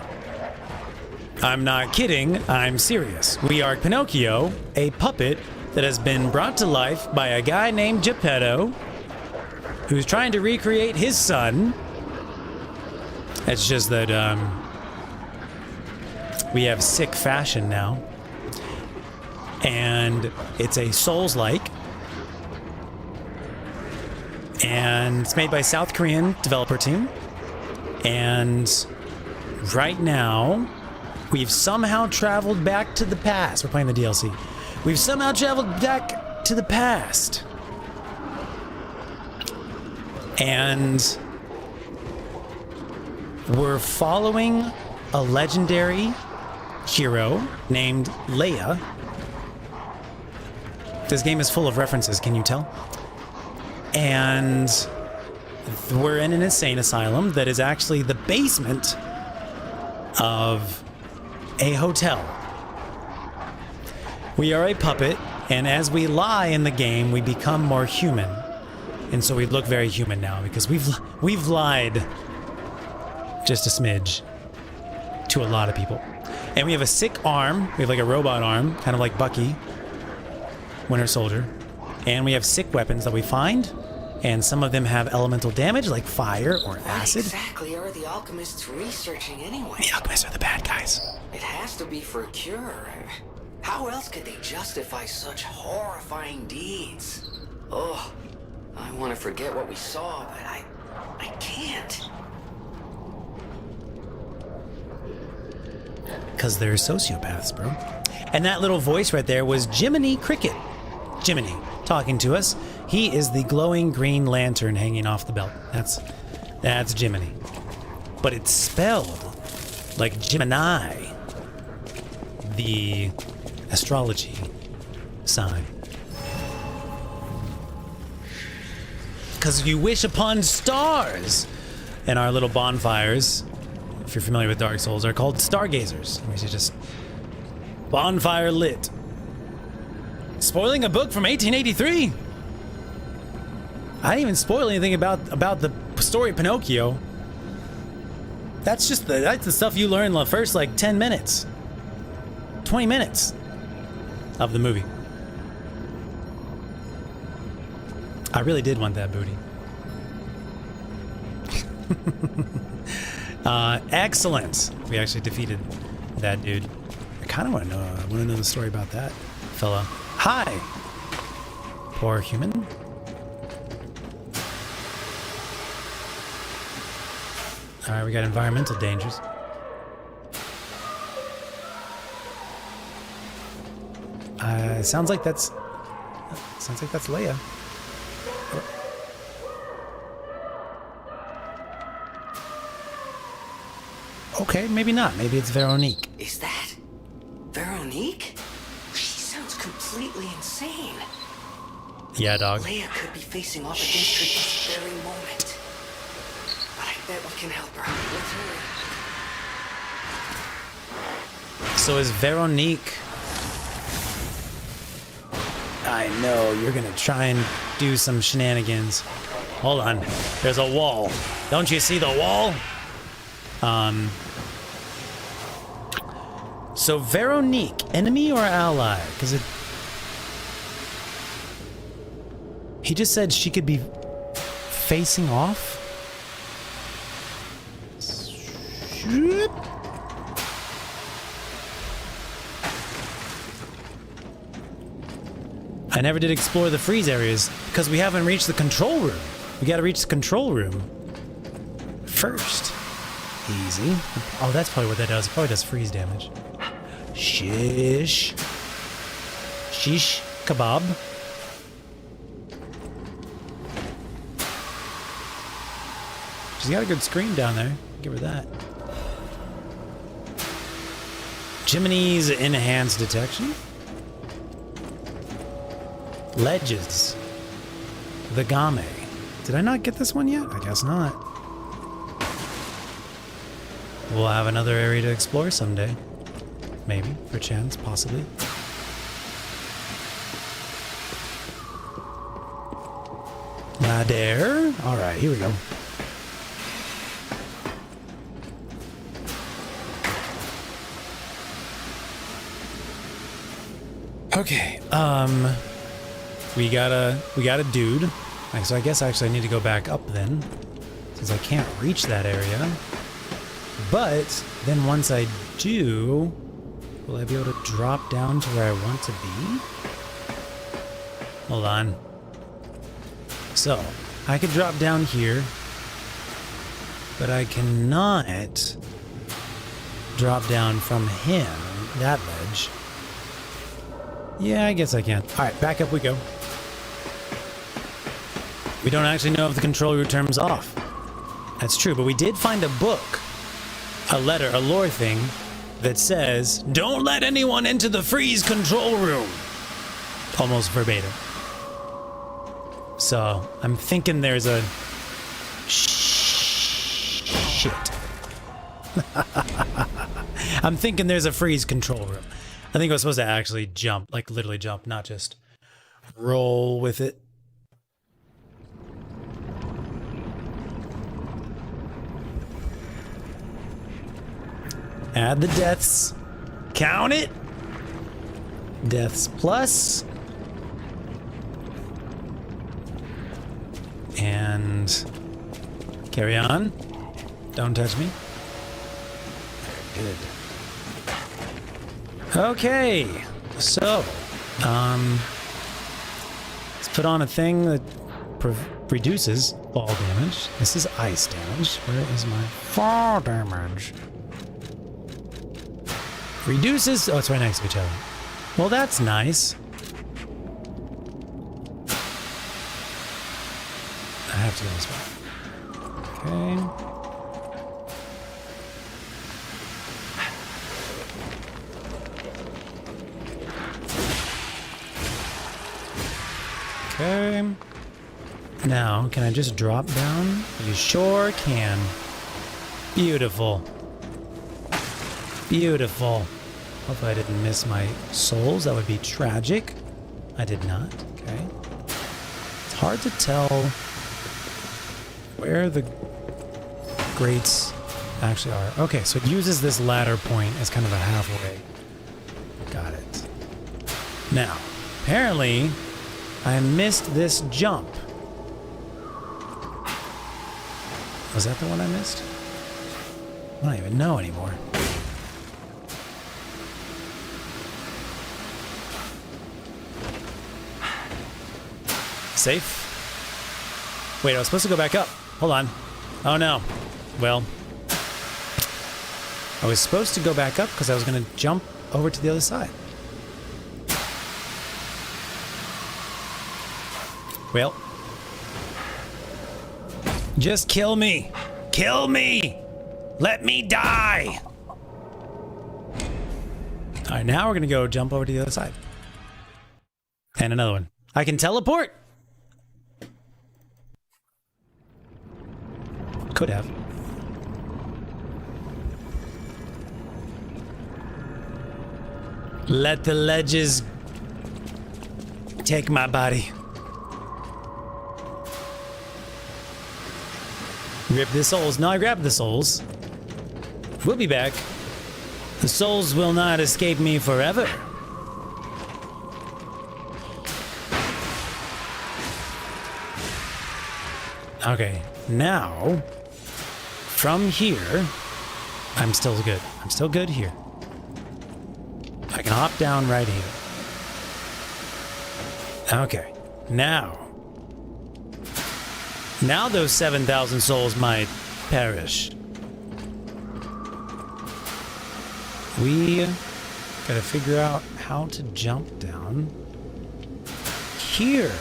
I'm not kidding, I'm serious. We are Pinocchio, a puppet that has been brought to life by a guy named Geppetto, who's trying to recreate his son. It's just that, we have sick fashion now. And it's a Souls-like. And it's made by South Korean developer team. And right now, we've somehow traveled back to the past. We're playing the DLC. We've somehow traveled back to the past. And we're following a legendary hero named Leia. This game is full of references, can you tell? And we're in an insane asylum that is actually the basement of a hotel. We are a puppet, and as we lie in the game, we become more human. And so we look very human now because we've lied just a smidge to a lot of people. And we have a sick arm. We have like a robot arm, kind of like Bucky, Winter Soldier. And we have sick weapons that we find. And some of them have elemental damage, like fire or acid. What exactly are the alchemists researching anyway? The alchemists are the bad guys. It has to be for a cure. How else could they justify such horrifying deeds? Oh, I want to forget what we saw, but I can't. Because they're sociopaths, bro. And that little voice right there was Jiminy Cricket. Jiminy talking to us. He is the glowing green lantern hanging off the belt. That's Jiminy. But it's spelled like Gemini, the astrology sign. Because you wish upon stars. And our little bonfires, if you're familiar with Dark Souls, are called stargazers. We should just bonfire lit. Spoiling a book from 1883. I didn't even spoil anything about the story of Pinocchio. That's the stuff you learn in the first like 10 minutes. 20 minutes of the movie. I really did want that booty. Excellent. We actually defeated that dude. I kind of want to know the story about that fella. Hi, poor human. All right, we got environmental dangers. Sounds like that's Leia. Okay, maybe not. Maybe it's Veronique. Is that Veronique? She sounds completely insane. Yeah, dog. Leia could be facing off against her this very moment. But I bet we can help her. Let's hurry. So is Veronique... I know, you're gonna try and do some shenanigans. Hold on. There's a wall. Don't you see the wall? So Veronique, enemy or ally? Because it... He just said she could be facing off? I never did explore the freeze areas because we haven't reached the control room. We gotta reach the control room first. Easy. Oh, that's probably what that does. It probably does freeze damage. Shish. Shish kebab. She's got a good scream down there. Give her that. Jiminy's enhanced detection. Ledges. The Game. Did I not get this one yet? I guess not. We'll have another area to explore someday. Maybe, perchance, possibly. Ladder. Alright, here we go. Okay, we got a dude. So I guess actually I need to go back up then, since I can't reach that area. But then once I do, will I be able to drop down to where I want to be? Hold on. So, I could drop down here, but I cannot drop down from him, that ledge. Yeah, I guess I can. Alright, back up we go. We don't actually know if the control room turns off. That's true, but we did find a book, a letter, a lore thing, that says, don't let anyone into the freeze control room. Almost verbatim. So, I'm thinking there's a... Shit. I'm thinking there's a freeze control room. I think I was supposed to actually jump, like literally jump, not just roll with it. Add the deaths. Count it. Deaths plus. And carry on. Don't touch me. Good. Okay, so, let's put on a thing that reduces fall damage. This is ice damage. Where is my fall damage? Reduces, oh, it's right next to each other. Well, that's nice. I have to go this way. Okay. Okay. Now, can I just drop down? You sure can. Beautiful. Beautiful. Hopefully I didn't miss my souls. That would be tragic. I did not. Okay. It's hard to tell where the grates actually are. Okay, so it uses this ladder point as kind of a halfway. Got it. Now, apparently, I missed this jump. Was that the one I missed? I don't even know anymore. Safe? Wait, I was supposed to go back up. Hold on. Oh no. Well, I was supposed to go back up because I was going to jump over to the other side. Well, just kill me. Kill me. Let me die. All right, now we're going to go jump over to the other side. And another one. I can teleport. Could have. Let the ledges take my body. Rip the souls. No, I grabbed the souls. We'll be back. The souls will not escape me forever. Okay, now, from here, I'm still good. I'm still good here. I can hop down right here. Okay, now those 7,000 souls might perish. We gotta figure out how to jump down here.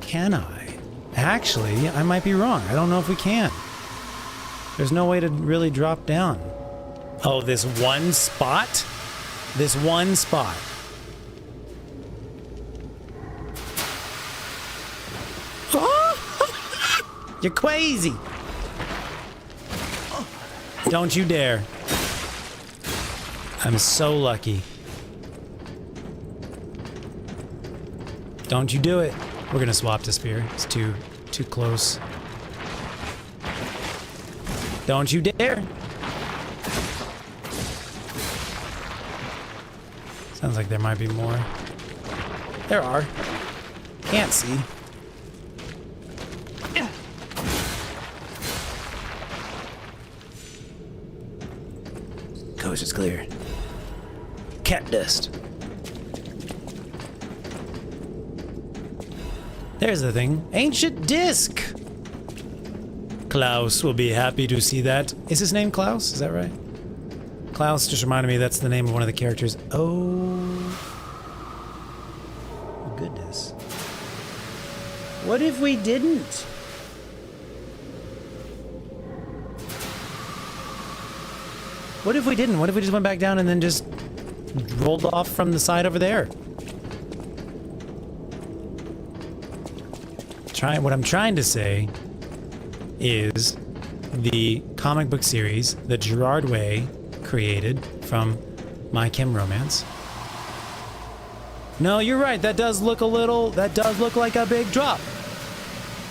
Can I? Actually, I might be wrong. I don't know if we can. There's no way to really drop down. Oh, this one spot? This one spot. Oh! You're crazy. Don't you dare. I'm so lucky. Don't you do it. We're gonna swap to spear. It's too close. Don't you dare. Sounds like there might be more. There are. Can't see. Coast is clear. Cat dust. There's the thing. Ancient disc! Klaus will be happy to see that. Is his name Klaus? Is that right? Klaus just reminded me that's the name of one of the characters. Oh. Goodness. What if we didn't? What if we didn't? What if we just went back down and then just rolled off from the side over there? What I'm trying to say is the comic book series that Gerard Way created from My Kim Romance. No, you're right. That does look like a big drop.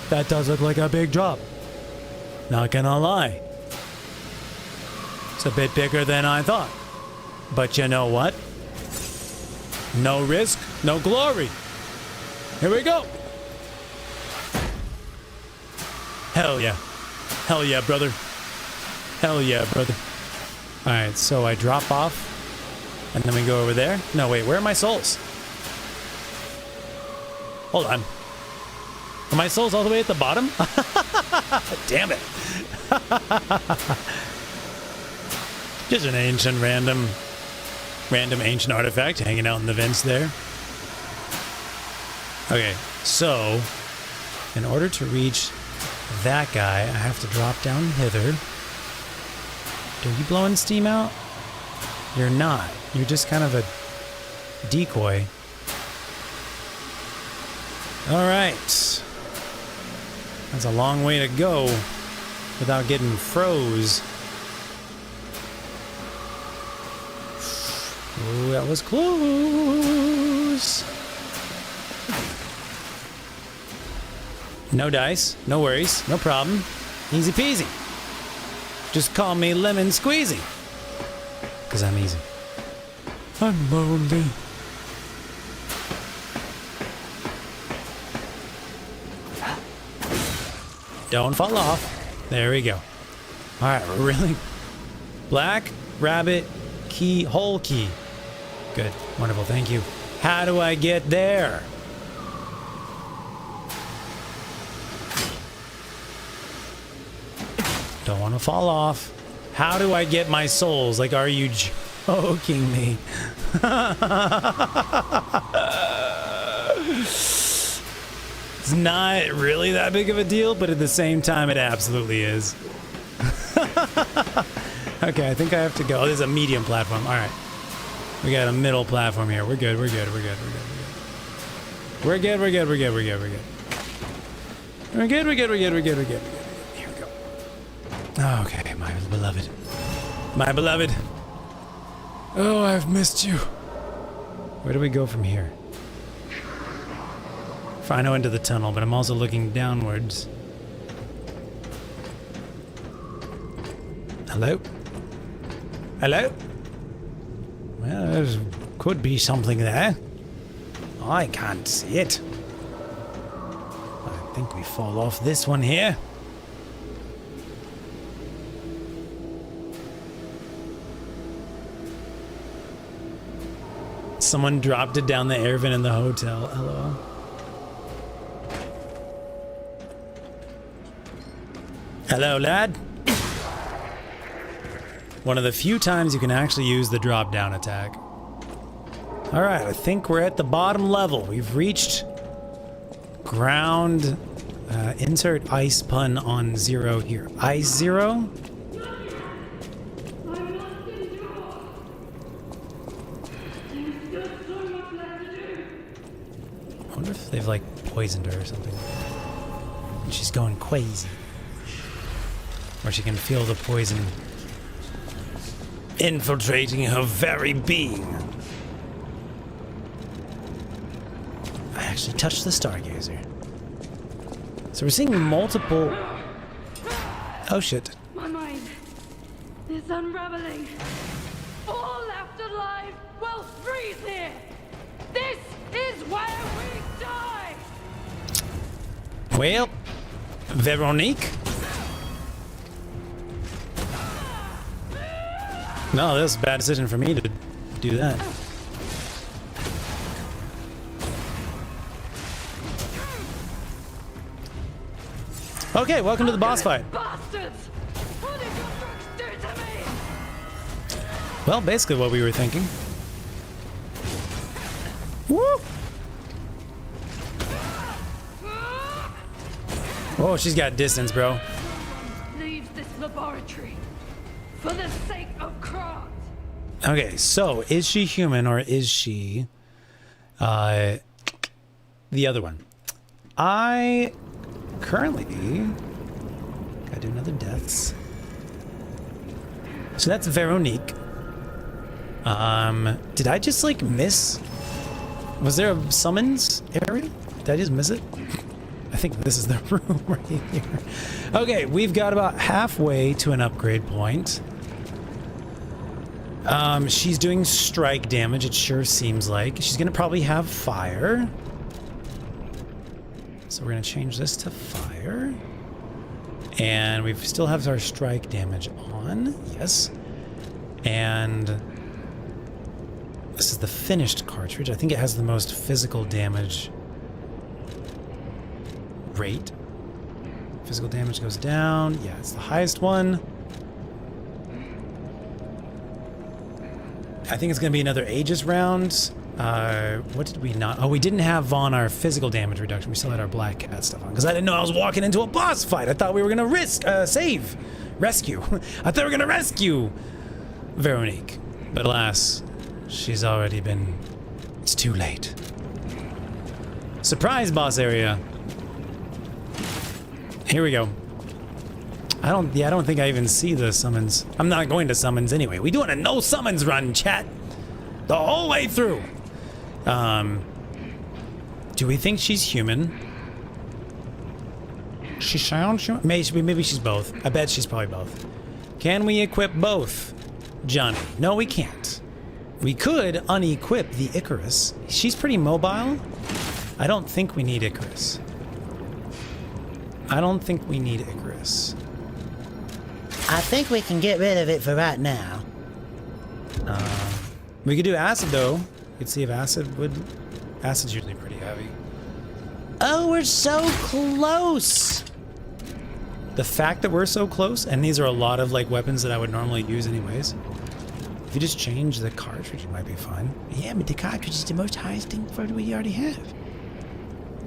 That does look like a big drop. Not gonna lie. It's a bit bigger than I thought. But you know what? No risk, no glory. Here we go. Hell yeah. Hell yeah, brother. Hell yeah, brother. Alright, so I drop off, and then we go over there. No, wait, where are my souls? Hold on. Are my souls all the way at the bottom? Damn it. Just an ancient random ancient artifact hanging out in the vents there. Okay, so in order to reach that guy, I have to drop down hither. Are you blowing steam out? You're not. You're just kind of a decoy. Alright. That's a long way to go without getting froze. Oh, that was close. No dice, no worries, no problem. Easy peasy. Just call me Lemon Squeezy. Because I'm easy. I'm lonely. Don't fall off. There we go. Alright, we're really... Black, rabbit, key, hole key. Good, wonderful, thank you. How do I get there? Don't want to fall off. How do I get my souls? Like, are you joking me? It's not really that big of a deal, but at the same time, it absolutely is. Okay, I think I have to go. Oh, there's a medium platform. All right. We got a middle platform here. We're good, we're good, we're good, we're good, we're good. We're good, we're good, we're good, we're good, we're good. We're good, we're good, we're good, we're good, we're good. Here we go. Okay, my beloved. My beloved. Oh, I've missed you. Where do we go from here? I know into the tunnel, but I'm also looking downwards. Hello? Hello? Well, there could be something there. I can't see it. I think we fall off this one here. Someone dropped it down the air vent in the hotel. LOL. Hello, lad. One of the few times you can actually use the drop-down attack. Alright, I think we're at the bottom level. We've reached ground. Insert ice pun on 0 here. Ice 0? I wonder if they've, like, poisoned her or something. And she's going crazy. Or she can feel the poison infiltrating her very being. I actually touched the stargazer. So we're seeing multiple... Oh shit. My mind is unraveling. All left alive will freeze here. This is where we die. Well, Veronique? No, that's a bad decision for me to do that. Okay, welcome to the boss fight. Bastards! What did your drugs do to me? Well, basically what we were thinking. Woo! Oh, she's got distance, bro. Leaves this laboratory for the sake of Krat. Okay, so is she human or is she the other one? I currently gotta do another deaths. So that's Veronique. Did I just like miss? Was there a summons area? Did I just miss it? I think this is the room right here. Okay, we've got about halfway to an upgrade point. She's doing strike damage, it sure seems like. She's gonna probably have fire. So we're gonna change this to fire. And we still have our strike damage on, yes. And this is the finished cartridge. I think it has the most physical damage rate. Physical damage goes down. Yeah, it's the highest one. I think it's going to be another Aegis round. What did we not? Oh, we didn't have on our physical damage reduction. We still had our Black Cat stuff on. Because I didn't know I was walking into a boss fight. I thought we were going to rescue. I thought we were going to rescue Veronique. But alas, she's already been... It's too late. Surprise boss area. Here we go. I don't think I even see the summons. I'm not going to summons anyway. We doing a no summons run, chat. The whole way through. Do we think she's human? She sounds... Maybe she's both. I bet she's probably both. Can we equip both, Johnny? No, we can't. We could unequip the Icarus. She's pretty mobile. I don't think we need Icarus. I don't think we need Icarus. I think we can get rid of it for right now. We could do acid, though. We could see if acid would... Acid's usually pretty heavy. Oh, we're so close! The fact that we're so close, and these are a lot of, like, weapons that I would normally use anyways. If you just change the cartridge, it might be fine. Yeah, but the cartridge is the most highest thing for what we already have.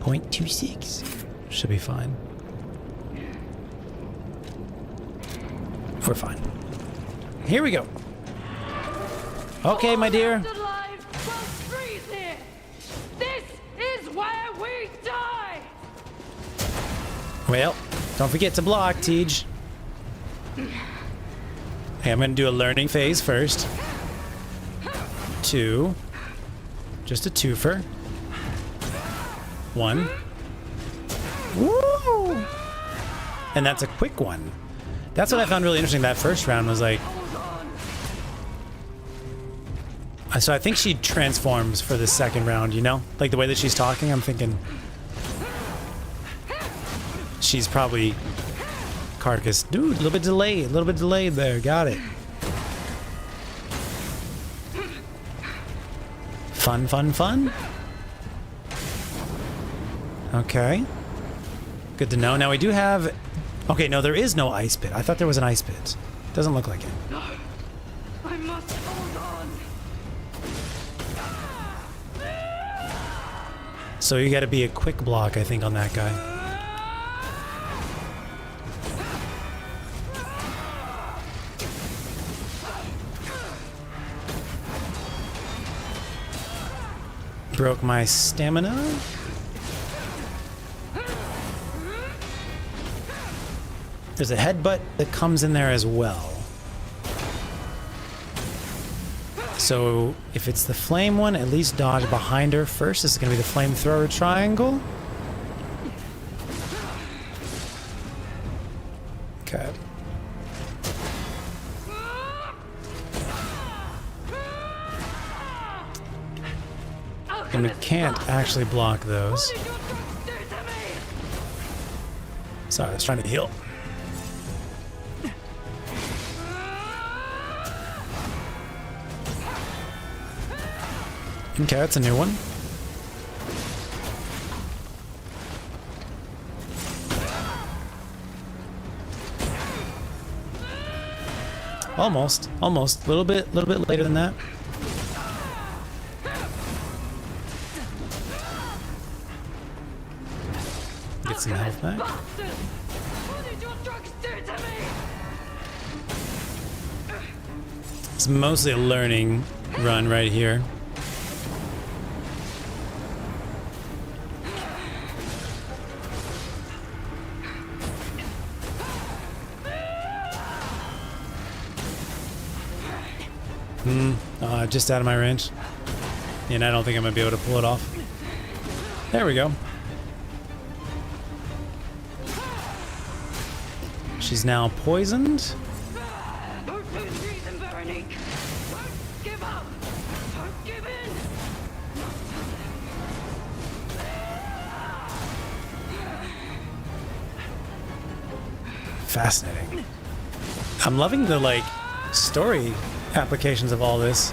0.26. Should be fine. We're fine. Here we go. Okay, my dear. This is where we die. Well, don't forget to block, Tej. Hey, I'm gonna do a learning phase first. 2. Just a twofer. 1. Woo! And that's a quick one. That's what I found really interesting. That first round was like... So I think she transforms for the second round, you know? Like the way that she's talking, I'm thinking... She's probably... Carcass. Dude, a little bit delayed there. Got it. Fun, fun, fun. Okay. Good to know. Now we do have... Okay, no, there is no ice pit. I thought there was an ice pit. Doesn't look like it. No, I must hold on. So you gotta be a quick block, I think, on that guy. Broke my stamina. There's a headbutt that comes in there as well. So if it's the flame one, at least dodge behind her first. This is going to be the flamethrower triangle. Okay. And we can't actually block those. Sorry, I was trying to heal. Okay, that's a new one. Almost. A little bit later than that. Get some health back. It's mostly a learning run right here. Just out of my range. And I don't think I'm gonna be able to pull it off. There we go. She's now poisoned. Don't lose reason, Veronique. Don't give up. Don't give in. Fascinating. I'm loving the, like, story applications of all this.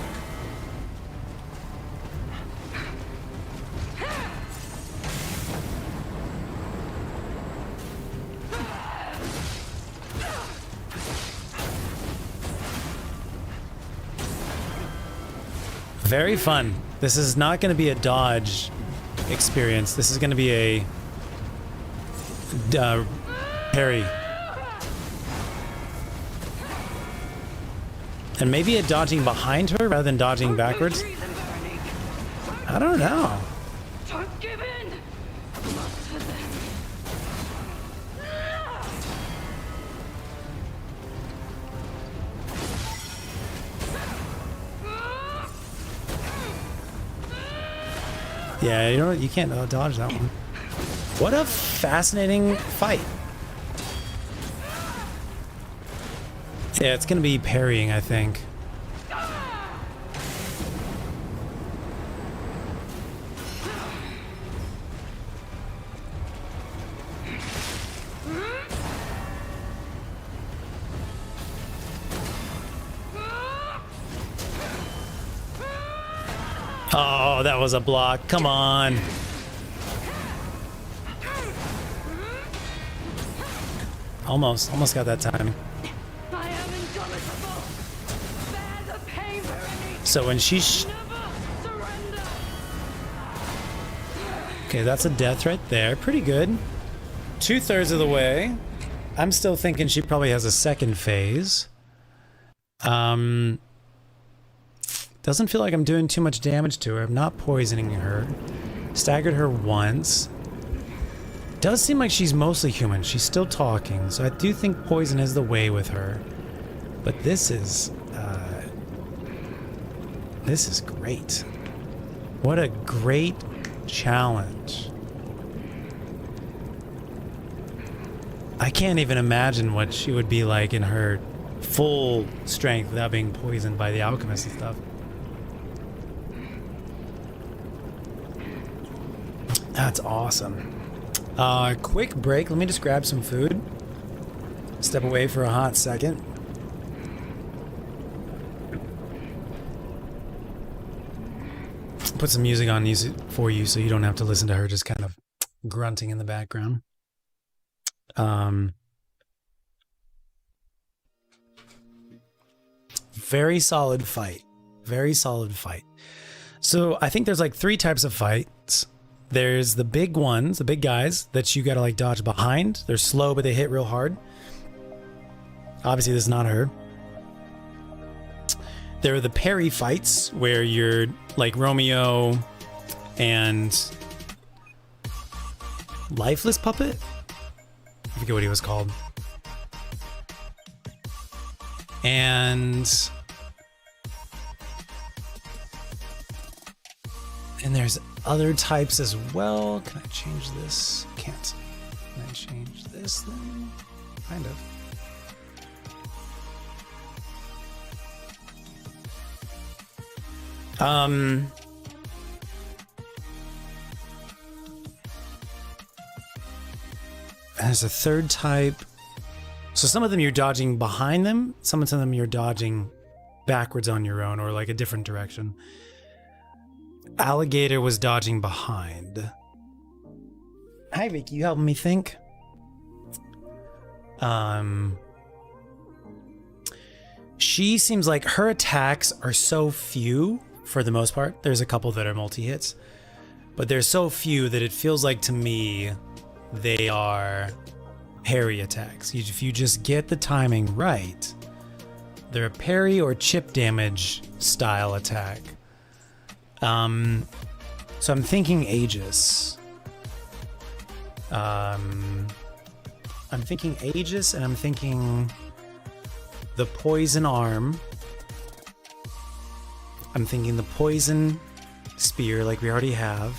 Very fun. This is not going to be a dodge experience. This is going to be a parry. And maybe a dodging behind her rather than dodging backwards. I don't know. Don't give in. Yeah, you know what? You can't dodge that one. What a fascinating fight. Yeah, it's gonna be parrying, I think. Oh, that was a block. Come on. Almost got that time. I am indomitable. Bear the pain where it needs. So when she... Never surrender. Okay, that's a death right there. Pretty good. 2/3 of the way. I'm still thinking she probably has a second phase. Doesn't feel like I'm doing too much damage to her. I'm not poisoning her. Staggered her once. Does seem like she's mostly human. She's still talking, so I do think poison is the way with her. But this is great. What a great challenge. I can't even imagine what she would be like in her full strength without being poisoned by the alchemist and stuff. That's awesome. Quick break. Let me just grab some food. Step away for a hot second. Put some music on for you so you don't have to listen to her just kind of grunting in the background. Very solid fight. Very solid fight. So I think there's like 3 types of fights. There's the big ones, the big guys that you gotta like dodge behind. They're slow, but they hit real hard. Obviously, this is not her. There are the parry fights where you're like Romeo and Lifeless Puppet? I forget what he was called. And there's other types as well. Can I change this? Can't. Can I change this then? Kind of. There's a third type. So some of them you're dodging behind them. Some of them you're dodging backwards on your own or like a different direction. Alligator was dodging behind. Hi, Vicky. You helping me think? She seems like her attacks are so few for the most part. There's a couple that are multi-hits, but they're so few that it feels like to me they are parry attacks. If you just get the timing right, they're a parry or chip damage style attack. So I'm thinking Aegis. I'm thinking Aegis, and I'm thinking the poison arm. I'm thinking the poison spear, like we already have.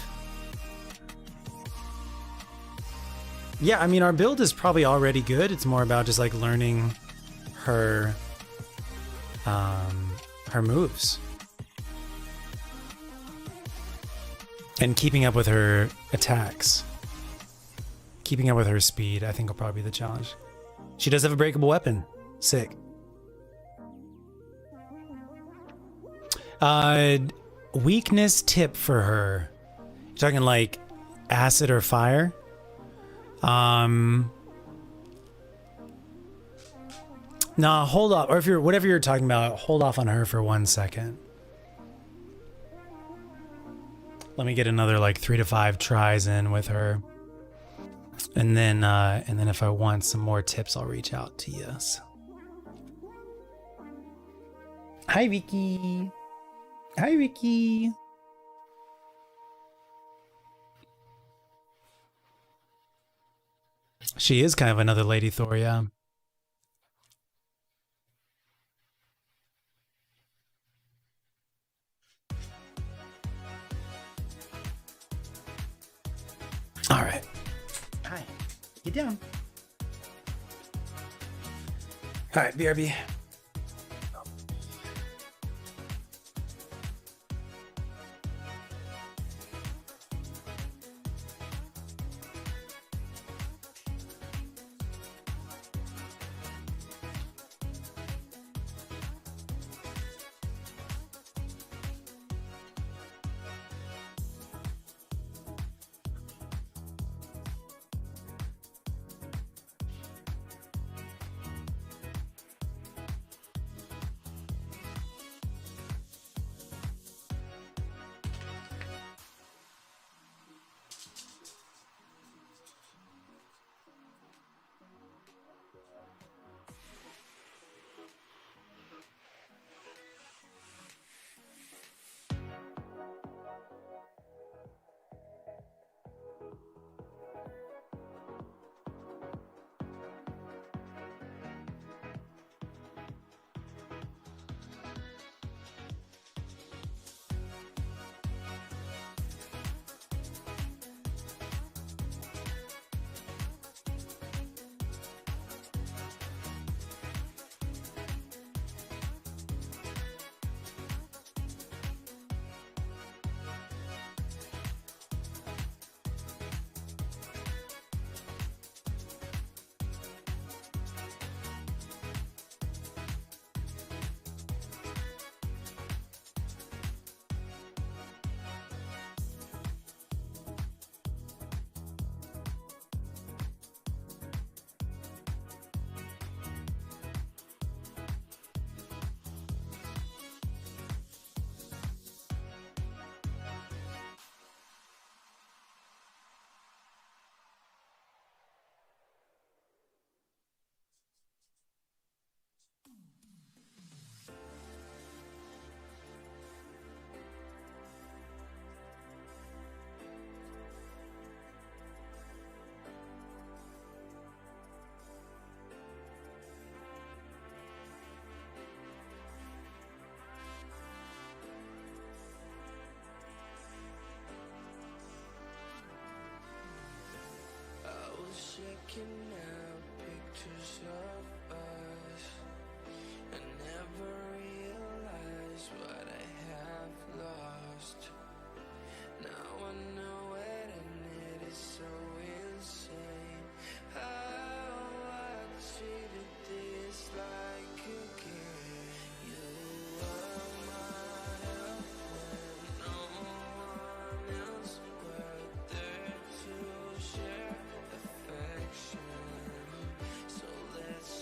Yeah, I mean, our build is probably already good. It's more about just like learning her, her moves. And keeping up with her attacks. Keeping up with her speed, I think, will probably be the challenge. She does have a breakable weapon. Sick. Weakness tip for her. You're talking like acid or fire? Nah, hold off. Or if you're whatever you're talking about, hold off on her for 1 second. Let me get another like 3 to 5 tries in with her. And then if I want some more tips, I'll reach out to you. So. Hi, Vicky. Hi, Vicky. She is kind of another Lady Thor, yeah. All right. Hi. Get down. All right, BRB. pictures of us. I never realized what I have lost. Now I know it, and it is so insane how I treated this like a game. You were my help when no one else were there to share affection. So let's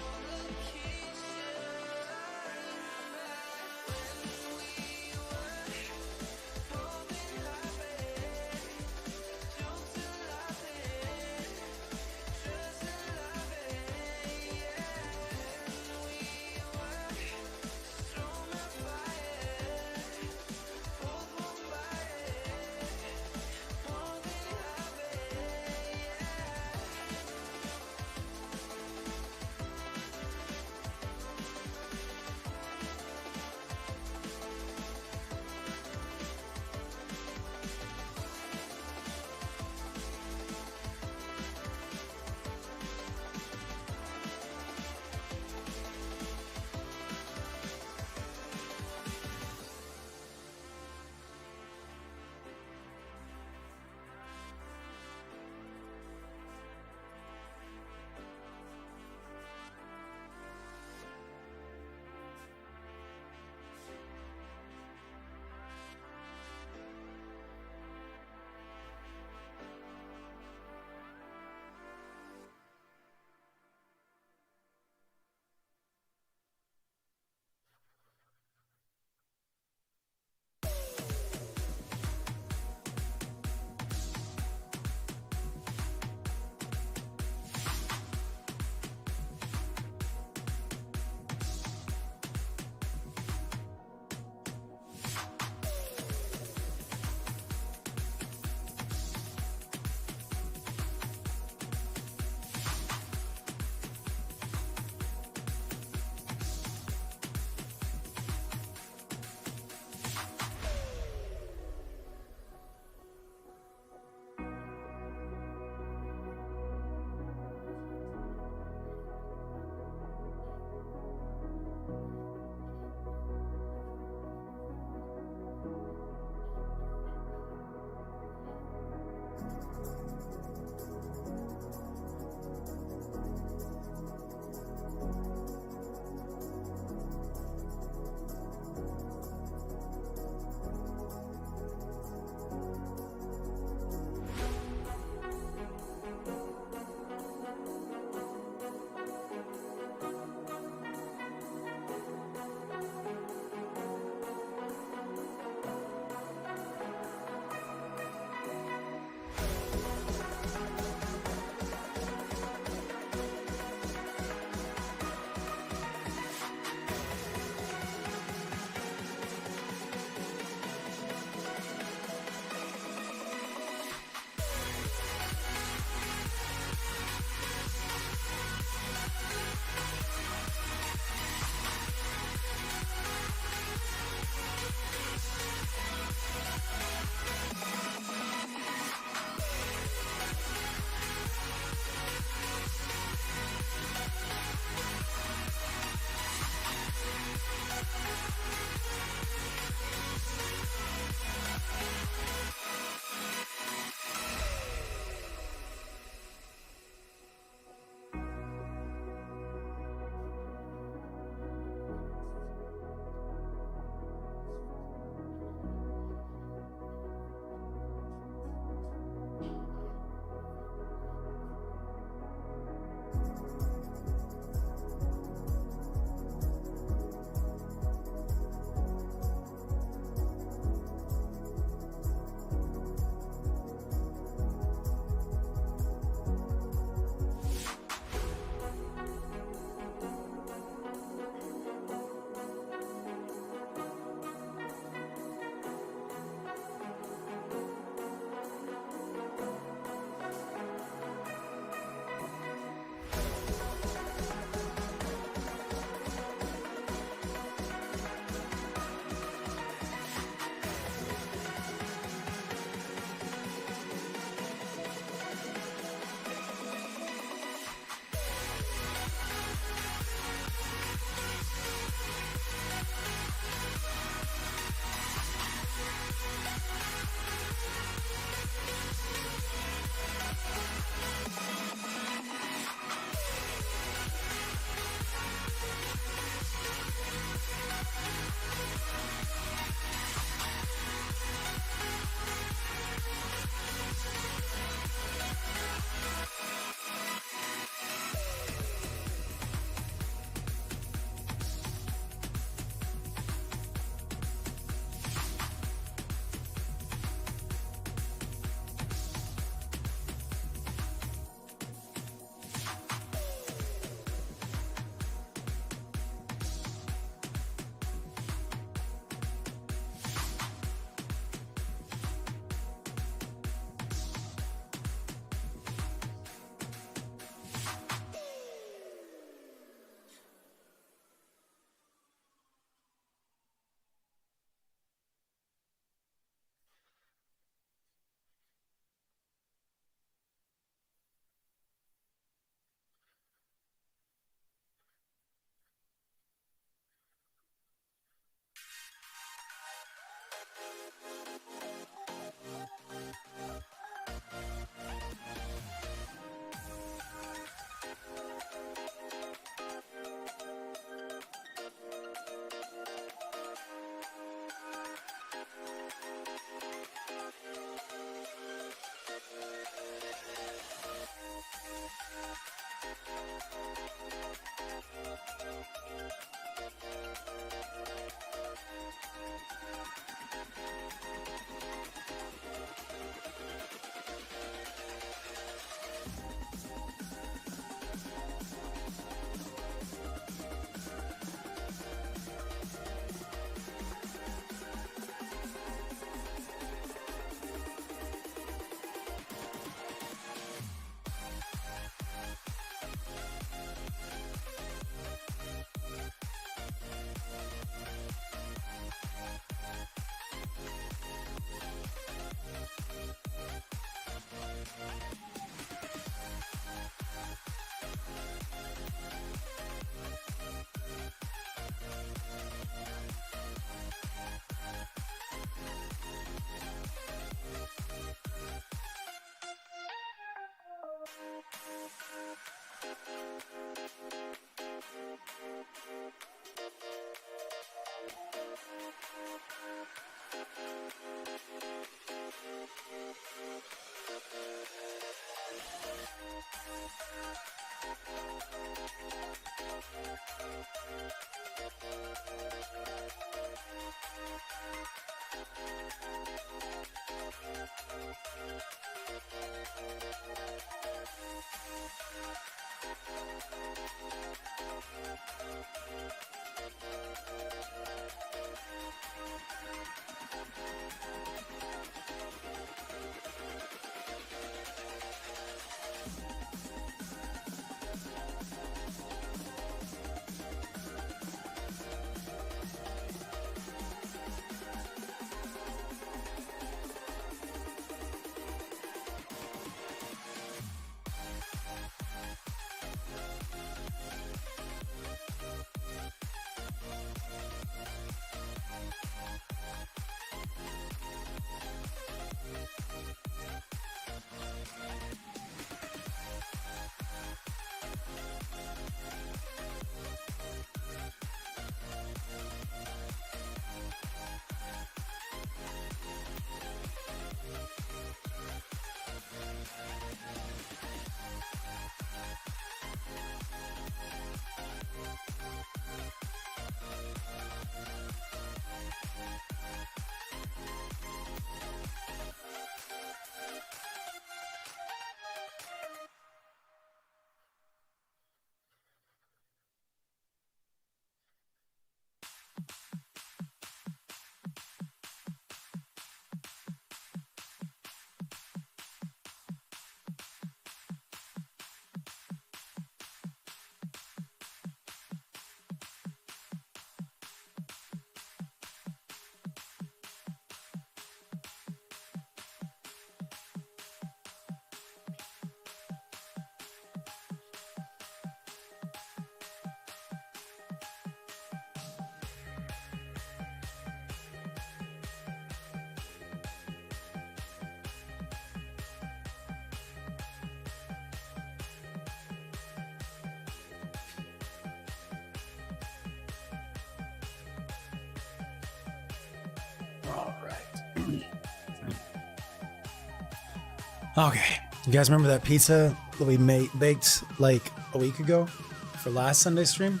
Okay, you guys remember that pizza that we baked like a week ago for last Sunday stream?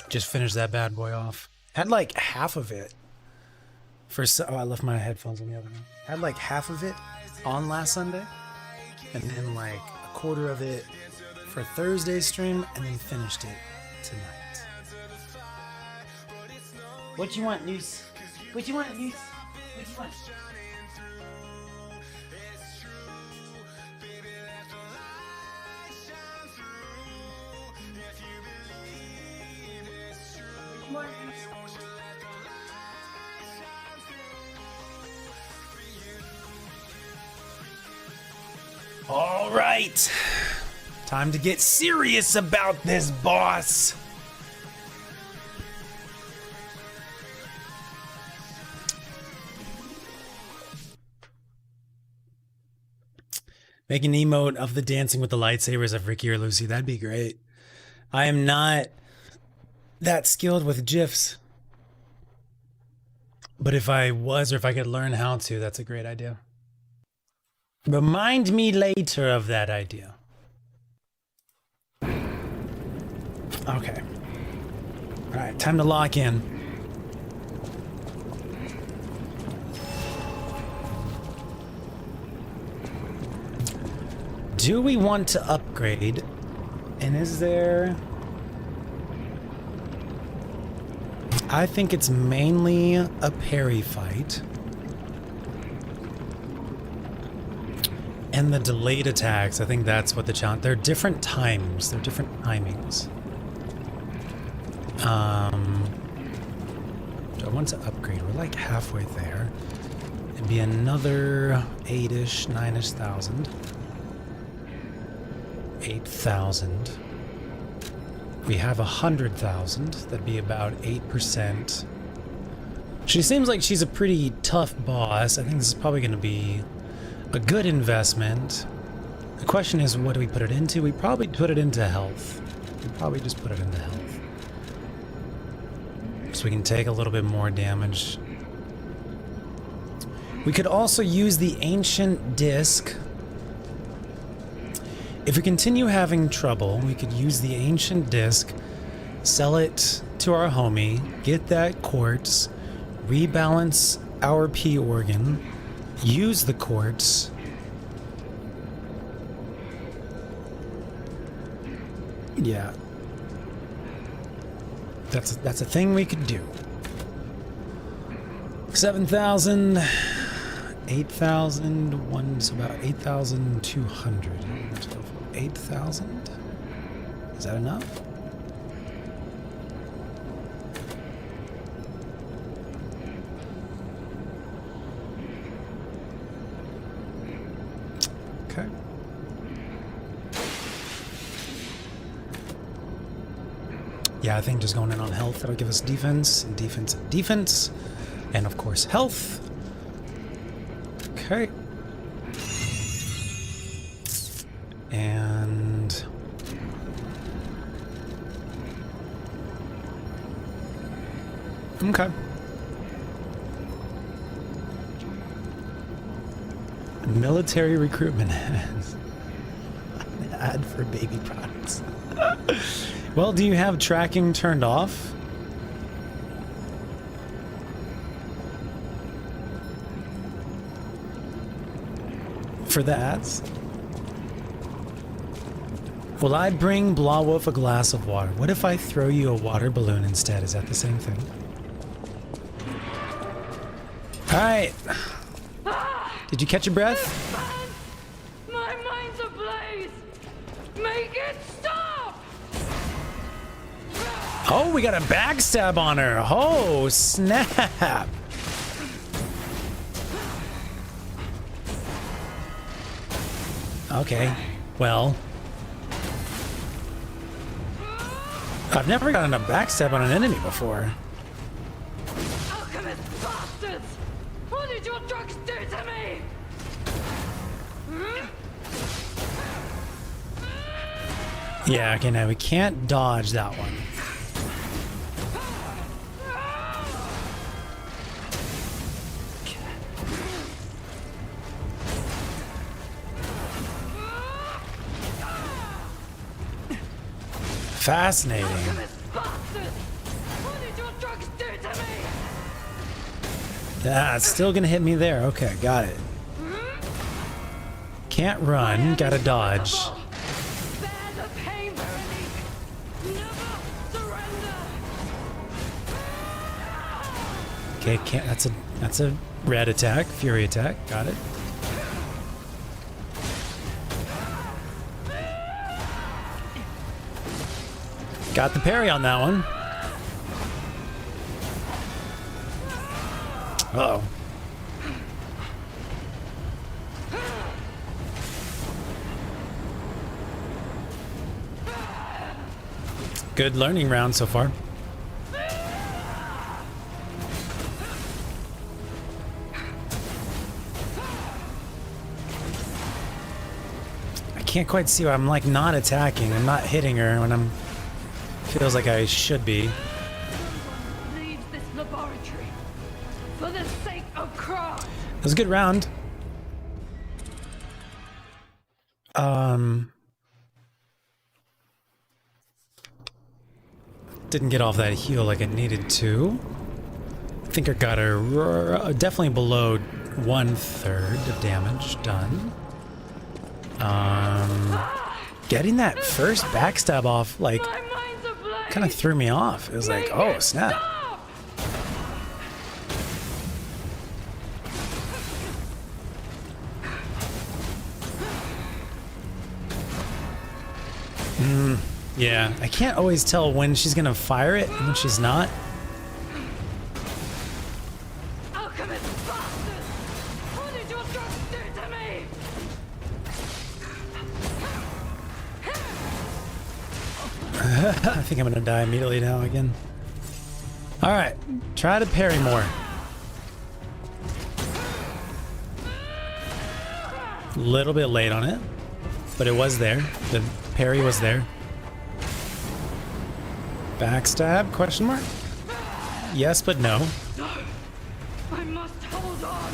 Just finished that bad boy off. Had like half of it oh, I left my headphones on the other one. Had like half of it on last Sunday, and then like a quarter of it for Thursday's stream, and then finished it tonight. What you want, Noose? What you want, Noose? What you want? All right, time to get serious about this, boss. Make an emote of the dancing with the lightsabers of Ricky or Lucy. That'd be great. I am not that skilled with GIFs. But if I was, or if I could learn how to, that's a great idea. Remind me later of that idea. Okay. All right, time to lock in. Do we want to upgrade? And is there... I think it's mainly a parry fight. And the delayed attacks, I think that's what the challenge... They're different times. They're different timings. Do I want to upgrade? We're like halfway there. It'd be another 8-ish, 9-ish thousand. 8,000. We have 100,000. That'd be about 8%. She seems like she's a pretty tough boss. I think this is probably going to be a good investment. The question is, what do we put it into? We probably put it into health. We probably just put it into health. So we can take a little bit more damage. We could also use the ancient disc. If we continue having trouble, we could use the ancient disc, sell it to our homie, get that quartz, rebalance our P organ, use the quartz, yeah, that's a thing we could do. 7,000, 8,000, one's about 8,200. 8,000? Is that enough? Okay. Yeah, I think just going in on health, that'll give us defense, and defense, and defense, and of course health. Okay. And okay. Military recruitment ads. An ad for baby products. Well, do you have tracking turned off? For the ads? Will I bring Blawwolf a glass of water? What if I throw you a water balloon instead? Is that the same thing? Alright. Did you catch your breath? My mind's ablaze! Make it stop! Oh, we got a backstab on her. Oh, snap. Okay, well. I've never gotten a backstab on an enemy before. Alchemist bastards! What did your drugs do to me? Yeah, okay, now we can't dodge that one. Fascinating. What did your drugs do to me? Ah, it's still gonna hit me there. Okay, got it. Can't run, gotta dodge. Bear the pain, Veronique. Never surrender. Okay, can't. That's a red attack, fury attack. Got it. Got the parry on that one. Uh-oh. Good learning round so far. I can't quite see why I'm like not attacking. I'm not hitting her when I'm feels like I should be. Leaves this laboratory for the sake of craft. It was a good round. Didn't get off that heal like it needed to. I think I got her definitely below 1/3 of damage done. Getting that first backstab off like My mind's ablaze. kind of threw me off. It was like, Make oh it snap. stop. Yeah, I can't always tell when she's gonna fire it and when she's not. Alchemist bastard! What did your drugs do to me? I think I'm gonna die immediately now again. Alright, try to parry more. Little bit late on it, but it was there. The parry was there. Backstab, question mark? Yes, but no. I must hold on.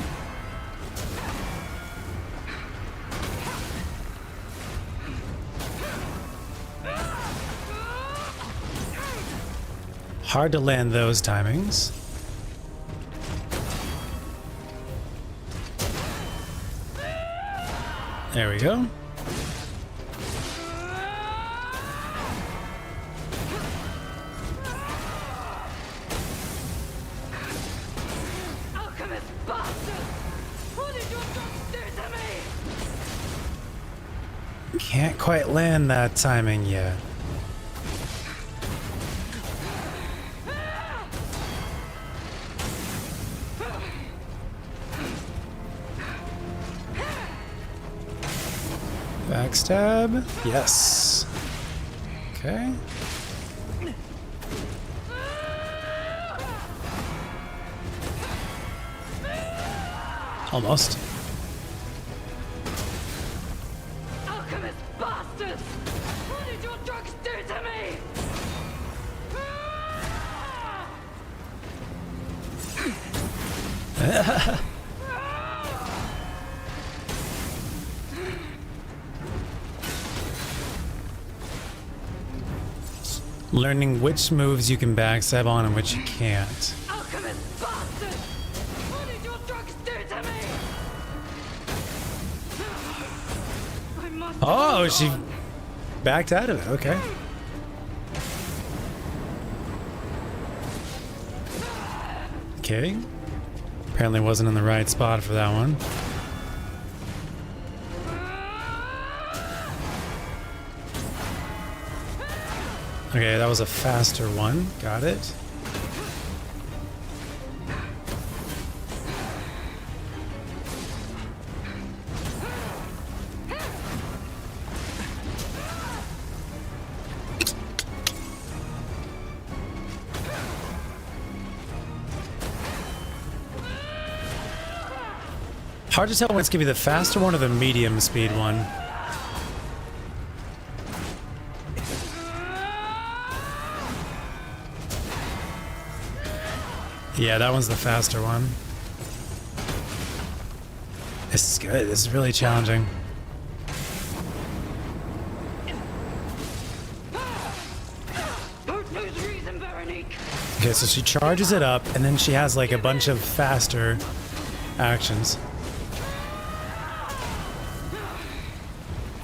Hard to land those timings. There we go. Alchemist bastard! What did your drugs do to me? Can't quite land that timing yet. Backstab. Yes. Okay. Almost. Alchemist bastard! What did your drugs do to me? Learning which moves you can backstab on and which you can't. Alchemist bastard! What did your drugs do to me? I must Oh, hold she on. backed out of it. Okay. Okay. Apparently wasn't in the right spot for that one. Okay, that was a faster one. Got it. Hard to tell when it's gonna be the faster one or the medium speed one. Yeah, that one's the faster one. This is good. This is really challenging. Okay, so she charges it up, and then she has like a bunch of faster actions.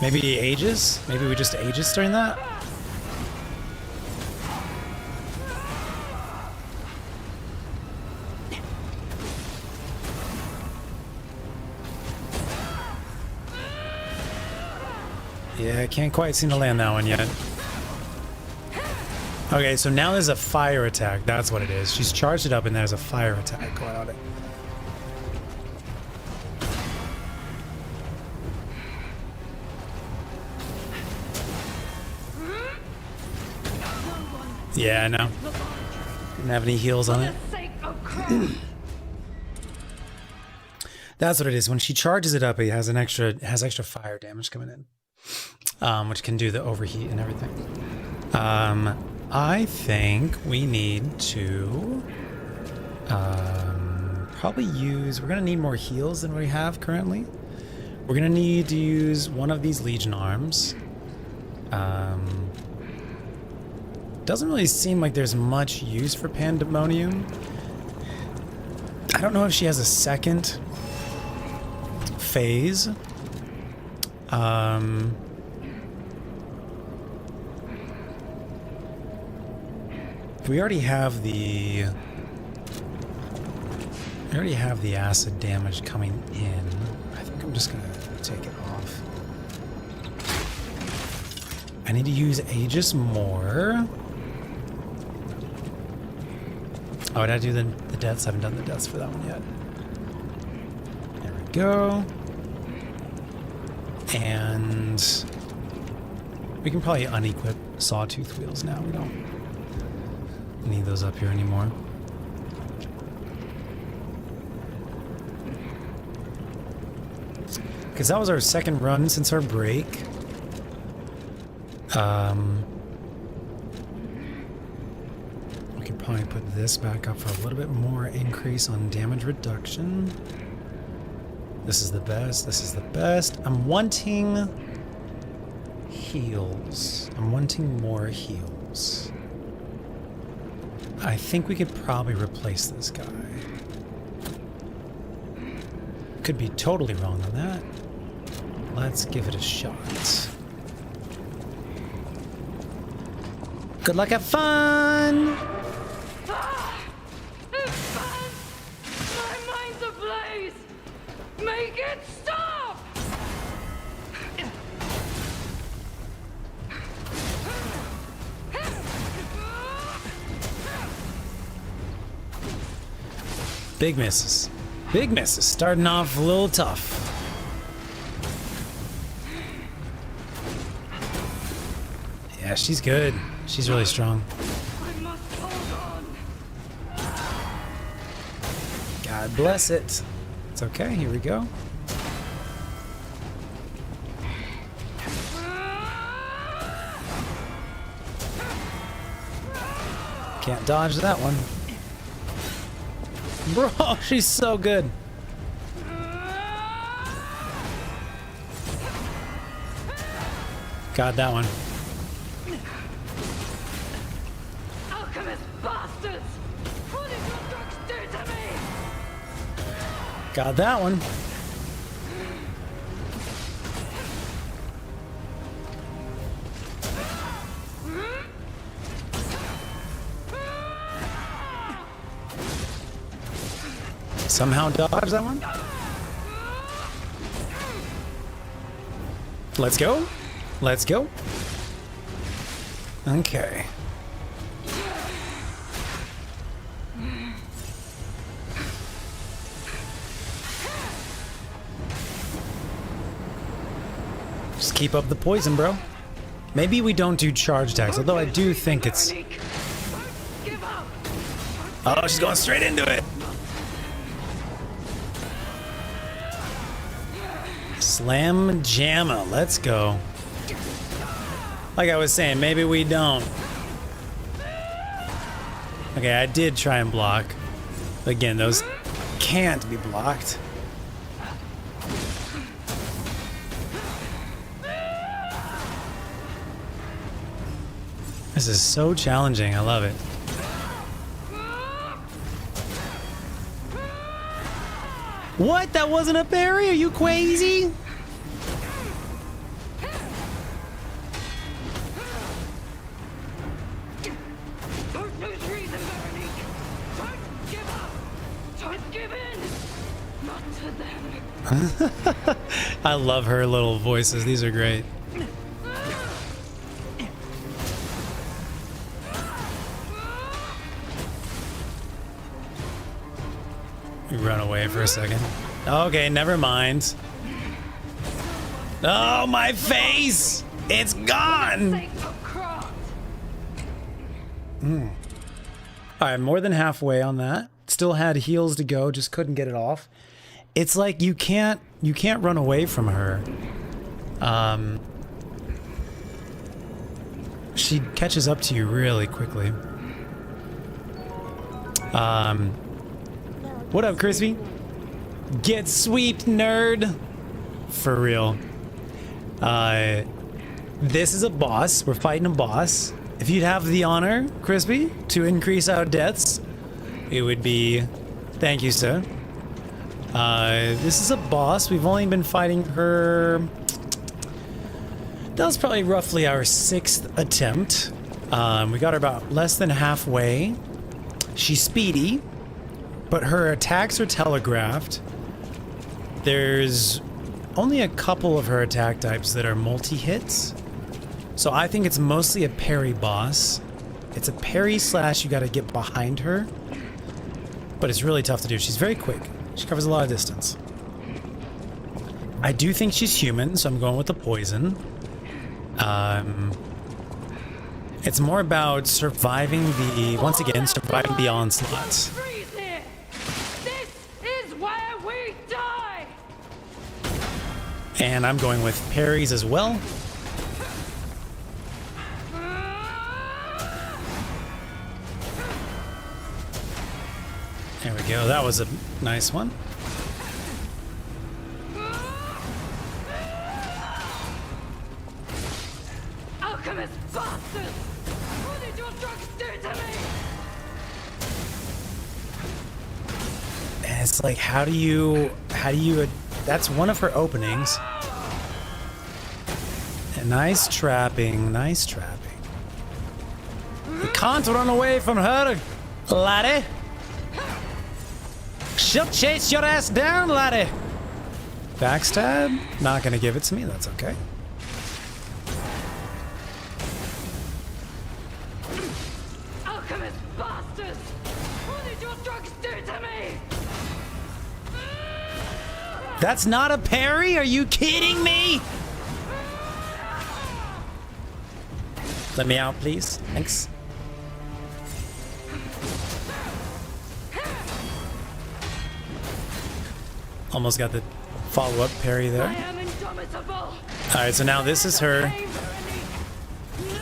Maybe Aegis? Maybe we just Aegis during that? Yeah, I can't quite seem to land that one yet. Okay, so now there's a fire attack. That's what it is. She's charged it up and there's a fire attack going on it. Yeah, I know. Didn't have any heals on it. That's what it is. When she charges it up, it has extra fire damage coming in, which can do the overheat and everything. I think we need to probably use. We're gonna need more heals than we have currently. We're gonna need to use one of these Legion arms. Doesn't really seem like there's much use for Pandemonium. I don't know if she has a second phase. We already have the acid damage coming in. I think I'm just gonna take it off. I need to use Aegis more. Oh, did I do the deaths? I haven't done the deaths for that one yet. There we go. And we can probably unequip sawtooth wheels now. We don't need those up here anymore. Because that was our second run since our break. We could probably put this back up for a little bit more increase on damage reduction. This is the best. This is the best. I'm wanting heals. I'm wanting more heals. I think we could probably replace this guy. Could be totally wrong on that. Let's give it a shot. Good luck, have fun! My mind's ablaze! Make it stop! Big misses. Big misses. Starting off a little tough. Yeah, she's good. She's really strong. I must hold on. God bless it. It's okay. Here we go. Can't dodge that one. Bro, she's so good. Got that one. Alchemist bastards! What did your drugs do to me? Got that one. Somehow dodge that one. Let's go. Let's go. Okay. Just keep up the poison, bro. Maybe we don't do charge attacks, although I do think it's... Oh, she's going straight into it. Slam Jamma, let's go. Like I was saying, maybe we don't. Okay, I did try and block. Again, those can't be blocked. This is so challenging, I love it. What? That wasn't a parry? Are you crazy? Don't lose reason, Veronique. Don't give up. Don't give in. Not to them. I love her little voices. These are great. Run away for a second. Okay, never mind. Oh, my face! It's gone! Alright, more than halfway on that. Still had heals to go, just couldn't get it off. It's like you can't run away from her. She catches up to you really quickly. What up, Crispy? Get sweeped, nerd! For real. This is a boss. We're fighting a boss. If you'd have the honor, Crispy, to increase our deaths, it would be... Thank you, sir. This is a boss. We've only been fighting her... That was probably roughly our 6th attempt. We got her about less than halfway. She's speedy, but her attacks are telegraphed. There's only a couple of her attack types that are multi-hits. So I think it's mostly a parry boss. It's a parry slash you gotta get behind her. But it's really tough to do. She's very quick. She covers a lot of distance. I do think she's human, so I'm going with the poison. It's more about surviving the, once again, surviving the onslaughts. This is where we die. And I'm going with parries as well. There we go. That was a nice one. Alchemist bastard! What did your drugs do to me? And it's like, how do you, that's one of her openings. And nice trapping, nice trapping. You can't run away from her, laddie. She'll chase your ass down, laddie. Backstab? Not gonna give it to me, that's okay. Alchemist bastards! What did your drugs do to me? That's not a parry? Are you kidding me? Let me out, please. Thanks. Almost got the follow-up parry there. I am indomitable. Alright, so now this is her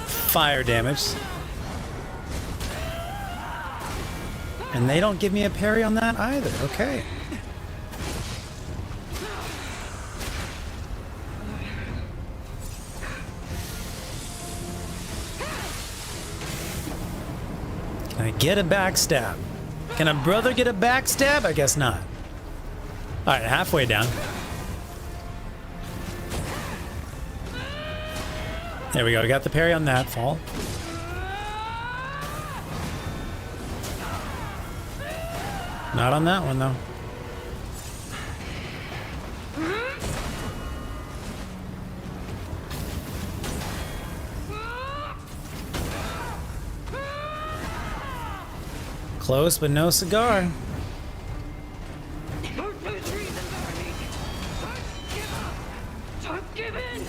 fire damage. And they don't give me a parry on that either. Okay. Can I get a backstab? Can a brother get a backstab? I guess not. Alright, halfway down. There we go. We got the parry on that fall. Not on that one, though. Close, but no cigar. Don't lose reason, Veronique. Don't give up. Don't give in.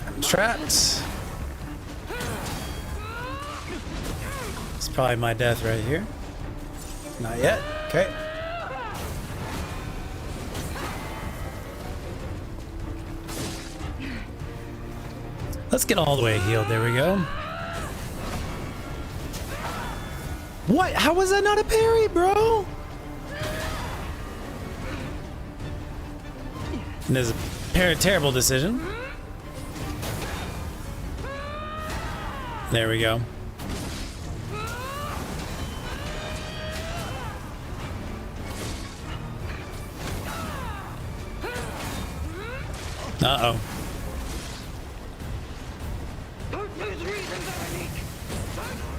I'm trapped. It's probably my death right here. Not yet. Okay. Let's get all the way healed. There we go. What? How was that not a parry, bro? And there's a terrible decision. There we go. Uh-oh.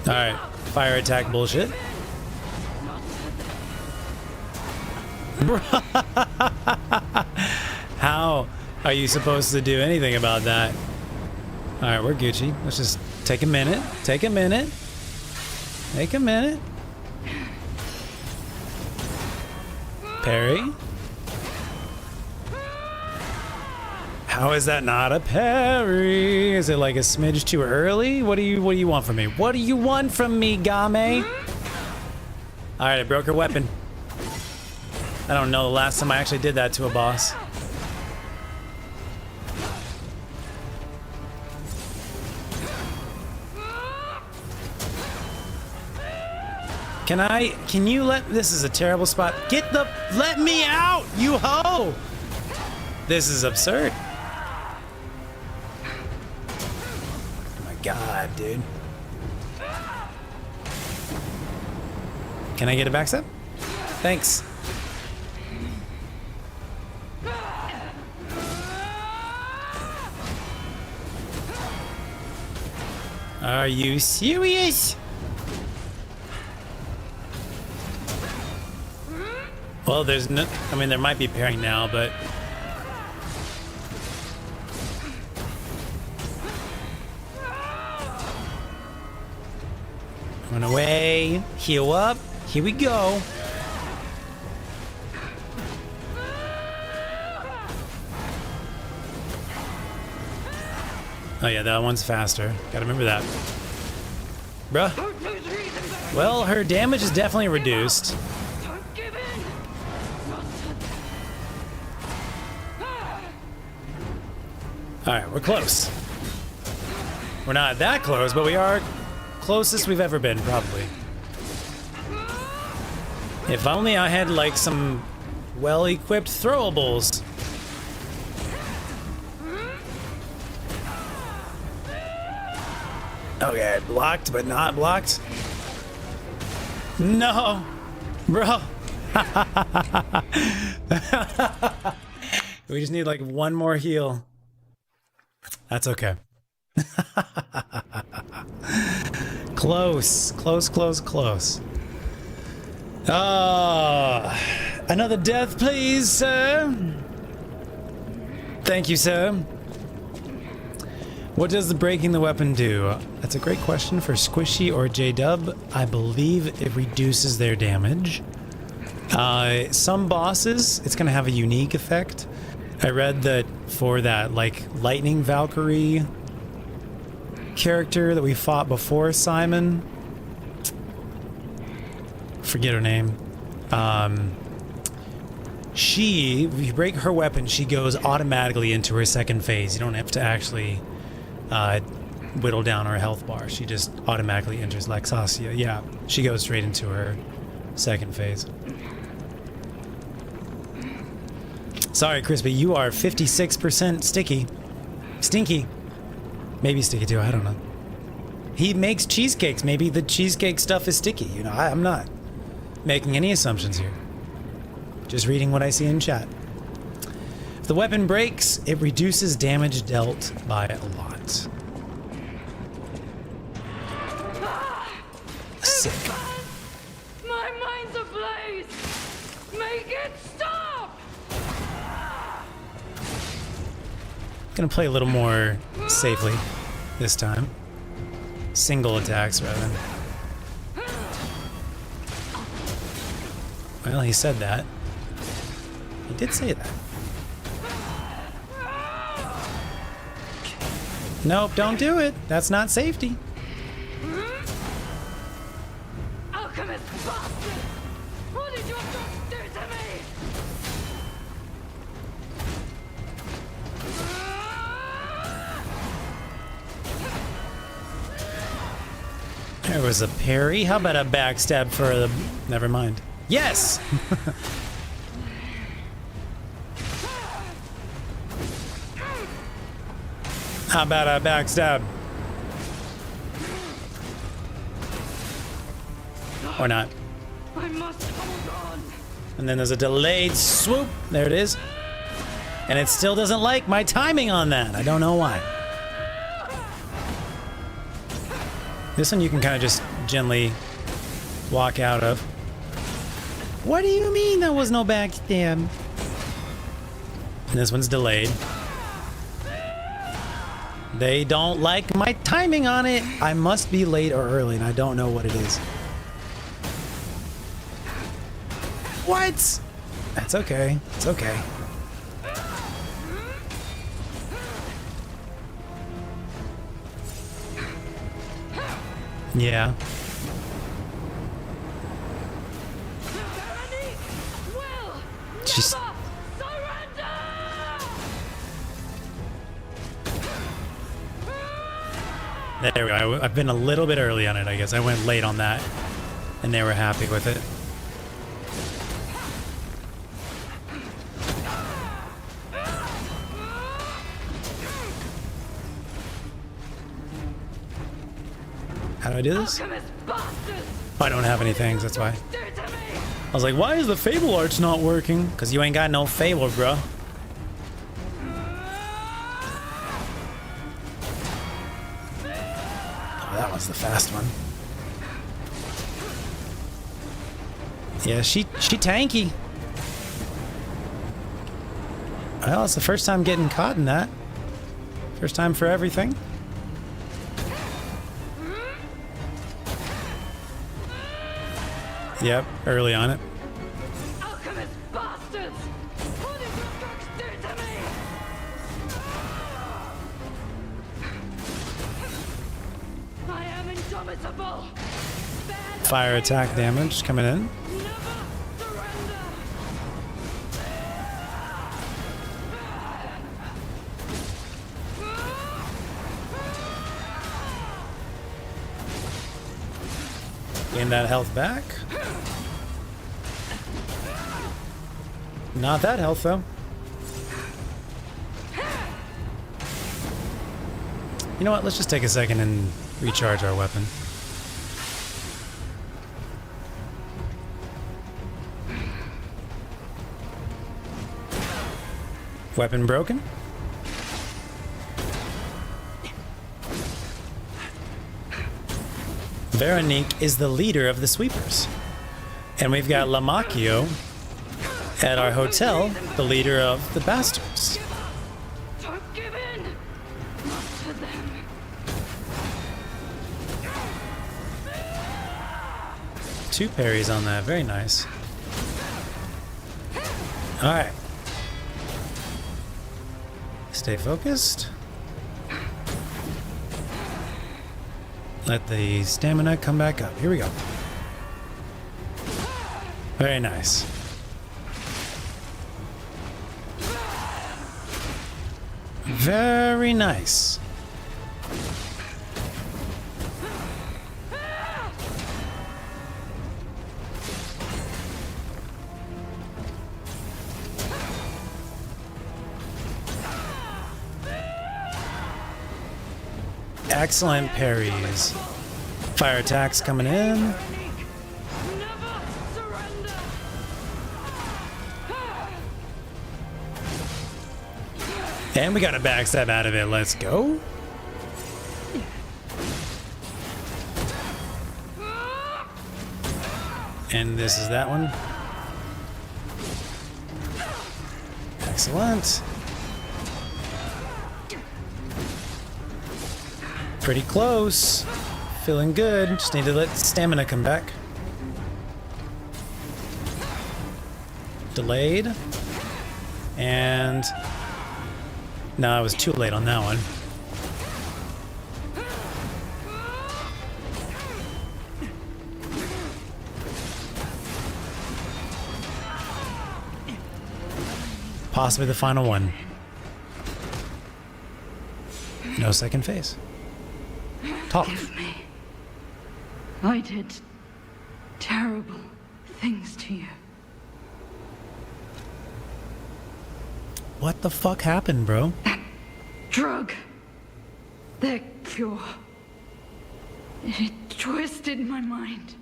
Alright, fire attack bullshit. How are you supposed to do anything about that? Alright, we're Gucci. Let's just take a minute. Take a minute. Take a minute. Parry. How is that not a parry? Is it like a smidge too early? What do you want from me? What do you want from me, Game? Alright, I broke her weapon. I don't know the last time I actually did that to a boss. Can you this is a terrible spot. Let me out, you hoe! This is absurd. Oh my god, dude. Can I get a backstep? Thanks. Are you serious? Well, there's no... I mean, there might be pairing now, but... Run away. Heal up. Here we go. Oh yeah, that one's faster. Gotta remember that. Bruh. Well, her damage is definitely reduced. Alright, we're close. We're not that close, but we are closest we've ever been, probably. If only I had, like, some well-equipped throwables. Okay, blocked, but not blocked. No! Bro! We just need, like, one more heal. That's okay. Close, close, close, close. Another death, please, sir. Thank you, sir. What does the breaking the weapon do? That's a great question for Squishy or J-Dub. I believe it reduces their damage. Some bosses, it's gonna have a unique effect. I read that for that, like, Lightning Valkyrie character that we fought before Simon. Forget her name. If you break her weapon, she goes automatically into her second phase. You don't have to actually whittle down her health bar. She just automatically enters Lexasia. Yeah, she goes straight into her second phase. Sorry, Crispy, you are 56% sticky. Stinky. Maybe sticky too, I don't know. He makes cheesecakes. Maybe the cheesecake stuff is sticky. You know, I'm not making any assumptions here. Just reading what I see in chat. If the weapon breaks, it reduces damage dealt by a lot. Sick. My mind's ablaze! Make it stop! Gonna play a little more safely this time. Single attacks rather. Well, he said that. He did say that. Nope, don't do it. That's not safety. Alchemist bastard! What did your dog do to me? There was a parry. How about a backstab for the... Never mind. Yes! How about a backstab? Or not. I must hold on. And then there's a delayed swoop. There it is. And it still doesn't like my timing on that. I don't know why. This one you can kind of just gently walk out of. What do you mean there was no backstab? And this one's delayed. They don't like my timing on it. I must be late or early, and I don't know what it is. What? That's okay. It's okay. Yeah. Just... There we go. I've been a little bit early on it, I guess. I went late on that, and they were happy with it. How do I do this? Oh, I don't have any things, that's why. I was like, why is the Fable Arts not working? Because you ain't got no Fable, bro. Oh, that was the fast one. Yeah, she tanky. Well, it's the first time getting caught in that. First time for everything. Yep, early on it. Alchemist bastards! What did your drugs do to me? I am indomitable. Fire attack damage coming in. Never surrender. Gain that health back. Not that health, though. You know what? Let's just take a second and recharge our weapon. Weapon broken. Veronique is the leader of the sweepers. And we've got Lamacchio at our hotel, the leader of the bastards. Don't give in. Not to them. Two parries on that. Very nice. Alright. Stay focused. Let the stamina come back up. Here we go. Very nice. Very nice. Excellent parries. Fire attacks coming in. Never surrender. And we got a backstab out of it. Let's go. And this is that one. Excellent. Pretty close. Feeling good. Just need to let stamina come back. Delayed. And... no, I was too late on that one. Possibly the final one. No second phase. Talk. Forgive me. I did terrible things to you. What the fuck happened, bro? Drug. Their cure. It twisted my mind.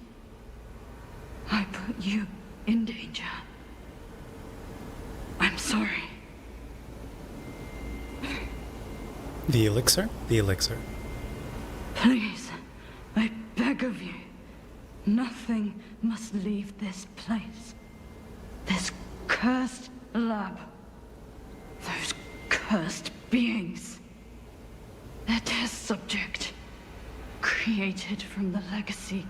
I put you in danger. I'm sorry. The elixir? The elixir. Please, I beg of you. Nothing must leave this place. This cursed lab. Those cursed beings. Their test subject. Created from the legacy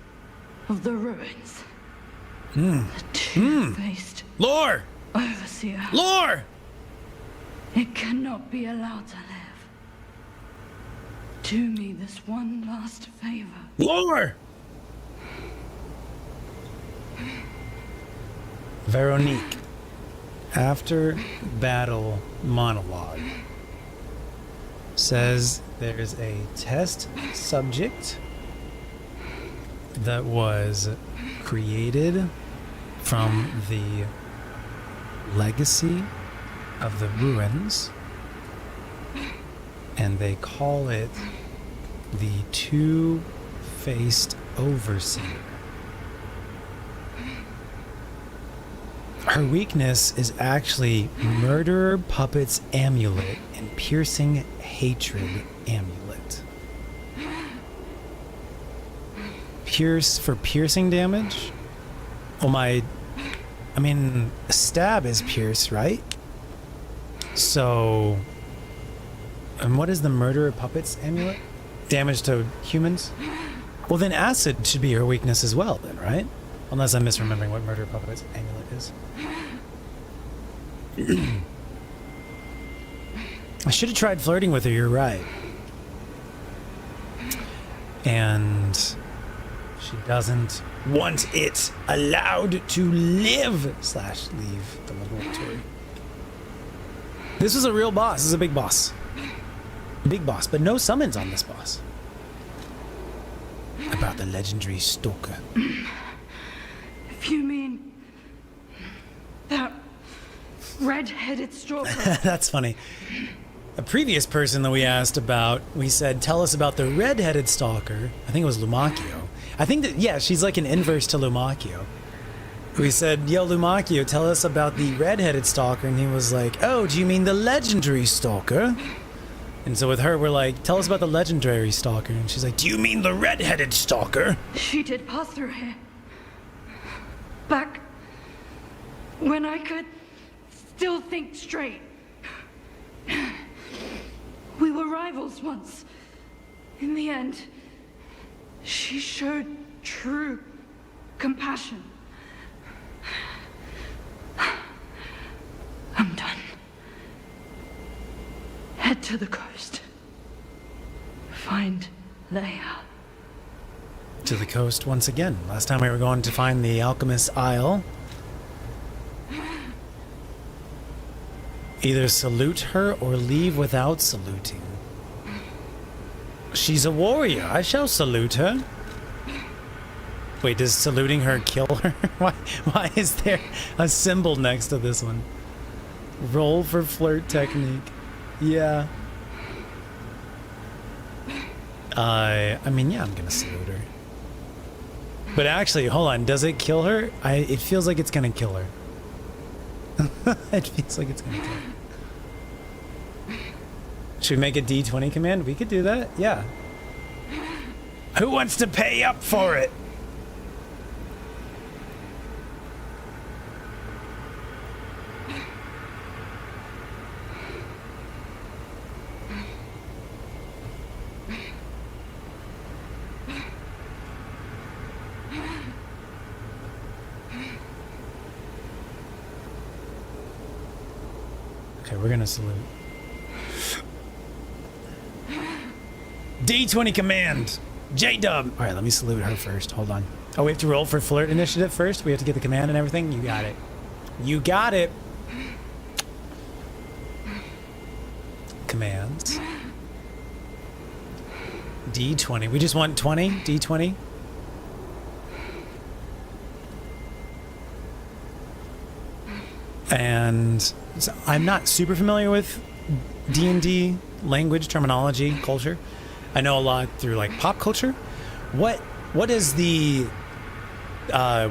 of the ruins. The two-faced Lore! overseer. Lore! It cannot be allowed to live. Do me this one last favor. Lore! Veronique. After battle monologue. Says there's a test subject that was created from the legacy of the ruins, and they call it the two-faced overseer. Her weakness is actually Murderer Puppet's Amulet and Piercing Hatred Amulet. Pierce for piercing damage? Well, I mean, stab is pierce, right? So, and what is the Murderer Puppet's Amulet? Damage to humans? Well, then acid should be her weakness as well, then, right? Unless I'm misremembering what Murderer Puppet's Amulet is. I should have tried flirting with her, you're right. And she doesn't want it allowed to live / leave the laboratory. This was a real boss. This is a big boss. Big boss, but no summons on this boss. About the legendary stalker. If you mean that red-headed stalker. That's funny. A previous person that we asked about, we said, tell us about the red-headed stalker. I think it was Lumacchio. I think that, yeah, she's like an inverse to Lumacchio. We said, yo, Lumacchio, tell us about the red-headed stalker. And he was like, oh, do you mean the legendary stalker? And so with her, we're like, tell us about the legendary stalker. And she's like, do you mean the red-headed stalker? She did pass through here. Back when I could still think straight. We were rivals once. In the end, she showed true compassion. I'm done. Head to the coast. Find Leia. To the coast once again. Last time we were going to find the Alchemist's Isle. Either salute her or leave without saluting. She's a warrior. I shall salute her. Wait, does saluting her kill her? Why is there a symbol next to this one? Roll for flirt technique. Yeah. I mean, yeah, I'm gonna salute her. But actually, hold on. Does it kill her? It feels like it's gonna kill her. It feels like it's gonna kill her. Should we make a D20 command? We could do that. Yeah. Who wants to pay up for it? Okay, we're gonna salute. D20 command! J-dub! Alright, let me salute her first. Hold on. Oh, we have to roll for flirt initiative first? We have to get the command and everything? You got it. You got it! Commands. D20. We just want 20? D20? And so I'm not super familiar with D&D language, terminology, culture. I know a lot through like pop culture. What is the oh, I know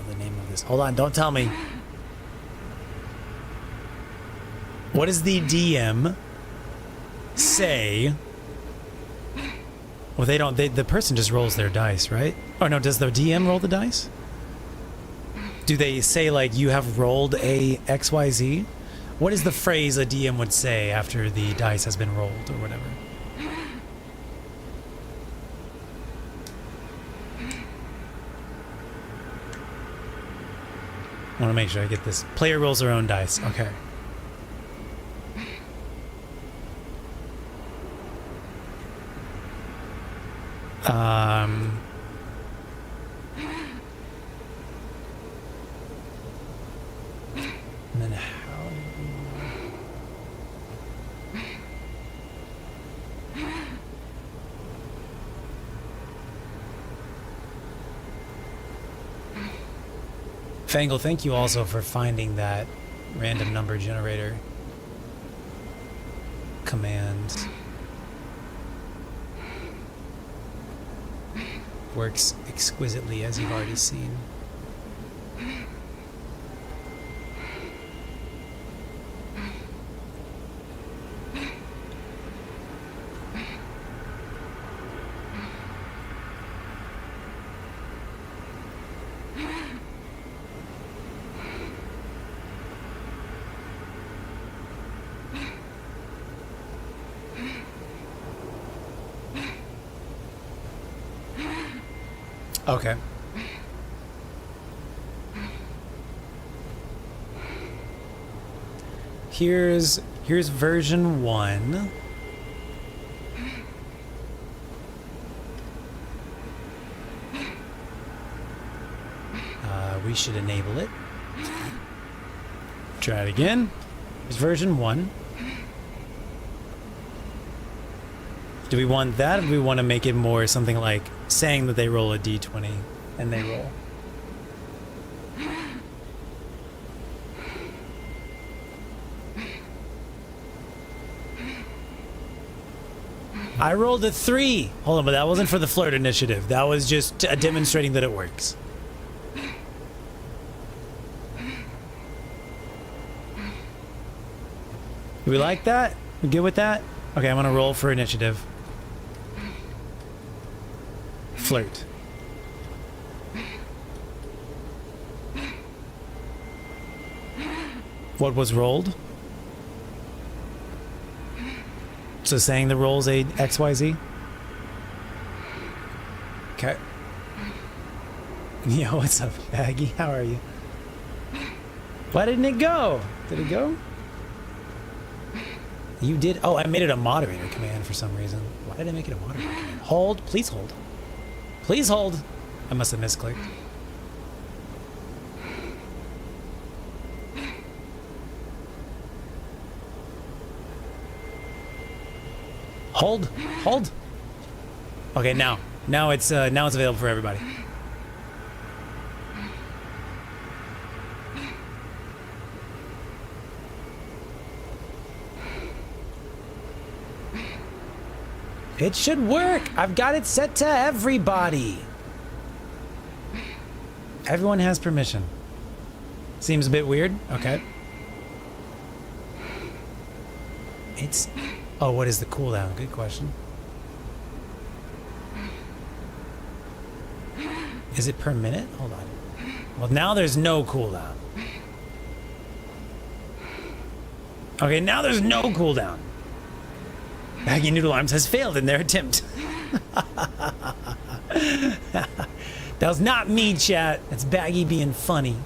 the name of this. Hold on, don't tell me. What does the DM say? Well, they don't. The person just rolls their dice, right? Or no, does the DM roll the dice? Do they say like you have rolled a XYZ? What is the phrase a DM would say after the dice has been rolled or whatever? I want to make sure I get this. Player rolls their own dice. Okay. And then how do we... Fangle, thank you also for finding that random number generator command. Works exquisitely, as you've already seen. Okay. Here's version 1. We should enable it. Try it again. Here's version 1. Do we want that, or do we want to make it more something like saying that they roll a d20 and they roll? I rolled a 3. Hold on, but that wasn't for the flirt initiative. That was just demonstrating that it works. Do we like that? We good with that? Okay, I'm gonna roll for initiative. Flirt. What was rolled? So saying the roll's a XYZ? Okay. Yo, what's up, Baggy? How are you? Why didn't it go? Did it go? You did? Oh, I made it a moderator command for some reason. Why did I make it a moderator command? Hold. Please hold. Please hold. I must have misclicked. Hold. Hold. Okay, now it's available for everybody. It should work. I've got it set to everybody. Everyone has permission. Seems a bit weird. Okay. It's... Oh, what is the cooldown? Good question. Is it per minute? Hold on. Well, now there's no cooldown. Okay, now there's no cooldown. Baggy Noodle Arms has failed in their attempt. That was not me, chat. That's Baggy being funny.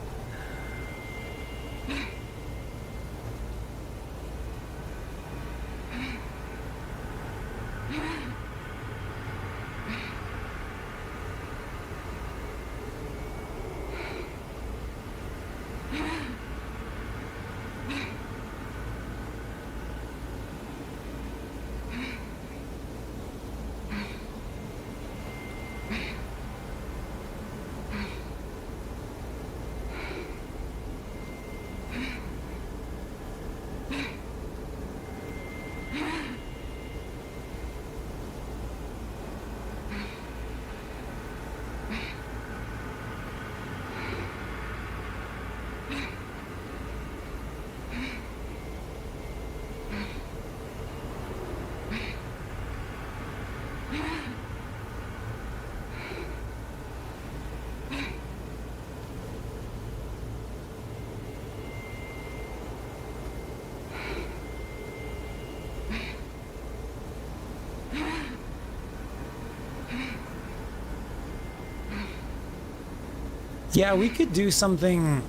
Yeah, we could do something.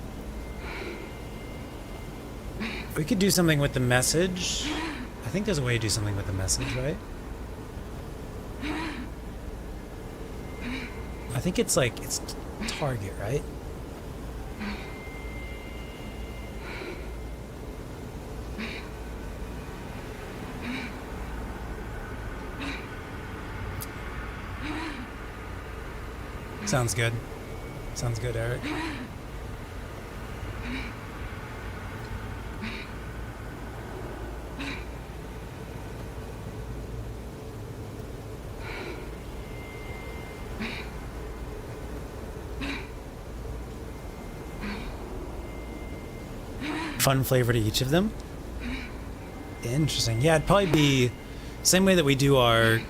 We could do something with the message. I think there's a way to do something with the message, right? I think it's like, it's target, right? Sounds good. Sounds good, Eric. Fun flavor to each of them. Interesting. Yeah, it'd probably be same way that we do our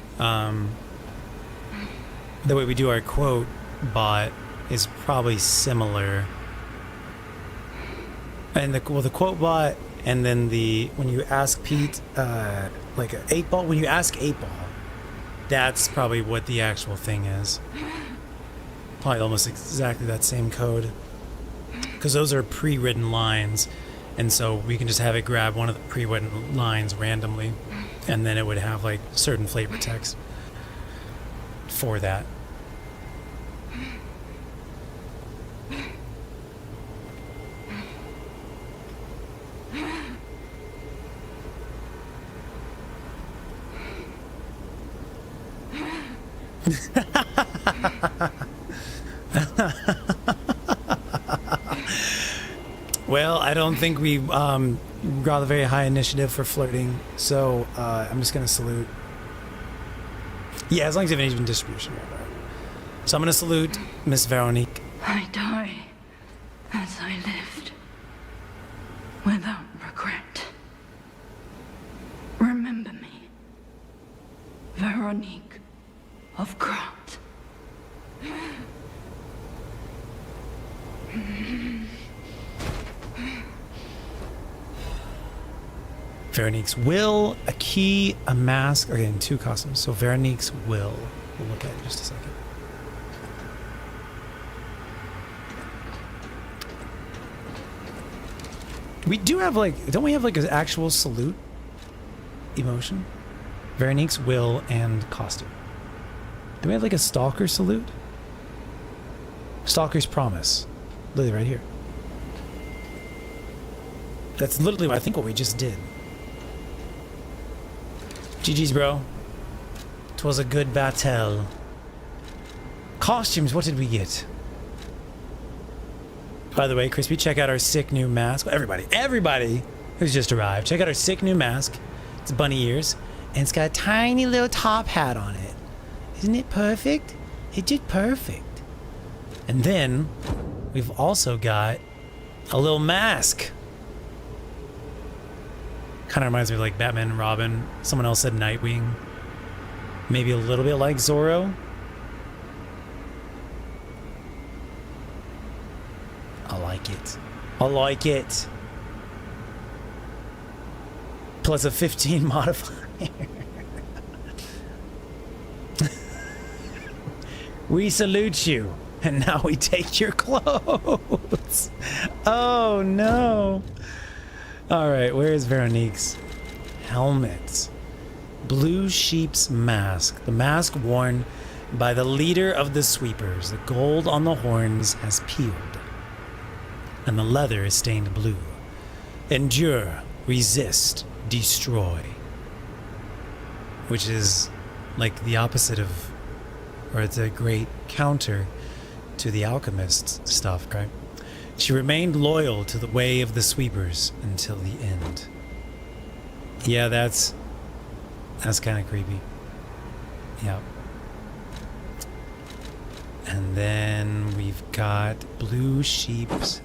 quote bot is probably similar. And the quote bot, and then when you ask Pete, like an 8-ball, when you ask 8-ball, that's probably what the actual thing is. Probably almost exactly that same code. Because those are pre-written lines, and so we can just have it grab one of the pre-written lines randomly, and then it would have like certain flavor text for that. Well, I don't think we got a very high initiative for flirting, so I'm just gonna salute. Yeah, as long as you have an even distribution. So I'm gonna salute Miss Veronique. I die as I lived, without regret. Remember me, Veronique of Grant. Veronique's will, a key, a mask. Okay, in 2 costumes. So Veronique's will. We'll look at it in just a second. We do have like, don't we have like an actual salute emotion? Veronique's will and costume. Do we have like a stalker salute? Stalker's promise. Literally right here. That's literally I think what we just did. GG's, bro. 'Twas a good battle. Costumes, what did we get? By the way, Crispy, check out our sick new mask. Everybody who's just arrived, check out our sick new mask. It's bunny ears, and it's got a tiny little top hat on it. Isn't it perfect? It's just perfect. And then, we've also got a little mask. Kind of reminds me of like Batman and Robin. Someone else said Nightwing. Maybe a little bit like Zorro. I like it. I like it. Plus a 15 modifier. We salute you. And now we take your clothes. Oh no. Alright, where is Veronique's helmet? Blue sheep's mask. The mask worn by the leader of the sweepers. The gold on the horns has peeled, and the leather is stained blue. Endure, resist, destroy. Which is like the opposite of, or it's a great counter to the alchemist stuff, right? She remained loyal to the way of the sweepers until the end. Yeah, that's kind of creepy. Yep. And then we've got Blue Sheep's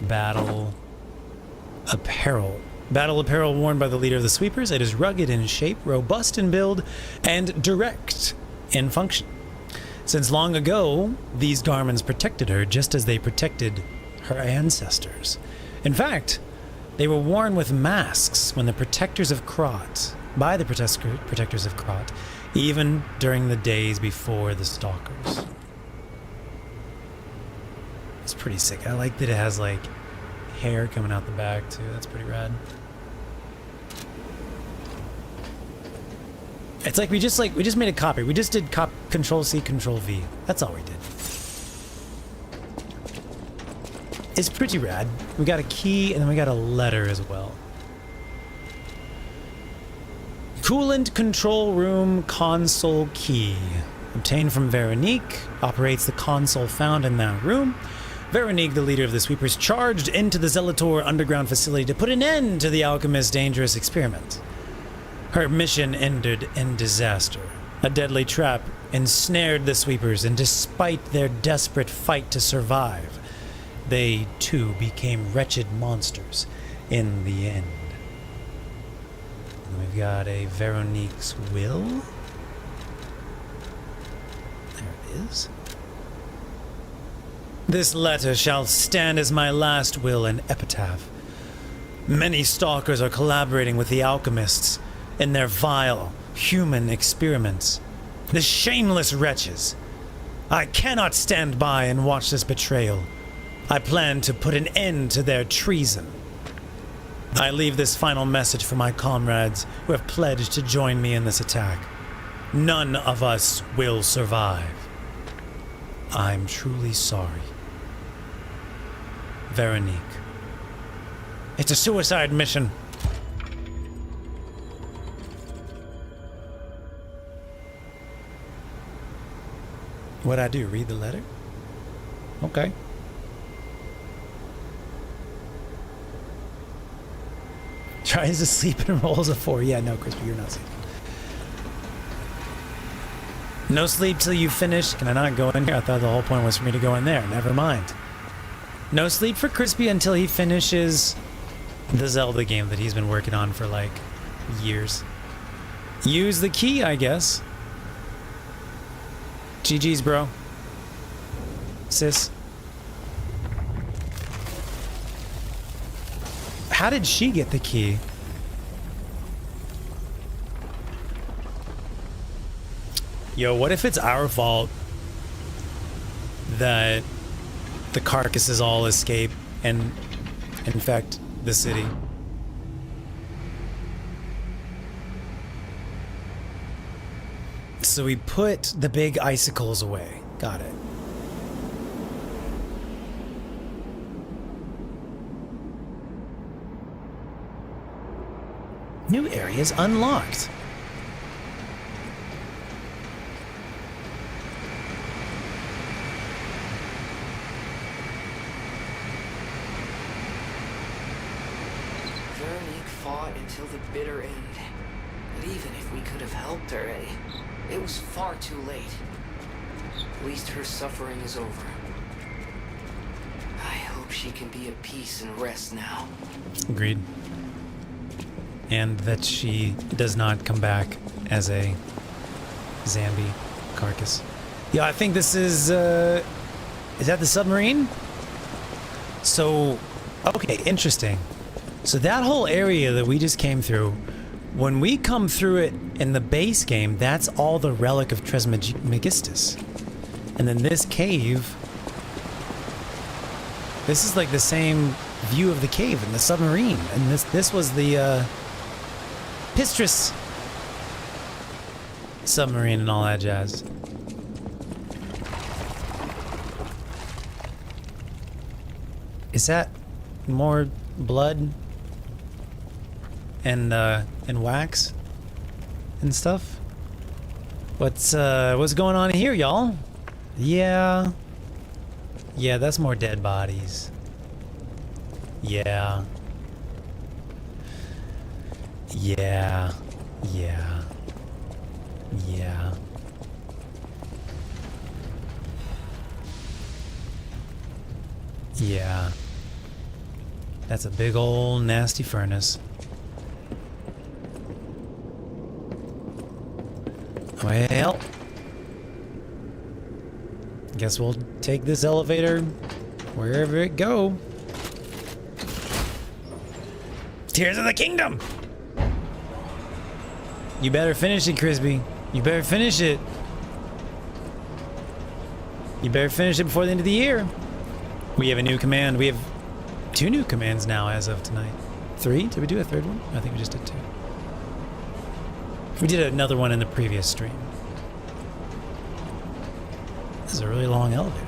battle apparel. Battle apparel worn by the leader of the sweepers. It is rugged in shape, robust in build, and direct in function. Since long ago, these garments protected her just as they protected her ancestors. In fact, they were worn with masks when the protectors of Krot, by the protectors of Krot, even during the days before the Stalkers. It's pretty sick. I like that it has like hair coming out the back too. That's pretty rad. It's like we just made a copy. We just did Control C, Control V. That's all we did. It's pretty rad. We got a key and then we got a letter as well. Coolant Control Room Console Key. Obtained from Veronique. Operates the console found in that room. Veronique, the leader of the sweepers, charged into the Zelator underground facility to put an end to the alchemist's dangerous experiment. Her mission ended in disaster. A deadly trap ensnared the sweepers, and despite their desperate fight to survive, they too became wretched monsters in the end. And we've got a Veronique's will. There it is. This letter shall stand as my last will and epitaph. Many stalkers are collaborating with the alchemists in their vile human experiments. The shameless wretches. I cannot stand by and watch this betrayal. I plan to put an end to their treason. I leave this final message for my comrades who have pledged to join me in this attack. None of us will survive. I'm truly sorry. Veronique. It's a suicide mission. What'd I do? Read the letter? Okay. Tries to sleep and rolls a 4. Yeah, no, Crispy, you're not sleeping. No sleep till you finish. Can I not go in here? I thought the whole point was for me to go in there. Never mind. No sleep for Crispy until he finishes the Zelda game that he's been working on for like years. Use the key, I guess. GG's, bro. Sis. How did she get the key? Yo, what if it's our fault that the carcasses all escape and infect the city? So we put the big icicles away. Got it. New areas unlocked. Veronique fought until the bitter end. But even if we could have helped her, it was far too late. At least her suffering is over. I hope she can be at peace and rest now. Agreed. And that she does not come back as a zombie carcass. Yeah, I think this is that the submarine? So, okay, interesting. So that whole area that we just came through, when we come through it in the base game, that's all the relic of Trismegistus. And then this cave, this is like the same view of the cave in the submarine. And this was the Pistris submarine and all that jazz. Is that more blood and wax and stuff? What's going on here, y'all? Yeah, that's more dead bodies. Yeah. Yeah. That's a big old nasty furnace. Well, guess we'll take this elevator wherever it go. Tears of the Kingdom! You better finish it, Crispy. You better finish it. You better finish it before the end of the year. We have a new command. We have 2 new commands now as of tonight. 3? Did we do a 3rd one? I think we just did 2. We did another one in the previous stream. This is a really long elevator.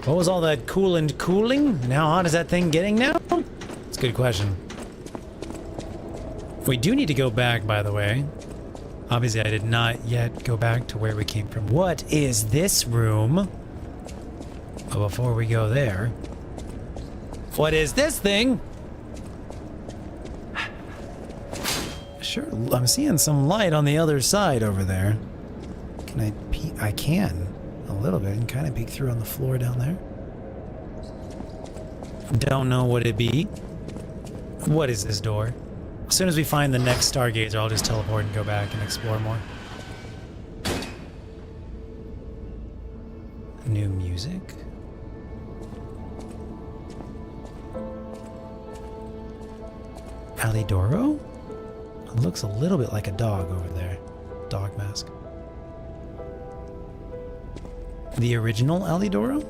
What was all that cooling? And how hot is that thing getting now? It's a good question. We do need to go back, by the way. Obviously, I did not yet go back to where we came from. What is this room? But before we go there, what is this thing? Sure, I'm seeing some light on the other side over there. Can I peek? I can. A little bit. And kind of peek through on the floor down there. Don't know what it be. What is this door? As soon as we find the next stargazer, I'll just teleport and go back and explore more. New music. Alidoro? It looks a little bit like a dog over there. Dog mask. The original Alidoro?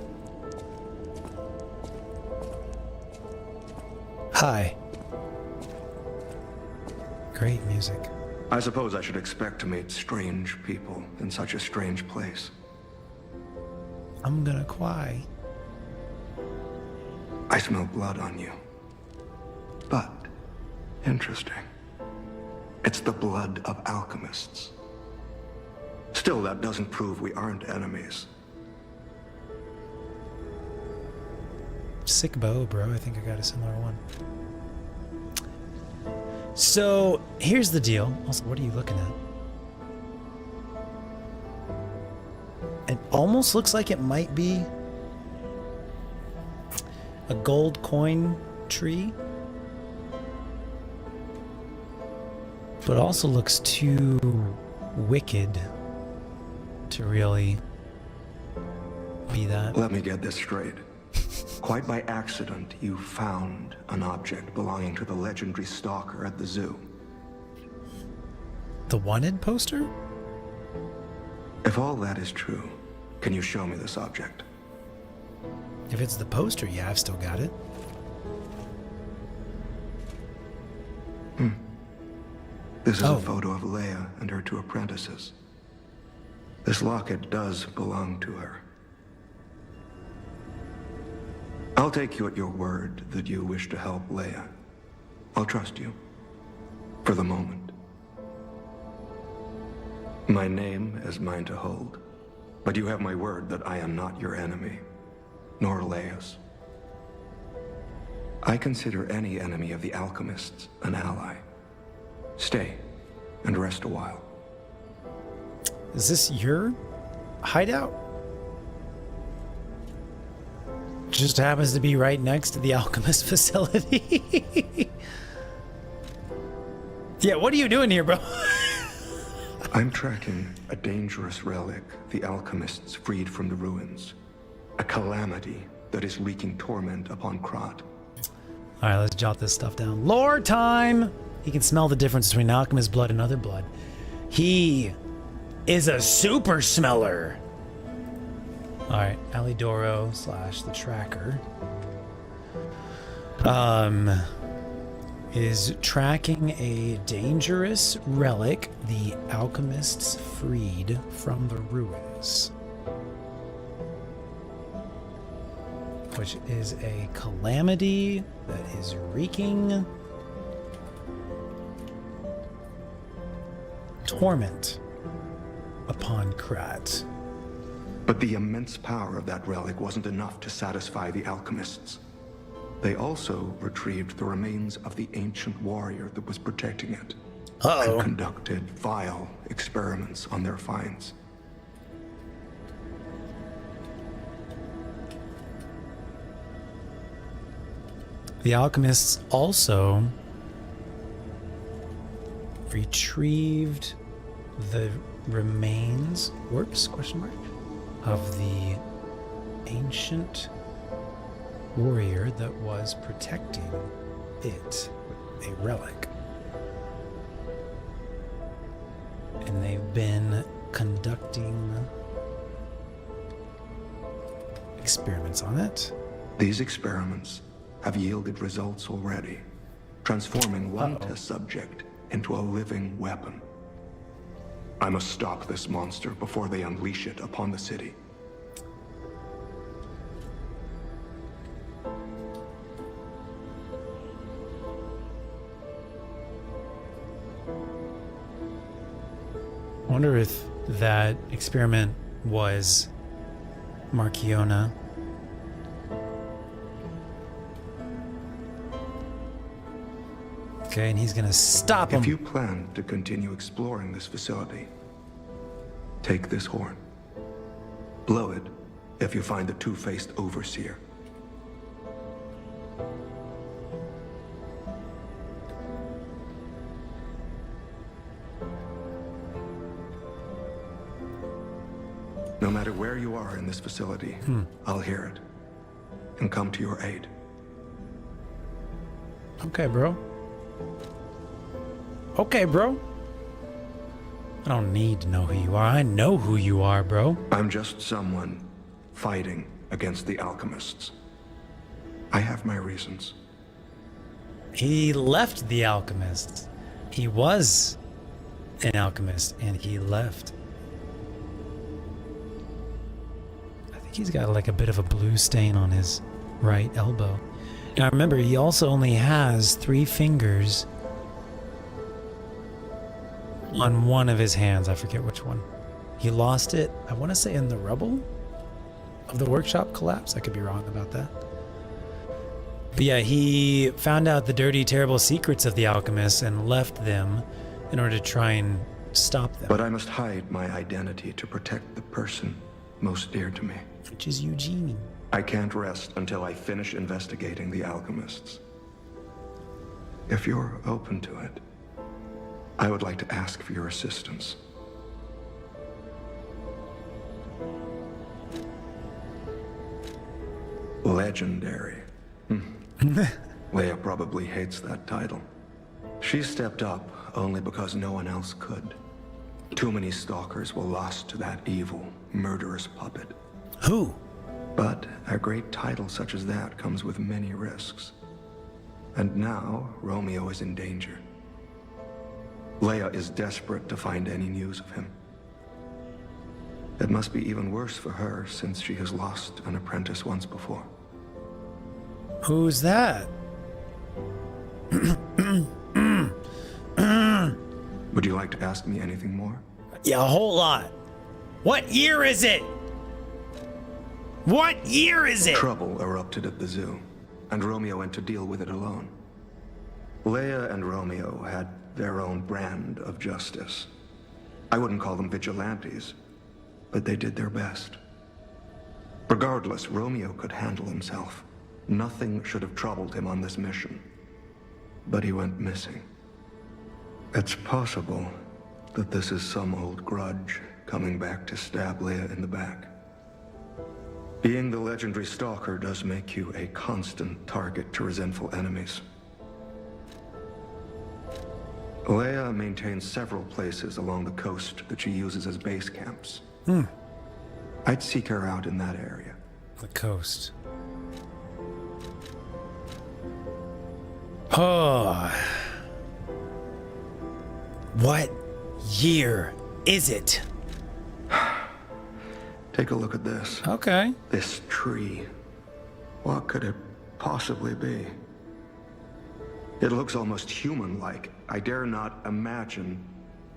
Hi. Great music. I suppose I should expect to meet strange people in such a strange place. I'm gonna cry. I smell blood on you. But, interesting. It's the blood of alchemists. Still, that doesn't prove we aren't enemies. Sick bow, bro. I think I got a similar one. So, here's the deal. Also, what are you looking at? It almost looks like it might be a gold coin tree. But it also looks too wicked to really be that. Let me get this straight. Quite by accident, you found an object belonging to the legendary stalker at the zoo. The wanted poster? If all that is true, can you show me this object? If it's the poster, yeah, I've still got it. This is a photo of Leia and her 2 apprentices. This locket does belong to her. I'll take you at your word that you wish to help Leia. I'll trust you. For the moment. My name is mine to hold. But you have my word that I am not your enemy. Nor Leia's. I consider any enemy of the alchemists an ally. Stay and rest a while. Is this your hideout? Just happens to be right next to the alchemist facility. Yeah, what are you doing here, bro? I'm tracking a dangerous relic the alchemists freed from the ruins. A calamity that is wreaking torment upon Krat. Alright, let's jot this stuff down. Lore time! He can smell the difference between alchemist blood and other blood. He is a super smeller. Alright, Alidoro / the tracker. Is tracking a dangerous relic the alchemists freed from the ruins. Which is a calamity that is wreaking torment upon Krat. But the immense power of that relic wasn't enough to satisfy the alchemists. They also retrieved the remains of the ancient warrior that was protecting it. and conducted vile experiments on their finds. The alchemists also retrieved the remains, (question mark) of the ancient warrior that was protecting it, a relic. And they've been conducting experiments on it. These experiments have yielded results already, transforming one test subject into a living weapon. I must stop this monster before they unleash it upon the city. I wonder if that experiment was Marchiona. Okay, and he's gonna stop him. If you plan to continue exploring this facility, take this horn. Blow it if you find the two-faced overseer. No matter where you are in this facility, I'll hear it and come to your aid. Okay, bro. Okay, bro. I don't need to know who you are. I know who you are, bro. I'm just someone fighting against the alchemists. I have my reasons. He left the alchemists. He was an alchemist, and he left. I think he's got like a bit of a blue stain on his right elbow. Now remember, he also only has 3 fingers on one of his hands. I forget which one. He lost it, I want to say, in the rubble of the workshop collapse. I could be wrong about that. But yeah, he found out the dirty, terrible secrets of the alchemists and left them in order to try and stop them. But I must hide my identity to protect the person most dear to me. Which is Eugenie. I can't rest until I finish investigating the alchemists. If you're open to it, I would like to ask for your assistance. Legendary. Leia probably hates that title. She stepped up only because no one else could. Too many stalkers were lost to that evil, murderous puppet. Who? But a great title such as that comes with many risks. And now, Romeo is in danger. Leia is desperate to find any news of him. It must be even worse for her since she has lost an apprentice once before. Who's that? Would you like to ask me anything more? Yeah, a whole lot. What year is it? What year is it? Trouble erupted at the zoo, and Romeo went to deal with it alone. Leia and Romeo had their own brand of justice. I wouldn't call them vigilantes, but they did their best. Regardless, Romeo could handle himself. Nothing should have troubled him on this mission. But he went missing. It's possible that this is some old grudge coming back to stab Leia in the back. Being the legendary stalker does make you a constant target to resentful enemies. Leia maintains several places along the coast that she uses as base camps. I'd seek her out in that area. The coast. Oh. What year is it? Take a look at this. Okay. This tree. What could it possibly be? It looks almost human-like. I dare not imagine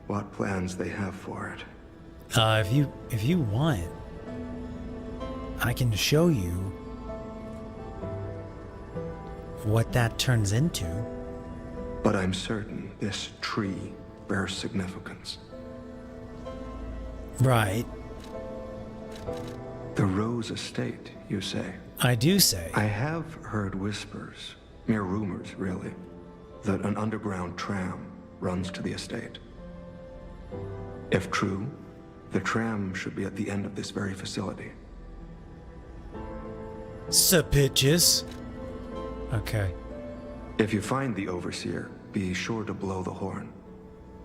what plans they have for it. If you want, I can show you what that turns into. But I'm certain this tree bears significance. Right. The Rose Estate, you say? I do say. I have heard whispers, mere rumors really, that an underground tram runs to the estate. If true, the tram should be at the end of this very facility. Suspicious. Okay. If you find the Overseer, be sure to blow the horn.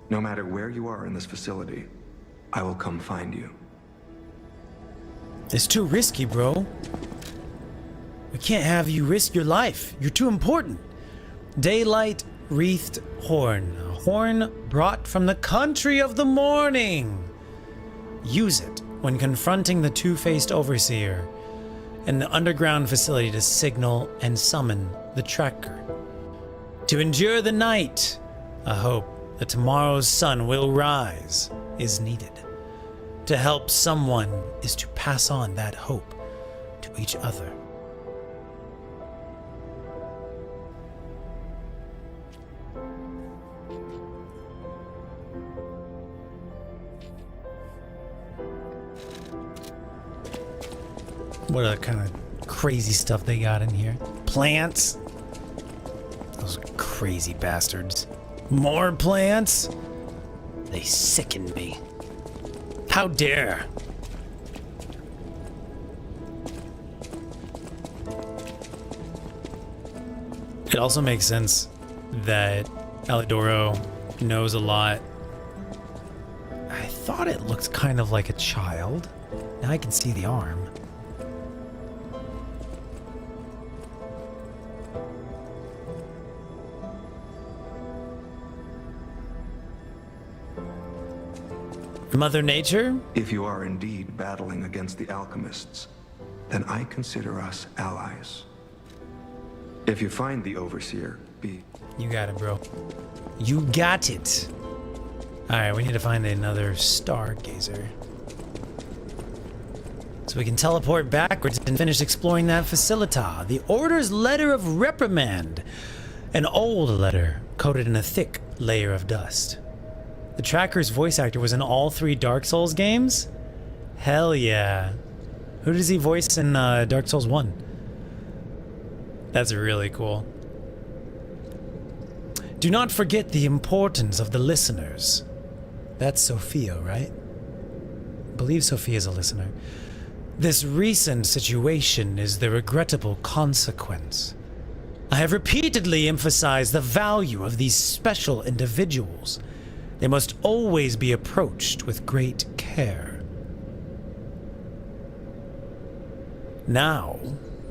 No matter where you are in this facility, I will come find you. It's too risky, bro. We can't have you risk your life. You're too important. Daylight wreathed horn. A horn brought from the country of the morning. Use it when confronting the two-faced Overseer in the underground facility to signal and summon the tracker. To endure the night, a hope that tomorrow's sun will rise is needed. To help someone is to pass on that hope to each other. What other kind of crazy stuff they got in here? Plants? Those crazy bastards. More plants? They sicken me. How dare! It also makes sense that Alidoro knows a lot. I thought it looked kind of like a child. Now I can see the arm. Mother Nature? If you are indeed battling against the alchemists, then I consider us allies. If you find the Overseer, be... You got it, bro. You got it. Alright, we need to find another stargazer. So we can teleport backwards and finish exploring that facilita. The Order's letter of reprimand. An old letter coated in a thick layer of dust. The Tracker's voice actor was in all 3 Dark Souls games? Hell yeah. Who does he voice in Dark Souls 1? That's really cool. Do not forget the importance of the listeners. That's Sophia, right? I believe Sophia's a listener. This recent situation is the regrettable consequence. I have repeatedly emphasized the value of these special individuals. They must always be approached with great care. Now,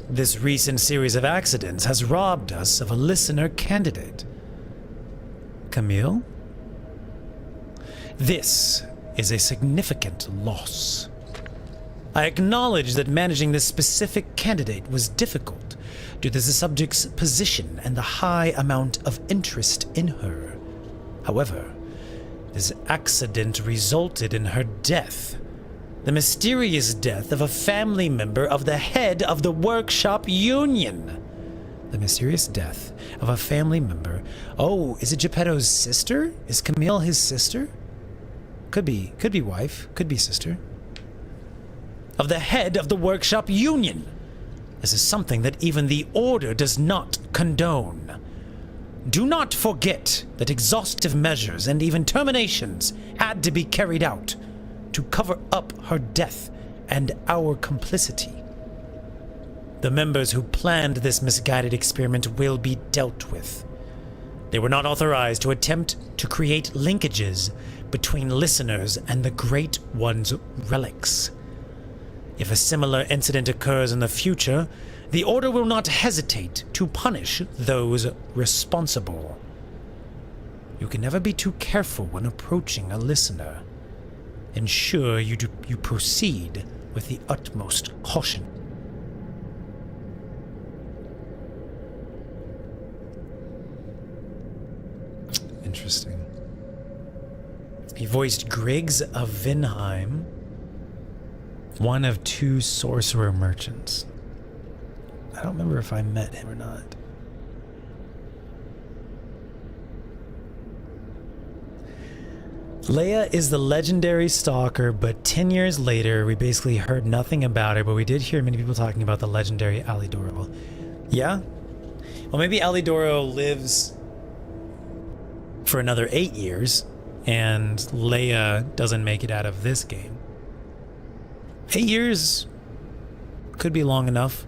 this recent series of accidents has robbed us of a listener candidate. Camille? This is a significant loss. I acknowledge that managing this specific candidate was difficult due to the subject's position and the high amount of interest in her. However, this accident resulted in her death. The mysterious death of a family member of the head of the workshop union. The mysterious death of a family member. Oh, is it Geppetto's sister? Is Camille his sister? Could be wife, could be sister. Of the head of the workshop union. This is something that even the Order does not condone. Do not forget that exhaustive measures and even terminations had to be carried out to cover up her death and our complicity. The members who planned this misguided experiment will be dealt with. They were not authorized to attempt to create linkages between listeners and the Great One's relics. If a similar incident occurs in the future, the Order will not hesitate to punish those responsible. You can never be too careful when approaching a listener. Ensure you proceed with the utmost caution. Interesting. He voiced Griggs of Vinheim, one of 2 sorcerer merchants. I don't remember if I met him or not. Leia is the legendary stalker, but 10 years later, we basically heard nothing about her, but we did hear many people talking about the legendary Alidoro. Yeah? Well, maybe Alidoro lives for another 8 years, and Leia doesn't make it out of this game. 8 years could be long enough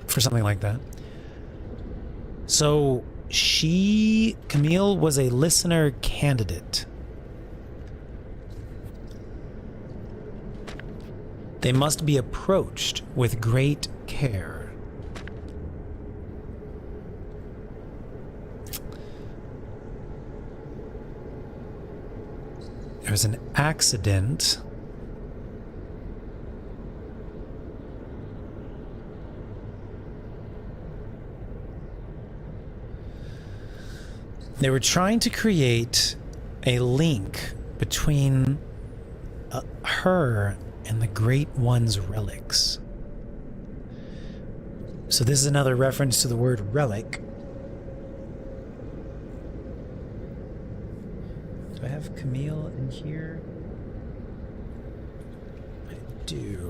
for something like that. So, Camille was a listener candidate. They must be approached with great care. There was an accident. They were trying to create a link between her and the Great One's relics. So this is another reference to the word relic. Do I have Camille in here? I do.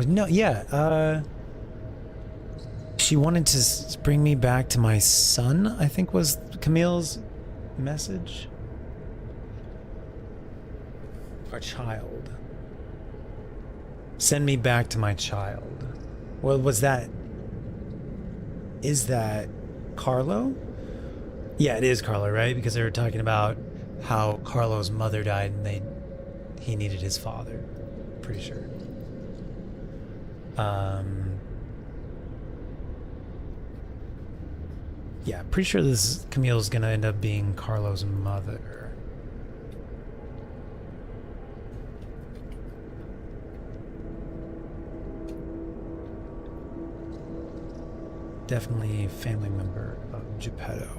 No, yeah, she wanted to bring me back to my son, I think was Camille's message. Or child. Send me back to my child. Well, was that... Is that Carlo? Yeah, it is Carlo, right? Because they were talking about how Carlo's mother died and he needed his father. Pretty sure. Yeah, pretty sure this Camille's gonna end up being Carlo's mother. Definitely a family member of Geppetto.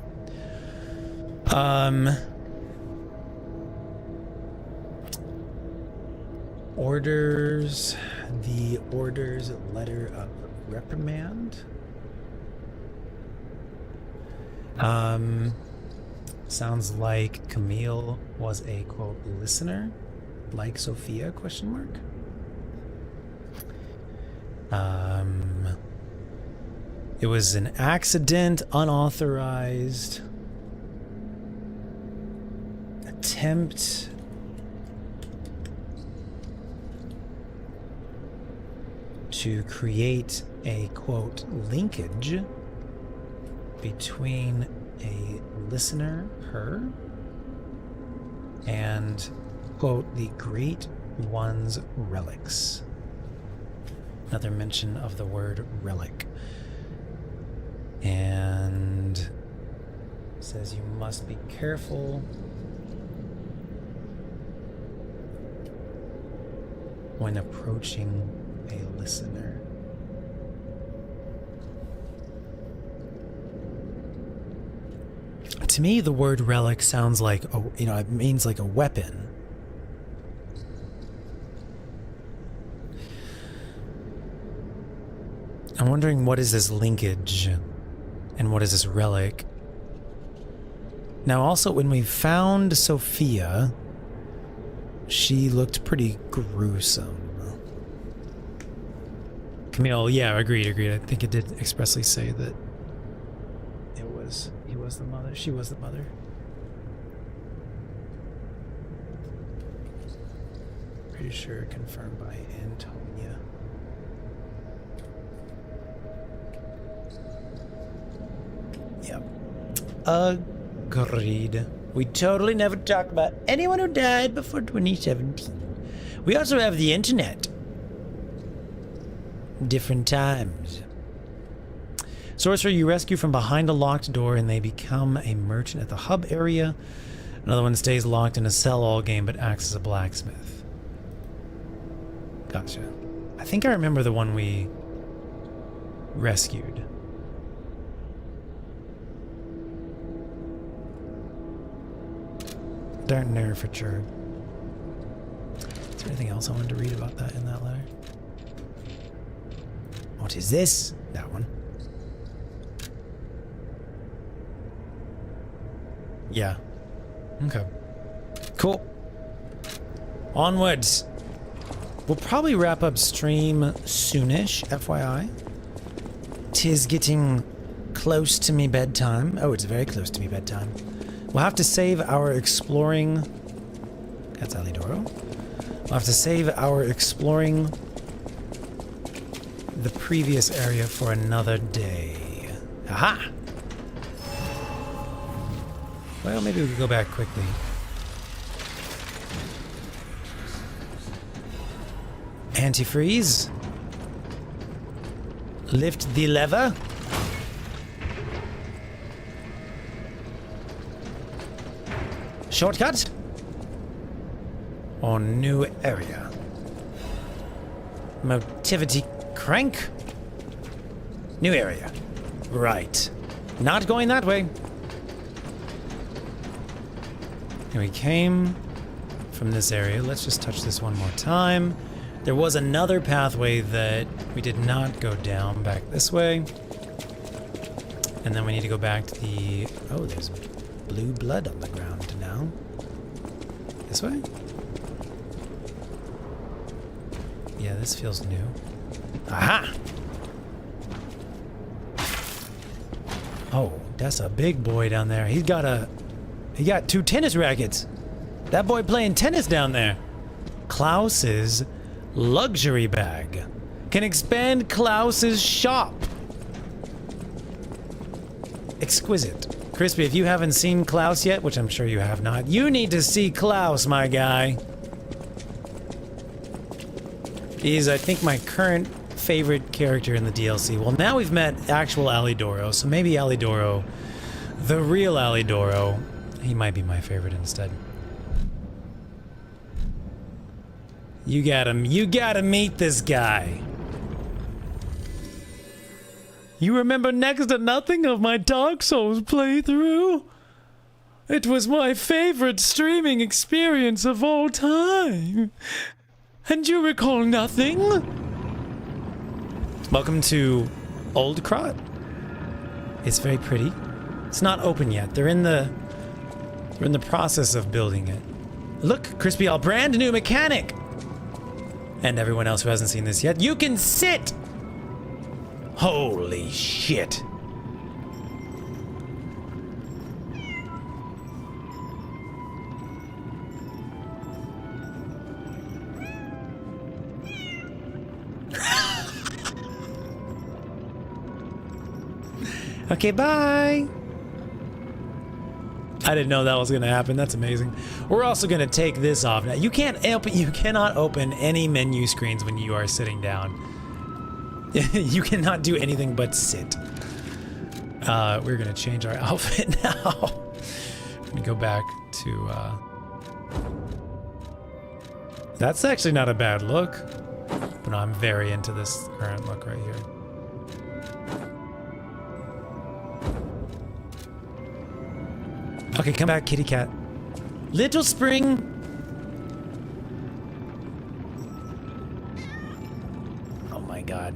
Orders, the order's letter of reprimand. Sounds like Camille was a, quote, listener, like Sophia, question mark. It was an accident, unauthorized attempt to create a, quote, linkage between a listener, her, and, quote, the Great One's relics. Another mention of the word relic. And says you must be careful when approaching a listener. To me, the word relic sounds like, it means like a weapon. I'm wondering, what is this linkage and what is this relic? Now, also, when we found Sophia, she looked pretty gruesome. Camille, yeah, agreed. I think it did expressly say that he was the mother. She was the mother. Pretty sure confirmed by Antonia. Yep. Agreed. We totally never talk about anyone who died before 2017. We also have the internet. Different times. Sorcerer, you rescue from behind a locked door and they become a merchant at the hub area. Another one stays locked in a cell all game but acts as a blacksmith. Gotcha. I think I remember the one we rescued. Don't know for sure. Is there anything else I wanted to read about that in that letter? What is this? That one. Yeah. Okay. Cool. Onwards. We'll probably wrap up stream soonish, FYI. 'Tis getting close to me bedtime. Oh, it's very close to me bedtime. We'll have to save our exploring... That's Alidoro. We'll have to save our exploring the previous area for another day. Aha! Well, maybe we could go back quickly. Antifreeze. Lift the lever. Shortcut. Or new area. Motivity crank. New area. Right. Not going that way. And we came from this area. Let's just touch this one more time. There was another pathway that we did not go down back this way. And then we need to go back to the... Oh, there's blue blood on the ground now. This way? Yeah, this feels new. Aha! Oh, that's a big boy down there. He got 2 tennis rackets. That boy playing tennis down there. Klaus's luxury bag. Can expand Klaus's shop. Exquisite. Crispy, if you haven't seen Klaus yet, which I'm sure you have not, you need to see Klaus, my guy. He's, I think, my current favorite character in the DLC. Well, now we've met actual Alidoro, so maybe Alidoro, the real Alidoro, he might be my favorite instead. You gotta meet this guy. You remember next to nothing of my Dark Souls playthrough? It was my favorite streaming experience of all time. And you recall nothing? Welcome to Old Krot. It's very pretty. It's not open yet. We're in the process of building it. Look, Crispy, all brand new mechanic. And everyone else who hasn't seen this yet, you can sit! Holy shit. Okay, bye! I didn't know that was gonna happen. That's amazing. We're also gonna take this off now. You cannot open any menu screens when you are sitting down. You cannot do anything but sit. We're gonna change our outfit now. Let me go back to that's actually not a bad look. But I'm very into this current look right here. Okay, come back, kitty cat. Little Spring. Oh my god.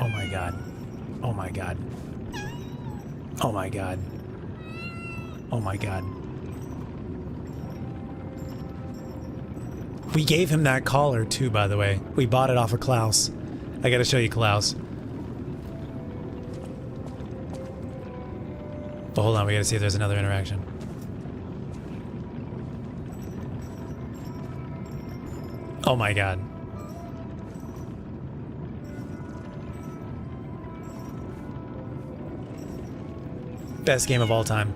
Oh my god. Oh my god. Oh my god. Oh my god. We gave him that collar too, by the way. We bought it off of Klaus. I gotta show you Klaus. But hold on, we gotta see if there's another interaction. Oh my god. Best game of all time.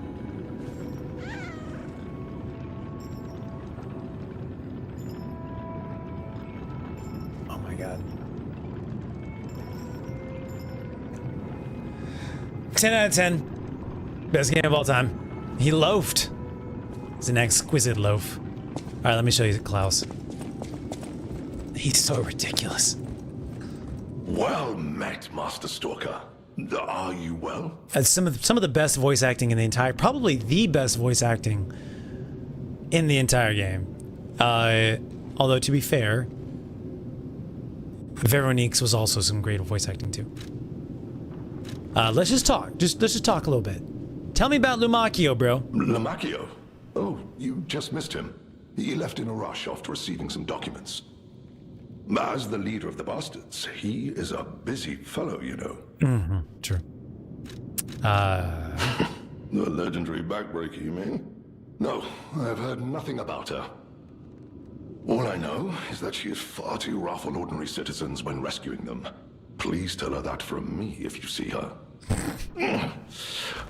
Oh my god. 10 out of 10. Best game of all time. He loafed. He's an exquisite loaf. Alright, let me show you Klaus. He's so ridiculous. Well met, Master Stalker. Are you well? Some of the best voice acting in the entire, probably the best voice acting in the entire game. Although to be fair, Veronique's was also some great voice acting too. Let's just talk. Let's just talk a little bit. Tell me about Lumacchio, bro. Lumacchio? Oh, you just missed him. He left in a rush after receiving some documents. As the leader of the bastards, he is a busy fellow, you know. Mm-hmm, true. The legendary backbreaker, you mean? No, I've heard nothing about her. All I know is that she is far too rough on ordinary citizens when rescuing them. Please tell her that from me if you see her.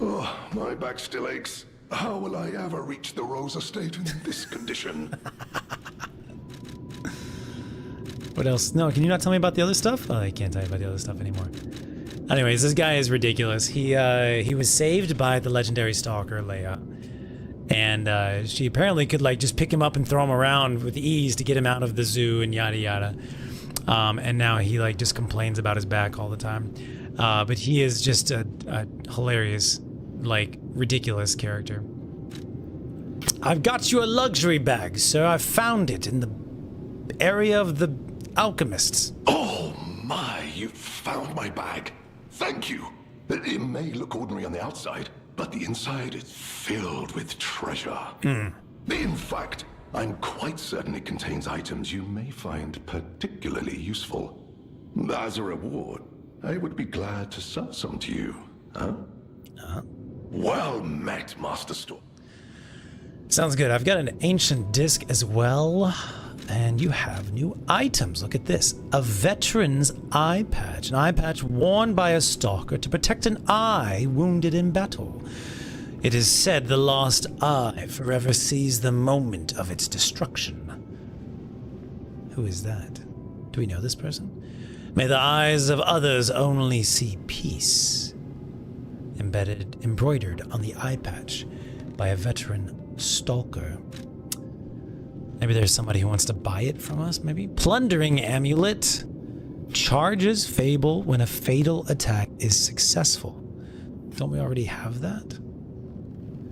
Oh, my back still aches. How will I ever reach the Rose Estate in this condition? What else? No, can you not tell me about the other stuff? Oh, I can't tell you about the other stuff anymore. Anyways, this guy is ridiculous. He was saved by the legendary stalker, Leia. And she apparently could, like, just pick him up and throw him around with ease to get him out of the zoo and yada yada. And now he, like, just complains about his back all the time. But he is just a hilarious, like, ridiculous character. I've got you a luxury bag, sir. I found it in the area of the alchemists. Oh my, you found my bag. Thank you. It may look ordinary on the outside, but the inside is filled with treasure. In fact, I'm quite certain it contains items you may find particularly useful. As a reward, I would be glad to sell some to you, huh? Well met, Master Storm. Sounds good. I've got an ancient disc as well. And you have new items. Look at this. A veteran's eye patch. An eye patch worn by a stalker to protect an eye wounded in battle. It is said the lost eye forever sees the moment of its destruction. Who is that? Do we know this person? May the eyes of others only see peace. Embroidered on the eye patch by a veteran stalker. Maybe there's somebody who wants to buy it from us, maybe? Plundering amulet. Charges fable when a fatal attack is successful. Don't we already have that?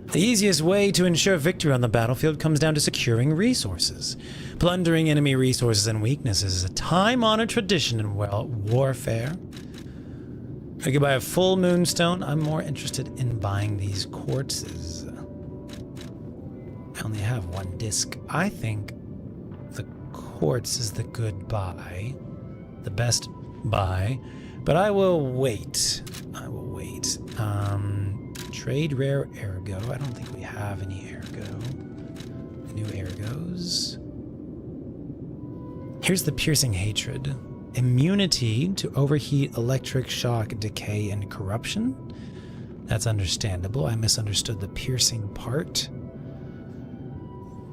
The easiest way to ensure victory on the battlefield comes down to securing resources. Plundering enemy resources and weaknesses is a time-honored tradition in, well, warfare. I could buy a full moonstone. I'm more interested in buying these quartzes. I only have one disc. I think the quartz is the good buy. The best buy. But I will wait. I will wait. Trade rare ergo. I don't think we have any ergo. New ergos. Here's the piercing hatred. Immunity to overheat, electric shock, decay, and corruption. That's understandable. I misunderstood the piercing part.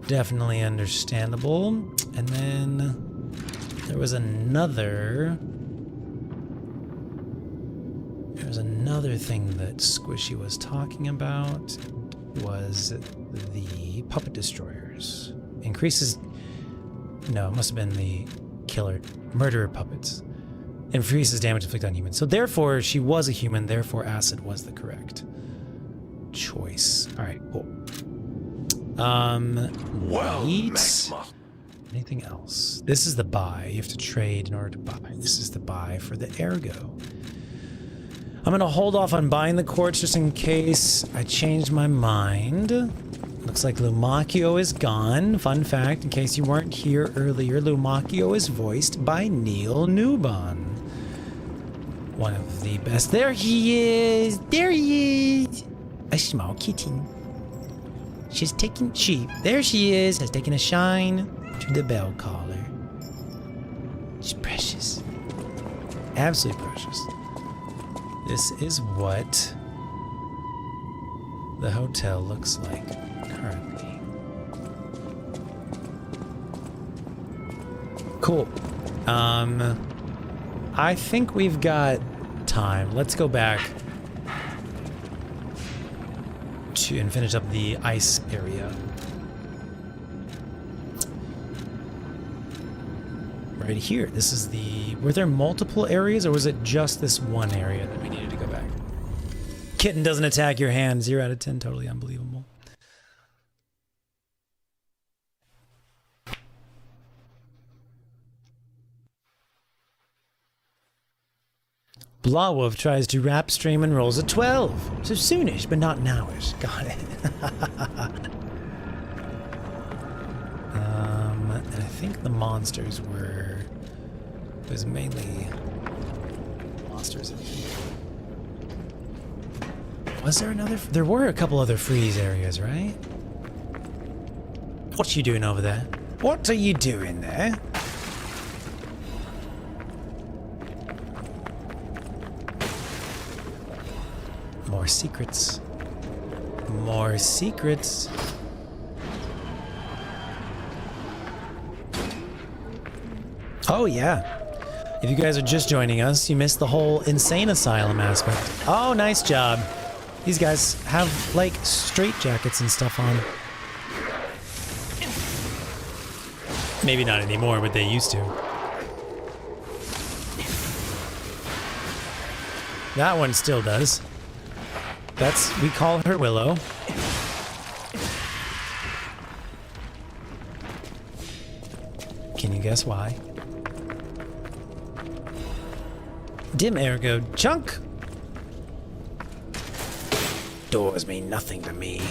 Definitely understandable. And then there was another thing that Squishy was talking about, was the puppet destroyers. Increases, no, it must have been the murderer puppets. Increases damage inflicted on humans. So therefore she was a human, therefore acid was the correct choice. All right, cool. Well, anything else? This is the buy. You have to trade in order to buy. This is the buy for the ergo. I'm gonna hold off on buying the quartz just in case I changed my mind. Looks like Lumacchio is gone. Fun fact, in case you weren't here earlier, Lumacchio is voiced by Neil Newbon. One of the best. There he is! There he is! A small kitten. There she is, has taken a shine to the bell collar. She's precious. Absolutely precious. This is what the hotel looks like currently. Cool. I think we've got time. Let's go back and finish up the ice area. right here. This is the... Were there multiple areas, or was it just this one area that we needed to go back? Kitten doesn't attack your hand. 0 out of 10. Totally unbelievable. Blawwolf tries to rap stream and rolls a 12. So soonish, but not nowish. Got it. And I think the monsters were... It was mainly monsters. Was there another? There were a couple other freeze areas, right? What you doing over there? What are you doing there? More secrets. More secrets. Oh yeah. If you guys are just joining us, you missed the whole insane asylum aspect. Oh, nice job. These guys have, like, straitjackets and stuff on. Maybe not anymore, but they used to. That one still does. We call her Willow. Can you guess why? Dim ergo chunk. Doors mean nothing to me.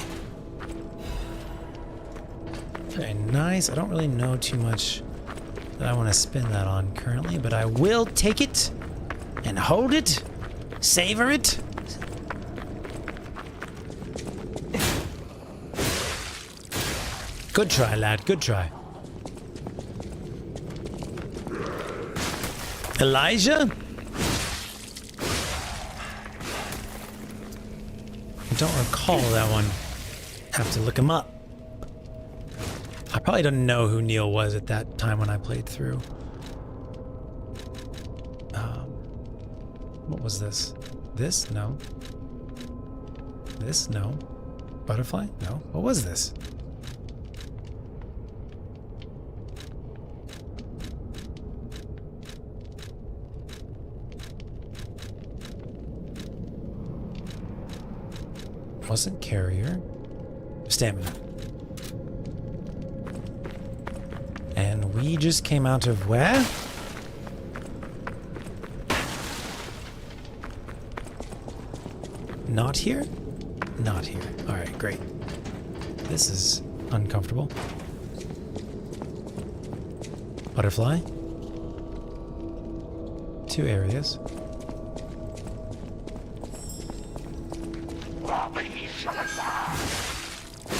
Very nice. I don't really know too much that I want to spin that on currently, but I will take it and hold it, savor it. Good try, lad. Good try. Elijah? I don't recall that one. Have to look him up. I probably don't know who Neil was at that time when I played through. What was this? This? No. This? No. Butterfly? No. What was this? Wasn't carrier. Stamina. And we just came out of where? Not here? Not here. Alright, great. This is uncomfortable. Butterfly. 2 areas.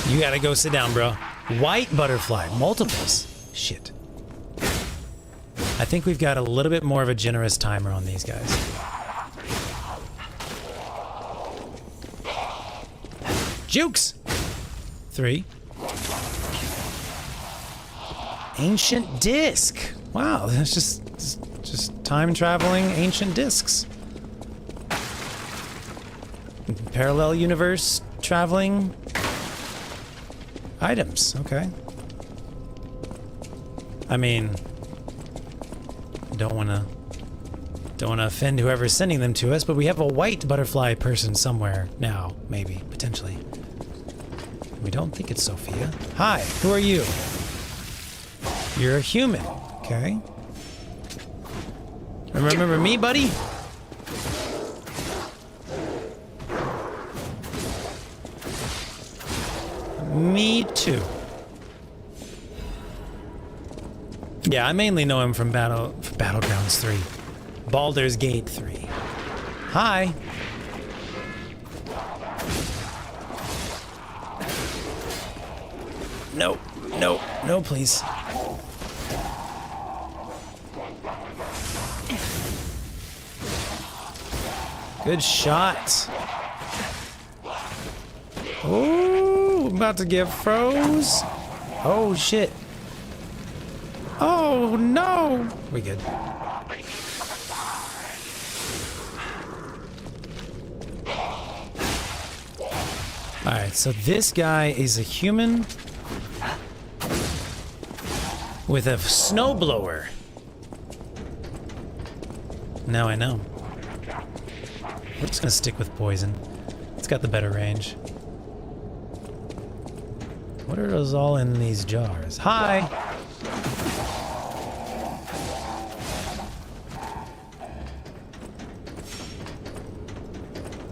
You gotta go sit down, bro. White butterfly. Multiples. Shit. I think we've got a little bit more of a generous timer on these guys. Jukes! 3. Ancient disc. Wow, that's just time-traveling ancient discs. Parallel universe traveling items. Okay. I mean, don't want to offend whoever's sending them to us, but we have a white butterfly person somewhere now, maybe, potentially. We don't think it's Sophia. Hi, who are you? You're a human. Okay. Remember me, buddy? Me too. Yeah, I mainly know him from Battlegrounds 3. Baldur's Gate 3. Hi. No, no, no, please. Good shot. Oh, I'm about to get froze. Oh, shit. Oh, no. We good. Alright, so this guy is a human with a snowblower. Now I know. We're just gonna stick with poison. It's got the better range. What are those all in these jars? Hi!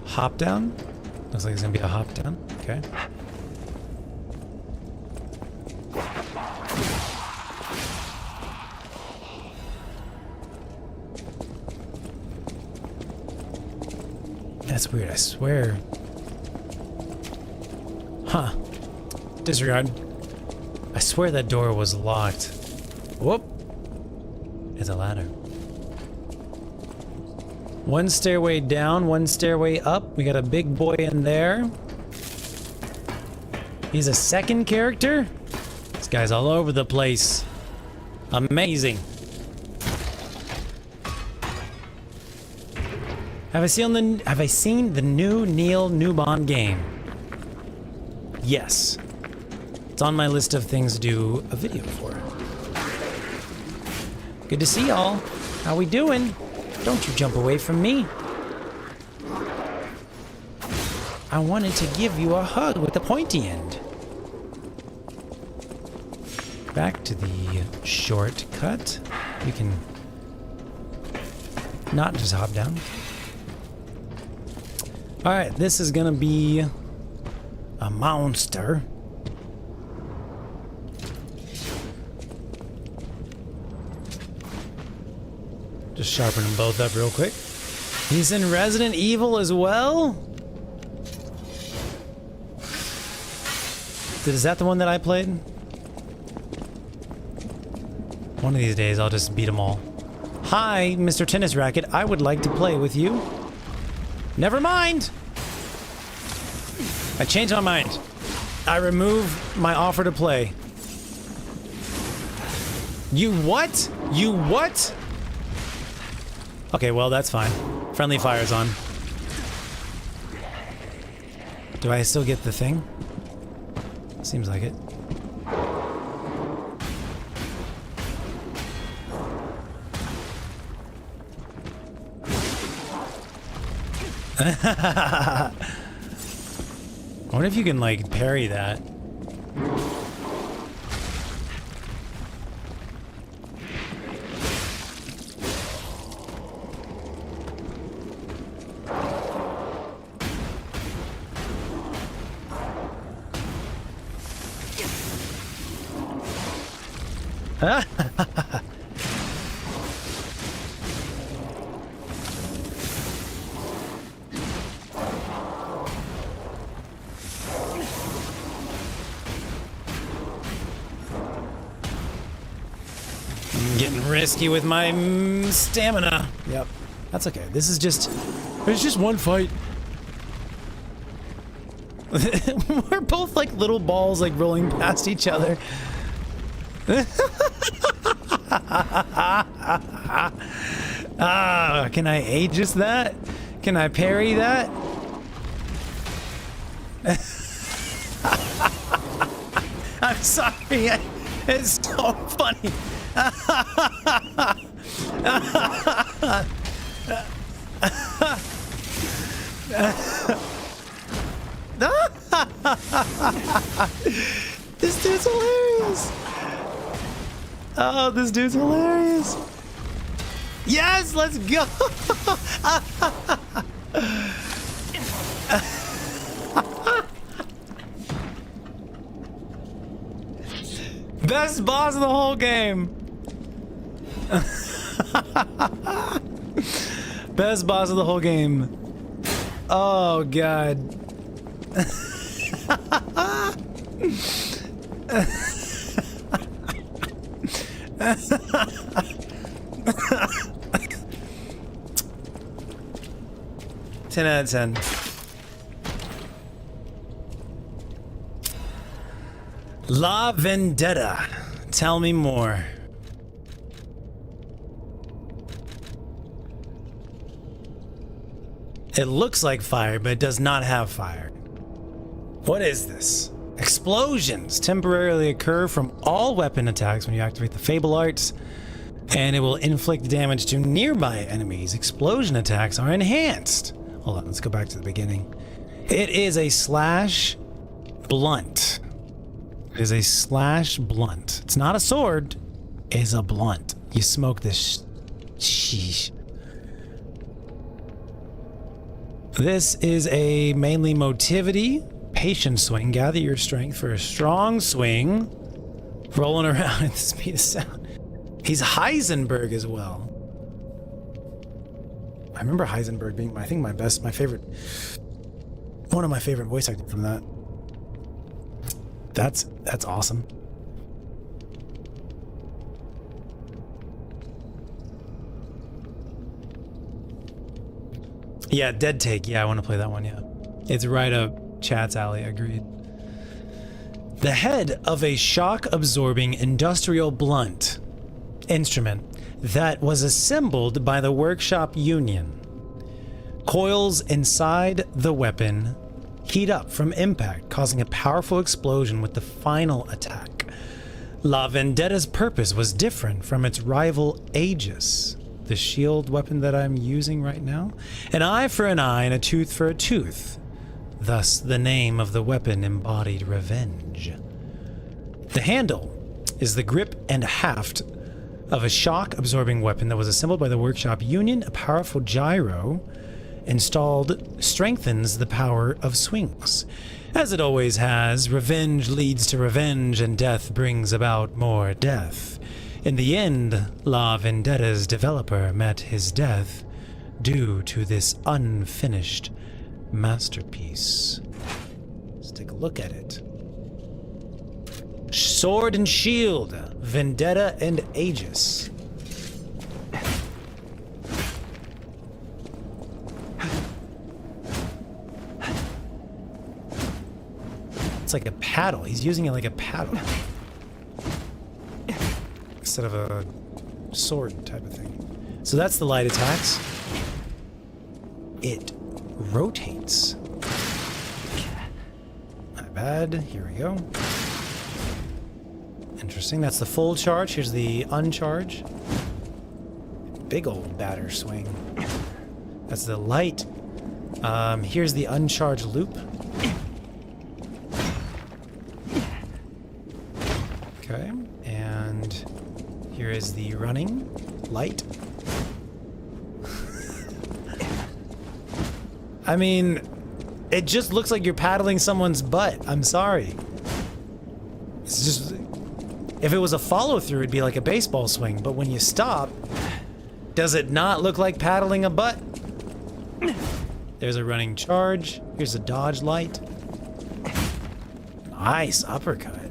Hop down? Looks like it's gonna be a hop down. Okay. That's weird, I swear. Huh. Disregard. I swear that door was locked. Whoop. It's a ladder. One stairway down, one stairway up. We got a big boy in there. He's a second character? This guy's all over the place. Amazing. Have I seen the new Neil Newbon game? Yes. It's on my list of things to do a video for. Good to see y'all. How we doing? Don't you jump away from me. I wanted to give you a hug with the pointy end. Back to the shortcut. We can not just hop down. Alright, this is gonna be a monster. Just sharpen them both up real quick. He's in Resident Evil as well? Is that the one that I played? One of these days I'll just beat them all. Hi, Mr. Tennis Racket. I would like to play with you. Never mind! I changed my mind. I remove my offer to play. You what? You what? Okay, well, that's fine. Friendly fire's on. Do I still get the thing? Seems like it. I wonder if you can, like, parry that. Getting risky with my stamina. Yep. That's okay. This is just... It's just one fight. We're both like little balls like rolling past each other. Can I aegis that? Can I parry that? I'm sorry. It's so funny. This dude's hilarious. Oh, this dude's hilarious. Yes, let's go. Best boss of the whole game. Best boss of the whole game. Oh god. 10 out of 10. La Vendetta. Tell me more. It looks like fire, but it does not have fire. What is this? Explosions temporarily occur from all weapon attacks when you activate the Fable Arts. And it will inflict damage to nearby enemies. Explosion attacks are enhanced. Hold on, let's go back to the beginning. It is a slash blunt. It is a slash blunt. It's not a sword. It's a blunt. You smoke this. Sheesh. This is a mainly motivity. Patience swing. Gather your strength for a strong swing. Rolling around at the speed of sound. He's Heisenberg as well. I remember Heisenberg being, I think, my favorite, one of my favorite voice acting from that. That's awesome. Yeah, Dead Take. Yeah, I want to play that one, yeah. It's right up chat's alley, agreed. The head of a shock-absorbing industrial blunt instrument that was assembled by the workshop union. Coils inside the weapon heat up from impact, causing a powerful explosion with the final attack. La Vendetta's purpose was different from its rival Aegis, the shield weapon that I'm using right now. An eye for an eye and a tooth for a tooth. Thus, the name of the weapon embodied revenge. The handle is the grip and haft of a shock-absorbing weapon that was assembled by the workshop union. A powerful gyro installed strengthens the power of swings. As it always has, revenge leads to revenge, and death brings about more death. In the end, La Vendetta's developer met his death due to this unfinished masterpiece. Let's take a look at it. Sword and Shield, Vendetta and Aegis. It's like a paddle. He's using it like a paddle. Instead of a sword type of thing. So that's the light attacks. It rotates. Not bad. Here we go. Interesting. That's the full charge. Here's the uncharge. Big old batter swing. That's the light. Here's the uncharged loop. Okay. And here is the running light. I mean, it just looks like you're paddling someone's butt. I'm sorry. It's just... If it was a follow-through, it'd be like a baseball swing, but when you stop, does it not look like paddling a butt? There's a running charge. Here's a dodge light. Nice uppercut.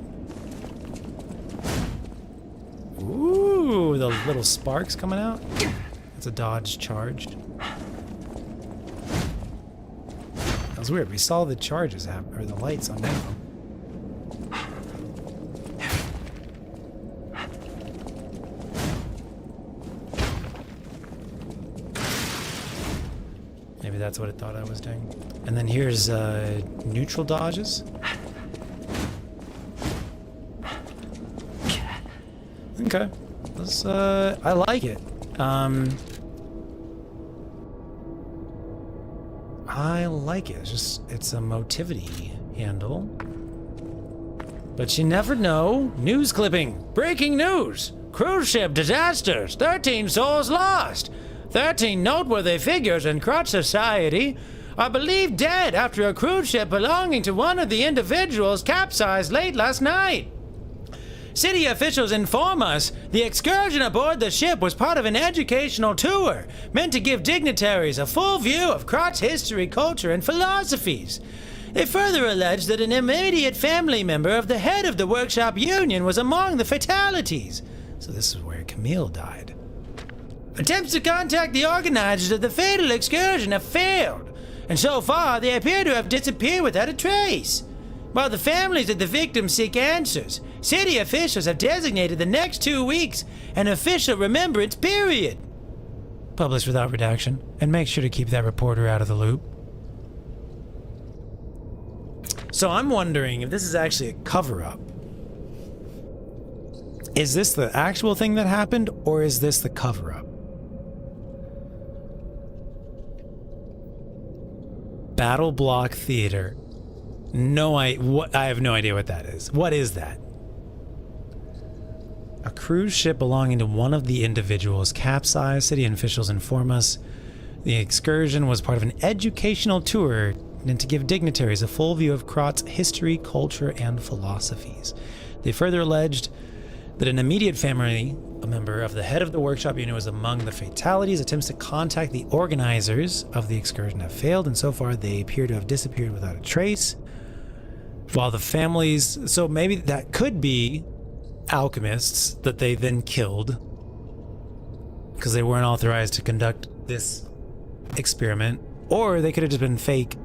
Ooh, the little sparks coming out. It's a dodge charge. That was weird. We saw the charges happen, or the lights on now. Maybe that's what it thought I was doing. And then here's neutral dodges. Okay. Let's, I like it. I like it. It's a motivity handle. But you never know. News clipping. Breaking news. Cruise ship disasters. 13 souls lost. 13 noteworthy figures in Crutch society are believed dead after a cruise ship belonging to one of the individuals capsized late last night. City officials inform us the excursion aboard the ship was part of an educational tour meant to give dignitaries a full view of Crotch history, culture, and philosophies. They further allege that an immediate family member of the head of the workshop union was among the fatalities. So this is where Camille died. Attempts to contact the organizers of the fatal excursion have failed, and so far they appear to have disappeared without a trace. While the families of the victims seek answers, city officials have designated the next 2 weeks an official remembrance period. Published without redaction, and make sure to keep that reporter out of the loop. So I'm wondering if this is actually a cover-up. Is this the actual thing that happened, or is this the cover-up? Battle Block Theater. I have no idea what that is. What is that? A cruise ship belonging to one of the individuals capsized. City officials inform us the excursion was part of an educational tour and to give dignitaries a full view of Krot's history, culture, and philosophies. They further alleged that an immediate family, a member of the head of the workshop unit, was among the fatalities. Attempts to contact the organizers of the excursion have failed, and so far they appear to have disappeared without a trace. While the families... So maybe that could be alchemists that they then killed because they weren't authorized to conduct this experiment, or they could have just been fake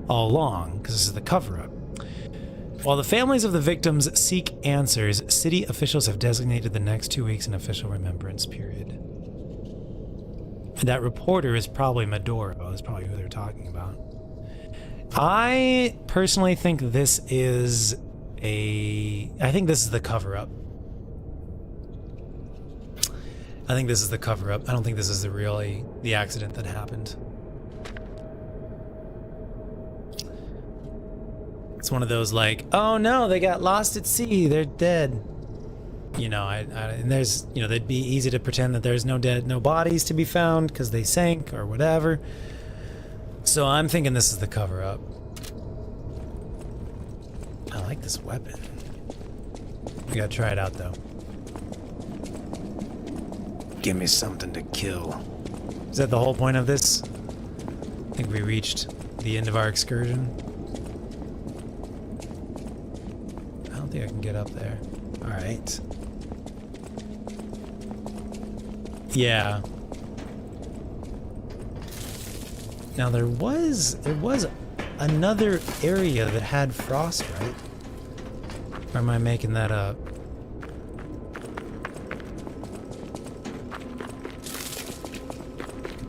all along because this is the cover-up. While the families of the victims seek answers, city officials have designated the next 2 weeks an official remembrance period. And that reporter is probably Maduro, is probably who they're talking about. I personally think this is I think this is the cover-up. I think this is the cover-up. I don't think this is the accident that happened. It's one of those like, oh no, they got lost at sea, they're dead. You know, and there's, you know, they'd be easy to pretend that there's no bodies to be found because they sank or whatever. So I'm thinking this is the cover-up. I like this weapon. We gotta try it out though. Give me something to kill. Is that the whole point of this? I think we reached the end of our excursion. I don't think I can get up there. Alright. Yeah. Now there was another area that had frostbite. Or am I making that up?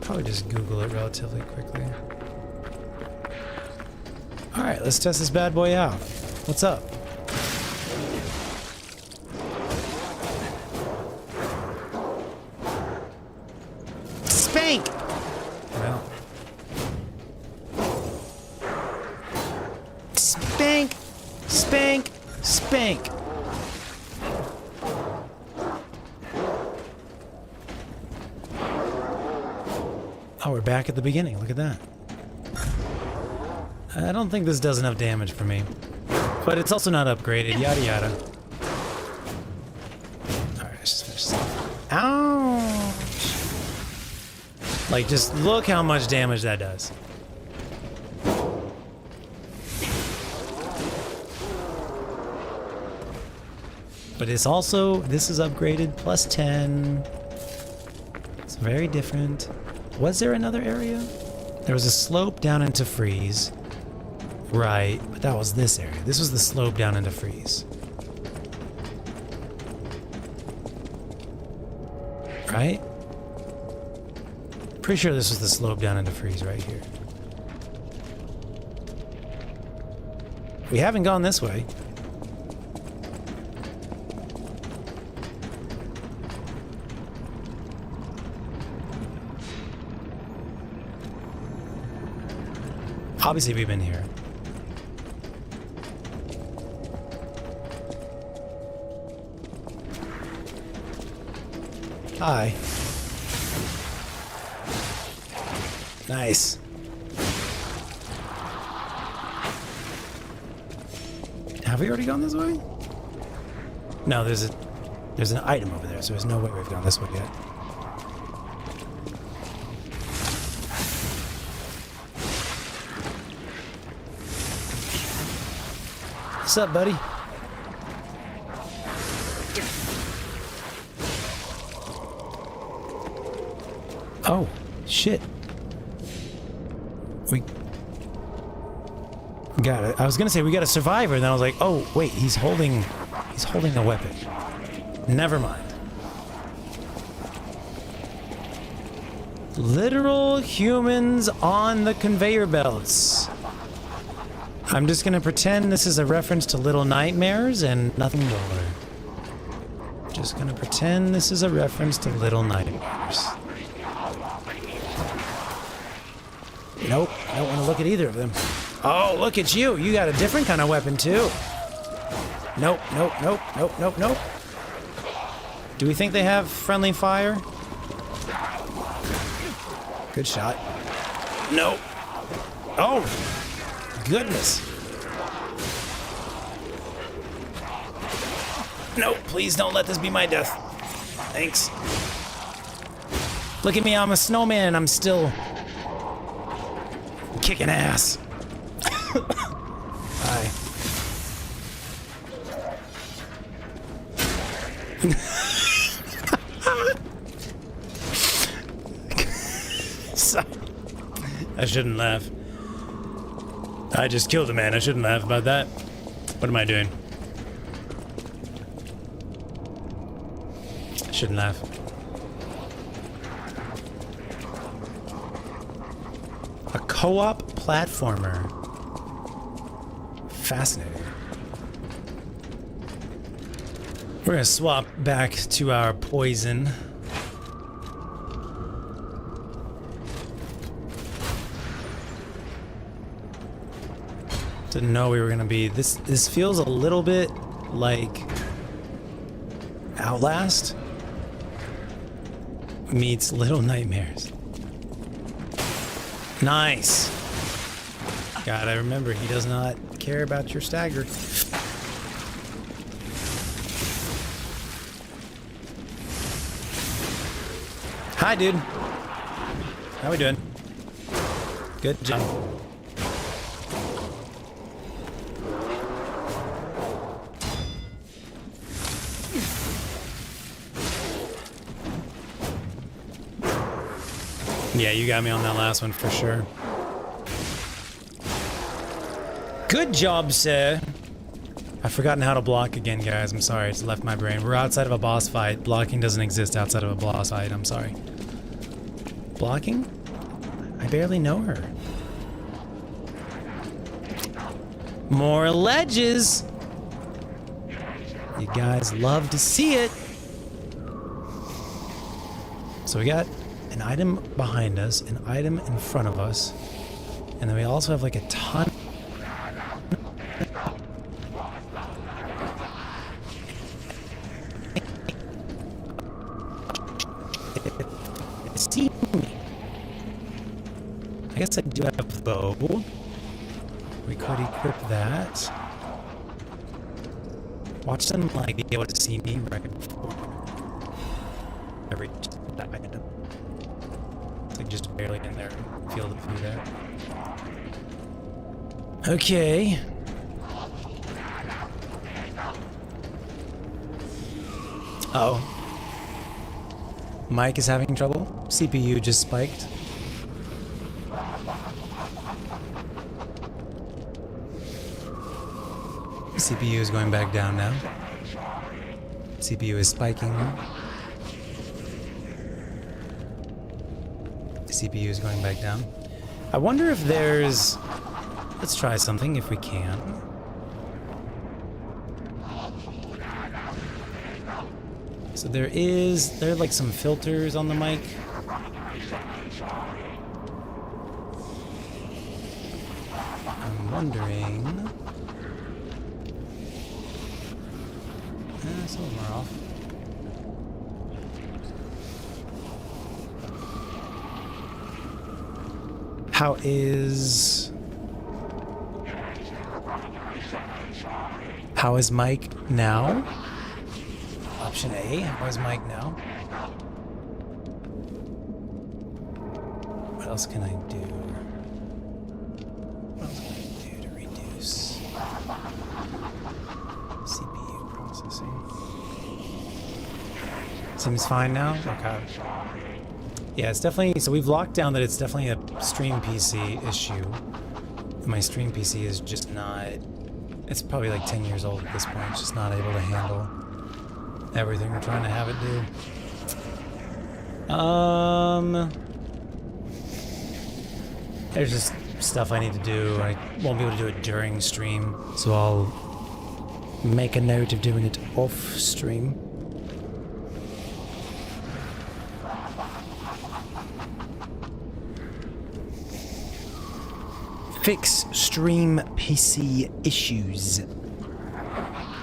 Probably just Google it relatively quickly. Alright, let's test this bad boy out. What's up? Spank! Well. Spank! Spank! Spank! Oh, we're back at the beginning. Look at that. I don't think this does enough damage for me. But it's also not upgraded. Yada yada. Alright, let's just finish this off. Ouch! Like, just look how much damage that does. But it's also, this is upgraded, plus 10. It's very different. Was there another area? There was a slope down into freeze. Right, but that was this area. This was the slope down into freeze. Right? Pretty sure this was the slope down into freeze right here. We haven't gone this way. Obviously, we've been here. Hi. Nice. Have we already gone this way? No, there's an item over there, so there's no way we've gone this way yet. What's up, buddy? Oh, shit. We got it. I was gonna say we got a survivor, and then I was like, oh, wait, he's holding a weapon. Never mind. Literal humans on the conveyor belts. I'm just gonna pretend this is a reference to Little Nightmares and nothing more. Just gonna pretend this is a reference to Little Nightmares. Nope, I don't want to look at either of them. Oh, look at you. You got a different kind of weapon, too. Nope, nope, nope, nope, nope, nope. Do we think they have friendly fire? Good shot. Nope. Oh, goodness. No, please don't let this be my death. Thanks. Look at me, I'm a snowman and I'm still kicking ass. Bye. So, I shouldn't laugh. I just killed a man. I shouldn't laugh about that. What am I doing? I shouldn't laugh. A co-op platformer. Fascinating. We're gonna swap back to our poison. Didn't know we were gonna be this. This feels a little bit like Outlast meets Little Nightmares. Nice. Gotta remember, he does not care about your stagger. Hi, dude. How we doing? Good job. Yeah, you got me on that last one for sure. Good job, sir. I've forgotten how to block again, guys. I'm sorry, it's left my brain. We're outside of a boss fight. Blocking doesn't exist outside of a boss fight. I'm sorry. Blocking? I barely know her. More ledges! You guys love to see it. So we got an item behind us, an item in front of us, and then we also have like a ton. I guess I do have the bow. We could equip that. Watch them like be able to see me right before I reach that item. It's like just barely in there. Feel the food there. Okay. Uh-oh. Mike is having trouble. CPU just spiked. CPU is going back down now. CPU is spiking. CPU is going back down. I wonder if there's... Let's try something if we can. So there are like some filters on the mic. I'm wondering... some of them are off. How is Mike now? Option A, how is Mike now? What else can I do? What else can I do to reduce CPU processing? Seems fine now? Okay. Yeah, it's definitely... So we've locked down that it's definitely a stream PC issue. My stream PC is just not... It's probably like 10 years old at this point. It's just not able to handle everything we're trying to have it do. There's just stuff I need to do. I won't be able to do it during stream, so I'll make a note of doing it off stream. Fix stream PC issues.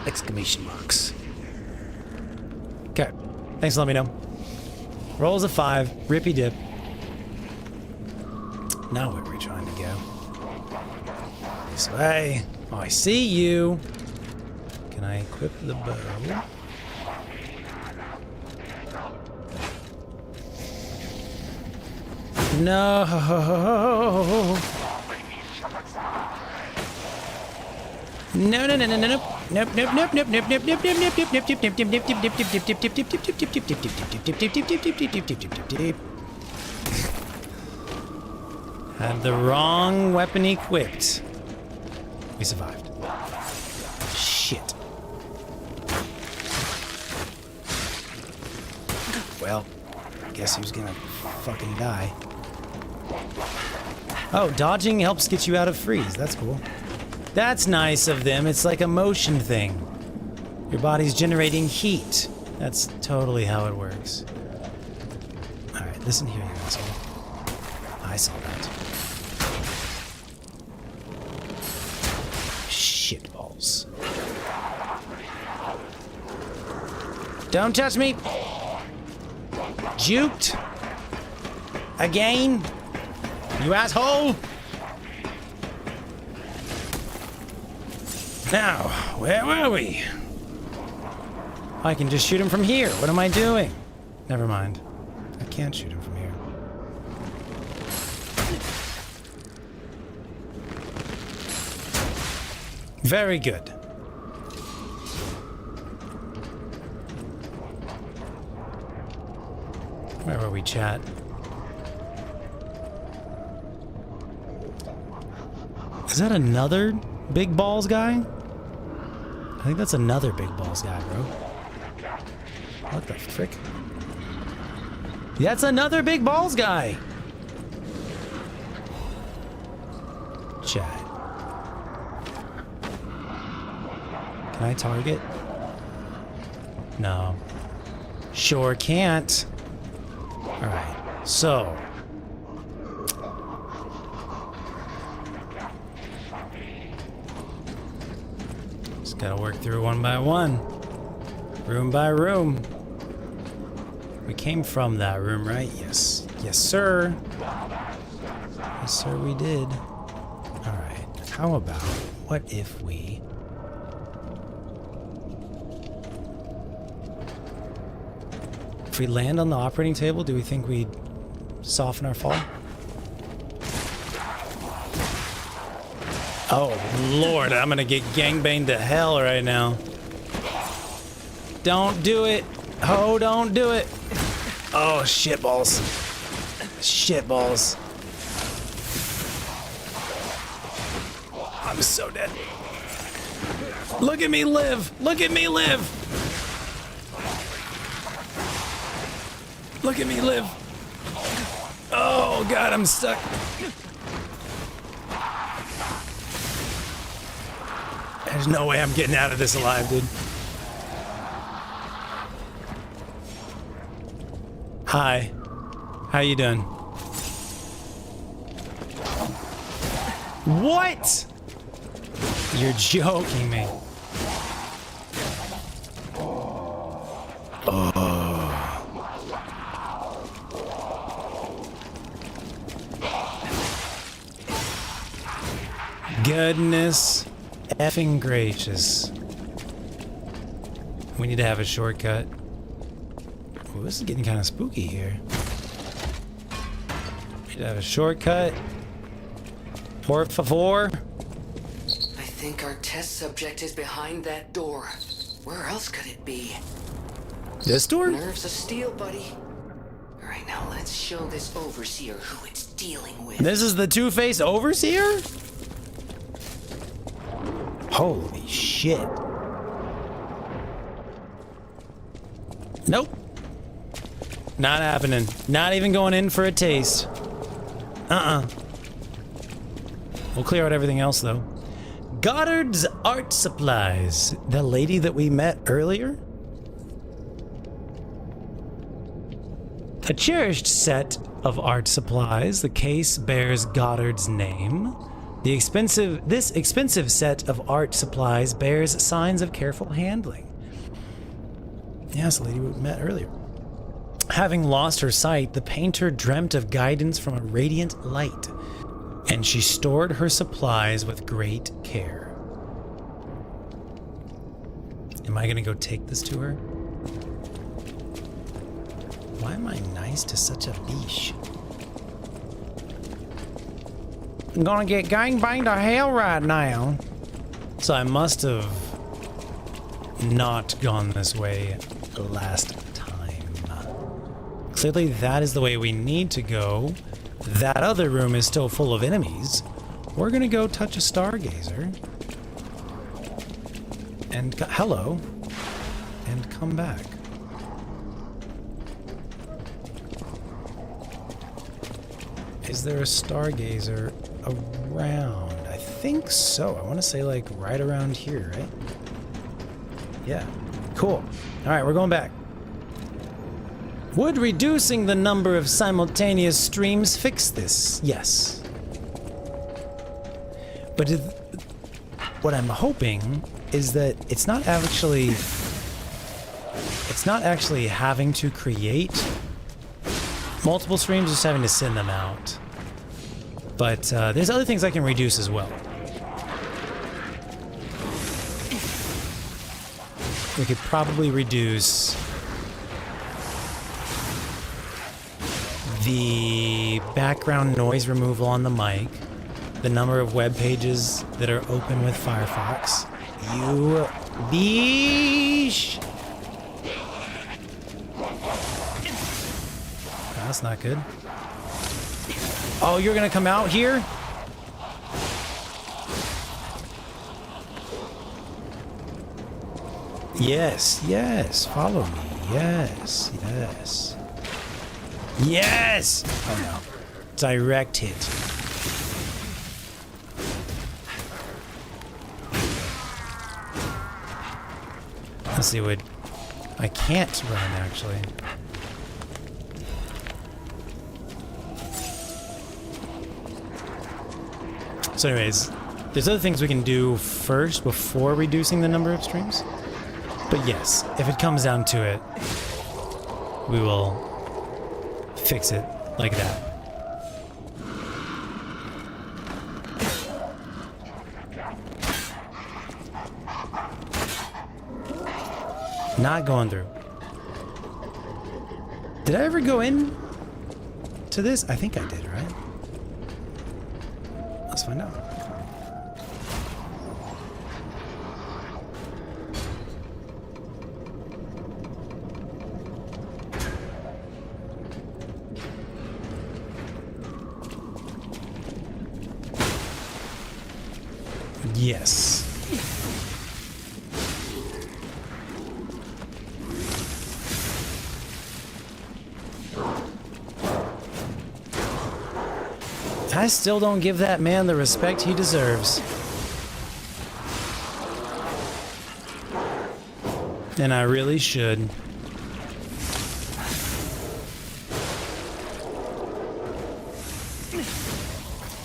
Exclamation marks. Okay. Thanks for letting me know. Rolls a 5. Rippy dip. Now where are we trying to go? This way. Oh, I see you. Can I equip the bow? No. No, no, no, no, no, no. Nope, nope, nope, nope, nope, nope, nope, nope, nope, nope, nope, nope, nope, nope, nope. Had the wrong weapon equipped. We survived. Shit. Well, I guess who's gonna fucking die. Oh, dodging helps get you out of freeze. That's cool. That's nice of them. It's like a motion thing. Your body's generating heat. That's totally how it works. Alright, listen here, you asshole. I saw that. Shitballs. Don't touch me! Juked! Again? You asshole! Now, where were we? I can just shoot him from here. What am I doing? Never mind. I can't shoot him from here. Very good. Where were we, chat? Is that another big balls guy? I think that's another big balls guy, bro. What the frick? That's another big balls guy! Chat. Can I target? No. Sure can't. Alright, so. Just gotta work through one by one. Room by room. We came from that room, right? Yes. Yes, sir. Yes, sir, we did. Alright, how about, what if we... If we land on the operating table, do we think we'd soften our fall? Oh, Lord, I'm gonna get gangbanged to hell right now. Don't do it. Oh, don't do it. Oh, shitballs. Shitballs. I'm so dead. Look at me live. Look at me live. Look at me live. Oh, God, I'm stuck. There's no way I'm getting out of this alive, dude. Hi. How you doing? What? You're joking me. Goodness effing gracious. We need to have a shortcut. Well, this is getting kind of spooky here. We need to have a shortcut. Por favor. I think our test subject is behind that door. Where else could it be? This door? Nerves of steel, buddy. All right, now let's show this overseer who it's dealing with. This is the two-faced overseer? Holy shit. Nope. Not happening. Not even going in for a taste. We'll clear out everything else, though. Goddard's Art Supplies. The lady that we met earlier? A cherished set of art supplies. The case bears Goddard's name. This expensive set of art supplies bears signs of careful handling. Yes, the lady we met earlier. Having lost her sight, the painter dreamt of guidance from a radiant light, and she stored her supplies with great care. Am I gonna go take this to her? Why am I nice to such a biche? I'm gonna get gangbanged to hell right now. So I must have not gone this way last time. Clearly that is the way we need to go. That other room is still full of enemies. We're gonna go touch a stargazer. And hello. And come back. Is there a stargazer around? I think so. I want to say like right around here, right? Yeah. Cool. All right, we're going back. Would reducing the number of simultaneous streams fix this? Yes. But what I'm hoping is that it's not actually having to create multiple streams, just having to send them out. But there's other things I can reduce as well. We could probably reduce the background noise removal on the mic, the number of web pages that are open with Firefox. You beesh! That's not good. Oh, you're gonna come out here? Yes, yes, follow me. Yes, yes. Yes! Oh no. Direct hit. Let's see what... I can't run, actually. So anyways, there's other things we can do first before reducing the number of streams. But yes, if it comes down to it, we will fix it like that. Not going through. Did I ever go in to this? I think I did, right? Let's find out. Yes. I still don't give that man the respect he deserves. And I really should.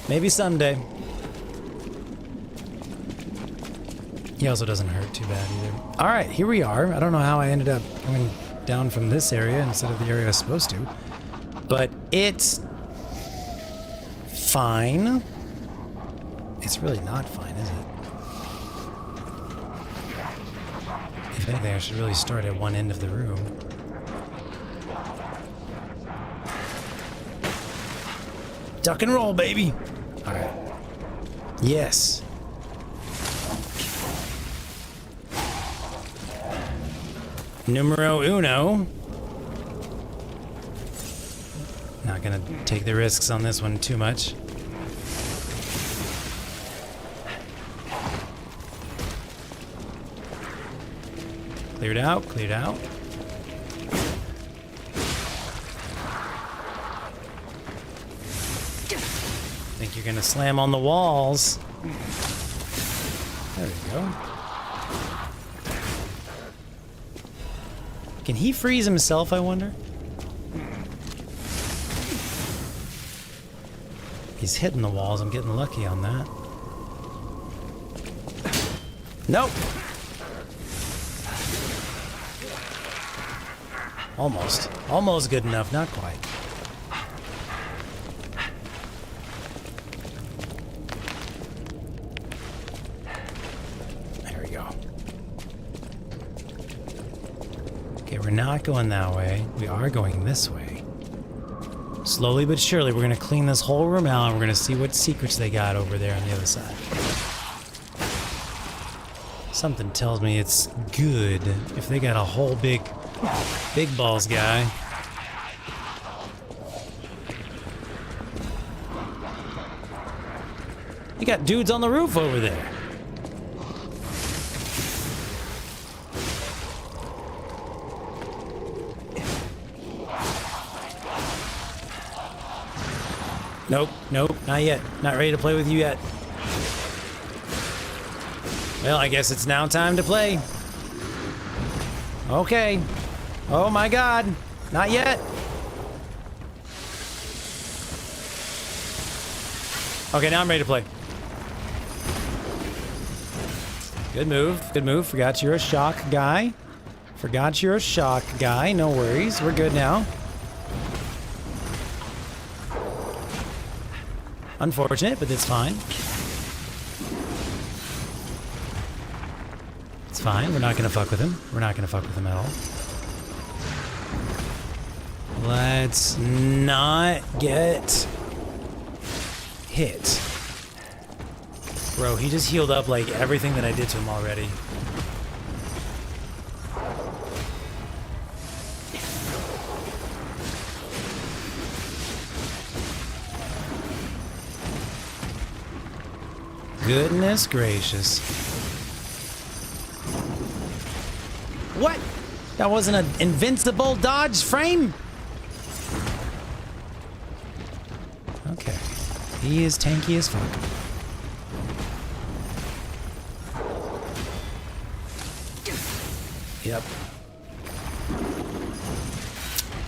Maybe someday. He also doesn't hurt too bad either. Alright, here we are. I don't know how I ended up going down from this area instead of the area I was supposed to. But it's fine. It's really not fine, is it? If anything, I should really start at one end of the room. Duck and roll, baby! Alright. Yes. Numero uno. Not gonna take the risks on this one too much. Cleared out, cleared out. Think you're gonna slam on the walls. There we go. Can he freeze himself, I wonder? He's hitting the walls. I'm getting lucky on that. Nope. Almost. Almost good enough. Not quite. There we go. Okay, we're not going that way. We are going this way. Slowly but surely, we're going to clean this whole room out, and we're going to see what secrets they got over there on the other side. Something tells me it's good if they got a whole big balls guy. You got dudes on the roof over there. Nope, nope, not yet. Not ready to play with you yet. Well, I guess it's now time to play. Okay. Oh my god. Not yet. Okay, now I'm ready to play. Good move. Good move. Forgot you're a shock guy. Forgot you're a shock guy. No worries. We're good now. Unfortunate, but it's fine. It's fine. We're not gonna fuck with him. We're not gonna fuck with him at all. Let's not get hit. Bro, he just healed up like everything that I did to him already. Goodness gracious. What? That wasn't an invincible dodge frame? Okay. He is tanky as fuck. Yep.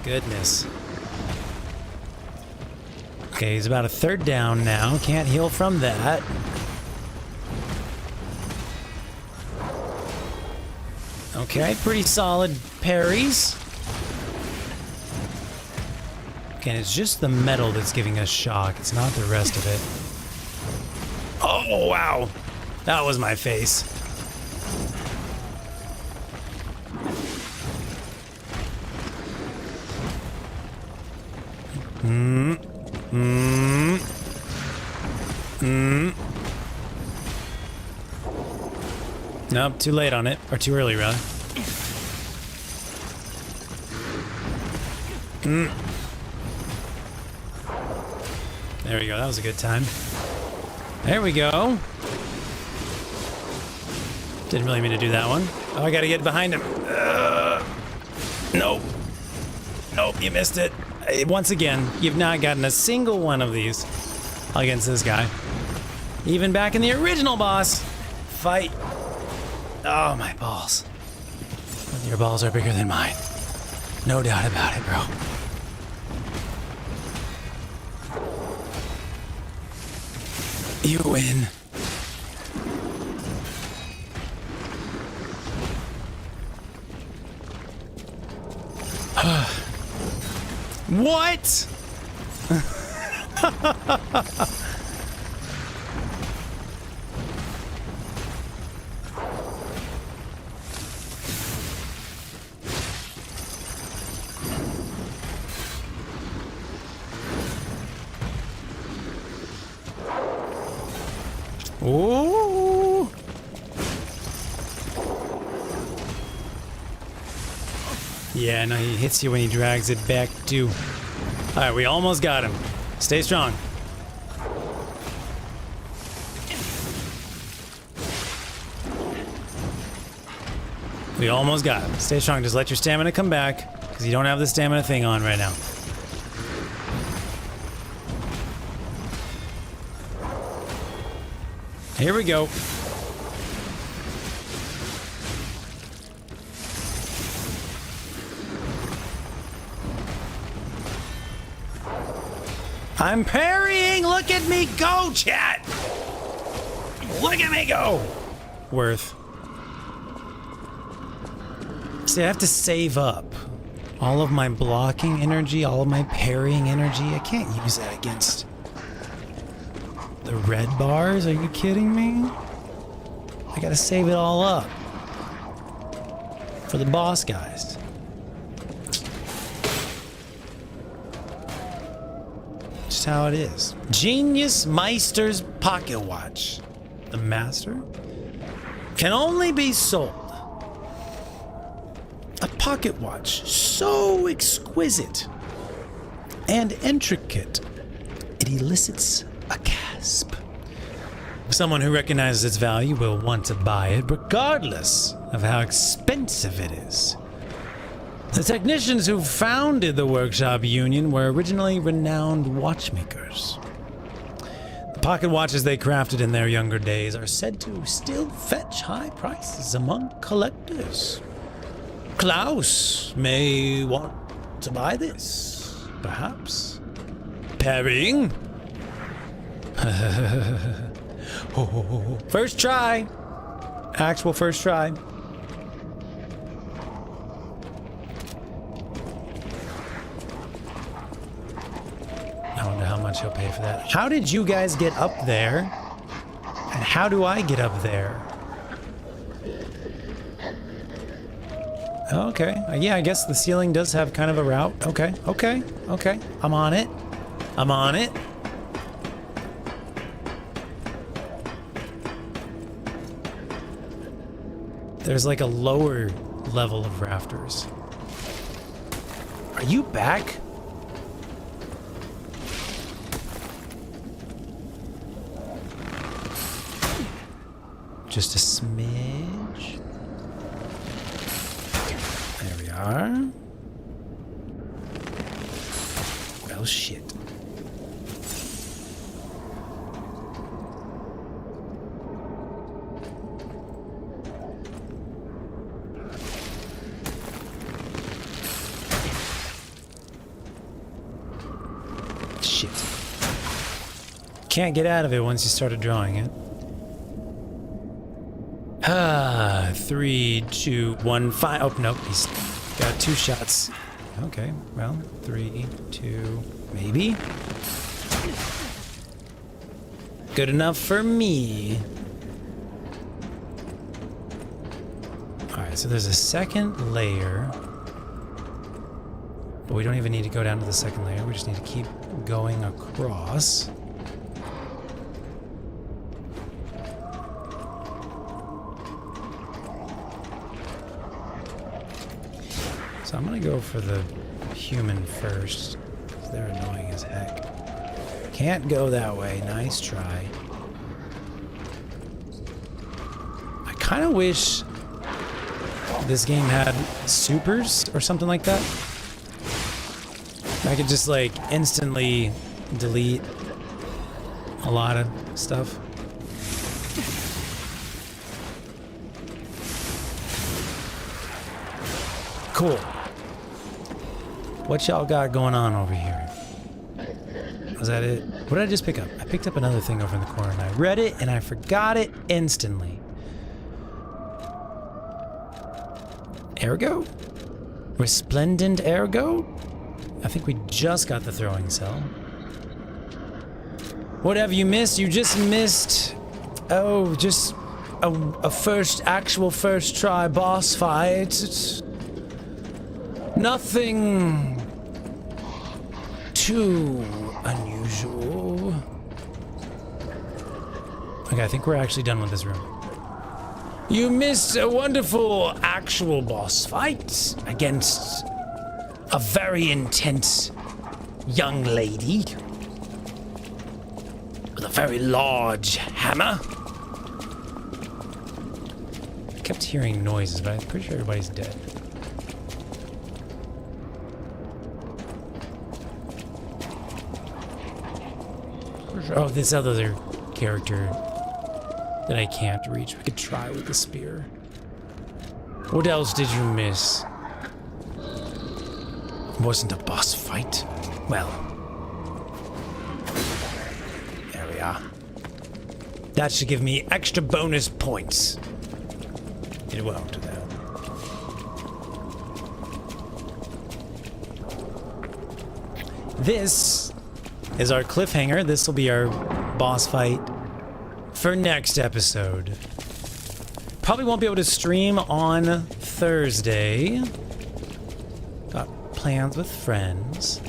Goodness. Okay, he's about a third down now. Can't heal from that. Okay, pretty solid parries. Okay, it's just the metal that's giving us shock. It's not the rest of it. Oh, wow. That was my face. Nope, too late on it. Or too early, rather. There we go. That was a good time. There we go. Didn't really mean to do that one. Oh, I gotta get behind him. Nope. Nope, you missed it. Once again, you've not gotten a single one of these against this guy. Even back in the original boss fight. Oh, my balls. Your balls are bigger than mine. No doubt about it, bro. You win. What? Ooh. Yeah, no, he hits you when he drags it back too. All right, we almost got him. Stay strong. We almost got him. Stay strong. Just let your stamina come back, because you don't have the stamina thing on right now. Here we go. I'm parrying! Look at me go, chat! Look at me go! Worth. See, I have to save up all of my blocking energy, all of my parrying energy. I can't use that against the red bars. Are you kidding me? I gotta save it all up for the boss guys. Just how it is. Genius Meister's pocket watch. The master can only be sold. A pocket watch so exquisite and intricate, it elicits a gasp. Someone who recognizes its value will want to buy it regardless of how expensive it is. The technicians who founded the workshop union were originally renowned watchmakers. The pocket watches they crafted in their younger days are said to still fetch high prices among collectors. Klaus may want to buy this, perhaps. Parrying. First try. Actual first try. I wonder how much he'll pay for that. How did you guys get up there? And how do I get up there? Okay. Yeah, I guess the ceiling does have kind of a route. Okay. Okay. Okay. I'm on it. I'm on it. There's like a lower level of rafters. Are you back? Just a smidge. There we are. Well, shit. Shit. Can't get out of it once you started drawing it. 3, 2, 1, 5. Oh, nope. He's got 2 shots. Okay, well, 3, 2, maybe. Good enough for me. Alright, so there's a second layer. But we don't even need to go down to the second layer. We just need to keep going across. So I'm gonna go for the human first. They're annoying as heck. Can't go that way. Nice try. I kind of wish this game had supers or something like that. I could just like instantly delete a lot of stuff. Cool. What y'all got going on over here? Was that it? What did I just pick up? I picked up another thing over in the corner and I read it and I forgot it instantly. Ergo? Resplendent ergo? I think we just got the throwing cell. What have you missed? You just missed... Oh, just a actual first try boss fight. It's nothing too unusual. Okay, I think we're actually done with this room. You missed a wonderful actual boss fight against a very intense young lady with a very large hammer. I kept hearing noises, but I'm pretty sure everybody's dead. Oh, this other character that I can't reach. We could try with the spear. What else did you miss? It wasn't a boss fight. Well, That should give me extra bonus points. It won't do that. This is our cliffhanger. This will be our boss fight for next episode. Probably won't be able to stream on Thursday. Got plans with friends.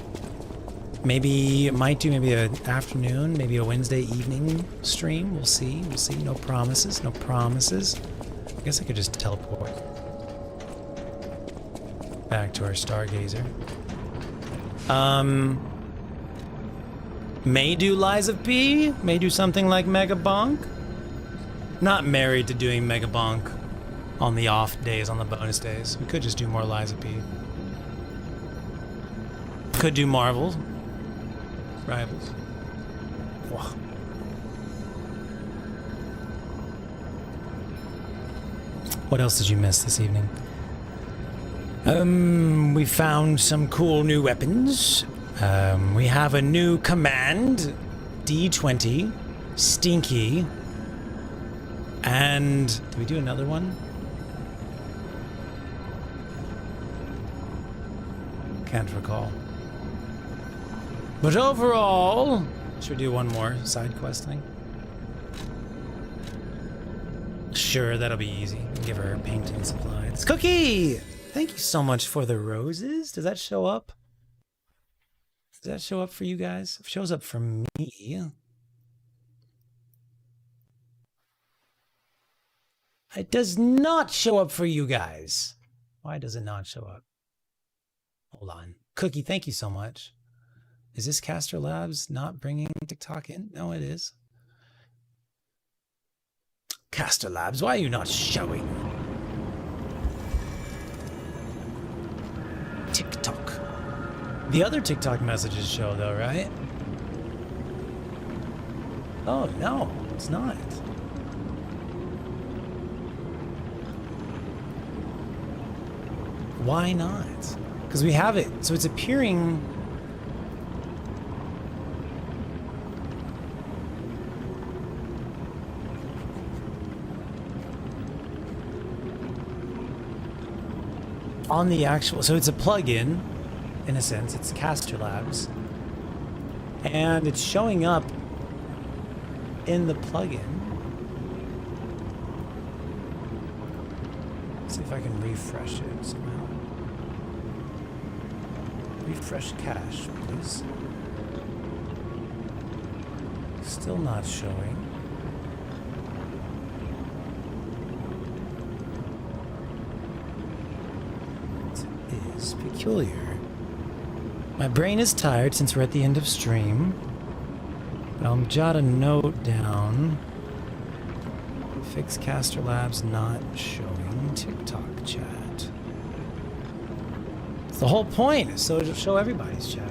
Maybe, might do maybe an afternoon, maybe a Wednesday evening stream. We'll see. We'll see. No promises. No promises. I guess I could just teleport back to our Stargazer. May do Lies of P. May do something like Mega Bonk. Not married to doing Mega Bonk on the off days, on the bonus days. We could just do more Lies of P. Could do Marvel Rivals. Whoa. What else did you miss this evening? We found some cool new weapons. We have a new command, D20, Stinky, and did we do another one? Can't recall. But overall, should we do one more side quest thing? Sure, that'll be easy. Give her painting supplies. Cookie! Thank you so much for the roses. Does that show up? Does that show up for you guys? It shows up for me. It does not show up for you guys. Why does it not show up? Hold on. Cookie, thank you so much. Is this Caster Labs not bringing TikTok in? No, it is. Caster Labs, why are you not showing? TikTok. The other TikTok messages show though, right? Oh, no, it's not. Why not? Because we have it. So it's appearing... on the actual... So it's a plugin, in a sense. It's Caster Labs. And it's showing up in the plugin. Let's see if I can refresh it somehow. Refresh cache, please. Still not showing. It is peculiar. My brain is tired since we're at the end of stream. But I'll jot a note down. Fix Caster Labs not showing TikTok chat. It's the whole point, so it'll show everybody's chat.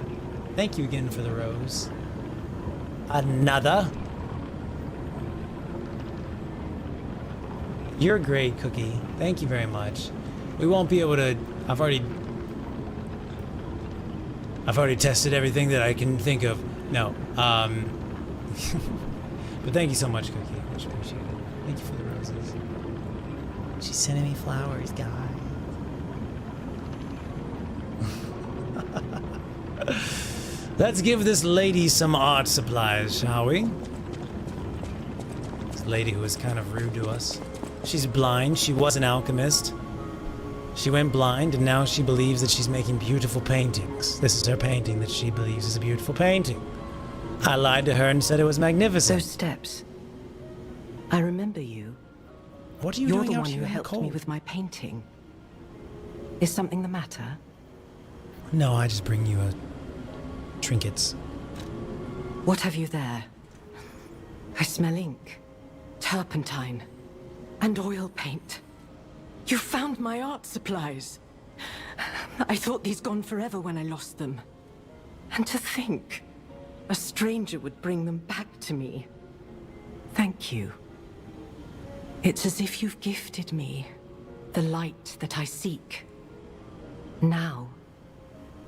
Thank you again for the rose. Another. You're great, Cookie. Thank you very much. We won't be able to... I've already tested everything that I can think of. No. But thank you so much, Cookie. Much appreciated. Thank you for the roses. She's sending me flowers, guys. Let's give this lady some art supplies, shall we? This lady who was kind of rude to us. She's blind. She was an alchemist. She went blind, and now she believes that she's making beautiful paintings. This is her painting that she believes is a beautiful painting. I lied to her and said it was magnificent. Those steps. I remember you. What are you You're doing the out one here who in the helped me cold? with my painting. Is something the matter? No, I just bring you trinkets. What have you there? I smell ink, turpentine, and oil paint. You found my art supplies. I thought these gone forever when I lost them. And to think, a stranger would bring them back to me. Thank you. It's as if you've gifted me the light that I seek. Now,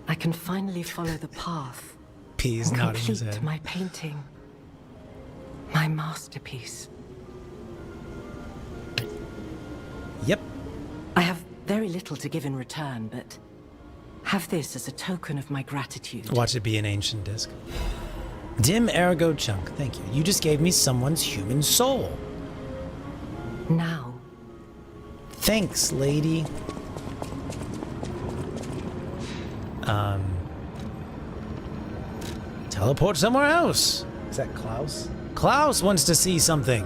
I can finally follow the path P is and nodding his complete head. my painting. My masterpiece. Yep. I have very little to give in return, but have this as a token of my gratitude. Watch it be an ancient disc. Dim ergo chunk. Thank you. You just gave me someone's human soul. Now. Thanks, lady. Teleport somewhere else. Is that Klaus? Klaus wants to see something.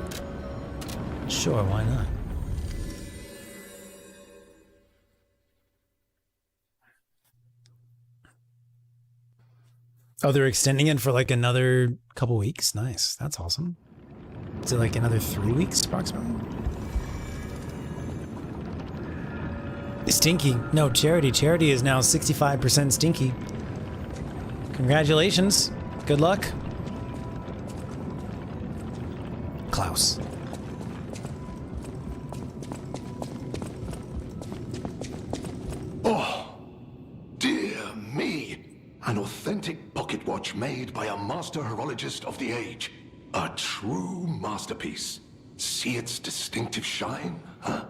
Sure, why not? Oh, they're extending it for like another couple weeks? Nice. That's awesome. Is it like another 3 weeks approximately? Stinky. No, Charity. Charity is now 65% Stinky. Congratulations. Good luck. Klaus. Oh, dear me. An authentic pocket watch made by a master horologist of the age. A true masterpiece. See its distinctive shine, huh?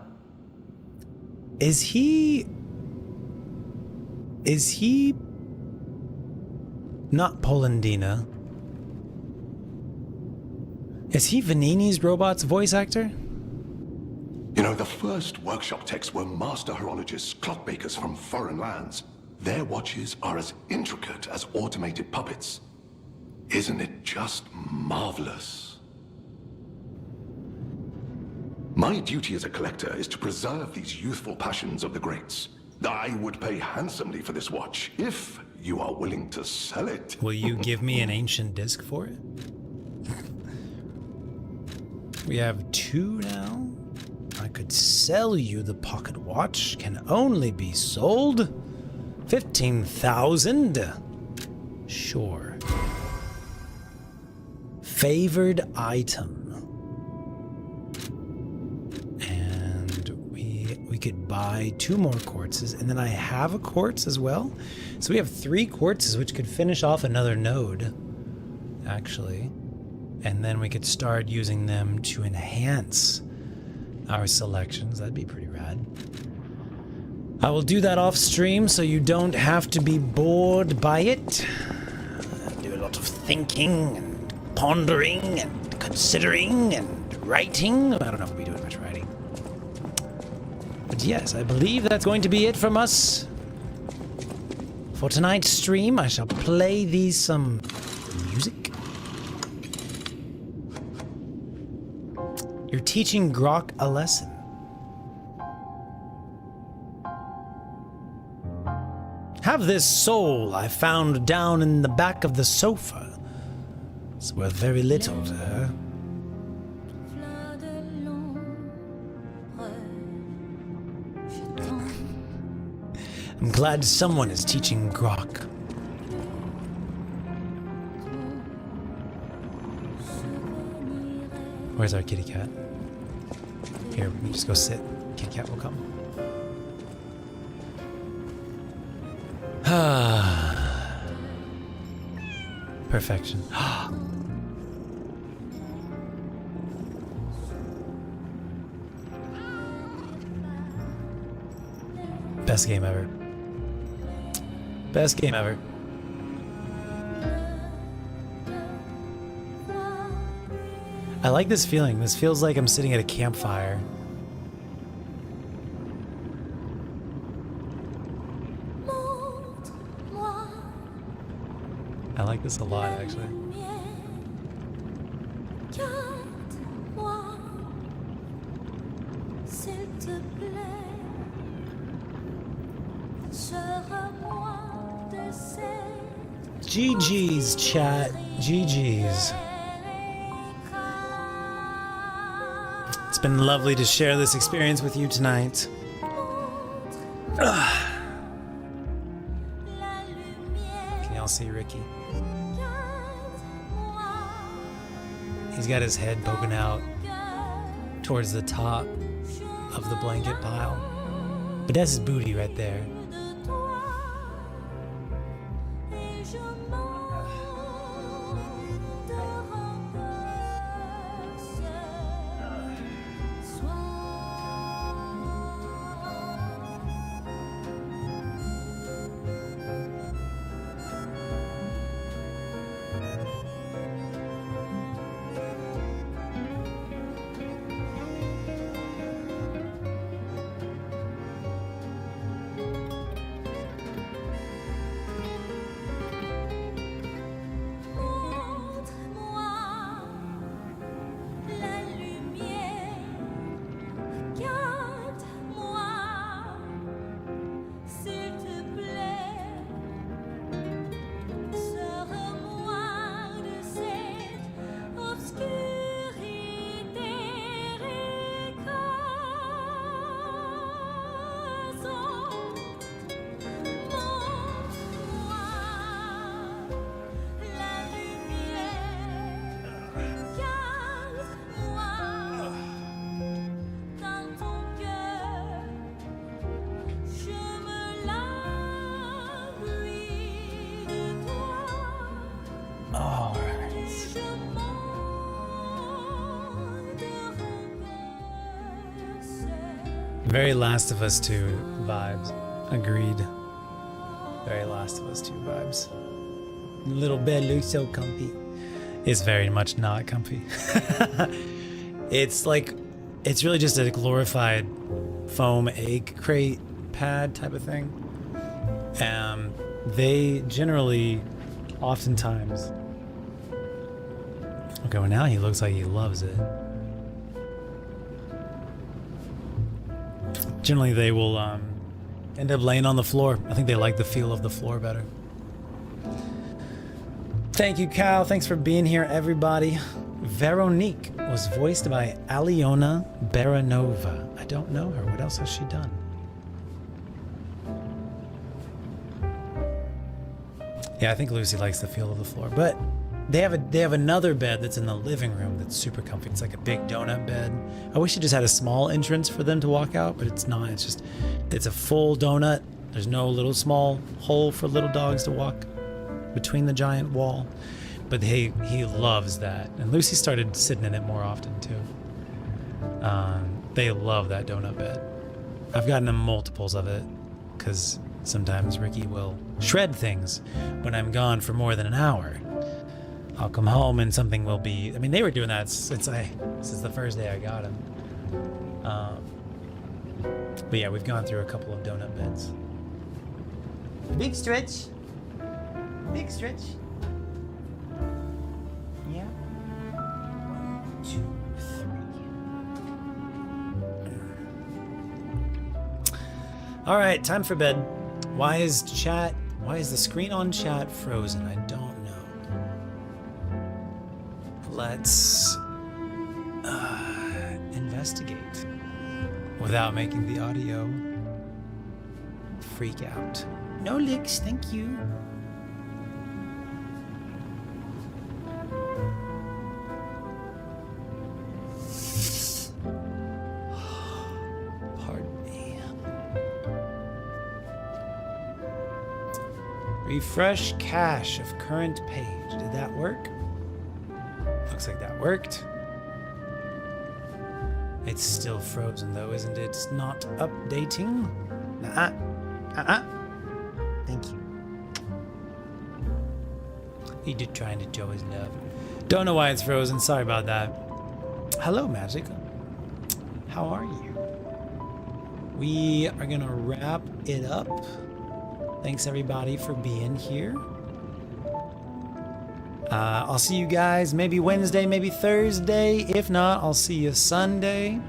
Is he not Polandina? Is he Vanini's robot's voice actor? You know, the first workshop techs were master horologists, clockmakers from foreign lands. Their watches are as intricate as automated puppets. Isn't it just marvelous? My duty as a collector is to preserve these youthful passions of the greats. I would pay handsomely for this watch, if you are willing to sell it. Will you give me an ancient disc for it? We have 2 now. I could sell you the pocket watch. Can only be sold 15,000. Sure. Favored item. And we could buy 2 more quartzes, and then I have a quartz as well. So we have 3 quartzes, which could finish off another node, actually. And then we could start using them to enhance our selections. That'd be pretty rad. I will do that off stream so you don't have to be bored by it. Do a lot of thinking and pondering and considering and writing. I don't know if we'll be doing much writing. But yes, I believe that's going to be it from us. For tonight's stream, I shall play these some music. You're teaching Grok a lesson. Have this soul I found down in the back of the sofa. It's worth very little to her. I'm glad someone is teaching Grok. Where's our kitty cat? Here, we can just go sit. Kitty cat will come. Perfection. Best game ever. Best game ever. I like this feeling. This feels like I'm sitting at a campfire. I like this a lot, actually. GG's, chat. GG's. It's been lovely to share this experience with you tonight. Can y'all see Ricky? He's got his head poking out towards the top of the blanket pile. But that's his booty right there. Very Last of Us 2 vibes. Agreed. Very Last of Us 2 vibes. Little bed looks so comfy. It's very much not comfy. It's like, it's really just a glorified foam egg crate pad type of thing. They generally, oftentimes, okay, well now he looks like he loves it. Generally they will end up laying on the floor. I think they like the feel of the floor better. Thank you, Kyle. Thanks for being here, everybody. Veronique was voiced by Aliona Baranova. I don't know her. What else has she done? Yeah, I think Lucy likes the feel of the floor. But they have another bed that's in the living room that's super comfy. It's like a big donut bed. I wish it just had a small entrance for them to walk out, but it's not. It's a full donut. There's no little small hole for little dogs to walk between the giant wall. But he loves that. And Lucy started sitting in it more often too. They love that donut bed. I've gotten them multiples of it because sometimes Ricky will shred things when I'm gone for more than an hour. I'll come home and something will be... I mean, they were doing that since the first day I got him. But yeah, we've gone through a couple of donut beds. Big stretch. Big stretch. Yeah. 1, 2, 3. All right, time for bed. Why is the screen on chat frozen? I don't know. Let's investigate without making the audio freak out. No licks, thank you. Pardon me. Refresh cache of current page. Did that work? Looks like that worked. It's still frozen though, isn't it? It's not updating. Thank you. He did trying to show his love. Don't know why it's frozen. Sorry about that. Hello, Magic. How are you? We are gonna wrap it up. Thanks everybody for being here. I'll see you guys maybe Wednesday, maybe Thursday. If not, I'll see you Sunday.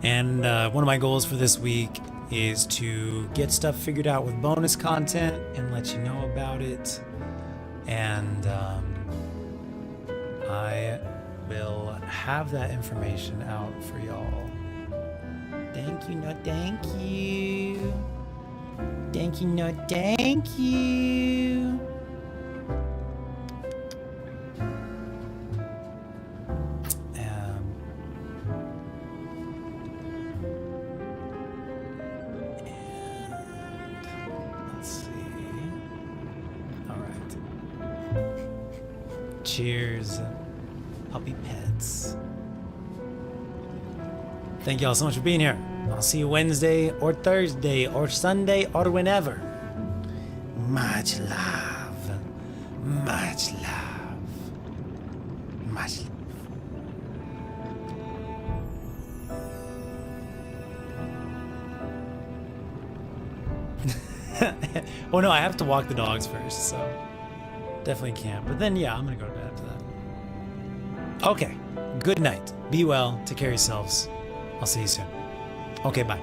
And one of my goals for this week is to get stuff figured out with bonus content and let you know about it. And I will have that information out for y'all. Thank you, no thank you. Thank you, no thank you. Cheers, puppy pets. Thank y'all so much for being here. I'll see you Wednesday or Thursday or Sunday or whenever. Much love. Much love. Much love. Oh no, I have to walk the dogs first, so definitely can't. But then, yeah, I'm gonna go to bed after that. Okay, good night. Be well. Take care of yourselves. I'll see you soon. Okay, bye.